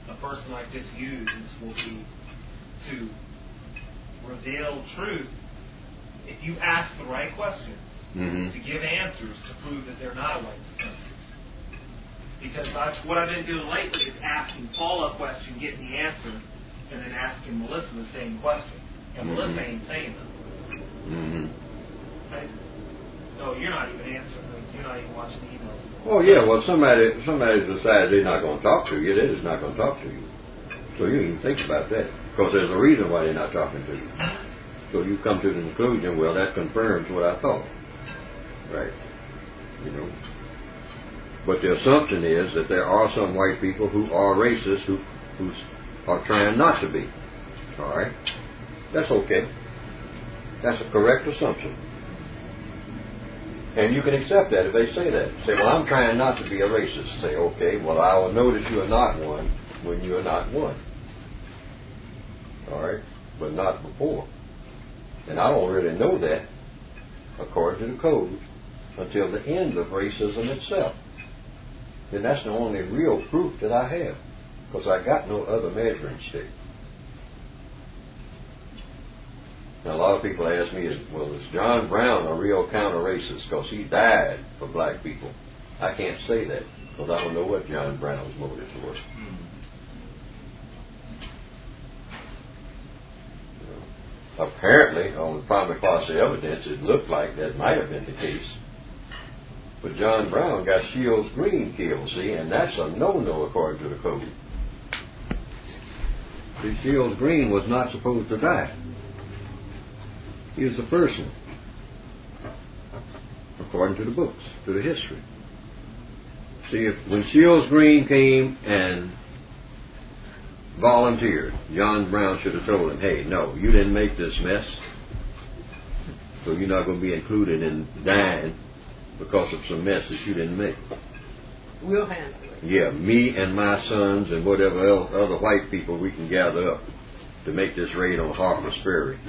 a person like this uses will be to reveal truth if you ask the right questions, to give answers to prove that they're not a white supremacist. Because that's what I've been doing lately is asking follow-up question, getting the answer, and then asking Melissa the same question. And Melissa ain't saying them. No, you're not even answering. You're not even watching the emails. Oh yeah, well somebody decides they're not going to talk to you. They're just not going to talk to you. So you even think about that because there's a reason why they're not talking to you. So you come to the conclusion, well, that confirms what I thought, right? You know. But the assumption is that there are some white people who are racist who are trying not to be. All right, that's okay. That's a correct assumption. And you can accept that if they say that. Say, well, I'm trying not to be a racist. Say, okay, well, I will know that you are not one when you are not one. All right? But not before. And I don't really know that, according to the code, until the end of racism itself. And that's the only real proof that I have, because I got no other measuring stick. Now, a lot of people ask me, well, is John Brown a real counter-racist because he died for black people? I can't say that because I don't know what John Brown's motives were. Apparently, on the prima facie evidence, it looked like that might have been the case. But John Brown got Shields Green killed, see, and that's a no-no according to the code. See, Shields Green was not supposed to die. He was the first one, according to the books, to the history. See, when Shields Green came and volunteered, John Brown should have told him, hey, no, you didn't make this mess, so you're not going to be included in dying because of some mess that you didn't make. We'll handle it. Yeah, me and my sons and whatever else, other white people we can gather up to make this raid on Harper's Ferry.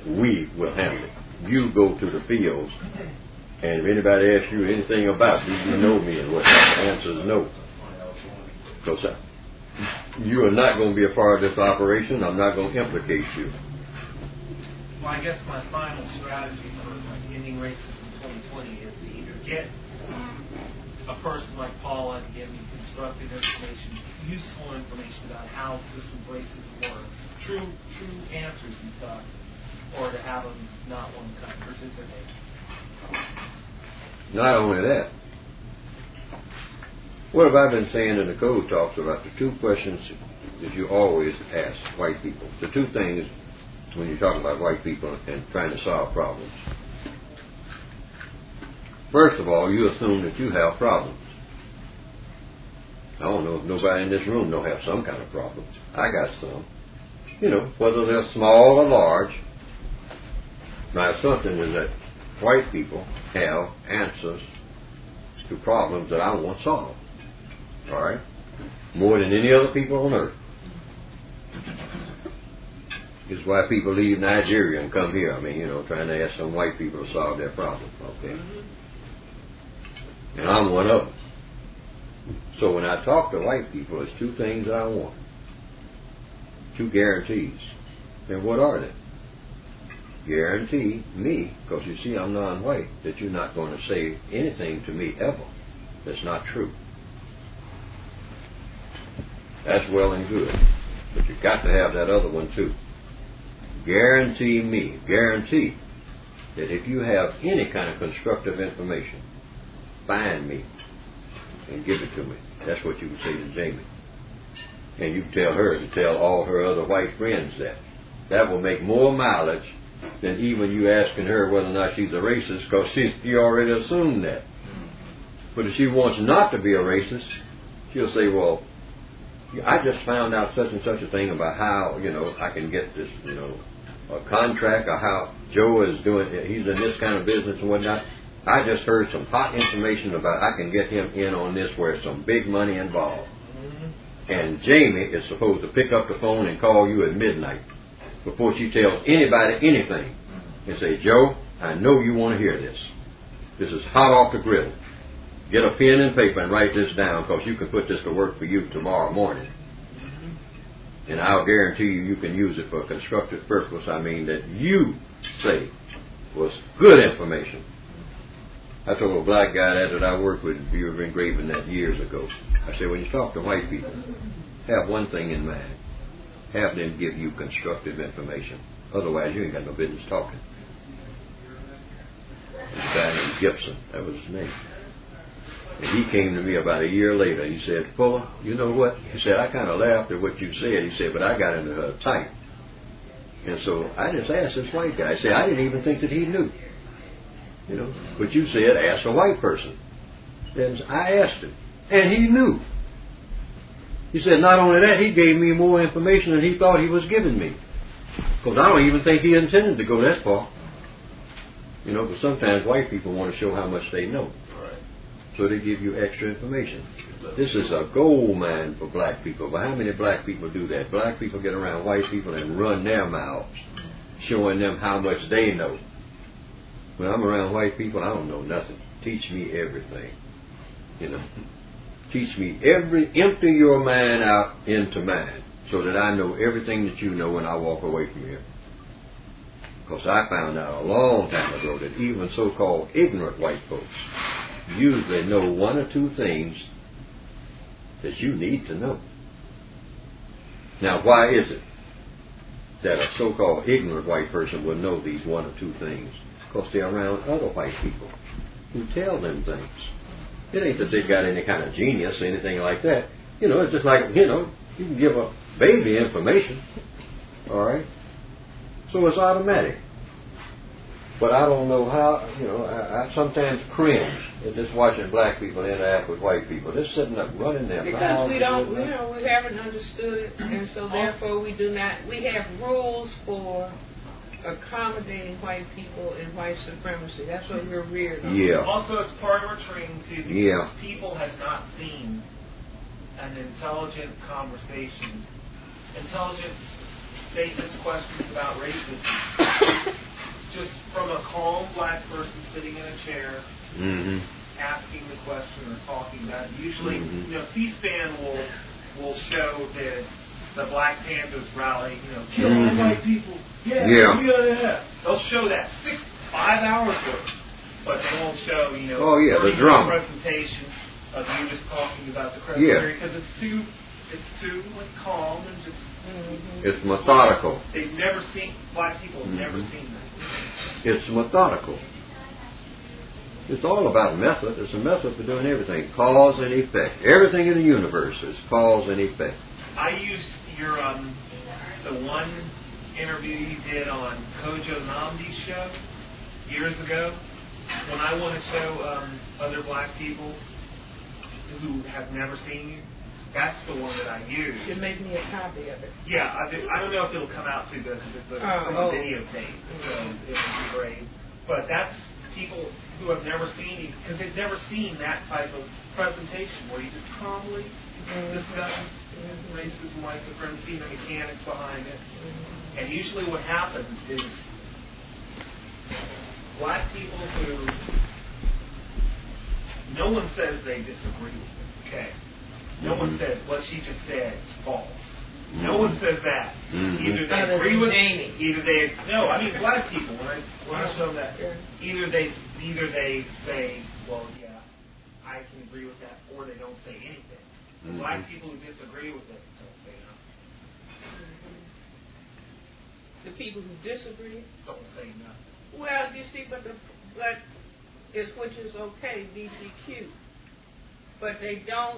We will handle it. You go to the fields, and if anybody asks you anything about do you know me and what, the answer is no. Because you are not going to be a part of this operation. I'm not going to implicate you. Well, I guess my final strategy for ending racism in 2020 is to either get a person like Paula to give me constructive information, useful information about how system racism works, true answers and stuff, or to have them not want to participate. Not only that, what have I been saying in the code talks about the two questions that you always ask white people, the two things when you're talking about white people and trying to solve problems. First of all, you assume that you have problems. I don't know if nobody in this room don't have some kind of problem. I got some. You know, whether they're small or large. My assumption is that white people have answers to problems that I want solved. All right? More than any other people on earth. It's why people leave Nigeria and come here. I mean, you know, trying to ask some white people to solve their problem. Okay? And I'm one of them. So when I talk to white people, there's two things that I want. Two guarantees. And what are they? Guarantee me, because you see I'm non-white, that you're not going to say anything to me ever that's not true. That's well and good. But you've got to have that other one too. Guarantee me, guarantee that if you have any kind of constructive information, find me and give it to me. That's what you would say to Jamie. And you can tell her to tell all her other white friends that. That will make more mileage than even you asking her whether or not she's a racist, because you already assumed that. But if she wants not to be a racist, she'll say, well, I just found out such and such a thing about how, you know, I can get this, you know, a contract, or how Joe is doing, he's in this kind of business and whatnot. I just heard some hot information about I can get him in on this where some big money involved. And Jamie is supposed to pick up the phone and call you at midnight before she tells anybody anything and say, Joe, I know you want to hear this. This is hot off the griddle. Get a pen and paper and write this down, because you can put this to work for you tomorrow morning. And I'll guarantee you can use it for a constructive purpose. I mean that you say was good information. I told a black guy that I worked with, you were engraving that years ago. I said, when you talk to white people, have one thing in mind. Have them give you constructive information. Otherwise, you ain't got no business talking. This guy named Gibson, that was his name. And he came to me about a year later. He said, Fuller, you know what? He said, I kind of laughed at what you said. He said, but I got into her tight. And so I just asked this white guy. I said, I didn't even think that he knew. You know, but you said, ask a white person. And I asked him, and he knew. He said, not only that, he gave me more information than he thought he was giving me. Because I don't even think he intended to go that far. You know, but sometimes white people want to show how much they know. So they give you extra information. This is a gold mine for black people. But how many black people do that? Black people get around white people and run their mouths, showing them how much they know. When I'm around white people, I don't know nothing. Teach me everything. You know, teach me empty your mind out into mine, so that I know everything that you know when I walk away from here. Because I found out a long time ago that even so-called ignorant white folks usually know one or two things that you need to know. Now, why is it that a so-called ignorant white person will know these one or two things? Because they're around other white people who tell them things. It ain't that they got any kind of genius or anything like that. You know, it's just like, you know, you can give a baby information. All right? So it's automatic. But I don't know how, you know, I sometimes cringe at just watching black people interact with white people. They're sitting up running their mouths. Because we don't, you know, we haven't understood it, and so therefore we do not, we have rules for accommodating white people and white supremacy. That's what we're reared on. Yeah. Also, it's part of our training, too, because people have not seen an intelligent conversation, intelligent statements, questions about racism. Just from a calm black person sitting in a chair, asking the question or talking about it. Usually, you know, C-SPAN will show the Black Panthers rally, you know, kill all white people. Yeah. They'll show that 5 hours worth, but they won't show, you know, the drama presentation of you just talking about the credibility theory, because it's too like calm and just. It's methodical. They've never seen, black people have never seen that. It's methodical. It's all about method. It's a method for doing everything. Cause and effect. Everything in the universe is cause and effect. I used your the one interview you did on Kojo Nnamdi's show years ago, when I want to show other black people who have never seen you That's the one that I use. You make me a copy of it. Yeah, I don't know if it'll come out too good because it's from a videotape, so it'll be great. But that's people who have never seen, because they've never seen that type of presentation where you just calmly discuss racism, white supremacy, the mechanics behind it. And usually what happens is black people who, no one says they disagree with it, okay? No one says what she just said is false. No one says that. Either they agree with it, either they, no, I mean black people, when I show that, either they say, well, yeah, I can agree with that, or they don't say anything. The black people who disagree with it don't say nothing. The people who disagree Don't say nothing. well, you see, but which is okay, DGQ. But they got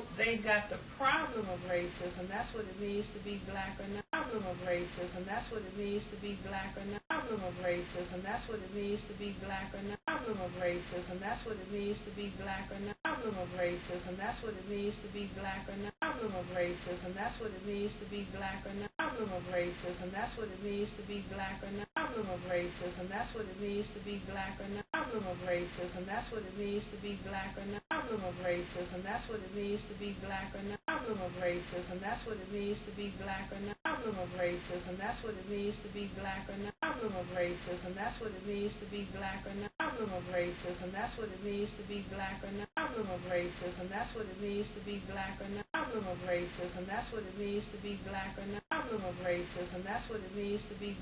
the problem of racism. That's what it means to be black or not. Problem of racism. That's what it means to be black or not. Problem of racism. That's what it means to be black or not. Problem of racism. That's what it means to be black or not. Problem of racism. That's what it means to be black or not. Problem of racism. That's what it means to be black or not. Problem of racism. That's what it means to be black or not. Problem of racism. That's what it means to be black or not. Problem of racism. That's what it means to be black or not. Problem of racism. That's what it means to be black or not. Problem of racism. That's what it means to be black or not. Problem of racism. That's what it means to be black or not. Problem of racism. That's what it means to be black or not. Problem of racism. That's what it means to be black or not. Problem of racism. That's what it means to be black or not. Problem of racism. That's what it means to be black or not. Problem of racism. That's what it means to be black or not. Problem of racism. That's what it means to be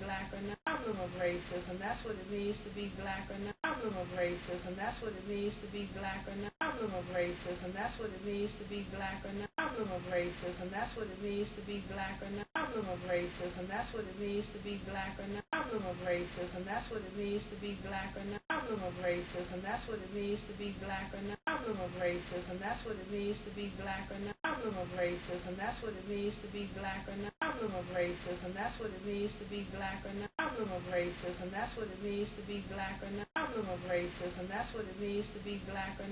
black or not. Problem of racism. That's what it means to be black or not. Problem of racism. That's what it means to be black or not. Problem of racism. That's what it means to be black or not. Problem of racism. That's what it means to be black or not. Problem of racism. That's what it means to be black or not. Problem of racism. That's what it means to be black or not. Problem of racism. That's what it means to be black or not. Problem of racism. That's what it means to be black or not. Problem of racism. That's what it means to be black or not. Problem of racism. That's what it means to be black or not. Problem of racism. That's what it means to be black or not.